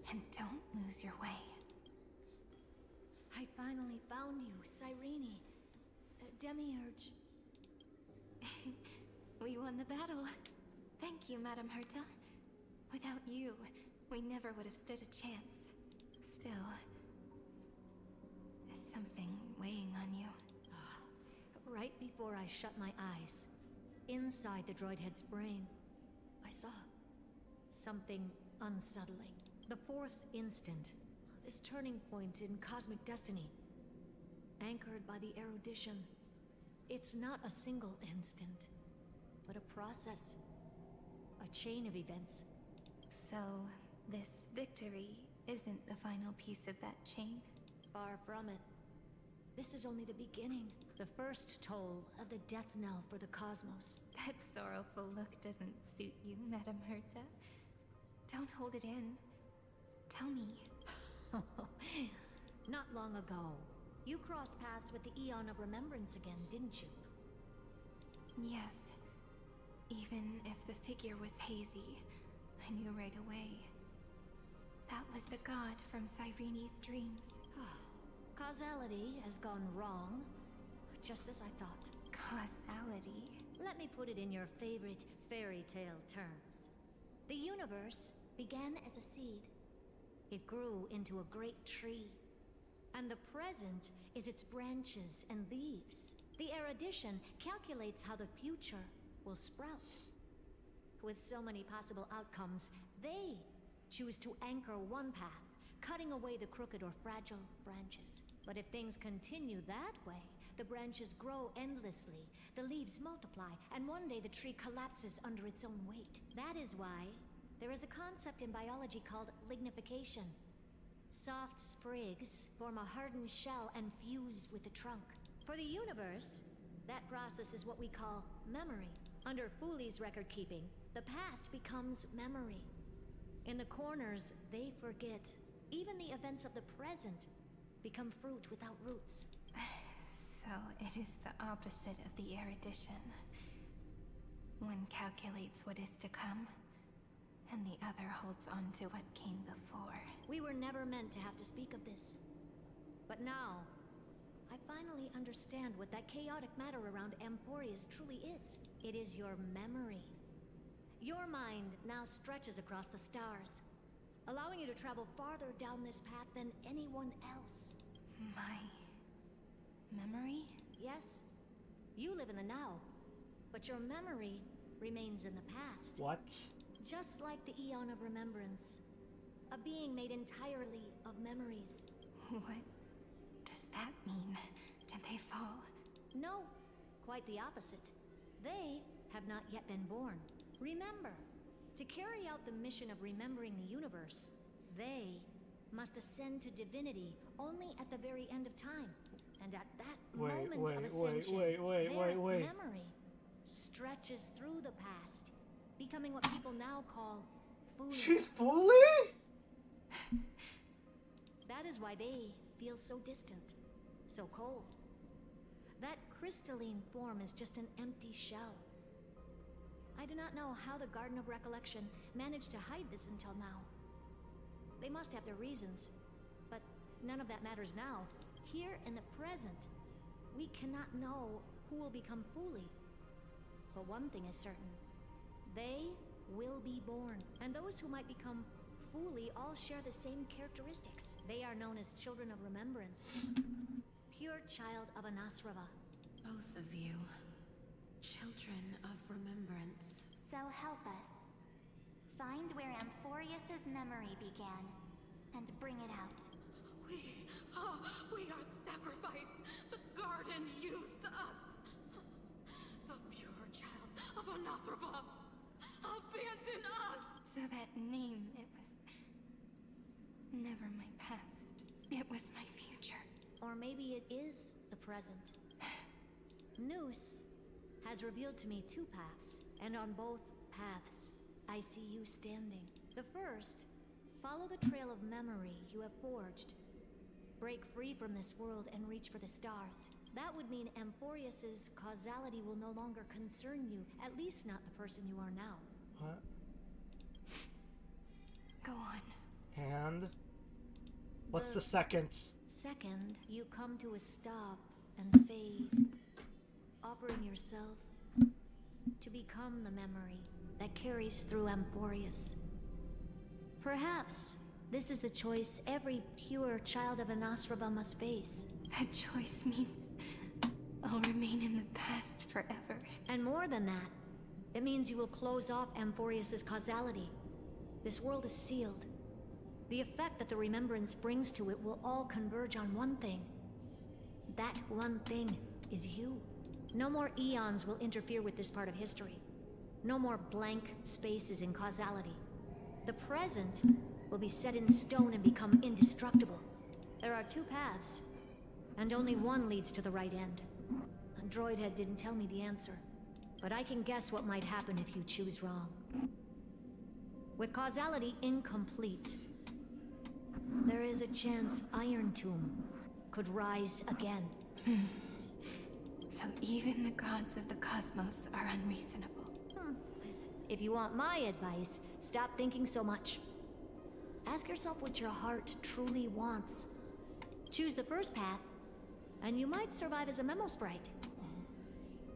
And don't lose your way. I finally found you, Cyrene. Demiurge. We won the battle. Thank you, Madam Herta. Without you, we never would have stood a chance. Still, there's something weighing on you. Right before I shut my eyes, inside the droid head's brain, I saw something unsettling. The fourth instant, this turning point in cosmic destiny, anchored by the erudition. It's not a single instant, but a process, a chain of events. So, this victory isn't the final piece of that chain? Far from it. This is only the beginning, the first toll of the death knell for the cosmos. That sorrowful look doesn't suit you, Madam Herta. Don't hold it in. Tell me. Not long ago, you crossed paths with the Eon of Remembrance again, didn't you? Yes. Even if the figure was hazy, I knew right away. That was the god from Cyrene's dreams. Causality has gone wrong, just as I thought. Causality? Let me put it in your favorite fairy tale terms. The universe began as a seed. It grew into a great tree. And the present is its branches and leaves. The erudition calculates how the future will sprout. With so many possible outcomes, they choose to anchor one path, cutting away the crooked or fragile branches. But if things continue that way, the branches grow endlessly, the leaves multiply, and one day the tree collapses under its own weight. That is why there is a concept in biology called lignification. Soft sprigs form a hardened shell and fuse with the trunk. For the universe, that process is what we call memory. Under Fooley's record keeping, the past becomes memory. In the corners, they forget. Even the events of the present become fruit without roots. So it is the opposite of the erudition. One calculates what is to come, and the other holds on to what came before. We were never meant to have to speak of this. But now, I finally understand what that chaotic matter around Emporius truly is. It is your memory. Your mind now stretches across the stars, allowing you to travel farther down this path than anyone else. My memory? Yes. You live in the now, but your memory remains in the past. What? Just like the Eon of Remembrance. A being made entirely of memories. What does that mean? Did they fall? No, quite the opposite. They have not yet been born. Remember, to carry out the mission of remembering the universe, they must ascend to divinity only at the very end of time. And at that moment of ascension, their memory stretches through the past, becoming what people now call Fooley. She's Fooley? That is why they feel so distant, so cold. That crystalline form is just an empty shell. I do not know how the Garden of Recollection managed to hide this until now. They must have their reasons, but none of that matters now. Here in the present, we cannot know who will become Fooley. But one thing is certain. They will be born, and those who might become Fooley all share the same characteristics. They are known as Children of Remembrance. Pure child of Anasrava. Both of you. Children of Remembrance. So help us. Find where Amphorius's memory began, and bring it out. We are the sacrifice the garden used us. The pure child of Anasrava. Abandon us! So that name, it was never my past. It was my future. Or maybe it is the present. Noose has revealed to me two paths, and on both paths, I see you standing. The first, follow the trail of memory you have forged. Break free from this world and reach for the stars. That would mean Amphorius's causality will no longer concern you, at least not the person you are now. What? Go on. And? What's the second? Second, you come to a stop and fade, offering yourself to become the memory that carries through Amphorius. Perhaps this is the choice every pure child of Anasrava must face. That choice means I'll remain in the past forever. And more than that, it means you will close off Amphorius's causality. This world is sealed. The effect that the remembrance brings to it will all converge on one thing. That one thing is you. No more eons will interfere with this part of history. No more blank spaces in causality. The present will be set in stone and become indestructible. There are two paths, and only one leads to the right end. Droidhead didn't tell me the answer, but I can guess what might happen if you choose wrong. With causality incomplete, there is a chance Iron Tomb could rise again. So even the gods of the cosmos are unreasonable. If you want my advice, stop thinking so much. Ask yourself what your heart truly wants. Choose the first path, and you might survive as a memo sprite.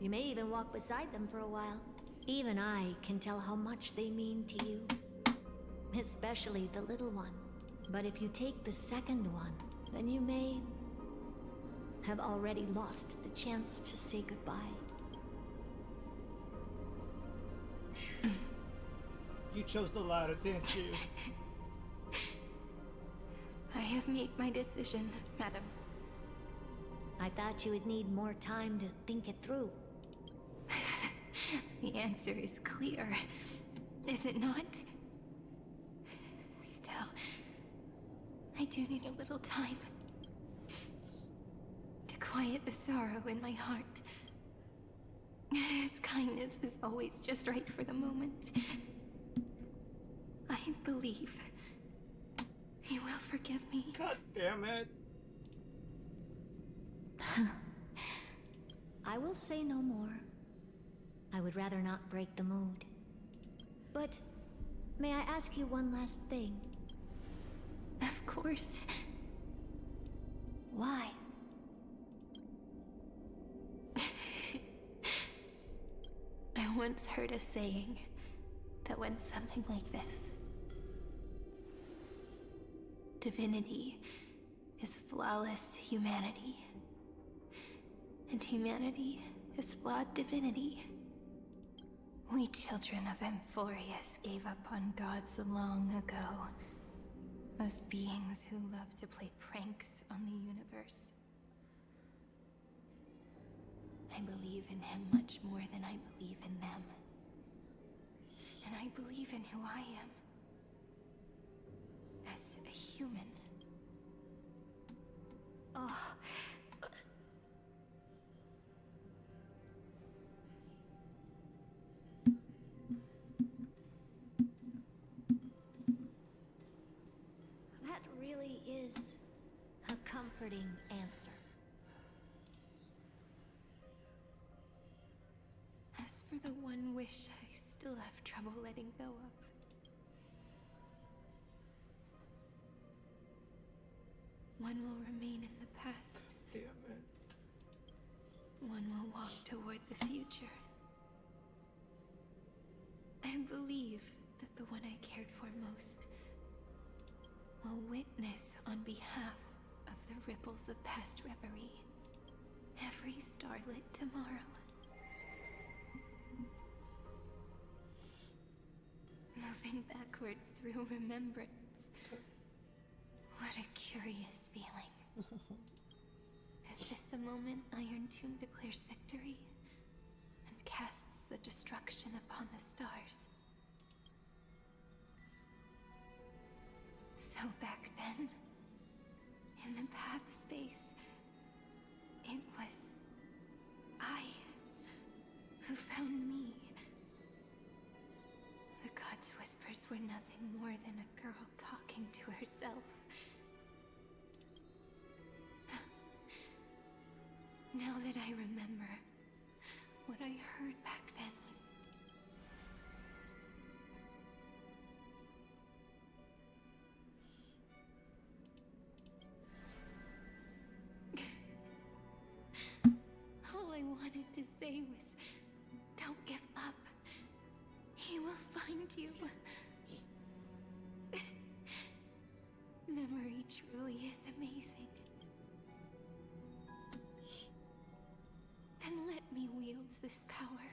You may even walk beside them for a while. Even I can tell how much they mean to you. Especially the little one. But if you take the second one, then you may have already lost the chance to say goodbye. You chose the latter, didn't you? I have made my decision, madam. I thought you would need more time to think it through. The answer is clear, is it not? Still, I do need a little time to quiet the sorrow in my heart. His kindness is always just right for the moment. I believe he will forgive me. God damn it. I will say no more. I would rather not break the mood. But may I ask you one last thing? Of course. Why? I once heard a saying that went something like this. Divinity is flawless humanity, and humanity is flawed divinity. We children of Amphorius gave up on gods long ago. Those beings who love to play pranks on the universe. I believe in him much more than I believe in them. And I believe in who I am. As a human. Oh. That really is a comforting answer. As for the one wish I still have trouble letting go of. One will remain in the past. Damn it. One will walk toward the future. I believe that the one I cared for most will witness on behalf of the ripples of past reverie every starlit tomorrow. Moving backwards through remembrance. What a curious feeling. Is this the moment Iron Tomb declares victory and casts the destruction upon the stars? So back then, in the path space, it was I who found me. The gods' whispers were nothing more than a girl talking to herself. Now that I remember, what I heard back then was... All I wanted to say was, don't give up. He will find you. Memory truly is amazing. Then let me wield this power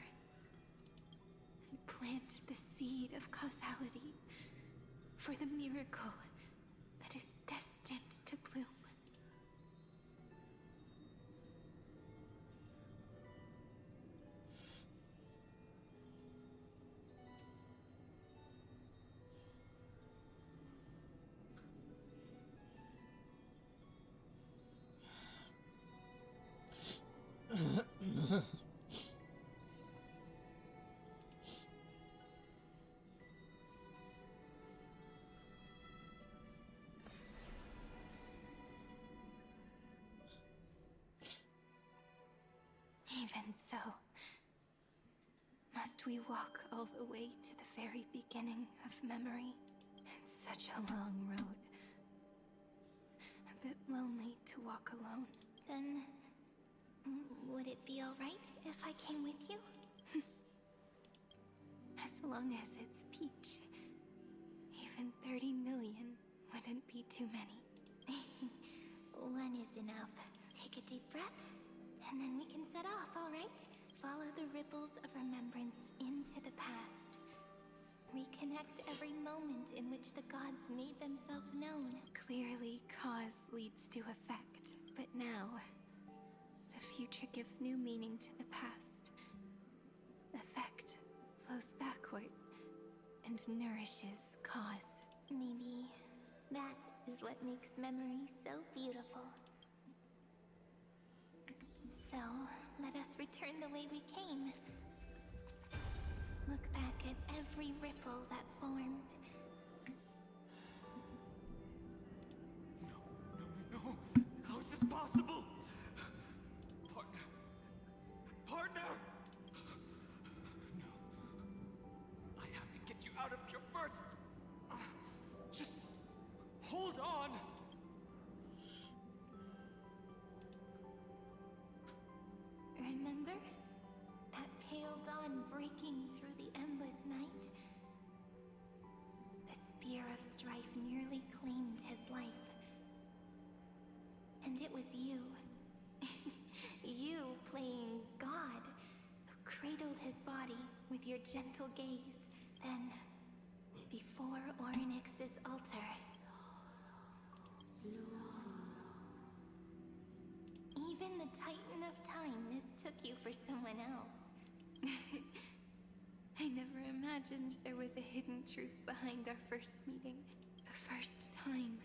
and plant the seed of causality for the miracle that is destined to bloom. Even so, must we walk all the way to the very beginning of memory? It's such a long road. A bit lonely to walk alone. Then, Would it be alright if I came with you? As long as it's Peach. Even 30 million wouldn't be too many. One is enough. Take a deep breath, and then we can set off, alright? Follow the ripples of remembrance into the past. Reconnect every moment in which the gods made themselves known. Clearly, cause leads to effect. But now, the future gives new meaning to the past. Effect flows backward and nourishes cause. Maybe that is what makes memory so beautiful. So, let us return the way we came. Look back at every ripple that formed. No! How is this possible? Partner! Partner! No. I have to get you out of here first! Just hold on! Remember? That pale dawn breaking through the endless night? The spear of strife nearly claimed his life. And it was you. You playing God, who cradled his body with your gentle gaze. Then, before Ornyx's altar, even the Titan of Time mistook you for someone else. I never imagined there was a hidden truth behind our first meeting. The first time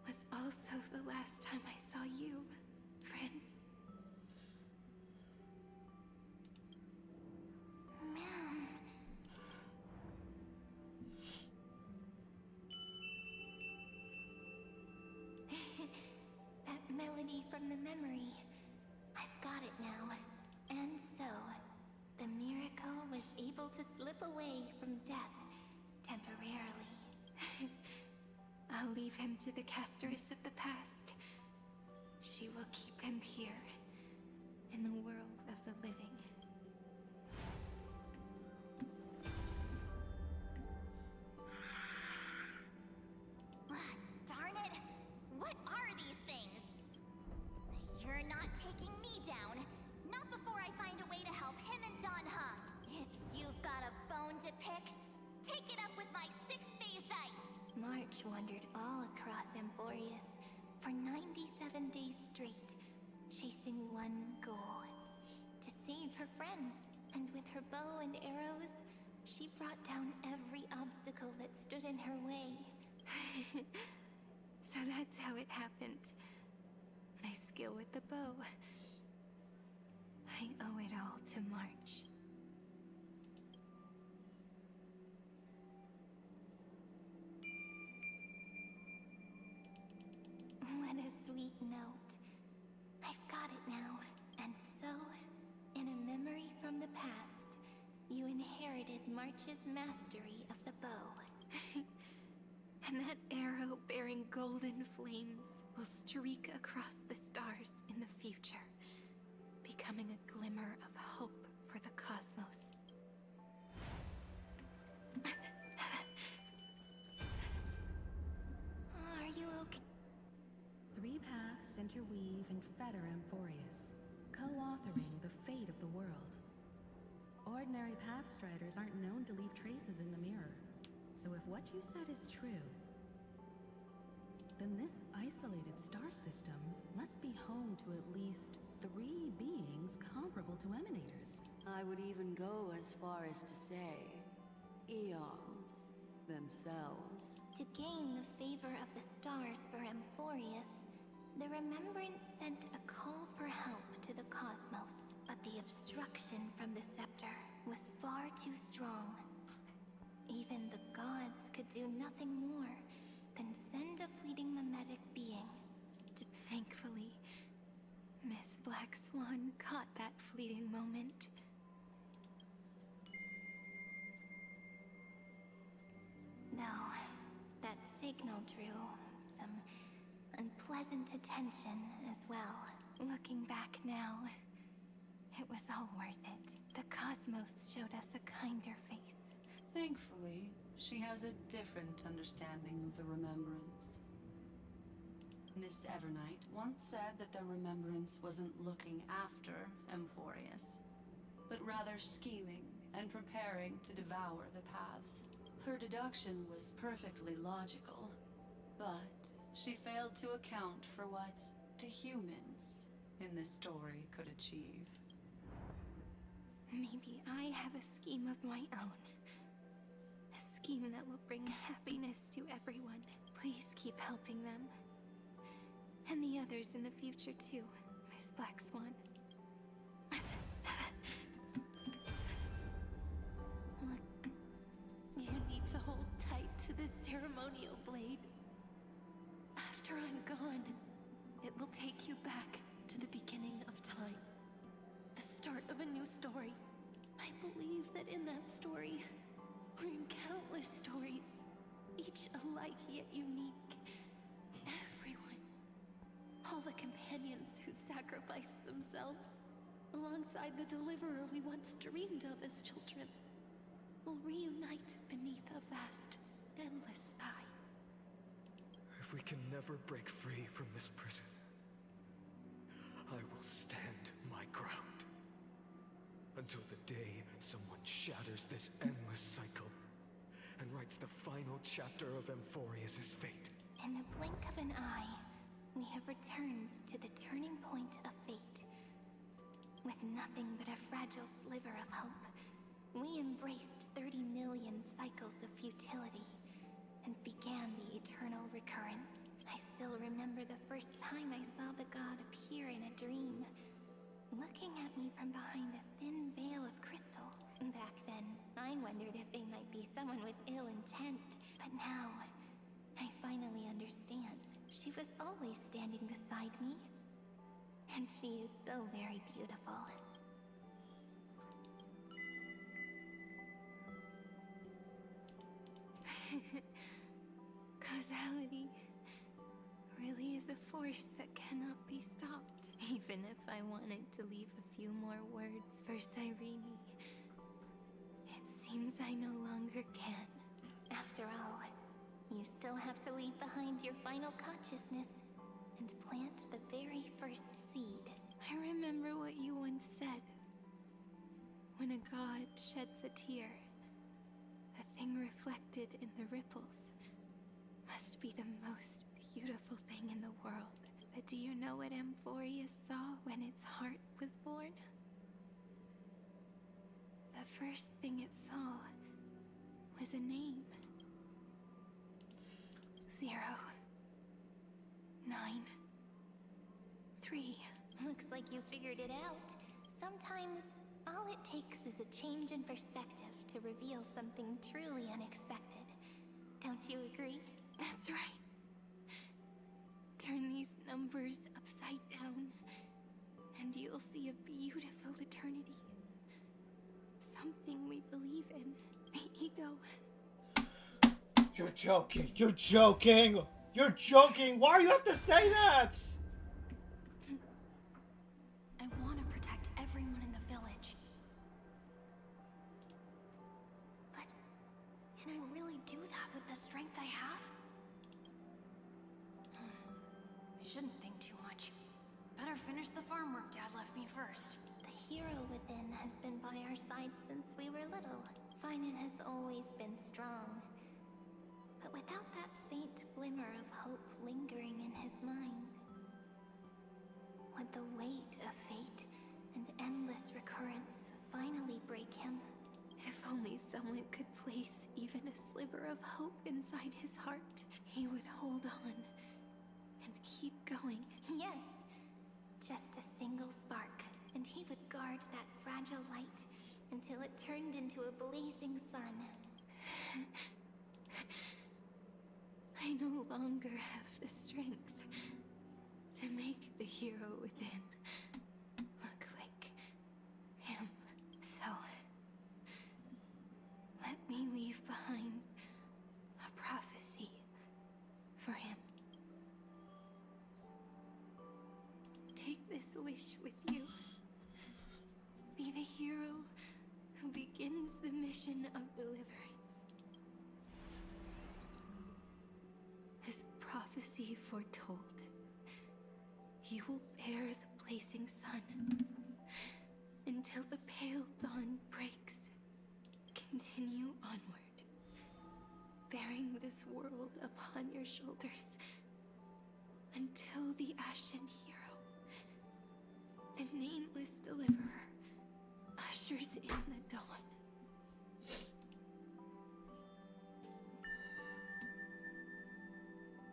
was also the last time I saw you, friend. Ma'am. That melody from the memory. I've got it now. And so, the miracle was able to slip away from death temporarily. I'll leave him to the casteress of the past. She will keep him here, in the world of the living. Darn it! What are these things? You're not taking me down. Not before I find a way to help him and Don Hung. If you've got a bone to pick, take it up with my six-phased ice. March wandered all across Amphorius for 97 days straight, chasing one goal: to save her friends. And with her bow and arrows, she brought down every obstacle that stood in her way. So that's how it happened. My skill with the bow. I owe it all to March. What a sweet note. I've got it now. And so, in a memory from the past, you inherited March's mastery of the bow. And that arrow bearing golden flames will streak across the stars in the future, becoming a glimmer of hope for the cosmos. Are you okay? Three paths interweave and fetter Amphorius, co-authoring the fate of the world. Ordinary pathstriders aren't known to leave traces in the mirror. So if what you said is true, then this isolated star system must be home to at least 3 beings comparable to Emanators. I would even go as far as to say, eons themselves. To gain the favor of the stars for Amphorius, the Remembrance sent a call for help to the cosmos. But the obstruction from the scepter was far too strong. Even the gods could do nothing more than send a fleeting mimetic being. Thankfully, Miss Black Swan caught that fleeting moment. Though, that signal drew some unpleasant attention as well. Looking back now, it was all worth it. The cosmos showed us a kinder face. Thankfully, she has a different understanding of the Remembrance. Miss Evernight once said that the Remembrance wasn't looking after Emphorius, but rather scheming and preparing to devour the paths. Her deduction was perfectly logical, but she failed to account for what the humans in this story could achieve. Maybe I have a scheme of my own. A scheme that will bring happiness to everyone. Please keep helping them. And the others in the future too, Miss Black Swan. Look, you need to hold tight to this ceremonial blade. After I'm gone, it will take you back to the beginning of time. The start of a new story. I believe that in that story, or in countless stories, each alike yet unique, everyone, all the companions who sacrificed themselves, alongside the deliverer we once dreamed of as children, will reunite beneath a vast, endless sky. If we can never break free from this prison, I will stand my ground. Until the day someone shatters this endless cycle and writes the final chapter of Emphorius' fate. In the blink of an eye, we have returned to the turning point of fate. With nothing but a fragile sliver of hope, we embraced 30 million cycles of futility and began the eternal recurrence. I still remember the first time I saw the god appear in a dream, looking at me from behind a thin veil of crystal. Back then, I wondered if they might be someone with ill intent, but now, I finally understand. She was always standing beside me, and she is so very beautiful. Causality really is a force that cannot be stopped. Even if I wanted to leave a few more words for Cyrene, it seems I no longer can. After all, you still have to leave behind your final consciousness and plant the very first seed. I remember what you once said. When a god sheds a tear, the thing reflected in the ripples must be the most beautiful thing in the world. But do you know what Emphorius saw when its heart was born? The first thing it saw was a name. 0, 9, 3. Looks like you figured it out. Sometimes, all it takes is a change in perspective to reveal something truly unexpected. Don't you agree? That's right. Turn these numbers upside down, and you'll see a beautiful eternity. Something we believe in. The ego. You're joking. You're joking. You're joking. Why do you have to say that? I want to protect everyone in the village. But can I really do that with the strength I have? I shouldn't think too much. Better finish the farm work Dad left me first. The hero within has been by our side since we were little. Finan has always been strong. But without that faint glimmer of hope lingering in his mind, would the weight of fate and endless recurrence finally break him? If only someone could place even a sliver of hope inside his heart, he would hold on and keep going. Yes, just a single spark, and he would guard that fragile light until it turned into a blazing sun. I no longer have the strength to make the hero within look like him. So, let me leave behind a prophecy for him. Take this wish with you. Be the hero who begins the mission of deliverance. As prophecy foretold, you will bear the blazing sun until the pale dawn breaks. Continue onward, bearing this world upon your shoulders until the Ashen Hero, the nameless deliverer, ushers in the dawn.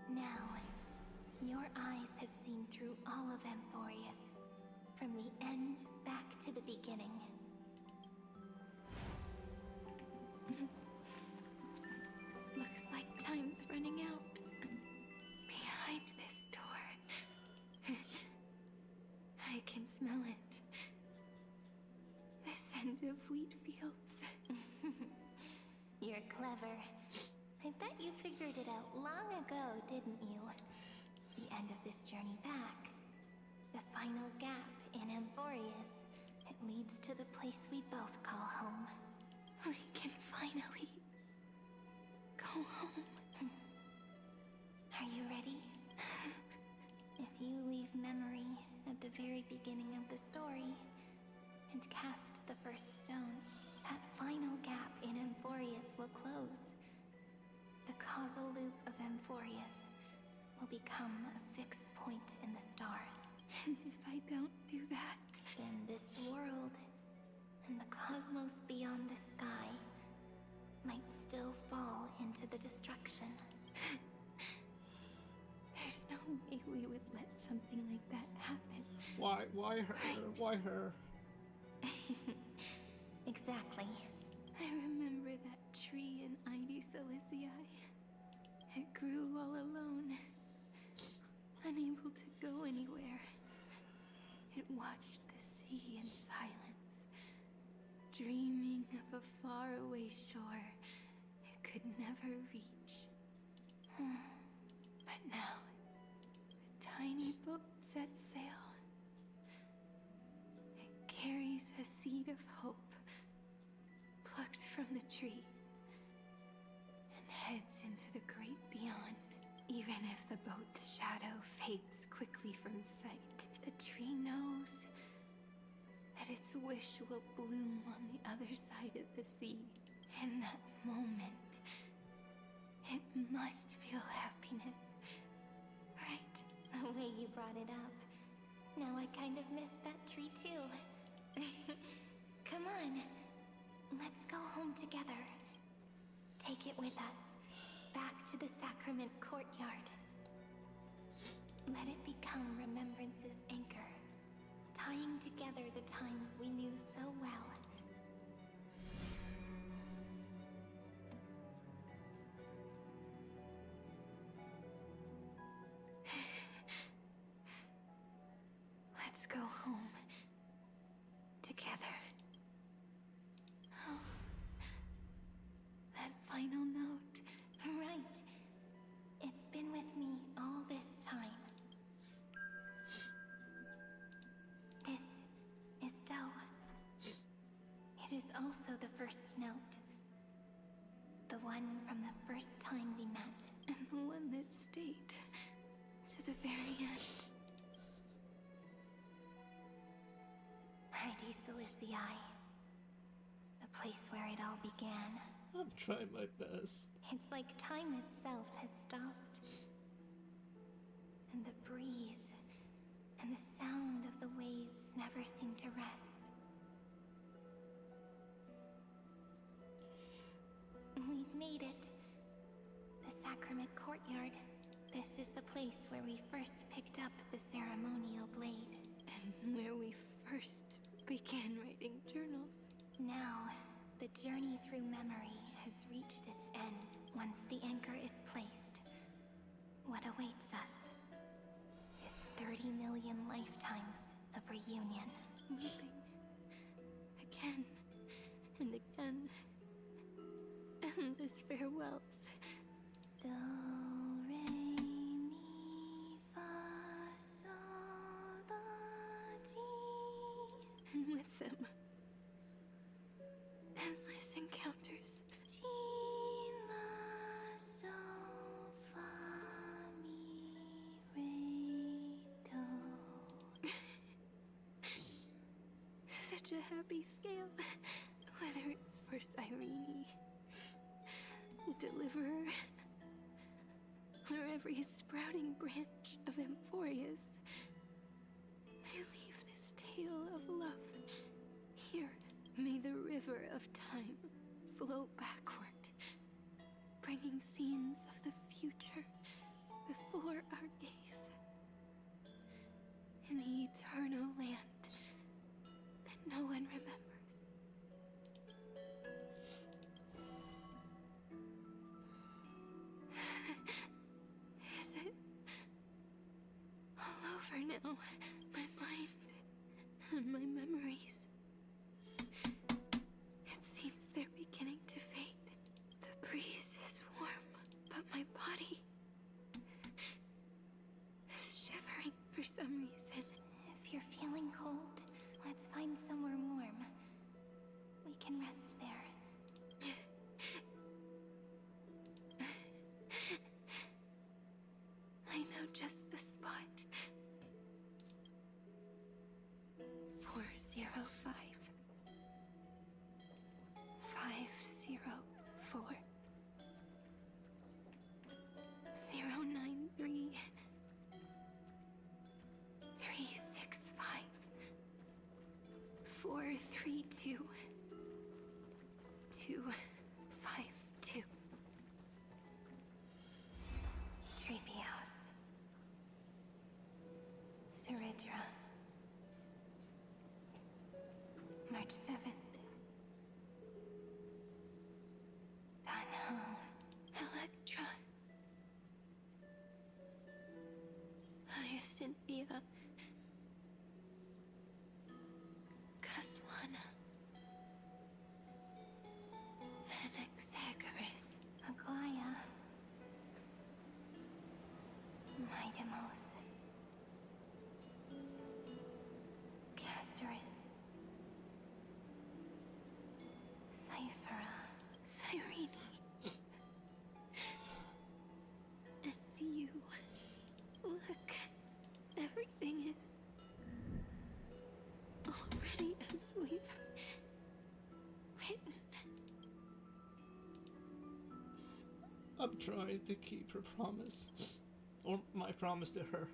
Now, your eyes have seen through all of Amphorius, from the end back to the beginning. Looks like time's running out. Behind this door. I can smell it. The scent of wheat fields. You're clever. I bet you figured it out long ago, didn't you? The end of this journey back. The final gap in Amphorius. It leads to the place we both call home. We can finally go home. Are you ready? If you leave memory at the very beginning of the story and cast the first stone, that final gap in Amphorius will close. The causal loop of Amphorius will become a fixed point in the stars. And if I don't do that, then this world and the cosmos beyond the sky might still fall into the destruction. There's no way we would let something like that happen. Why her? Right. Why her? Exactly. I remember that tree in Ide Silicii. It grew all alone, unable to go anywhere. It watched the sea in silence, dreaming of a faraway shore it could never reach. But now, a tiny boat sets sail. It carries a seed of hope, plucked from the tree, and heads into the great beyond. Even if the boat's shadow fades quickly from sight, the tree knows that its wish will bloom on the other side of the sea. In that moment, it must feel happiness, right? The way you brought it up. Now I kind of miss that tree too. Come on, let's go home together. Take it with us, back to the Sacrament Courtyard. Let it become Remembrance's anchor, tying together the times we knew so well. Let's go home together. Oh, that final note. Right. It's been with me all this time. This is Doe. It is also the first note. The one from the first time we met. And the one that stayed to the very end. Ide Silicii. The place where it all began. I'm trying my best. It's like time itself has stopped. And the breeze and the sound of the waves never seem to rest. We've made it. The Sacrament Courtyard. This is the place where we first picked up the ceremonial blade. And where we first began writing journals. Now, the journey through memory has reached its end. Once the anchor is placed, what awaits us is 30 million lifetimes of reunion. Weeping. Again and again. Endless farewells. Do, re, mi, fa, sol, la, happy scale. Whether it's for Cyrene, the Deliverer, or every sprouting branch of Amphorius, I leave this tale of love. Here, may the river of time flow backward, bringing scenes of the future before our gaze. In the eternal land that no one remembers. Is it all over now? My mind and my memories. It seems they're beginning to fade. The breeze is warm, but my body is shivering for some reason. If you're feeling cold, let's find somewhere warm. We can rest there. I know just the spot. 405. 504. 093. 365. 432. 252. Treehouse. Ceridra. March 7th. Danhong. Electra. Hyacinthia. Caslana. Anaxagoras. Aglaya. Midamos. Castorus. Cyphera. Cyrene. And you. Look. Everything is already as we've written. I'm trying to keep her promise. Or my promise to her.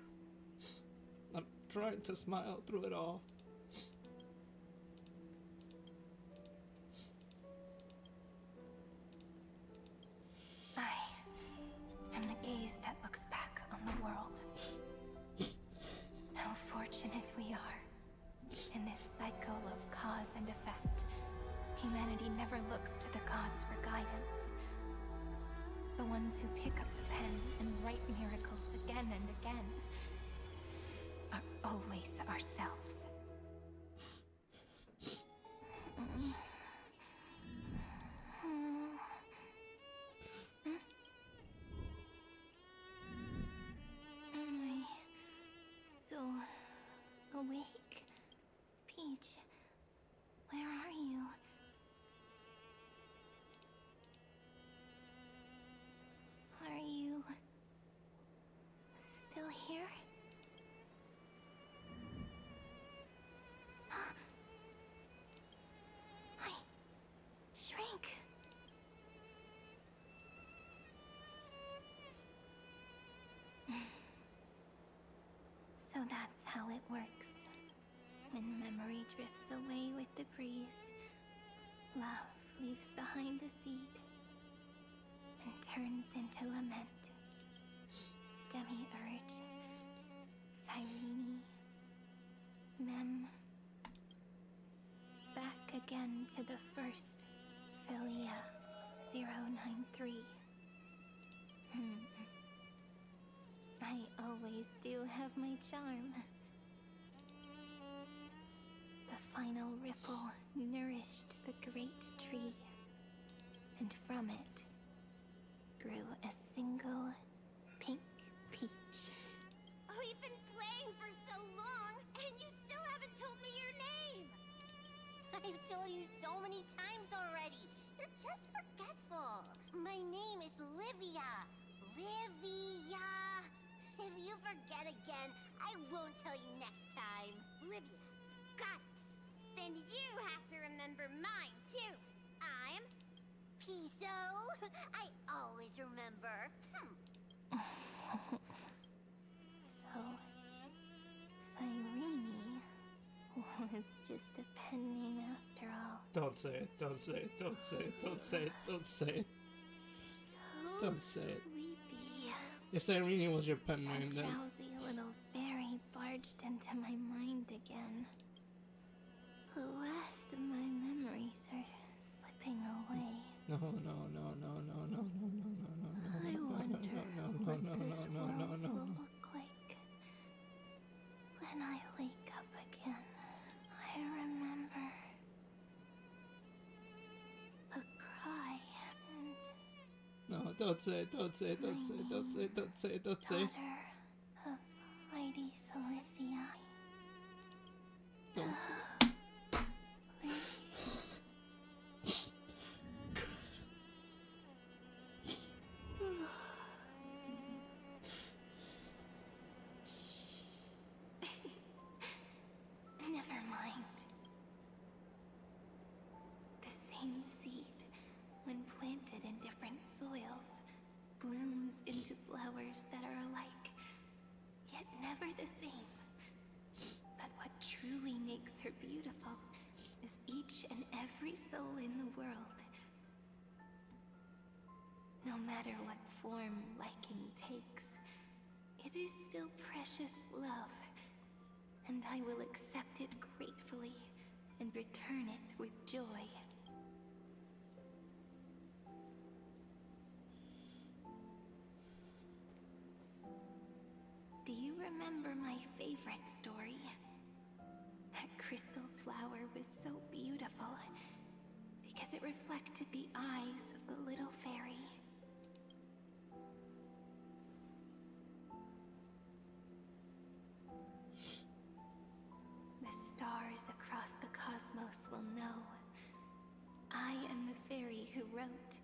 I'm trying to smile through it all. I am the gaze that looks back on the world. How fortunate we are. In this cycle of cause and effect, humanity never looks to the gods for guidance. The ones who pick up the pen and write miracles again and again are always ourselves. Am I still awake? Peach, where are you? Are you still here? I shrank. So that's how it works. When memory drifts away with the breeze, love leaves behind a seed and turns into lament. Demiurge, Cyrene, Mem. Back again to the first, Philia 093. I always do have my charm. The final ripple nourished the great tree, and from it grew a single pink peach. We've been playing for so long, and you still haven't told me your name! I've told you so many times already. You're just forgetful. My name is Livia. Livia. If you forget again, I won't tell you next time. Livia. Got it. And you have to remember mine, too. I'm Piso. I always remember. So, Cyrene was just a pen name after all. Don't say it, don't say it, don't say it, don't say it, don't say it. So Don't say it. sleepy. If Cyrene was your pen A name, then drowsy little fairy barged into my mind again. The last of my memories are slipping away. no, no, no, no, no, no, no, no, no, no, no, I wonder what no, this no, world no, no, will no. look like when I wake up again. I remember the cry and No, don't say it, don't say it, don't say it, don't say it, don't say it, don't say it. daughter of Lady Celicia. Don't say it. Never mind. The same seed, when planted in different soils, blooms into flowers that are alike, yet never the same. But what truly makes her beautiful is each and every soul in the world. No matter what form liking takes, it is still precious love. And I will accept it gratefully and return it with joy. Do you remember my favorite story? That crystal flower was so beautiful because it reflected the eyes of the little fairy. Stars across the cosmos will know I am the fairy who wrote,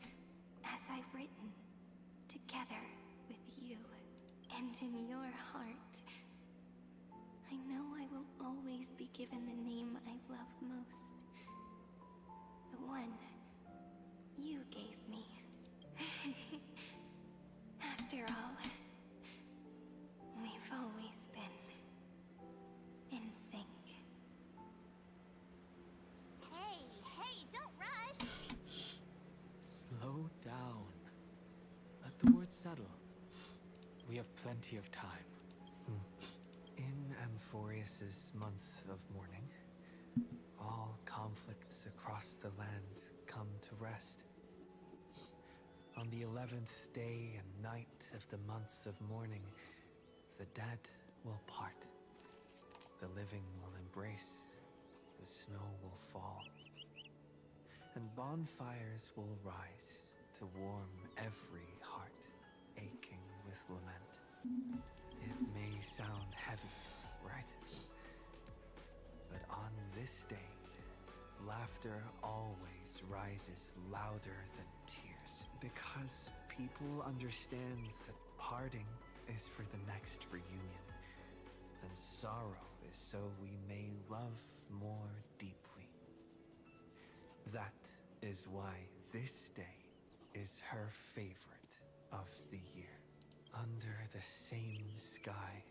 as I've written, together with you. And in your heart, I know I will always be given the name I love most. The one you gave me. After all, we've always been in sync. Hey, don't rush! Slow down. Let the words settle. We have plenty of time. In Amphorius's month of mourning, all conflicts across the land come to rest. On the 11th day and night of the month of mourning, the dead will part. The living will embrace. The snow will fall. And bonfires will rise to warm every heart aching with lament. It may sound heavy, right? But on this day, laughter always rises louder than tears. Because people understand that parting is for the next reunion, and sorrow is so we may love more deeply. That is why this day is her favorite of the year. Under the same sky,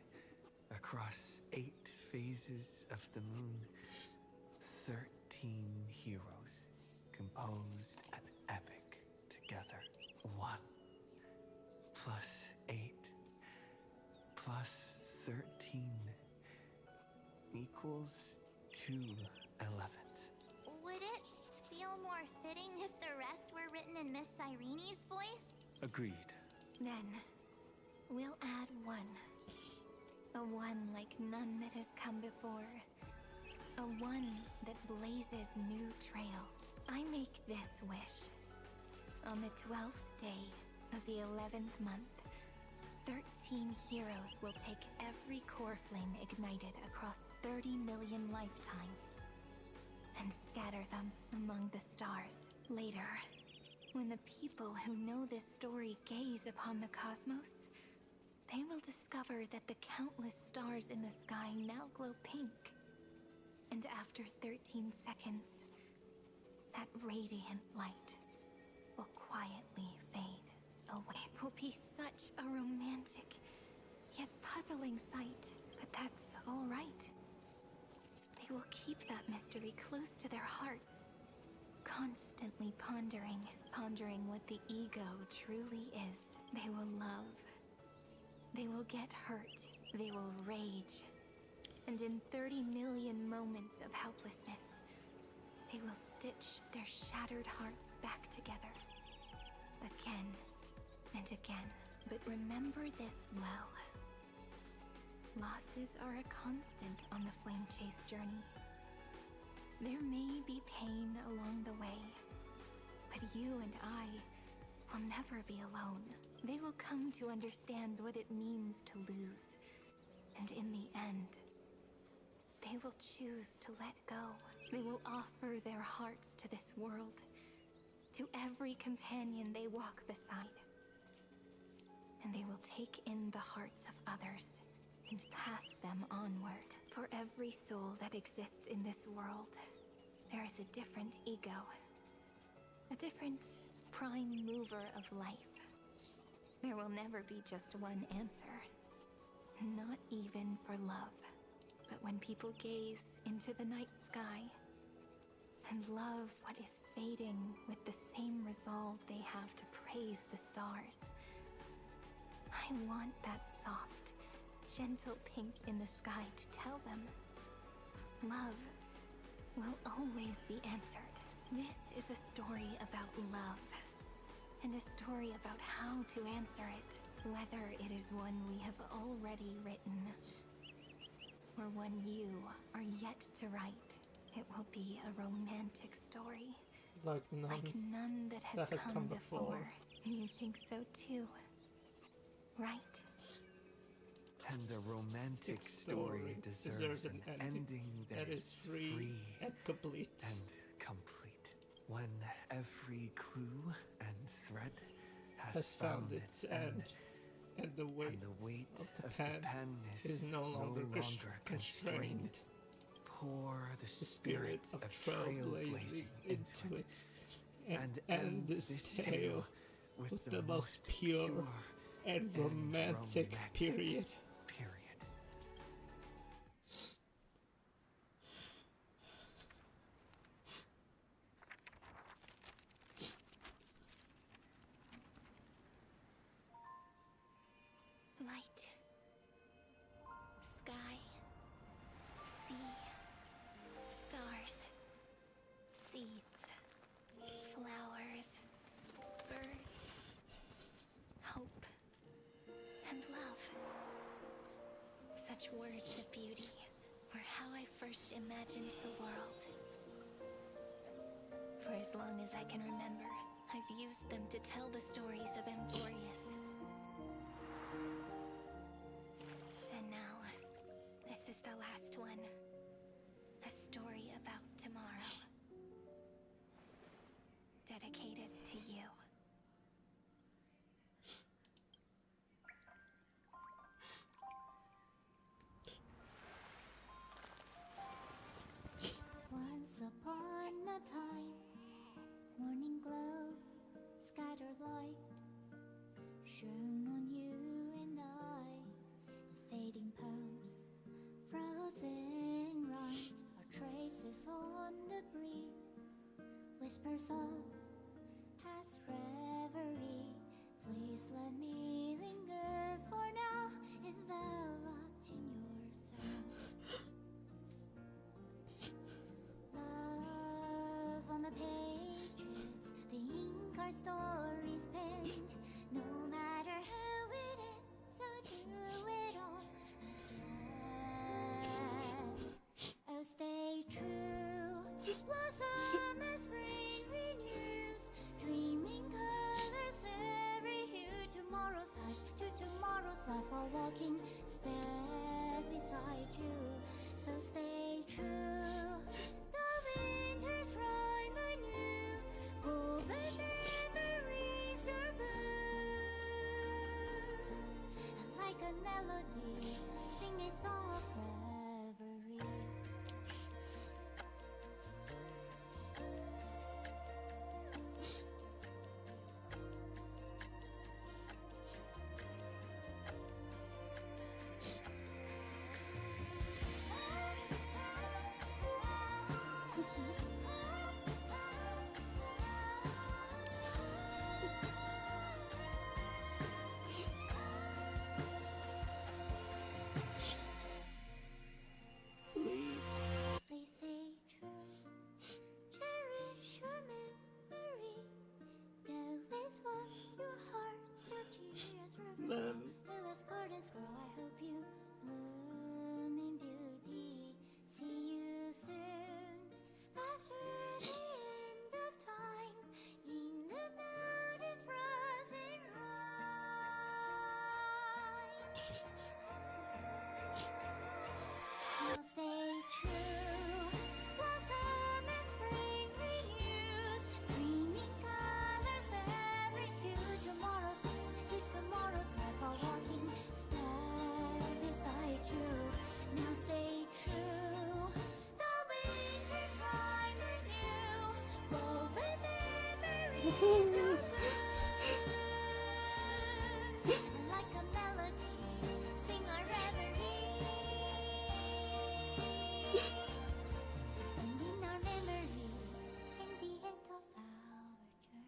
across 8 phases of the moon, 13 heroes composed an epic together. 1 plus 8 plus 13 equals 2 11s. Would it feel more fitting if the rest were written in Miss Cyrene's voice? Agreed. Then, we'll add 1. A 1 like none that has come before. A 1 that blazes new trails. I make this wish. On the 12th day of the 11th month, 13 heroes will take every core flame ignited across 30 million lifetimes and scatter them among the stars. Later, when the people who know this story gaze upon the cosmos, they will discover that the countless stars in the sky now glow pink. And after 13 seconds, that radiant light will quietly fade away. It will be such a romantic, yet puzzling sight, but that's all right. They will keep that mystery close to their hearts, constantly pondering what the ego truly is. They will love. They will get hurt. They will rage. And in 30 million moments of helplessness, they will stitch their shattered hearts back together. Again and again. But remember this well. Losses are a constant on the flame chase journey. There may be pain along the way, but you and I will never be alone. They will come to understand what it means to lose. And in the end, they will choose to let go. They will offer their hearts to this world, to every companion they walk beside. And they will take in the hearts of others and pass them onward. For every soul that exists in this world, there is a different ego, a different prime mover of life. There will never be just one answer, not even for love. But when people gaze into the night sky and love what is fading with the same resolve they have to praise the stars, I want that soft, gentle pink in the sky to tell them, love will always be answered. This is a story about love, and a story about how to answer it, whether it is one we have already written, or one you are yet to write. It will be a romantic story. Like none that has come before. You think so too, right? And a romantic story deserves an ending that is free and complete. When every clue and thread has found its end, and the weight of the pen is no longer constrained. Pour the spirit of trailblazing into it, and end this tale with the most pure and romantic period. Light, sky, sea, stars, seeds, flowers, birds, hope, and love. Such words of beauty were how I first imagined the world. For as long as I can remember, I've used them to tell the stories of Amphorius. And now, this is the last one. A story about tomorrow. Dedicated to you. Once upon a time, morning glow, scattered light, shone on you and I. The fading poems, frozen rhymes, are traces on the breeze, whispers of past reverie. Please let me linger for now, enveloped in your sound. Love on the pages, the ink our stories penned. No matter how it ends, I'll do it all again. Oh, stay true, blossom as spring renews, dreaming colors every hue. Tomorrow's life to tomorrow's life, while walking step beside you. So stay true. The winter's rhyme anew, woven memories are blue. And like a melody, sing a song of reverie. Like a melody, sing our reverie. And in our memory, in the end of our journey.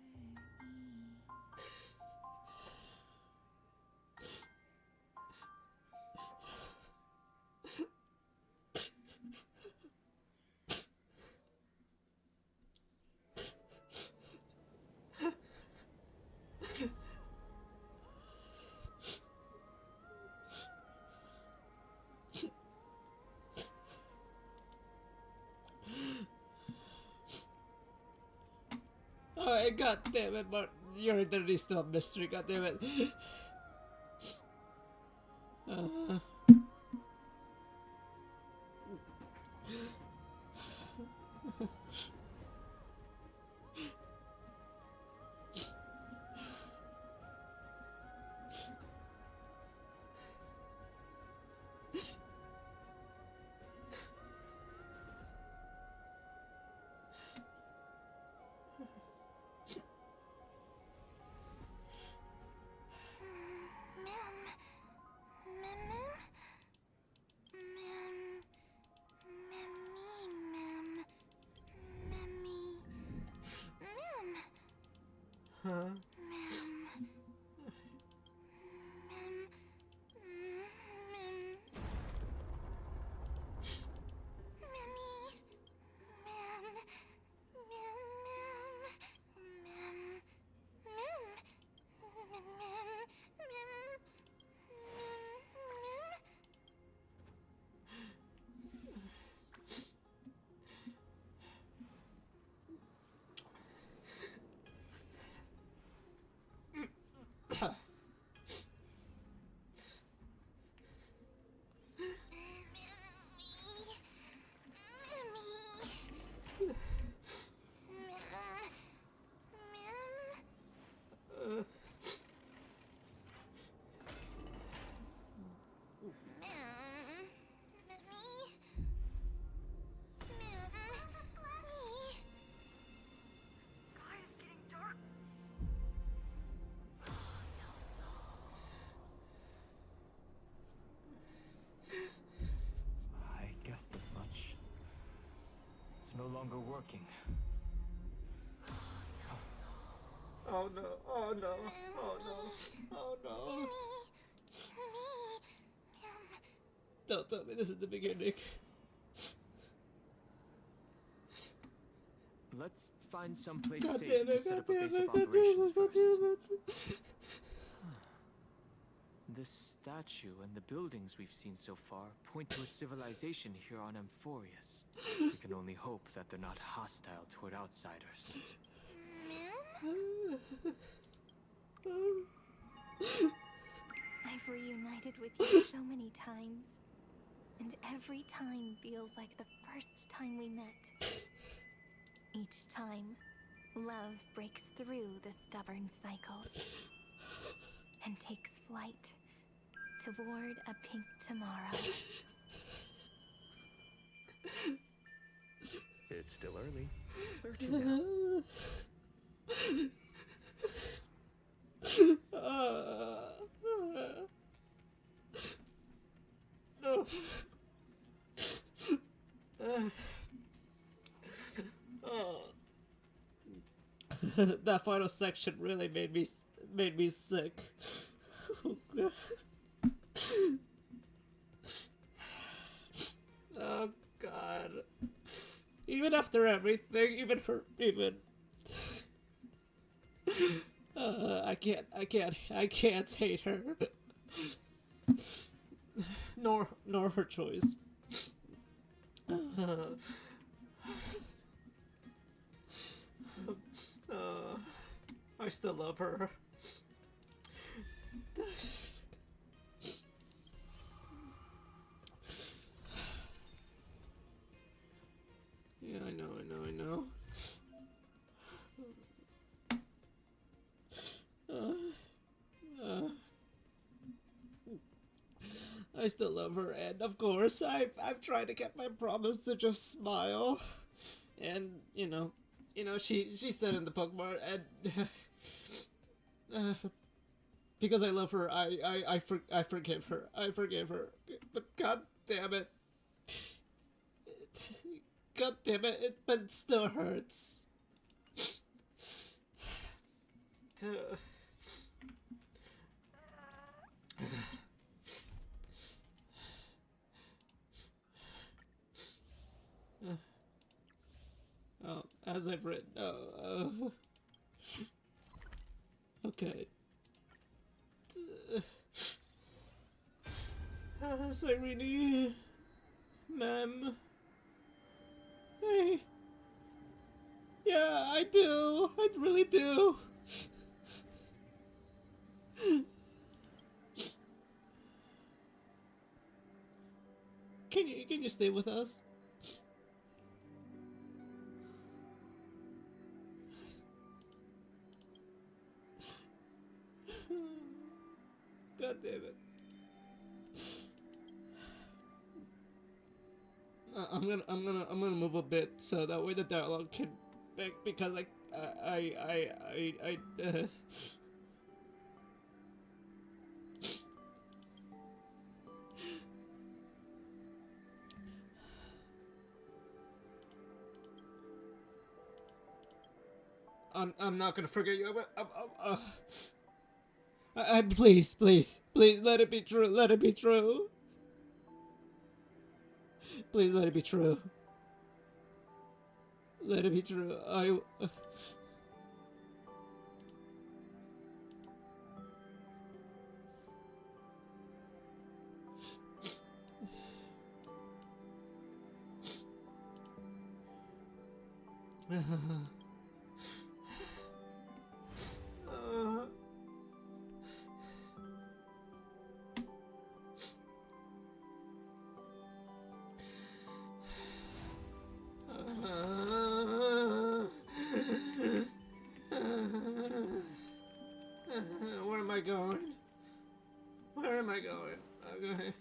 Oh, god damn it, but you're eternity still a mystery, god damn it. Huh? I guessed as much. It's no longer working. Oh no, oh no, oh no, oh no. Don't tell me this is the beginning. Let's find some place God safe damn to it, set god up a damn base it, of god damn operations it, god first. damn it. The statue and the buildings we've seen so far point to a civilization here on Amphorius. We can only hope that they're not hostile toward outsiders. I've reunited with you so many times, and every time feels like the first time we met. Each time, love breaks through the stubborn cycles and takes flight toward a pink tomorrow. It's still early. Where to now? That final section really made me sick. Oh god. Even after everything, I can't hate her. Nor her choice. I still love her. Yeah, I know. I still love her, and of course, I've tried to keep my promise to just smile, and you know, she said in the bookmark, and because I love her, I forgive her. I forgive her. But god damn it. God damn it, but it still hurts. Oh, as I've written. Okay. Cyrene, ma'am. Hey. Yeah, I do. I really do. Can you stay with us? God damn it. I'm gonna move a bit so that way the dialogue can, because I'm not gonna forget you. Please, please, please, let it be true. Let it be true. Please let it be true. Let it be true. Where am I going? Where am I going? Okay.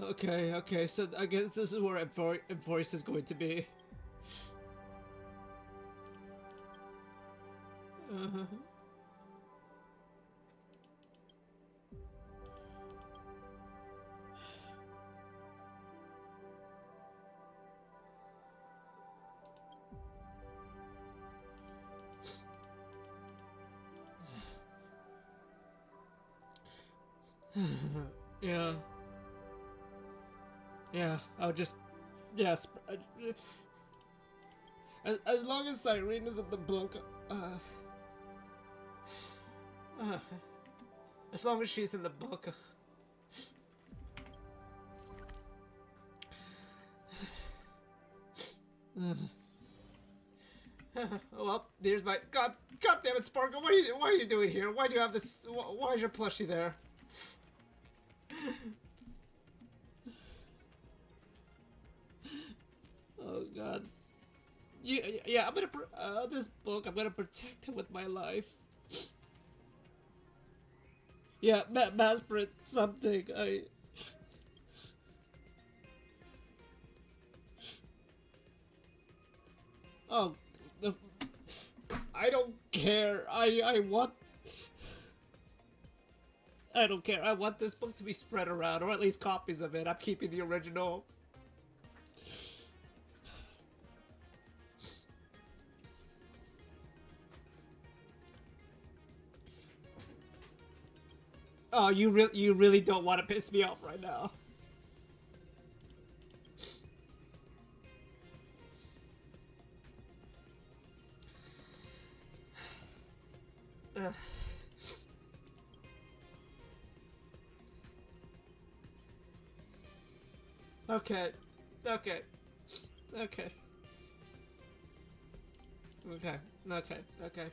Okay, okay, so I guess this is where voice is going to be. Yeah. Yeah, I'll just... Yes. As long as Cyrene is in the book... as long as she's in the book... well, there's my... God damn it, Sparkle, why are you doing here? Why do you have this... Why is your plushie there? Oh god. Yeah, I'm gonna this book, I'm gonna protect it with my life. Yeah, mass print something. Oh, I don't care. I don't care. I want this book to be spread around, or at least copies of it. I'm keeping the original. Oh, you really don't want to piss me off right now. Okay. Okay. Okay. Okay. Okay. Okay.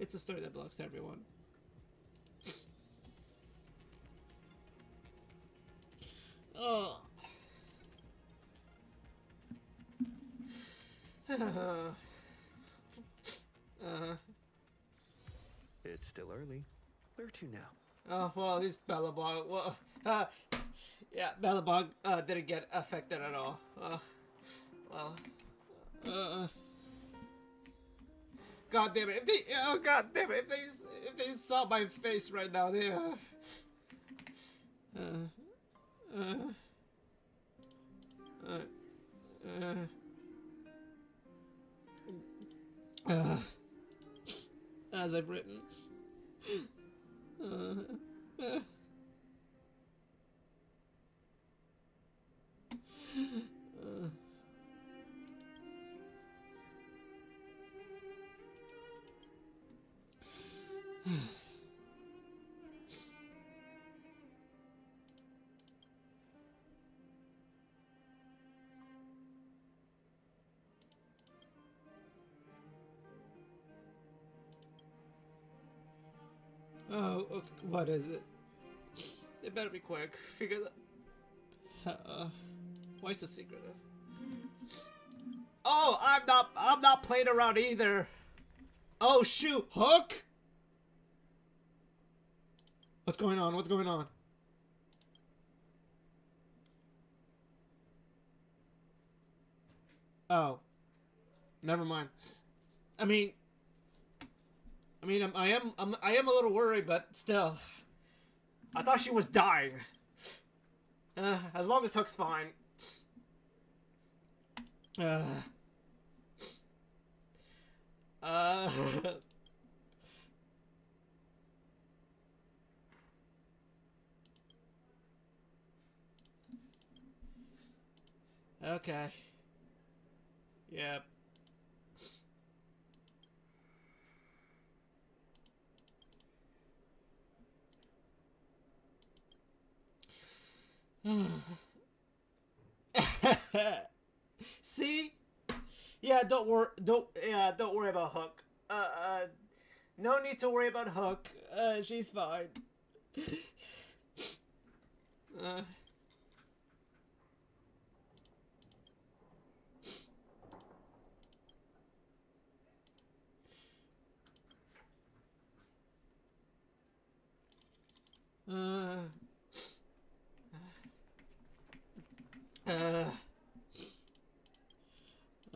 It's a story that belongs to everyone. Oh. It's still early. Where to now? Oh, well, he's Bellabog. Well, yeah, Bellabog didn't get affected at all. Well, God damn it! If they, oh God damn it! If they saw my face right now, they, as I've written. Oh, okay. What is it? It better be quick. Figure that. Why so secretive? Oh, I'm not playing around either. Oh shoot, Hook! What's going on? What's going on? Oh, never mind. I mean, I am a little worried, but still. I thought she was dying. As long as Hook's fine. Okay. Yep. See? Yeah, don't worry about Hook. No need to worry about Hook. She's fine.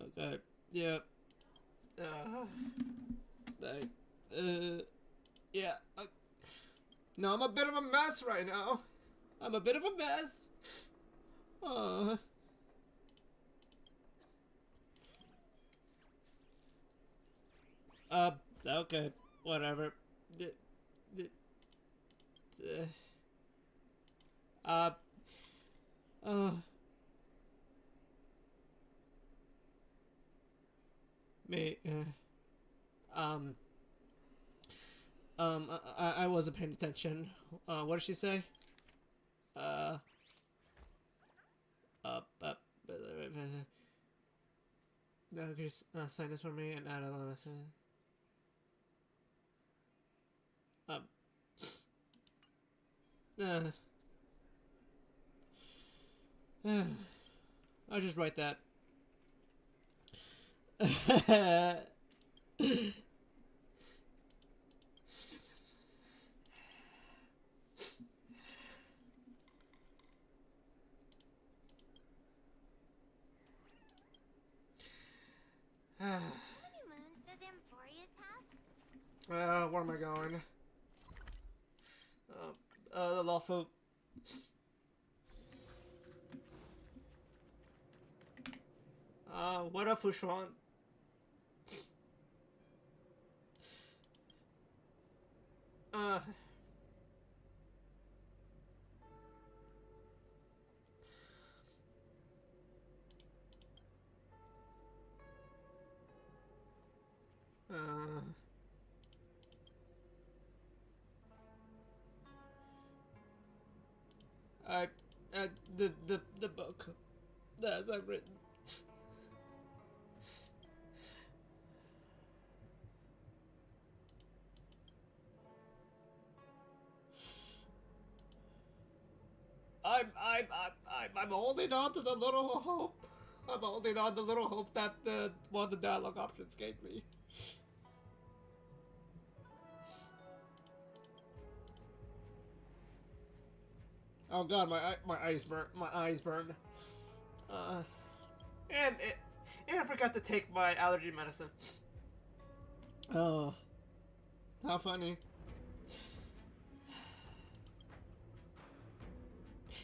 Okay. Yep. Yeah. No, I'm a bit of a mess right now. I'm a bit of a mess. Okay. Whatever. Me, I wasn't paying attention. What did she say? No, just sign this for me and add a little message. I'll just write that. How many moons does Amphorius have? Where am I going? The lawful. What up, Fushuan? Uh... the book as I've written. I'm holding on to the little hope. I'm holding on to the little hope that one of the dialogue options gave me. Oh god, my eyes burn. My eyes burn. And I forgot to take my allergy medicine. Oh, how funny.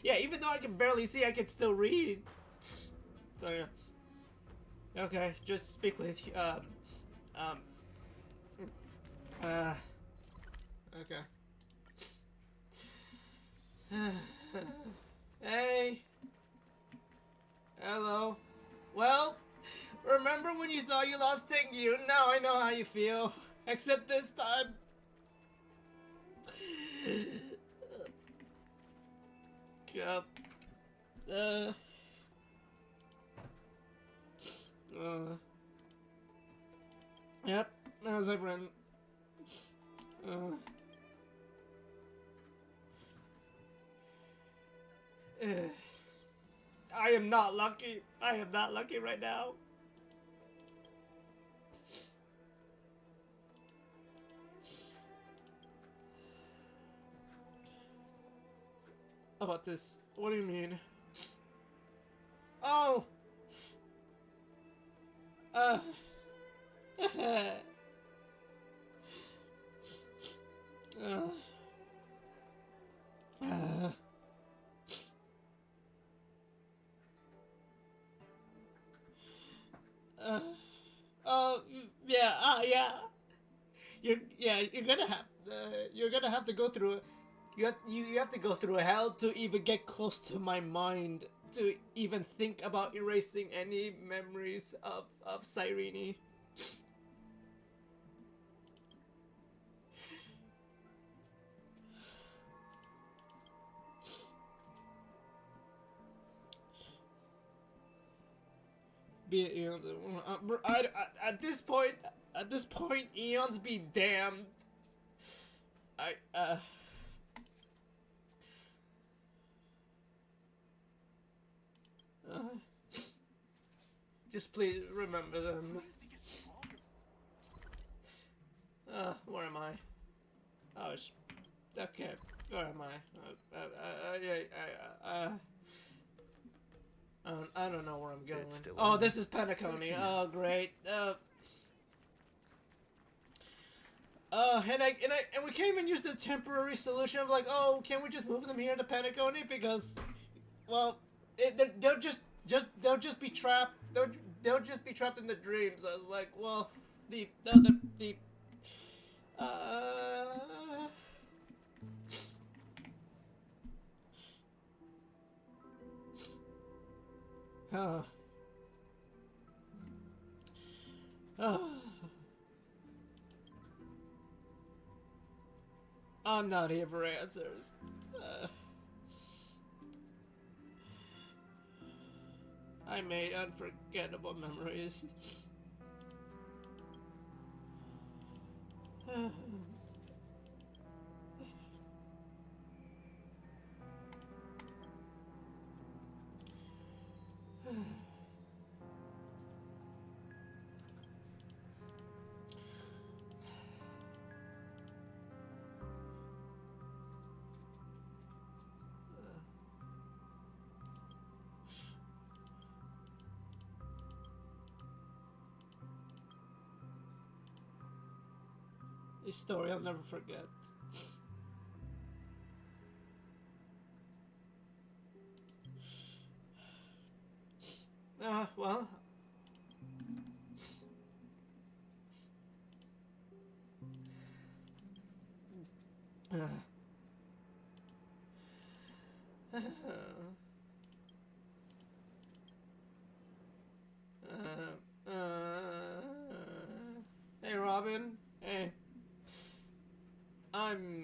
Yeah, even though I can barely see, I can still read. So yeah. Okay, just speak with okay. Hey. Hello. Well, remember when you thought you lost Tengu? Now I know how you feel. Except this time. Cup. Yep, as I've written. I am not lucky. I am not lucky right now. About this? What do you mean? Oh! Yeah. You're gonna have to go through. You have to go through hell to even get close to my mind, to even think about erasing any memories of Cyrene. Be it eons. At this point, eons be damned. Just please remember them. Where am I? Oh, okay. Where am I? I don't know where I'm going. Oh, this is Penacony. Oh, great. And we can't even use the temporary solution of like, oh, can we just move them here to Penacony because, well, they'll just be trapped. They'll just be trapped in the dreams. I was like, well, I'm not here for answers. I made unforgettable memories. A story I'll never forget. Well, Hey, Robin. Hey. I'm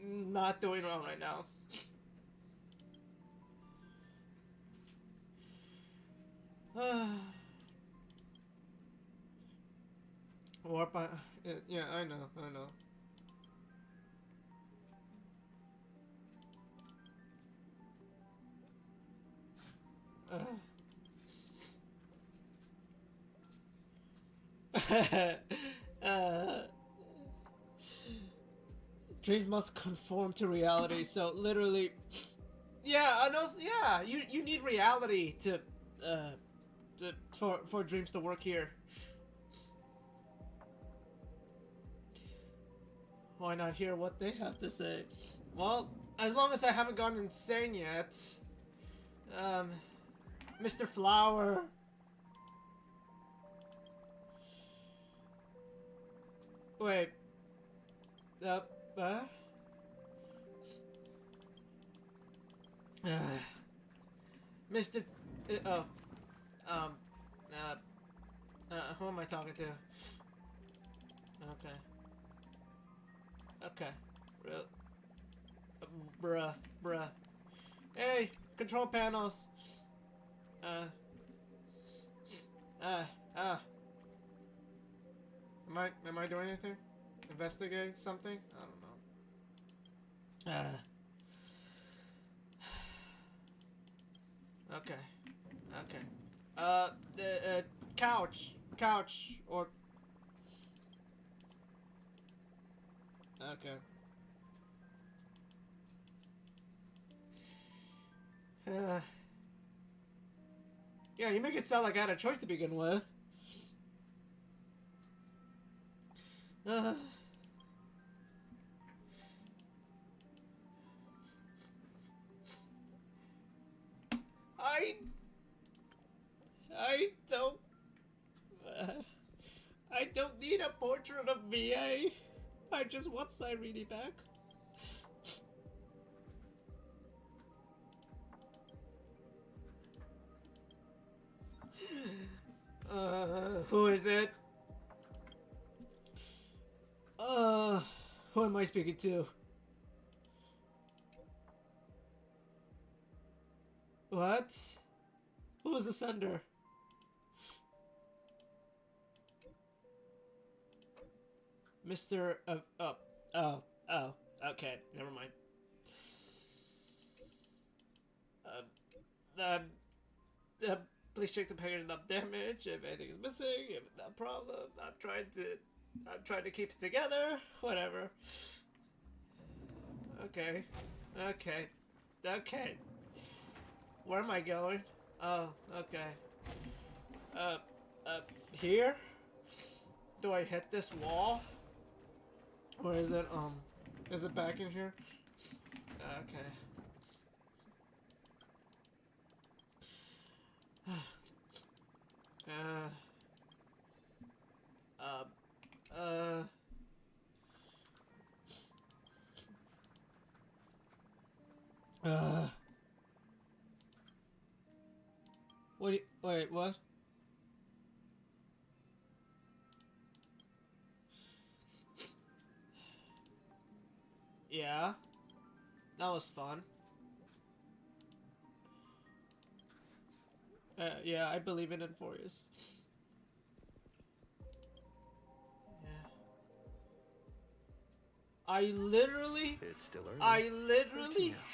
not doing well right now. Warp. Yeah, I know. uh, dreams must conform to reality. So literally, yeah, I know. Yeah, you need reality to for dreams to work here. Why not hear what they have to say? Well, as long as I haven't gone insane yet. Mr. Flower. Wait. Mr. Who am I talking to? Okay. Okay. Real. Bruh. Hey, control panels. Am I doing anything? Investigate something? I don't know. Okay. Couch, or... Okay. Yeah, you make it sound like I had a choice to begin with. I don't need a portrait of me. I just want Cyrene back. Who is it? Who am I speaking to? What? Who is the sender? Mr. Okay, never mind. Please check the package up damage. If anything is missing, if it's not a problem, I'm trying to keep it together. Whatever. Okay. Where am I going? Oh, okay. Here? Do I hit this wall? Or is it back in here? Okay. Wait, what? Yeah. That was fun. Yeah, I believe in Enforius. Yeah. I literally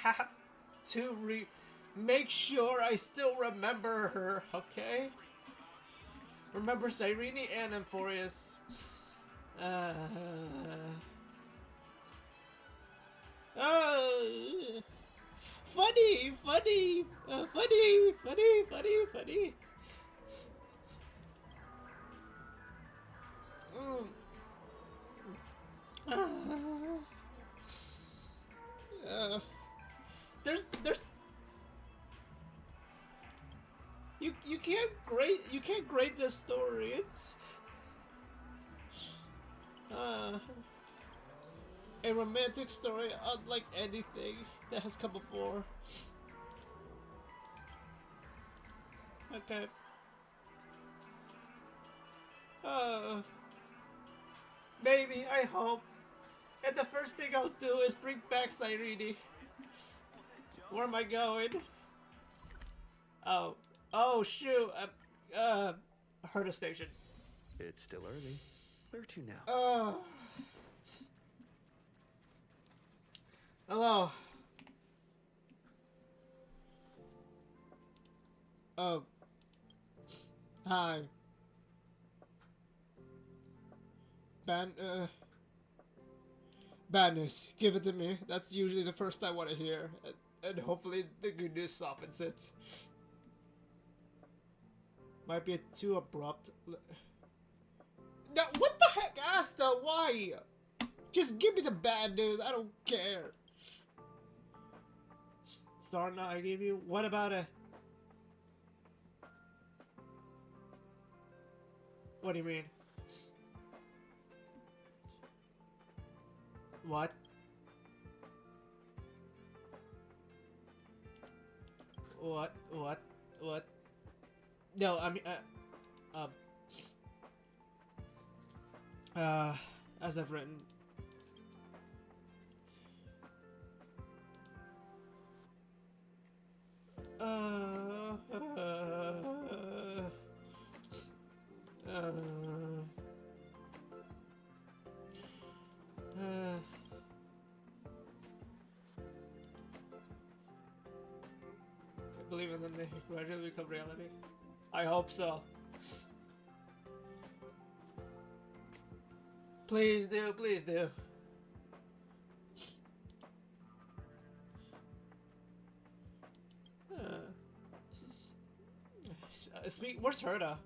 have to make sure I still remember her, okay? Remember Cyrene and Enforius. Funny. There's you can't grade this story. It's A romantic story unlike anything that has come before. Okay. Maybe, I hope. And the first thing I'll do is bring back Cyrene. Where am I going? Oh. Oh, shoot. Heard a station. It's still early. Where to now? Hello. Oh. Hi. Bad news. Give it to me. That's usually the first I want to hear. And hopefully the good news softens it. Might be too abrupt. Now, what the heck, Asta? Why? Just give me the bad news. I don't care. Star now I gave you. What about a... What do you mean? What? What? No, I mean, as I've written. I believe in them, they gradually become reality. I hope so. Please do, please do. Where's Herda?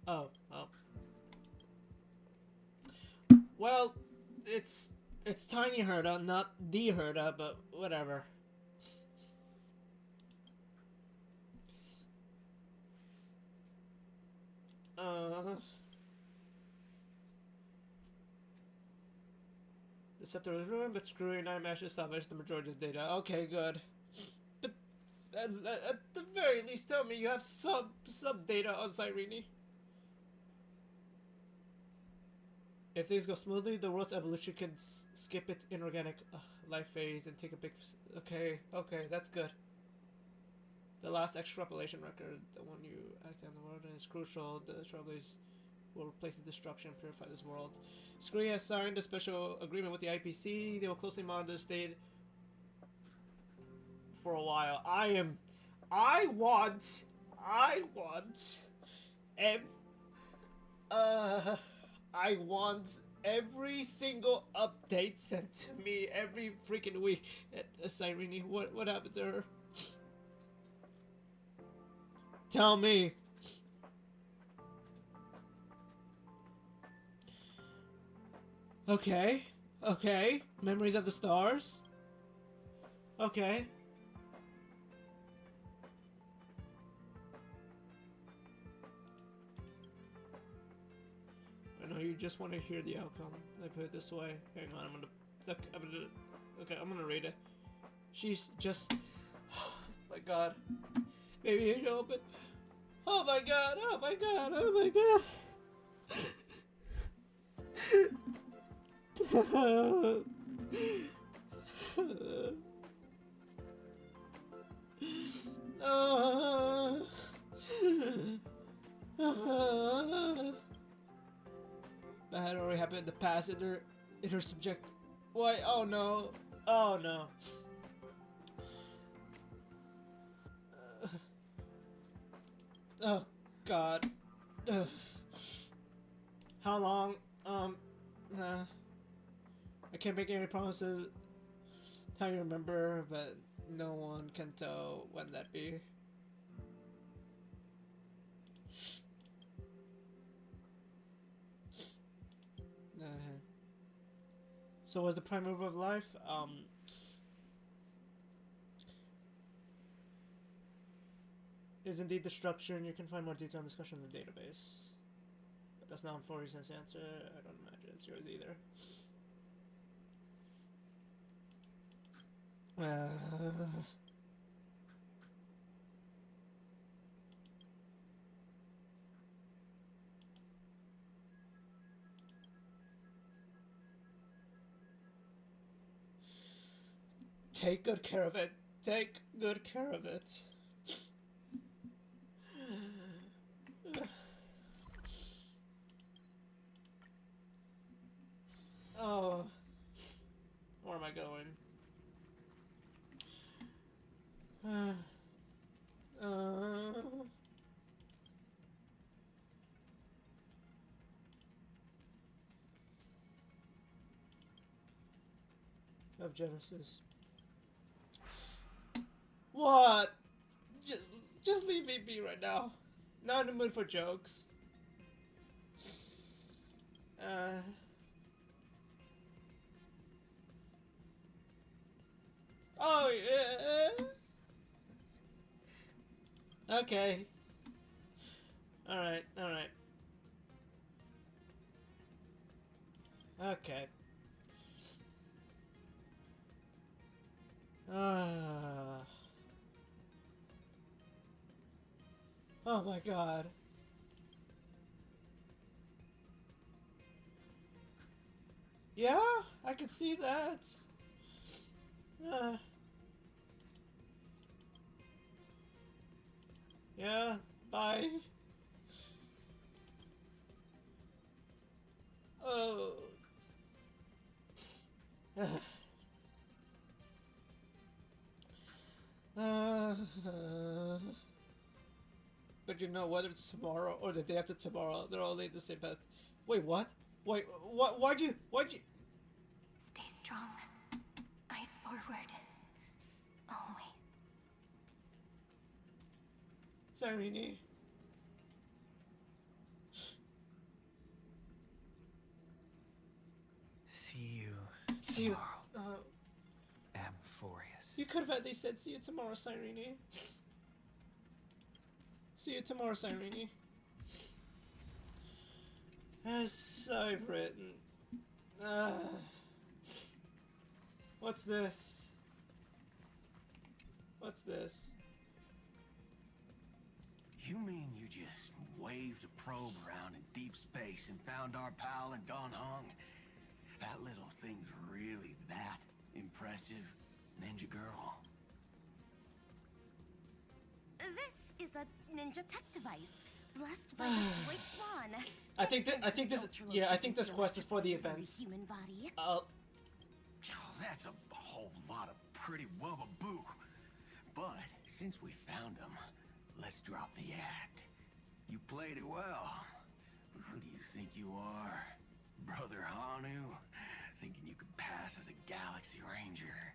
Oh. Well, it's Tiny Herda, not the Herda, but whatever. The scepter was ruined, but Screwy and I managed to salvage the majority of the data. Okay, good. But at the very least, tell me you have some data on Cyrene. If things go smoothly, the world's evolution can skip its inorganic life phase and take a big... Okay, that's good. The last extrapolation record, the one you act on the world, is crucial. The Trailblazers will replace the destruction and purify this world. Scree has signed a special agreement with the IPC. They will closely monitor the state for a while. I want every single update sent to me every freaking week. Cyrene, what happened to her? Tell me. Okay. Memories of the stars. Okay. I know you just want to hear the outcome. Let me put it this way. Hang on, I'm gonna read it. She's just... Oh my god. Maybe you can open... Oh my god. That had already happened in the past in her subject. Why? Oh no. Oh god. How long? I can't make any promises. How you remember, but no one can tell when that be. So was the prime mover of life? Is indeed the structure, and you can find more detailed discussion in the database. But That's not Florian's answer. I don't imagine it's yours either. Take good care of it. Take good care of it. Oh. Where am I going? Of Genesis. What? Just leave me be right now. Not in the mood for jokes. Oh yeah. Okay. Alright, alright. Okay. Oh my god. Yeah, I can see that. Yeah, bye. Oh. But you know, whether it's tomorrow or the day after tomorrow, they're all laid the same path. Wait, what? Wait, what? Why'd you? Stay strong. Eyes forward. Always. Cyrene. See you tomorrow. Amphorius. You could have at least said, see you tomorrow, Cyrene. See you tomorrow, Cyrene. As I've written. What's this? What's this? You mean you just waved a probe around in deep space and found our pal and Don Hung? That little thing's really that impressive, ninja girl? This is a ninja tech device, blessed by the great one. I think this quest is for the events. Human body. Oh, that's a whole lot of pretty wubbaboo. But since we found him, let's drop the act. You played it well. But who do you think you are? Brother Hanu? Thinking you could pass as a Galaxy Ranger.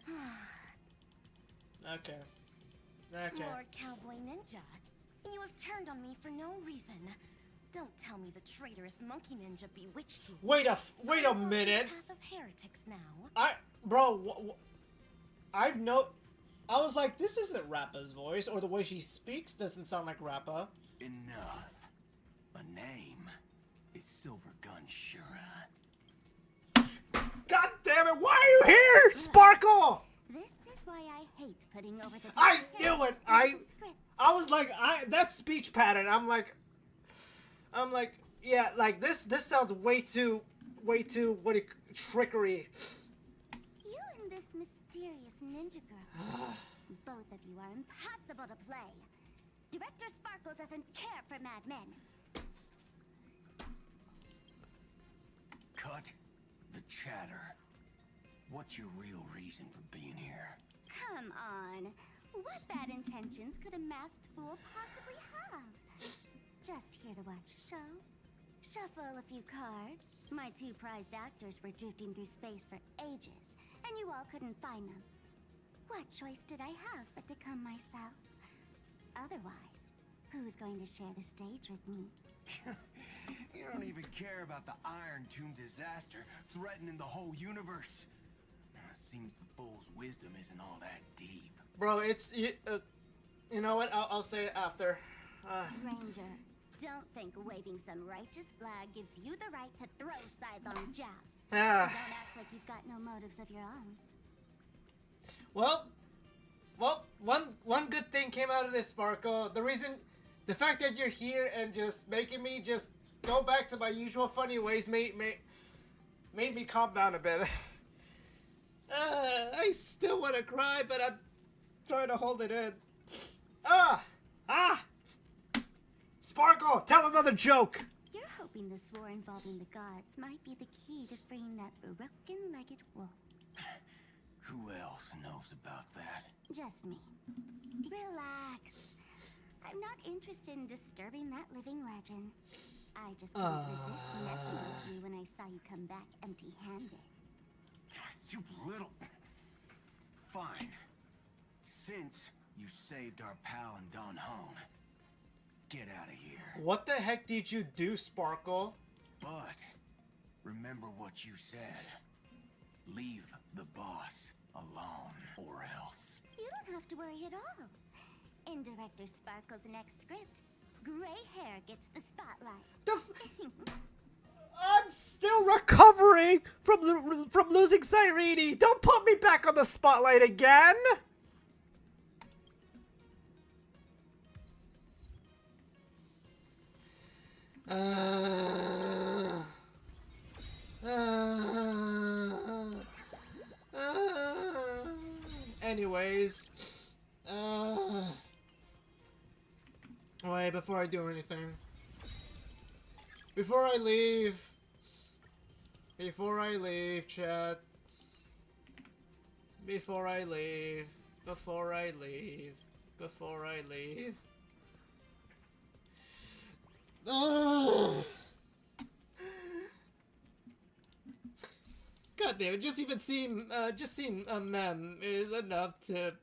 Okay. Lord Cowboy Ninja, you have turned on me for no reason. Don't tell me the traitorous monkey ninja bewitched you. Wait a minute. Path of heretics now. I was like, this isn't Rappa's voice, or the way she speaks doesn't sound like Rappa. Enough. A name is Silvergun Shura. God damn it! Why are you here, Sparkle? This is why I hate putting over the. I knew it. I was like, that speech pattern. I'm like, yeah, like this sounds way too trickery. You and this mysterious ninja girl, both of you are impossible to play. Director Sparkle doesn't care for madmen. Cut the chatter. What's your real reason for being here? Come on. What bad intentions could a masked fool possibly have? Just here to watch a show. Shuffle a few cards. My two prized actors were drifting through space for ages, and you all couldn't find them. What choice did I have but to come myself? Otherwise, who's going to share the stage with me? You don't even care about the Iron Tomb disaster threatening the whole universe. Seems the fool's wisdom isn't all that deep. Bro, it's you know what? I'll say it after. Ranger, Don't think waving some righteous flag gives you the right to throw sidelong jabs. Ah. Don't act like you've got no motives of your own. Well, one good thing came out of this, Sparkle. The fact that you're here and just making me just go back to my usual funny ways made me calm down a bit. I still want to cry, but I'm trying to hold it in. Sparkle, tell another joke. You're hoping this war involving the gods might be the key to freeing that broken-legged wolf. Who else knows about that? Just me. Relax. I'm not interested in disturbing that living legend. I just couldn't resist messing with you when I saw you come back empty-handed. You little... Fine. Since you saved our pal and Don Hong, get out of here. What the heck did you do, Sparkle? But remember what you said. Leave the boss alone, or else. You don't have to worry at all. In Director Sparkle's next script, gray hair gets the spotlight. I'm still recovering from losing Cyrene. Don't put me back on the spotlight again. Anyways, wait, before I do anything, before I leave, chat, before I leave, God damn it! Just seeing a mem is enough to.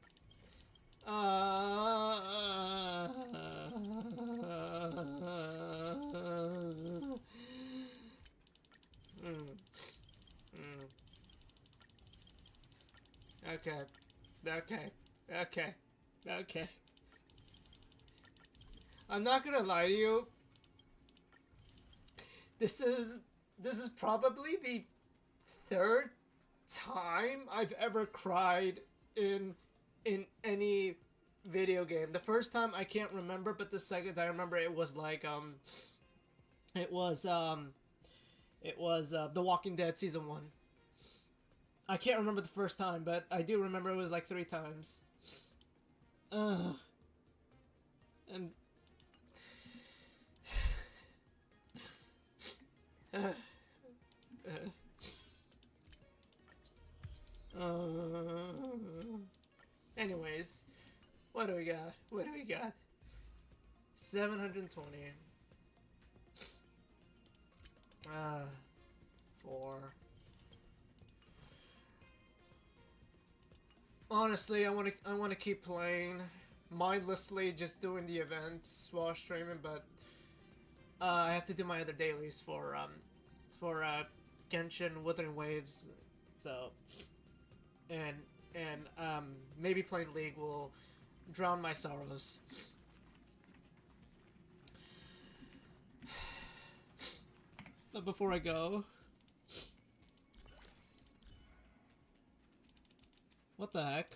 Okay. I'm not gonna lie to you. This is probably the third time I've ever cried in any video game. The first time I can't remember, but the second I remember it was like The Walking Dead season 1. I can't remember the first time, but I do remember it was like 3 times. And anyways, what do we got? 720. 4. Honestly, I want to keep playing mindlessly, just doing the events while streaming, but I have to do my other dailies for Genshin Wuthering Waves, so and maybe playing League will drown my sorrows. But before I go, what the heck?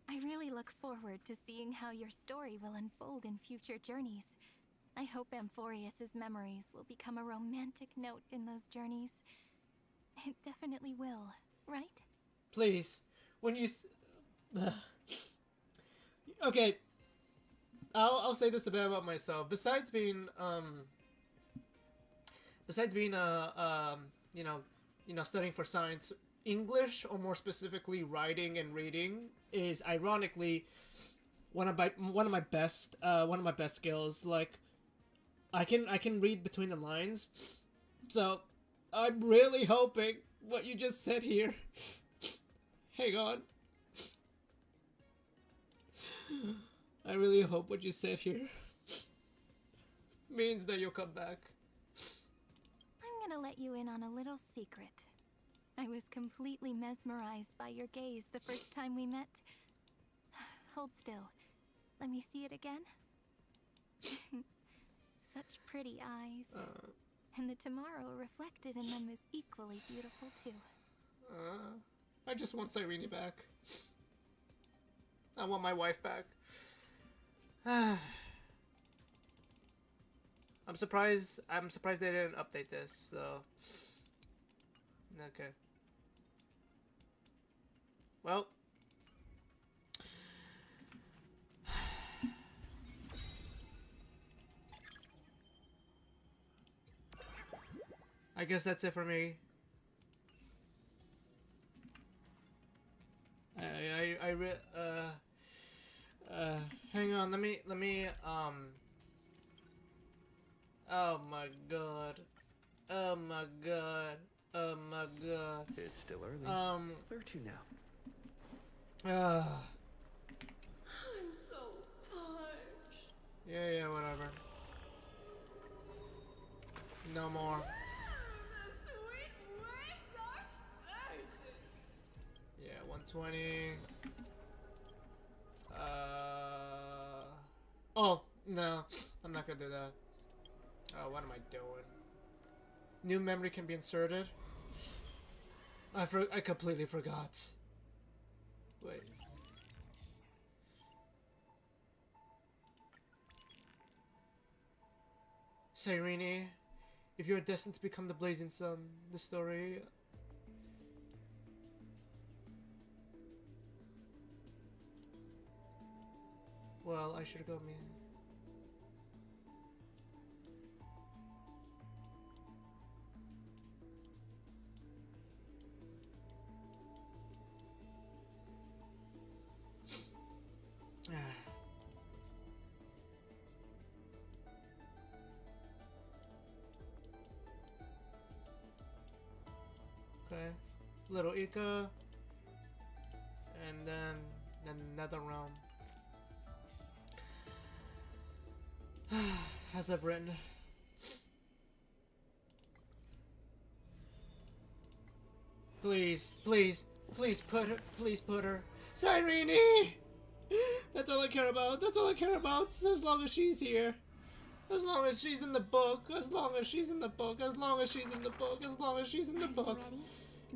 I really look forward to seeing how your story will unfold in future journeys. I hope Amphorius's memories will become a romantic note in those journeys. It definitely will, right? Please, when you okay, I'll say this a bit about myself. Besides being studying for science, English, or more specifically writing and reading, is ironically one of my best skills. Like, I can read between the lines, so I'm really hoping what you just said here. Hang on. I really hope what you said here means that you'll come back. I'm gonna let you in on a little secret. I was completely mesmerized by your gaze the first time we met. Hold still. Let me see it again. Such pretty eyes. And the tomorrow reflected in them is equally beautiful too. I just want Cyrene back. I want my wife back. I'm surprised they didn't update this, so okay. Well, I guess that's it for me. Hang on, let me oh my god. Oh my god. Oh my god. It's still early. Where to now? I'm so parched. Yeah, whatever. No more. The sweet waves are surging. Yeah, 120. Oh, no. I'm not gonna do that. Oh, what am I doing? New memory can be inserted. I completely forgot. Wait. Cyrene, if you are destined to become the Blazing Sun, the story... Well, I should go, man. Okay, little Ika, and then another realm. As I've written. Please put her. Cyrene! That's all I care about. That's all I care about. As long as she's here. As long as she's in the book. As long as she's in the book. As long as she's in the book. As long as she's in the book. Ready?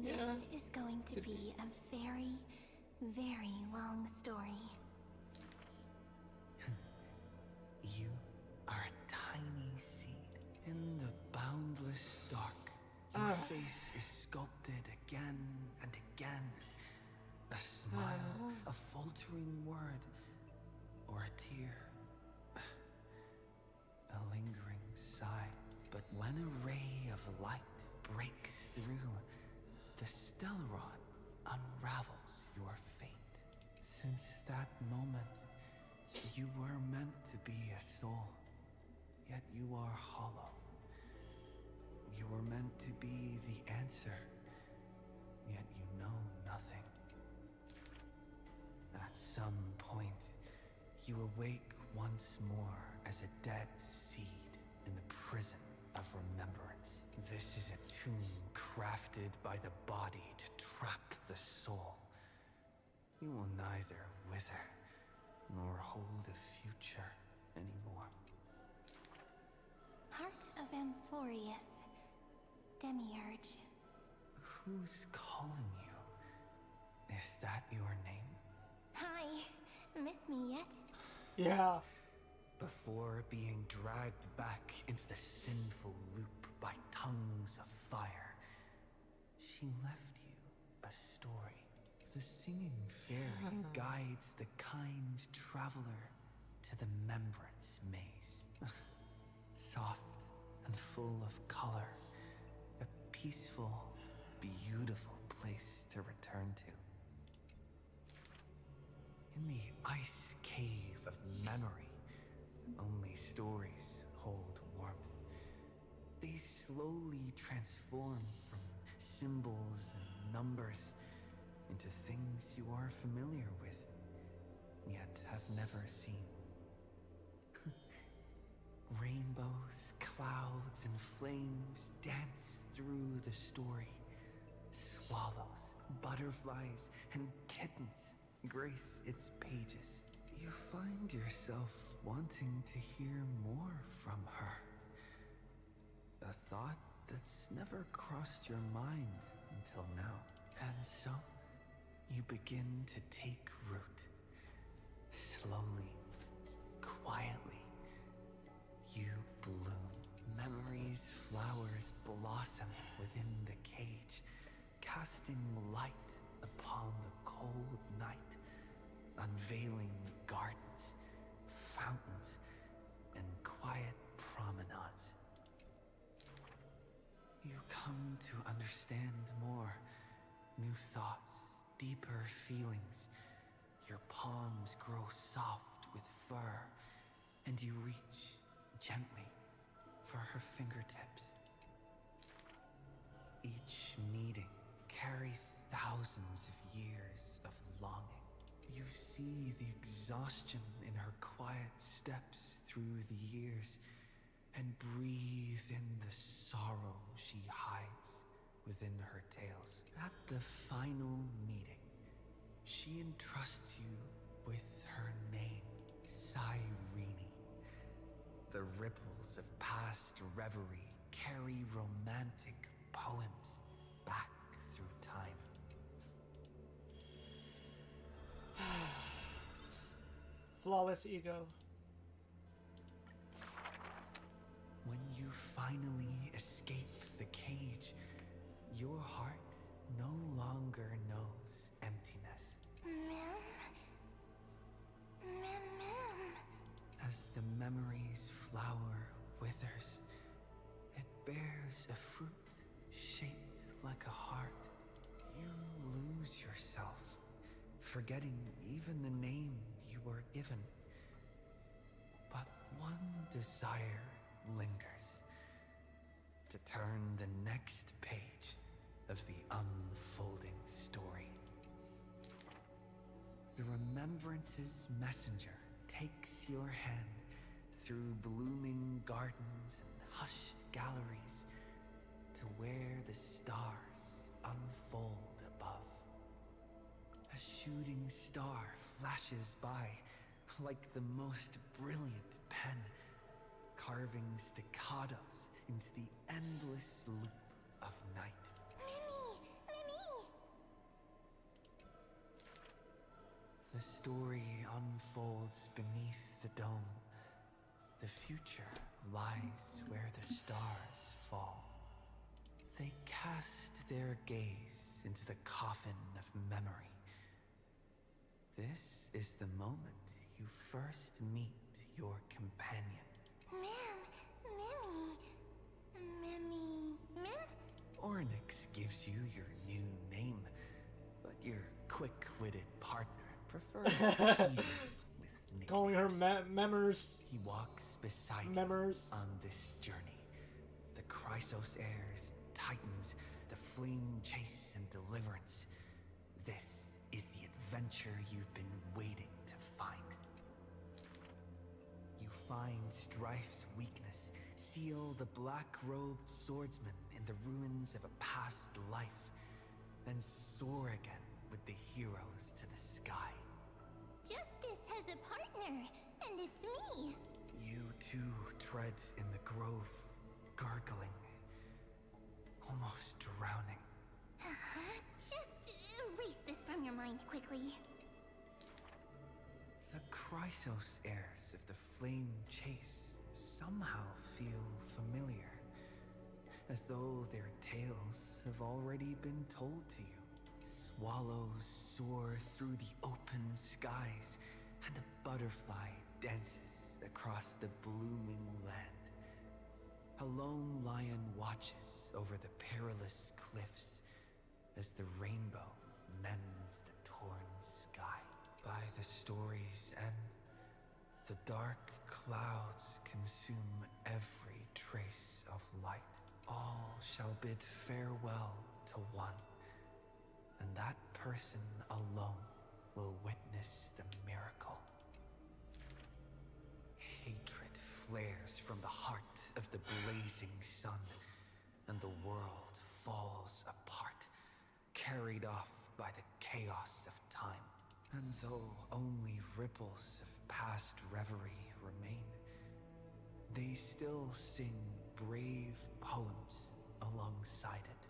Yeah. This is going to be a very, very long story. You are a tiny seed in the boundless dark. Your face is sculpted again and again. A smile, a faltering word, or a tear. A lingering sigh. But when a ray of light breaks through, the Stellaron unravels your fate. Since that moment, you were meant to be a soul, yet you are hollow. You were meant to be the answer, yet you know nothing. At some point, you awake once more as a dead seed in the prison of remembrance. This is a tomb crafted by the body to trap the soul. You will neither wither nor hold a future anymore. Heart of Amphorius, Demiurge. Who's calling you? Is that your name? Hi, miss me yet? Yeah. Before being dragged back into the sinful loop by tongues of fire, she left you a story. The singing fairy guides the kind traveler to the Remembrance Maze. Soft and full of color, a peaceful, beautiful place to return to. In the ice cave of memory, only stories hold warmth. They slowly transform from symbols and numbers into things you are familiar with, yet have never seen. Rainbows, clouds, and flames dance through the story, Swallows, butterflies, and kittens grace its pages. You find yourself wanting to hear more from her. A thought that's never crossed your mind until now. And so, you begin to take root. Slowly, quietly, you bloom. Memories' flowers blossom within the cage, casting light upon the cold night, unveiling gardens, fountains, and quiet promenades. You come to understand more, new thoughts, deeper feelings. Your palms grow soft with fur, and you reach gently for her fingertips. Each meeting carries thousands of years of longing. You see the exhaustion in her quiet steps through the years, and breathe in the sorrow she hides within her tales. At the final meeting, she entrusts you with her name, Cyrene. The ripples of past reverie carry romantic poems back through time. Flawless ego. When you finally escape the cage, your heart no longer knows emptiness. As the memory's flower withers, it bears a fruit shaped like a heart. You lose yourself, forgetting even the name you were given. But one desire lingers, to turn the next page of the unfolding story. The remembrance's messenger takes your hand through blooming gardens and hushed galleries to where the stars unfold above. A shooting star flashes by like the most brilliant pen, carving staccatos into the endless loop of night. The story unfolds beneath the dome. The future lies where the stars fall. They cast their gaze into the coffin of memory. This is the moment you first meet your companion. Ornyx gives you your new name, but your quick-witted partner prefers teasing with nicknames. Calling her Memers. He walks beside you on this journey. The Chrysos heirs, Titans, the flame chase and deliverance. This is the adventure you've been waiting to find. You find Strife's weakness, seal the black-robed swordsman in the ruins of a past life, then soar again with the heroes to the sky. Justice has a partner, and it's me. You too tread in the grove, gurgling, almost drowning. Just erase this from your mind quickly. The Chrysos heirs of the Flame Chase somehow feel familiar, as though their tales have already been told to you. Swallows soar through the open skies, and a butterfly dances across the blooming land. A lone lion watches over the perilous cliffs as the rainbow mends the torn sky. By the story's end, the dark clouds consume every trace of light. All shall bid farewell to one, and that person alone will witness the miracle. Hatred flares from the heart of the blazing sun, and the world falls apart carried off by the chaos of time. And though only ripples of past reverie remain, they still sing brave poems alongside it.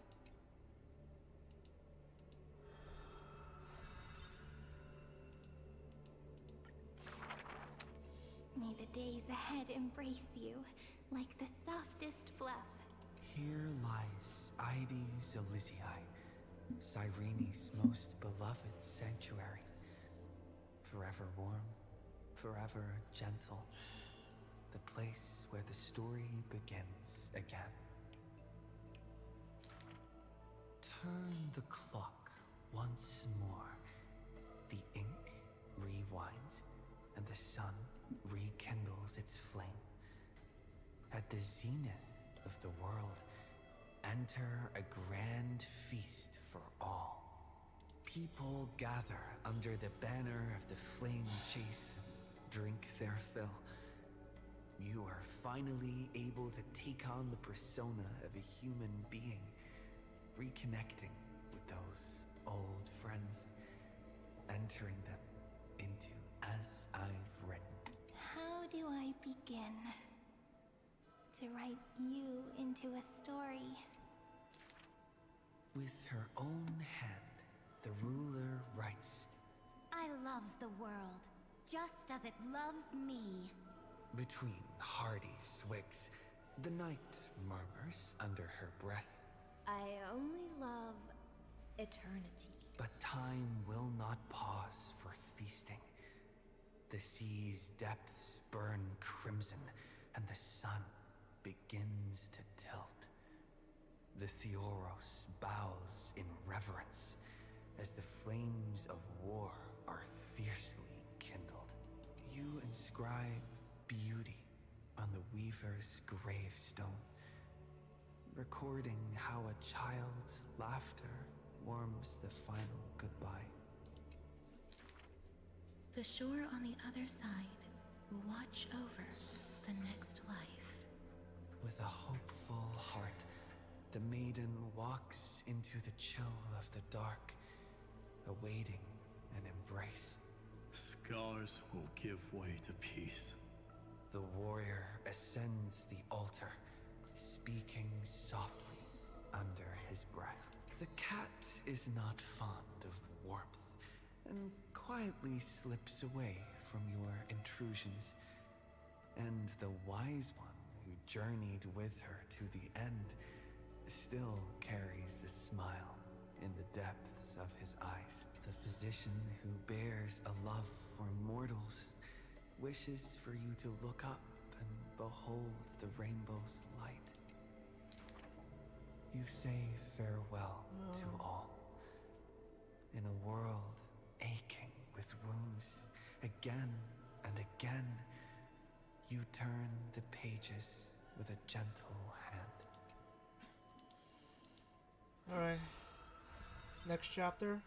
May the days ahead embrace you, like the softest fluff. Here lies Ides Elysiae, Cyrene's most beloved sanctuary. Forever warm, forever gentle. The place where the story begins again. Turn the clock once more. The ink rewinds, and the sun rekindles its flame. At the zenith of the world, enter a grand feast for all. People gather under the banner of the flame chase and drink their fill. You are finally able to take on the persona of a human being, reconnecting with those old friends, entering them into As I've Written. How do I begin to write you into a story? With her own hand, the ruler writes, I love the world, just as it loves me. Between hearty swigs, the knight murmurs under her breath, I only love eternity. but time will not pause for feasting. The sea's depths burn crimson, and the sun begins to tilt. The Theoros bows in reverence as the flames of war are fiercely kindled. You inscribe beauty on the weaver's gravestone, recording how a child's laughter warms the final goodbye. The shore on the other side will watch over the next life. With a hopeful heart, the maiden walks into the chill of the dark, awaiting an embrace. Scars will give way to peace. The warrior ascends the altar, speaking softly under his breath. The cat is not fond of warmth, and quietly slips away from your intrusions. And the wise one who journeyed with her to the end still carries a smile in the depths of his eyes. The physician who bears a love for mortals wishes for you to look up and behold the rainbow's light. You say farewell to all. In a world aching with wounds, again and again, you turn the pages with a gentle hand. Alright. Next chapter.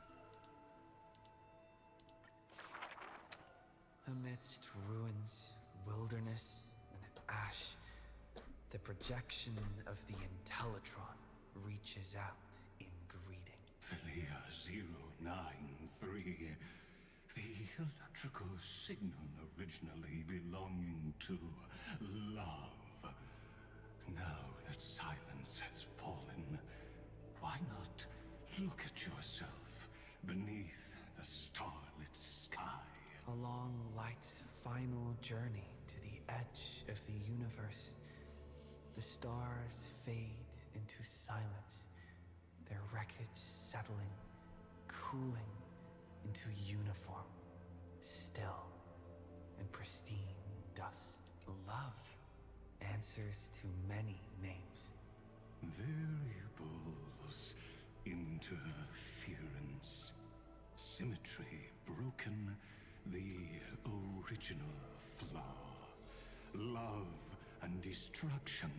Amidst ruins, wilderness, and ash, the projection of the Intellitron reaches out in greeting. Philia 093. The electrical signal originally belonging to love. Now that silence has fallen, why not look at yourself beneath the starlit sky? Along light's final journey to the edge of the universe, the stars fade into silence, their wreckage settling, cooling into uniform, still and pristine dust. Love answers to many names. Variables, interference, symmetry broken, the original flaw. Love and destruction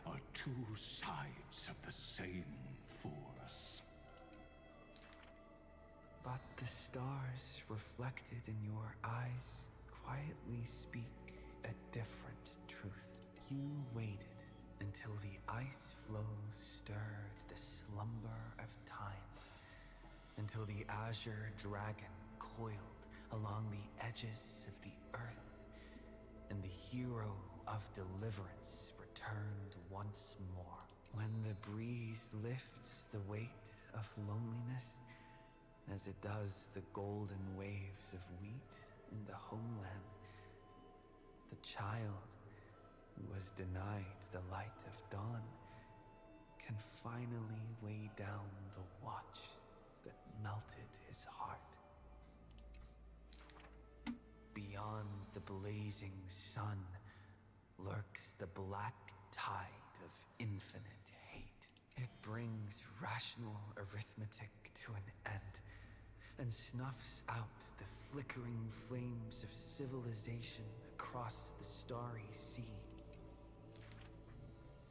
are two sides of the same force. But the stars reflected in your eyes quietly speak a different truth. You waited until the ice flows stirred the slumber of time, until the azure dragon coiled along the edges of the earth, and the hero of deliverance returned once more. When the breeze lifts the weight of loneliness, as it does the golden waves of wheat in the homeland, the child who was denied the light of dawn can finally lay down the watch that melted his heart. Beyond the blazing sun lurks the black tide of infinite hate. It brings rational arithmetic to an end and snuffs out the flickering flames of civilization across the starry sea.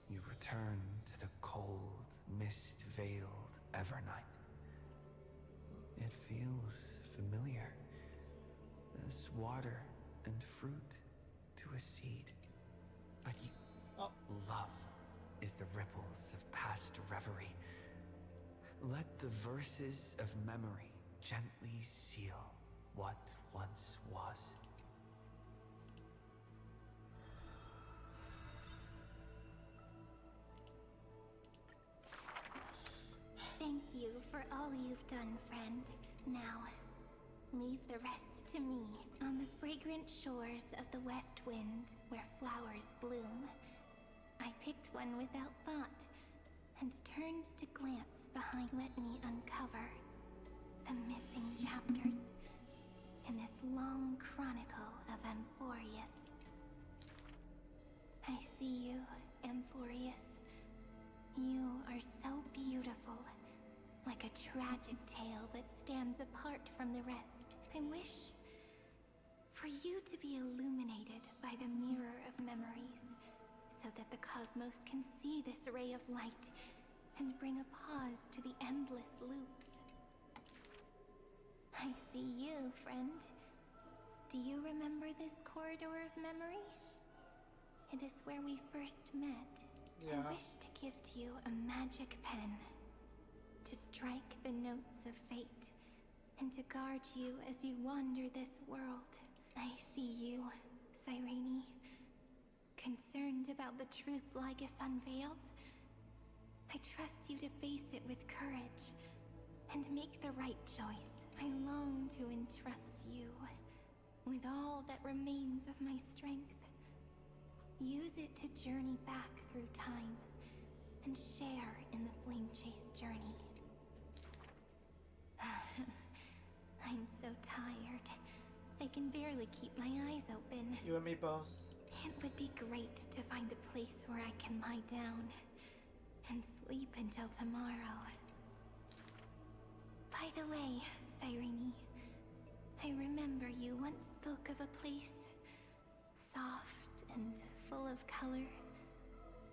You return to the cold, mist-veiled Evernight. It feels familiar, as water and fruit to a seed. But love is the ripples of past reverie. Let the verses of memory gently seal what once was. Thank you for all you've done, friend. Now, leave the rest to me. On the fragrant shores of the West Wind, where flowers bloom, I picked one without thought, and turned to glance behind. Let me uncover the missing chapters in this long chronicle of Amphorius. I see you, Amphorius. You are so beautiful, like a tragic tale that stands apart from the rest. I wish for you to be illuminated by the mirror of memories, so that the cosmos can see this ray of light and bring a pause to the endless loops. I see you, friend. Do you remember this corridor of memory? It is where we first met. Yeah. I wish to gift you a magic pen to strike the notes of fate and to guard you as you wander this world. I see you, Cyrene, concerned about the truth Lygus unveiled. I trust you to face it with courage and make the right choice. I long to entrust you with all that remains of my strength. Use it to journey back through time and share in the Flame Chase journey. I'm so tired. I can barely keep my eyes open. You and me both. It would be great to find a place where I can lie down and sleep until tomorrow. By the way, Cyrene, I remember you once spoke of a place soft and full of color.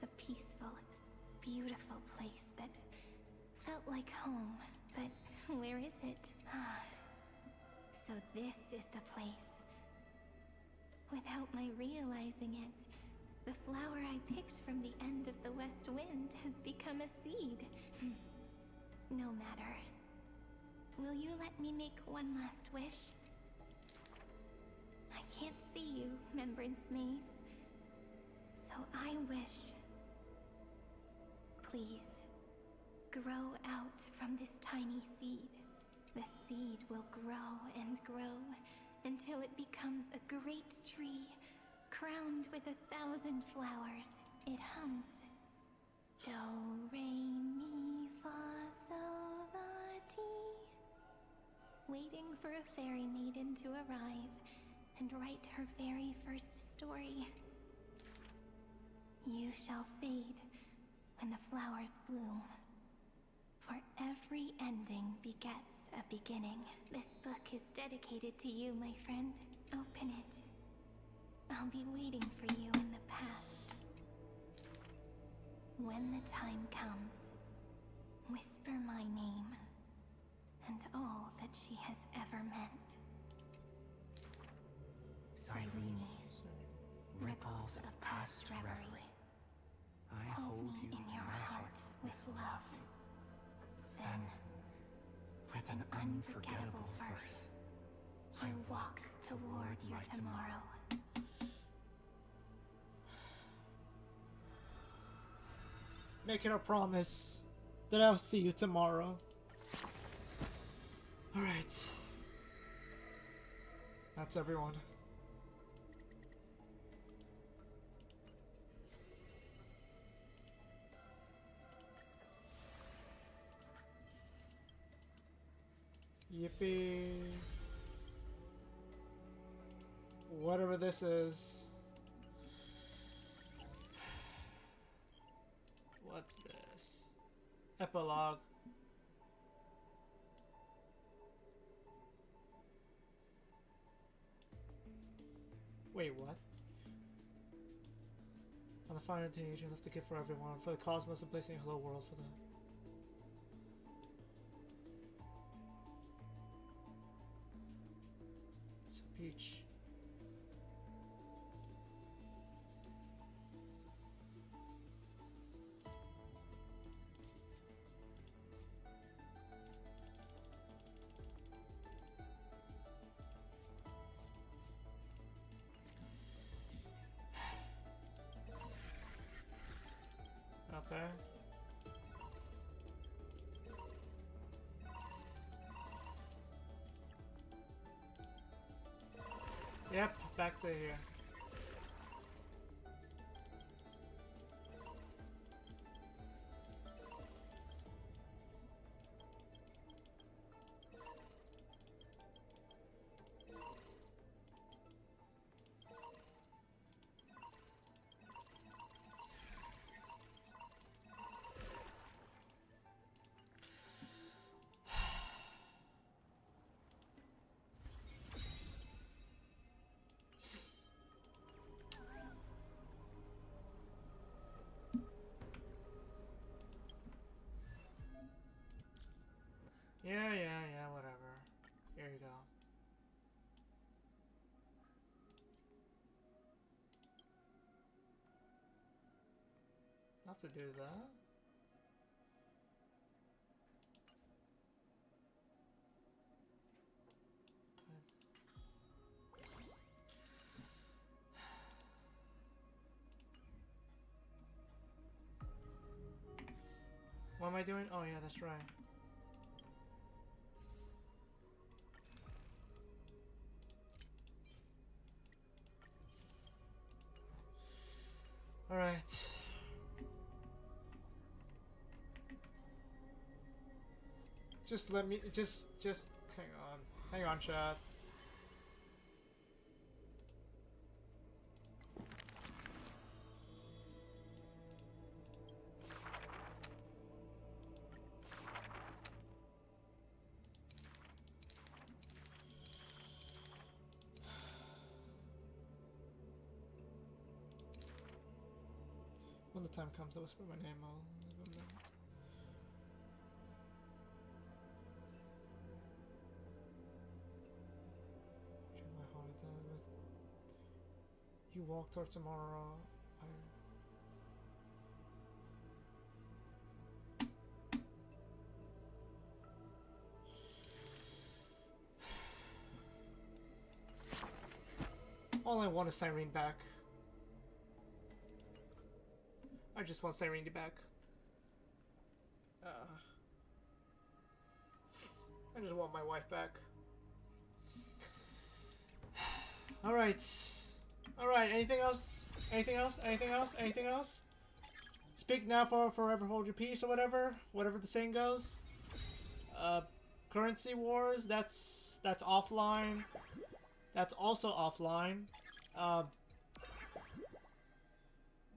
A peaceful, beautiful place that felt like home. But where is it? So this is the place. Without my realizing it, the flower I picked from the end of the West Wind has become a seed. No matter. Will you let me make one last wish? I can't see you, Remembrance Maze. So I wish, please, grow out from this tiny seed. The seed will grow and grow until it becomes a great tree, crowned with 1,000 flowers. It hums. Do, re, mi, fa, sol, la, ti. Waiting for a fairy maiden to arrive and write her very first story. You shall fade when the flowers bloom. For every ending begets a beginning. This book is dedicated to you, my friend. Open it. I'll be waiting for you in the past. When the time comes, whisper my name and all that she has ever meant. Cyrene, ripples of past reverie. I hold you in your heart with love. Then, with something unforgettable first. You walk toward your tomorrow. Making a promise that I'll see you tomorrow. Alright. That's everyone. Yippee. Whatever this is. What's this? Epilogue. Wait, what? On the final page, I left a gift for everyone, for the cosmos and placing a hello world for the... So Peach. Okay. Yep, back to here. Yeah, whatever. Here you go. I'll have to do that. What am I doing? Oh yeah, that's right. All right. Just let me just hang on. Hang on, chat. When the time comes to whisper my name, I'll live a minute. Turn my heart down with you walk towards tomorrow. All I want is Cyrene back. I just want Cyrene back. I just want my wife back. Alright. Alright, anything else? Anything else? Anything else? Anything else? Speak now for forever hold your peace or whatever. Whatever the saying goes. Currency wars, that's offline. That's also offline.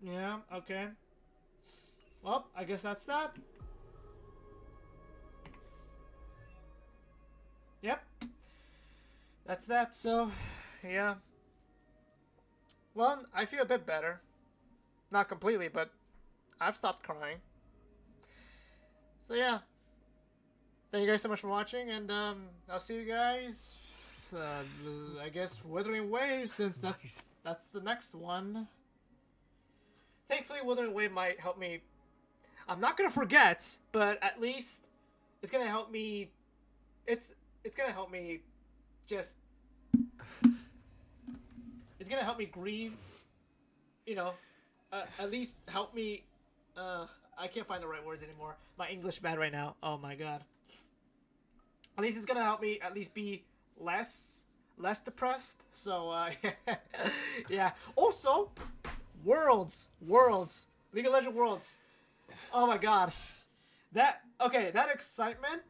Yeah, okay. Well, I guess that's that. Yep. That's that, so, yeah. Well, I feel a bit better. Not completely, but I've stopped crying. So, yeah. Thank you guys so much for watching, and, I'll see you guys, I guess, Withering Wave, since that's the next one. Thankfully, Withering Wave might help me. I'm not gonna forget, but at least it's gonna help me it's gonna help me just it's gonna help me grieve, you know, at least help me. I can't find the right words anymore. My English bad right now. Oh my god. At least it's gonna help me at least be less depressed. So yeah. Also, Worlds, League of Legends Worlds. Oh my god. That excitement.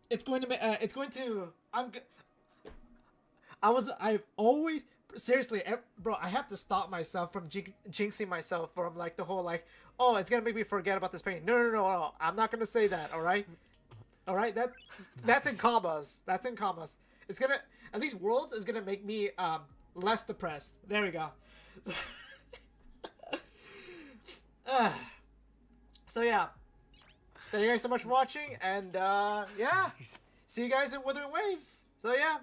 It's going to. I've always seriously, bro. I have to stop myself from jinxing myself from like the whole like, oh, it's gonna make me forget about this pain. No. I'm not gonna say that. All right. That's in commas. That's in commas. It's gonna, at least Worlds is gonna make me less depressed. There we go. So yeah, thank you guys so much for watching, and yeah, see you guys in Wuthering Waves. So yeah.